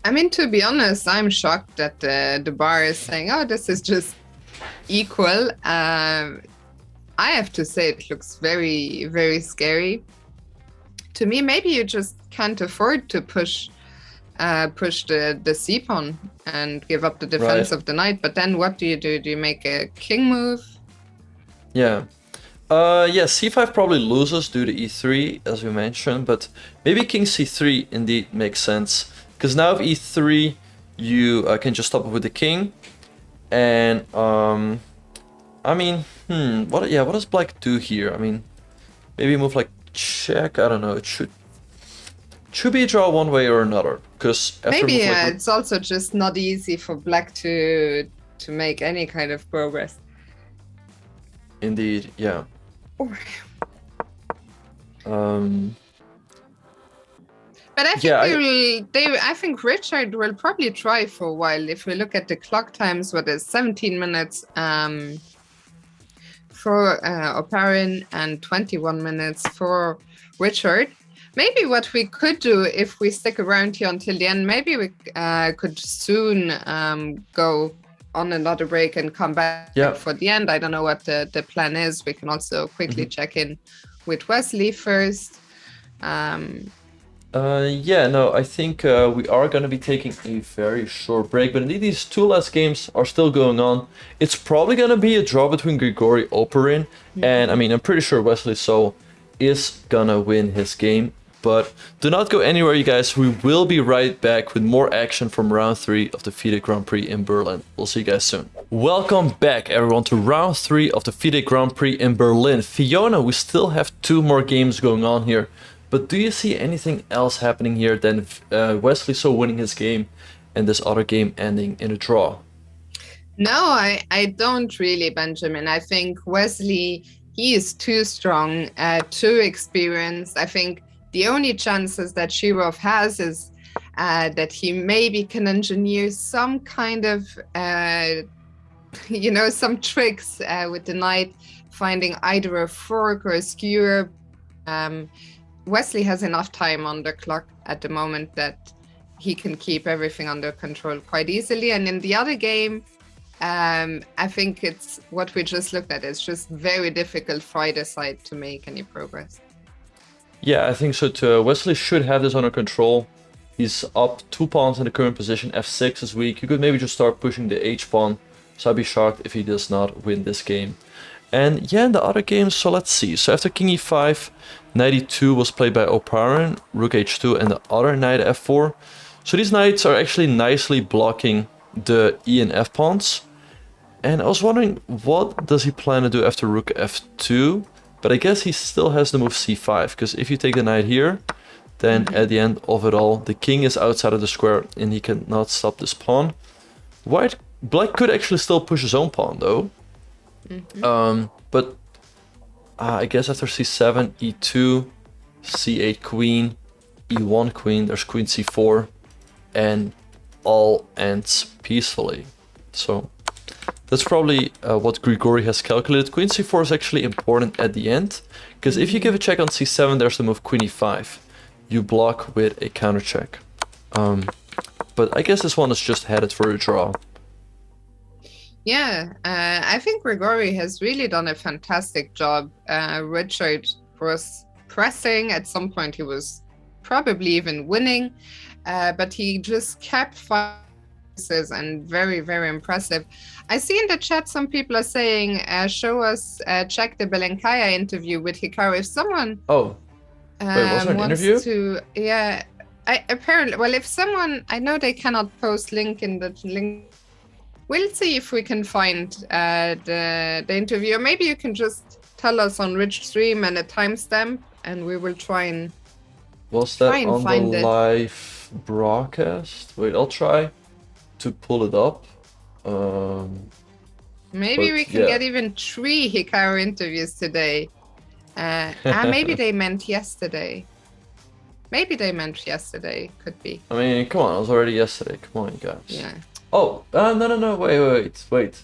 I mean, to be honest, I'm shocked that the bar is saying, oh, this is just equal. I have to say it looks very, very scary. To me, maybe you just can't afford to push the c-pawn and give up the defense of the knight. But then what do? Do you make a king move? Yeah. Yeah, c5 probably loses due to e3, as we mentioned, but maybe king c3 indeed makes sense. Because now if e3, you can just stop it with the king. And, I mean, what does black do here? I mean, maybe move like check, I don't know, it should be a draw one way or another. Because maybe it's also just not easy for black to make any kind of progress. Indeed, yeah. But I think I think Richard will probably try for a while. If we look at the clock times, what is 17 minutes for Oparin and 21 minutes for Richard. Maybe what we could do if we stick around here until the end, maybe we could soon go on another break and come back for the end. I don't know what the plan is. We can also quickly check in with Wesley first. I think we are going to be taking a very short break, but indeed these two last games are still going on. It's probably going to be a draw between Grigori Oparin, and I mean, I'm pretty sure Wesley So is gonna win his game. But do not go anywhere, you guys. We will be right back with more action from round 3 of the FIDE Grand Prix in Berlin. We'll see you guys soon. Welcome back, everyone, to round 3 of the FIDE Grand Prix in Berlin. Fiona, we still have 2 more games going on here. But do you see anything else happening here than Wesley So winning his game and this other game ending in a draw? No, I don't really, Benjamin. I think Wesley, he is too strong, too experienced. I think the only chances that Shirov has is that he maybe can engineer some kind of, some tricks with the knight, finding either a fork or a skewer. Wesley has enough time on the clock at the moment that he can keep everything under control quite easily. And in the other game, I think it's what we just looked at. It's just very difficult for either side to make any progress. Yeah, I think so too. Wesley should have this under control. He's up 2 pawns in the current position. F6 is weak. You could maybe just start pushing the H pawn. So I'd be shocked if he does not win this game. And yeah, in the other games, so let's see. So after King E5, Knight E2 was played by Oparin, Rook H2 and the other Knight F4. So these knights are actually nicely blocking the E and F pawns. And I was wondering, what does he plan to do after Rook F2? But I guess he still has the move C5, because if you take the knight here, then at the end of it all, the king is outside of the square and he cannot stop this pawn. Black could actually still push his own pawn though. But I guess after C7, E2, C8 queen, E1 queen, there's queen C4, and all ends peacefully. So that's probably what Grigori has calculated. Queen C4 is actually important at the end, because if you give a check on C7, there's the move Queen E5. You block with a counter check. But I guess this one is just headed for a draw. Yeah, I think Grigori has really done a fantastic job. Richard was pressing. At some point he was probably even winning, but he just kept fighting and very, very impressive. I see in the chat some people are saying, show us, check the Belenkaya interview with Hikaru. If someone wait, was there an interview? Apparently, well, if someone, I know they cannot post link in the link. We'll see if we can find the interview. Or maybe you can just tell us on which stream and a timestamp, and we will try and Was that Try and on find the it. live broadcast? Wait, I'll try to pull it up. Maybe But, we can yeah. get even 3 Hikaru interviews today. Maybe they meant yesterday. Maybe they meant yesterday. Could be. I mean, come on, it was already yesterday. Come on, you guys. Yeah. Oh, no, wait.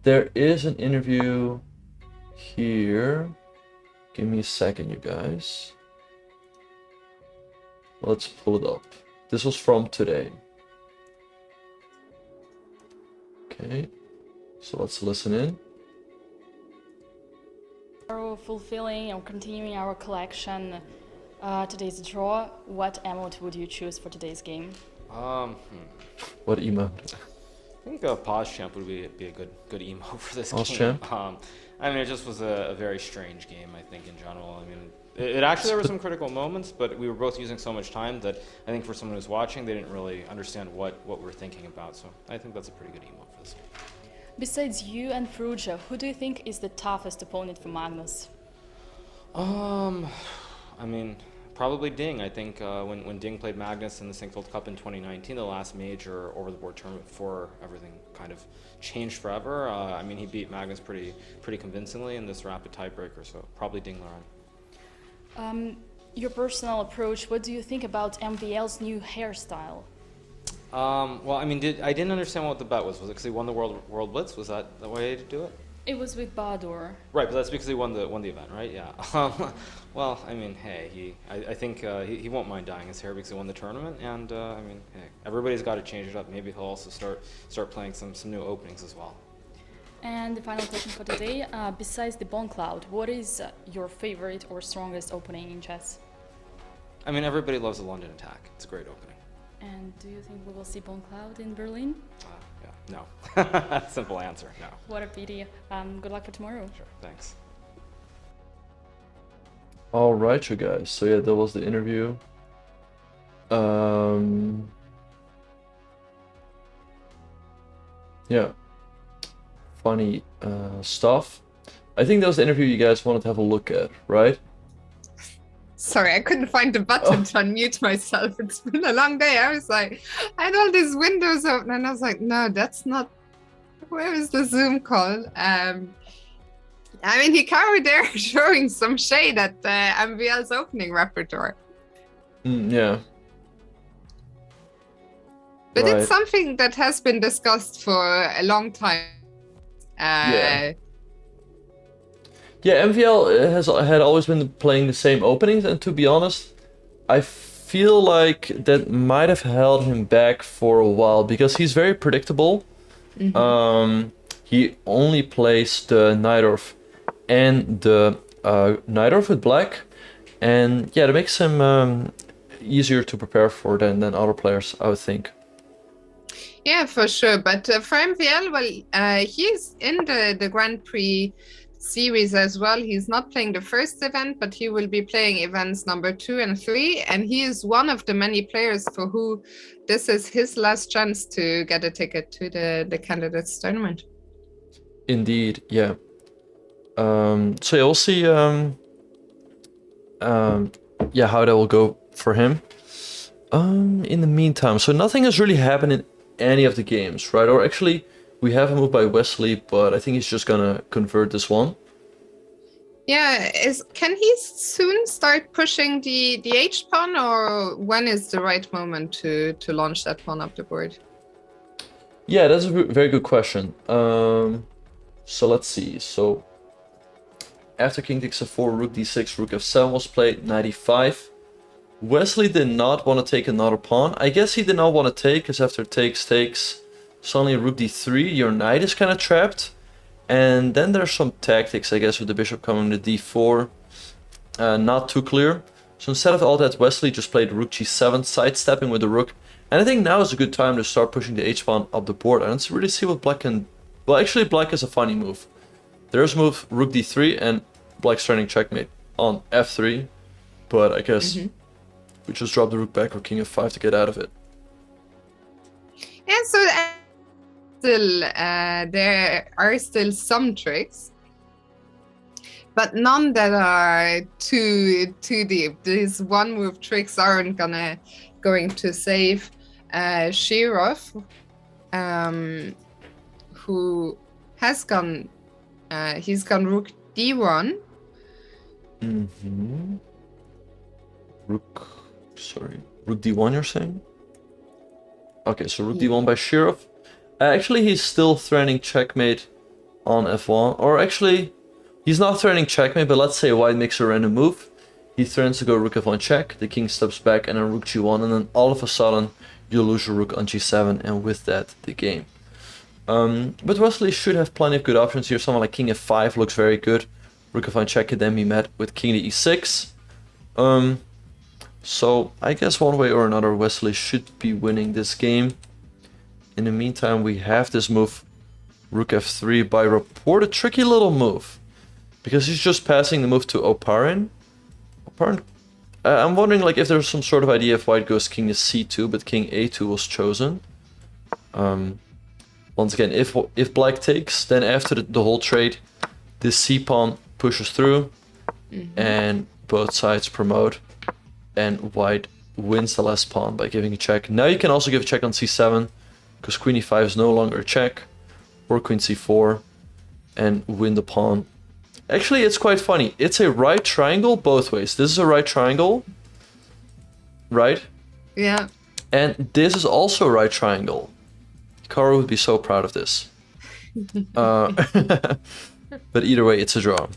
There is an interview here. Give me a second, you guys. Let's pull it up. This was from today. Okay, so let's listen in. Fulfilling or continuing our collection, today's draw. What emote would you choose for today's game? What emote? I think pause champ would be a good emo for this Pause game. champ? I mean, it just was a very strange game, I think, in general. I mean, it actually, there were some critical moments, but we were both using so much time that I think for someone who's watching, they didn't really understand what we're thinking about. So I think that's a pretty good emo for this game. Besides you and Fruja, who do you think is the toughest opponent for Magnus? I mean, probably Ding. I think when Ding played Magnus in the Sinkfield Cup in 2019, the last major over-the-board tournament before everything kind of changed forever, I mean, he beat Magnus pretty convincingly in this rapid tiebreaker, so probably Ding Laran. Your personal approach, what do you think about MVL's new hairstyle? Well, I mean, I didn't understand what the bet was. Was it because he won the World Blitz? Was that the way to do it? It was with Badur. Right, but that's because he won the event, right? Yeah. Well, I mean, hey, I think he won't mind dyeing his hair because he won the tournament, and I mean, hey, everybody's got to change it up. Maybe he'll also start playing some new openings as well. And the final question for today, besides the Bone Cloud, what is your favorite or strongest opening in chess? I mean, everybody loves the London attack. It's a great opening. And do you think we will see Bone Cloud in Berlin? Yeah, no. Simple answer, no. What a pity. Good luck for tomorrow. Sure, thanks. All right, you guys. So yeah, that was the interview. Yeah. Funny stuff. I think that was the interview you guys wanted to have a look at, right? Sorry, I couldn't find the button to unmute myself. It's been a long day. I was like, I had all these windows open and I was like, no, that's not, where is the Zoom call? I mean, Hikaru there showing some shade at MVL's opening repertoire. Yeah. But Right. it's something that has been discussed for a long time. Yeah, MVL had always been playing the same openings, and to be honest, I feel like that might have held him back for a while because he's very predictable. He only plays the Najdorf and the Najdorf with black, and yeah, that makes him easier to prepare for than other players, I would think. Yeah, for sure. But for MVL, well, he's in the Grand Prix series as well. He's not playing the first event, but he will be playing events number 2 and 3. And he is one of the many players for who this is his last chance to get a ticket to the candidates tournament. Indeed, yeah. So yeah, we'll see. Yeah, how that will go for him. In the meantime, so nothing has really happened in any of the games, right? Or actually, we have a move by Wesley, but I think he's just gonna convert this one. Yeah, can he soon start pushing the H pawn, or when is the right moment to launch that pawn up the board? Yeah, that's a very good question. So let's see. So after King takes f4, Rook d6, Rook f7 was played, knight e5. Wesley did not want to take another pawn. I guess he did not want to take, because after takes, suddenly Rook d3, your knight is kind of trapped. And then there's some tactics, I guess, with the bishop coming to d4. Not too clear. So instead of all that, Wesley just played Rook g7, sidestepping with the rook. And I think now is a good time to start pushing the h-pawn up the board. And let's really see what black can... Well, actually, black has a funny move. There's move Rook d3 and black's turning checkmate on f3. But I guess we just drop the rook back or king f5 to get out of it. Yeah, so still there are still some tricks. but none that are too deep. These one move tricks aren't going to save Shirov, who has gone. He's gone Rook D1. Mm-hmm. Rook D1, you're saying? Okay, so Rook D1 by Shirov. Actually, he's still threatening checkmate on F1. Or actually, he's not threatening checkmate, but let's say white makes a random move. He threatens to go Rook F1 check, the king steps back, and then Rook G1, and then all of a sudden, you lose your Rook on G7, and with that, the game. But Wesley should have plenty of good options here. Someone like King F5 looks very good. Rook F1 check can then be met with King to E6. So I guess one way or another Wesley should be winning this game. In the meantime, we have this move, Rook F3 by Rapport, a tricky little move. Because he's just passing the move to Oparin. I'm wondering like if there's some sort of idea if white goes King to C2, but King A2 was chosen. Once again, if black takes, then after the whole trade, this C-pawn pushes through, and both sides promote, and white wins the last pawn by giving a check. Now you can also give a check on C7, because Queen E5 is no longer a check, or Queen C4, and win the pawn. Actually, it's quite funny. It's a right triangle both ways. This is a right triangle, right? Yeah. And this is also a right triangle. Hikaru would be so proud of this. But either way, it's a draw.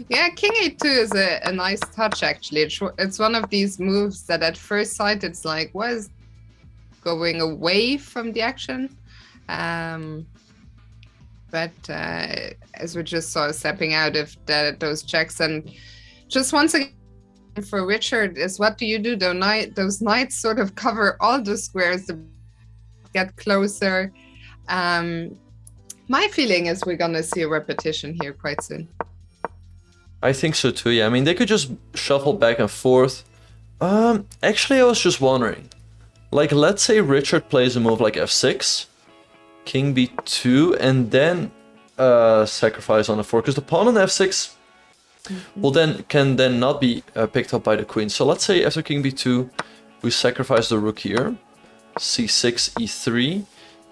Yeah, King A2 is a nice touch, actually. It's one of these moves that at first sight, it's like, was going away from the action. But as we just saw, stepping out of those checks. And just once again, for Richard, is what do you do? Those knights sort of cover all the squares to get closer. My feeling is we're going to see a repetition here quite soon. I think so too, yeah. I mean, they could just shuffle back and forth. Actually, I was just wondering. Like, let's say Richard plays a move like F6, King B2, and then sacrifice on F4. Because the pawn on F6 will can not be picked up by the queen. So let's say after King B2, we sacrifice the rook here. C6, E3.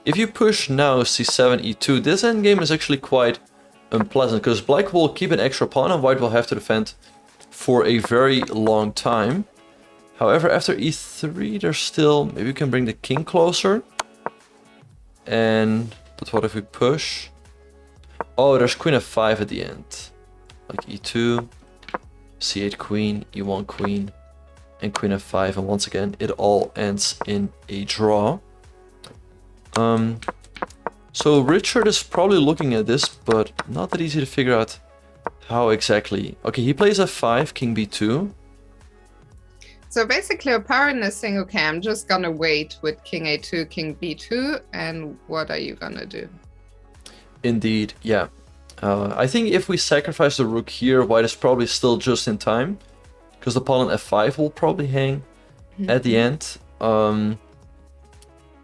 If you push now C7, E2, this endgame is actually quite unpleasant because black will keep an extra pawn and white will have to defend for a very long time. However, after E3, there's still... Maybe we can bring the king closer. But what if we push? Oh, there's queen F5 at the end. Like E2, C8 queen, E1 queen, and queen F5. And once again, it all ends in a draw. So Richard is probably looking at this, but not that easy to figure out how exactly. Okay, he plays F5, King B2. So basically, Oparin is saying, okay, I'm just gonna wait with King A2, King B2, and what are you gonna do? Indeed, yeah. I think if we sacrifice the rook here, white is probably still just in time, because the pawn on F5 will probably hang at the end.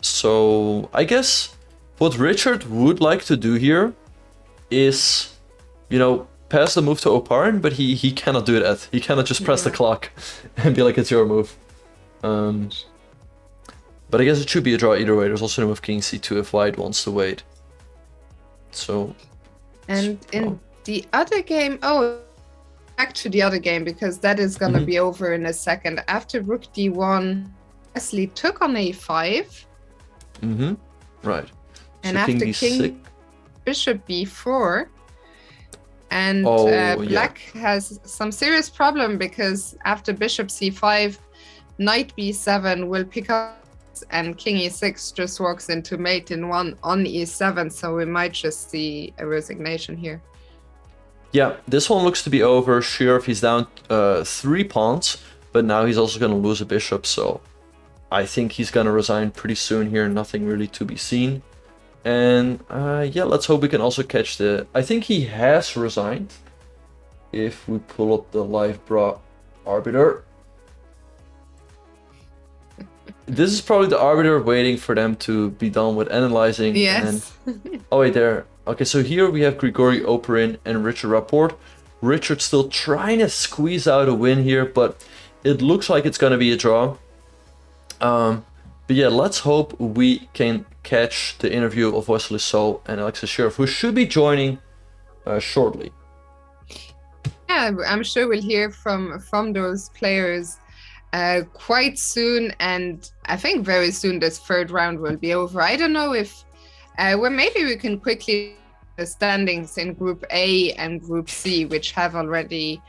So I guess what Richard would like to do here is, you know, pass the move to Oparin, but he cannot do that. He cannot just press the clock and be like, it's your move. But I guess it should be a draw either way. There's also no move King C2 if white wants to wait. So... And in the other game... Oh, back to the other game, because that is going to be over in a second. After rook D1, Wesley took on A5. Right. And so after King Bishop B4, and Black has some serious problem because after Bishop C5, Knight B7 will pick up, and King E6 just walks into mate in one on E7, so we might just see a resignation here. Yeah, this one looks to be over. Shirov, he's down 3 pawns, but now he's also going to lose a bishop, so I think he's going to resign pretty soon here. Nothing really to be seen. And yeah, let's hope we can also catch the... I think he has resigned. If we pull up the live arbiter. This is probably the arbiter waiting for them to be done with analyzing. Yes. And... oh wait, there. Okay, so here we have Grigory, Oparin, and Richard Rapport. Richard still trying to squeeze out a win here, but it looks like it's going to be a draw. But yeah, let's hope we can catch the interview of Wesley So and Shirov, who should be joining shortly. Yeah, I'm sure we'll hear from those players quite soon, and I think very soon this third round will be over. I don't know if, well, maybe we can quickly the standings in Group A and Group C, which have already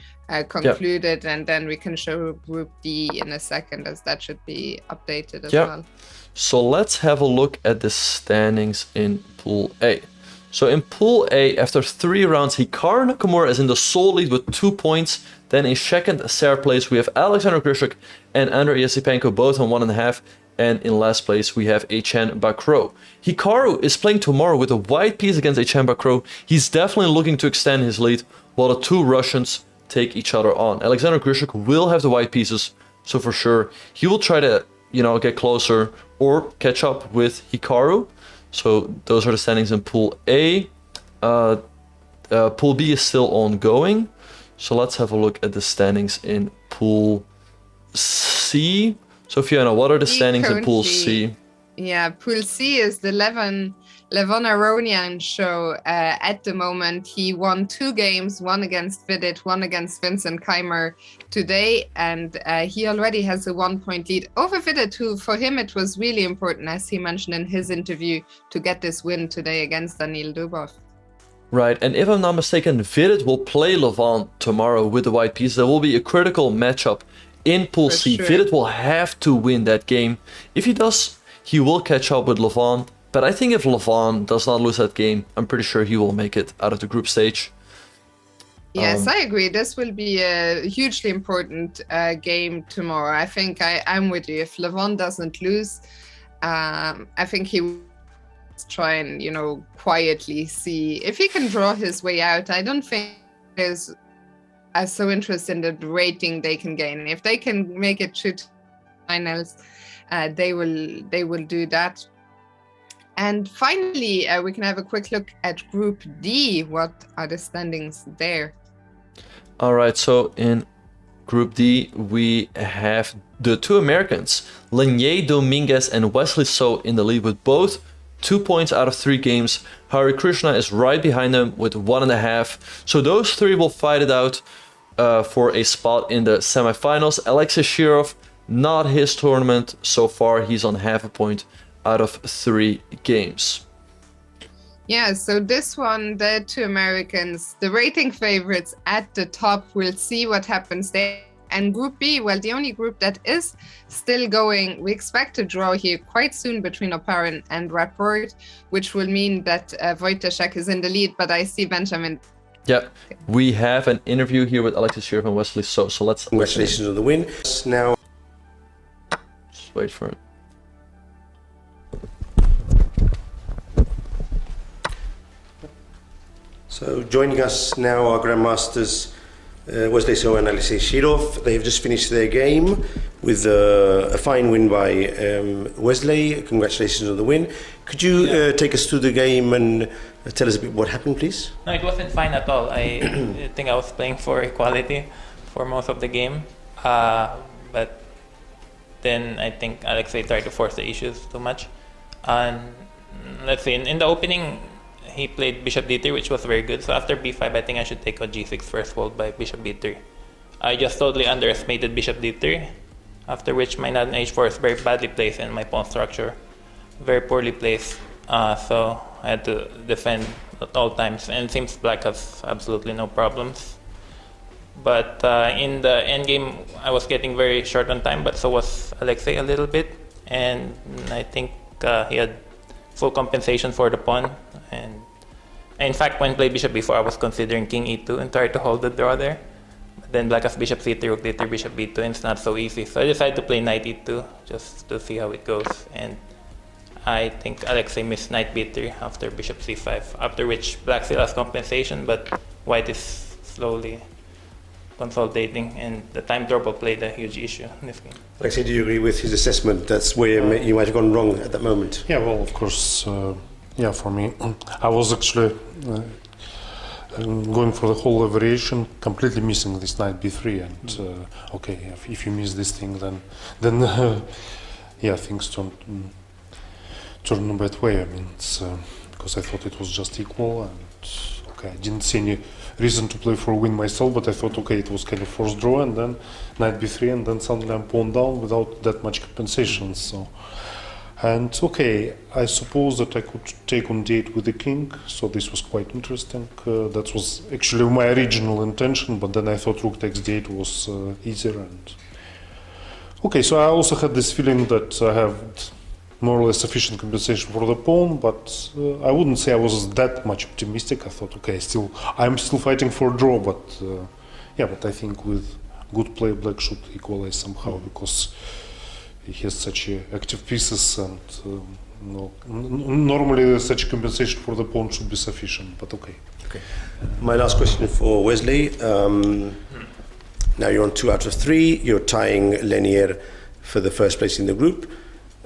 concluded, and then we can show Group D in a second, as that should be updated as well. So let's have a look at the standings in Pool A. So in Pool A, after 3 rounds, Hikaru Nakamura is in the sole lead with 2 points. Then in second, third place, we have Alexander Grischuk and Andrei Esipenko, both on 1.5. And in last place, we have Vachier-Lagrave. Hikaru is playing tomorrow with a white piece against Vachier-Lagrave. He's definitely looking to extend his lead, while the 2 Russians take each other on. Alexander Grischuk will have the white pieces, so for sure, he will try to, get closer or catch up with Hikaru. So those are the standings in Pool A. Pool B is still ongoing. So let's have a look at the standings in Pool C. So Fiona, what are the standings in Pool C? Yeah, Pool C is the Levon Aronian show at the moment. He won 2 games, one against Vidit, one against Vincent Keymer today, and he already has a 1-point lead over Vidit, who for him it was really important, as he mentioned in his interview, to get this win today against Dubov. Right, and if I'm not mistaken, Vidit will play Levon tomorrow with the white piece. There will be a critical matchup in Pool C. Sure. Vidit will have to win that game. If he does, he will catch up with Levon. But I think if Levon does not lose that game, I'm pretty sure he will make it out of the group stage. Yes, I agree. This will be a hugely important game tomorrow. I think I'm with you. If Levon doesn't lose, I think he will try and, quietly see if he can draw his way out. I don't think there's so interested in the rating they can gain. If they can make it to finals, they will do that. And finally, we can have a quick look at Group D. What are the standings there? All right, so in Group D, we have the 2 Americans, Dominguez and Wesley So, in the lead with both 2 points out of 3 games. Harikrishna is right behind them with 1.5. So those 3 will fight it out for a spot in the semifinals. Shirov, not his tournament so far. He's on 0.5 point out of 3 games. Yeah, so this one, the 2 Americans, the rating favorites at the top. We'll see what happens there. And Group B, well, the only group that is still going, we expect a draw here quite soon between Oparin and Rapport, which will mean that Wojtaszek is in the lead, but I see Benjamin. Yeah, we have an interview here with Shirov and Wesley So. So let's... Congratulations on the win. Now... Just wait for it. So joining us now are Grandmasters Wesley So and Shirov. They have just finished their game with a fine win by Wesley. Congratulations on the win. Could you take us through the game and tell us a bit what happened, please? No, it wasn't fine at all. I think I was playing for equality for most of the game. But then I think Alexei tried to force the issues too much. And let's see, in the opening, he played Bishop D3, which was very good. So after B5, I think I should take on G6 first, followed by Bishop B3. I just totally underestimated Bishop D3, after which my knight on H4 is very badly placed in my pawn structure. Very poorly placed. So I had to defend at all times. And it seems black has absolutely no problems. But in the endgame, I was getting very short on time, but so was Alexei a little bit. And I think he had full compensation for the pawn. And in fact, when I played Bishop B4, I was considering King E2 and tried to hold the draw there. But then black has Bishop C3, Rook D3, Bishop B2, and it's not so easy. So I decided to play Knight E2 just to see how it goes. And I think Alexei missed Knight B3 after Bishop C5, after which black still has compensation, but white is slowly consolidating, and the time double played a huge issue in this game. Alexei, do you agree with his assessment? That's where you might have gone wrong at that moment. Yeah, well, of course, yeah, for me, I was actually going for the whole variation, completely missing this knight b3, and okay, if you miss this thing, then yeah, things turn a bad way. I mean, it's because I thought it was just equal, and okay, I didn't see any reason to play for a win myself, but I thought, okay, it was kind of forced draw, and then knight b3, and then suddenly I'm pawn down without that much compensation. So, and okay, I suppose that I could take on d8 with the king, so this was quite interesting. That was actually my original intention, but then I thought rook takes d8 was easier. And okay, so I also had this feeling that I have more or less sufficient compensation for the pawn, but I wouldn't say I was that much optimistic. I thought, okay, I'm still fighting for a draw, but yeah, but I think with good play, black should equalize somehow, because he has such active pieces, and normally such compensation for the pawn should be sufficient, but okay. Okay. My last question for Wesley. Now you're on 2 out of 3. You're tying Lenier for the first place in the group.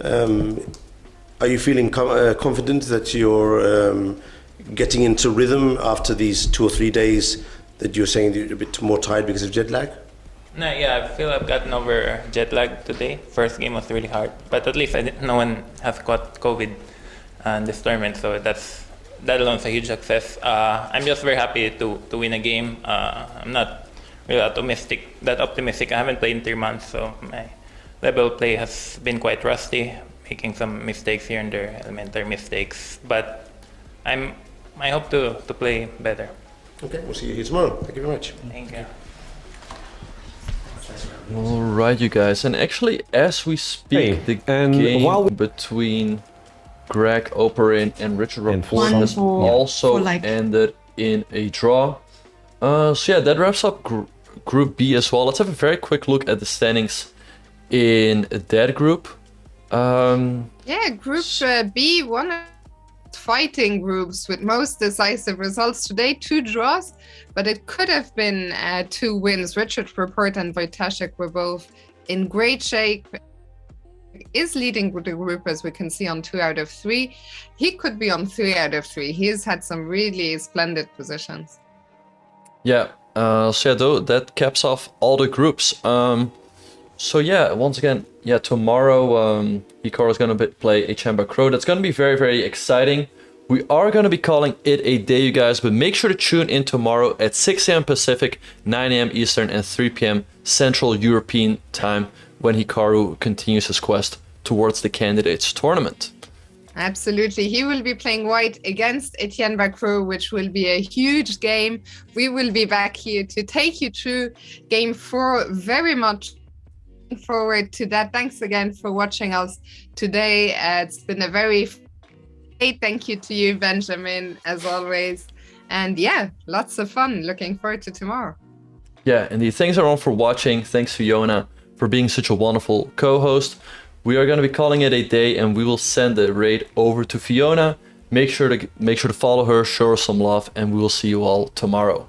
Are you feeling confident that you're getting into rhythm after these 2 or 3 days that you're saying that you're a bit more tired because of jet lag? No, yeah, I feel I've gotten over jet lag today. First game was really hard, but at least no one has caught COVID in this tournament, so that alone is a huge success. I'm just very happy to win a game. I'm not really that optimistic. I haven't played in 3 months, so my level of play has been quite rusty, making some mistakes here and there, elementary mistakes. But I hope to play better. Okay, we'll see you here tomorrow. Thank you very much. Thank you. All right, you guys, and actually, as we speak, the game between Greg, Oparin, and Richard Rapport has also ended in a draw. So yeah, that wraps up Group B as well. Let's have a very quick look at the standings in that group. Yeah, Group B, one of the fighting groups with most decisive results today. 2 draws, but it could have been 2 wins. Richard Rapport and Wojtaszek were both in great shape. Is leading the group, as we can see, on 2 out of 3. He could be on 3 out of 3. He's had some really splendid positions. Yeah, so yeah, though, that caps off all the groups. So yeah, once again, yeah, tomorrow Hikaru is going to play a GMHikaru. That's going to be very, very exciting. We are going to be calling it a day, you guys, but make sure to tune in tomorrow at 6 a.m. Pacific, 9 a.m. Eastern, and 3 p.m. Central European time when Hikaru continues his quest towards the Candidates Tournament. Absolutely. He will be playing white against GMHikaru, which will be a huge game. We will be back here to take you through Game 4. Very much forward to that. Thanks again for watching us today. It's been a very great thank you to you, Benjamin, as always. And yeah, lots of fun. Looking forward to tomorrow. Yeah, indeed. Thanks everyone for watching. Thanks Fiona for being such a wonderful co-host. We are going to be calling it a day, and we will send the raid over to Fiona. Make sure to follow her, show her some love, and we will see you all tomorrow.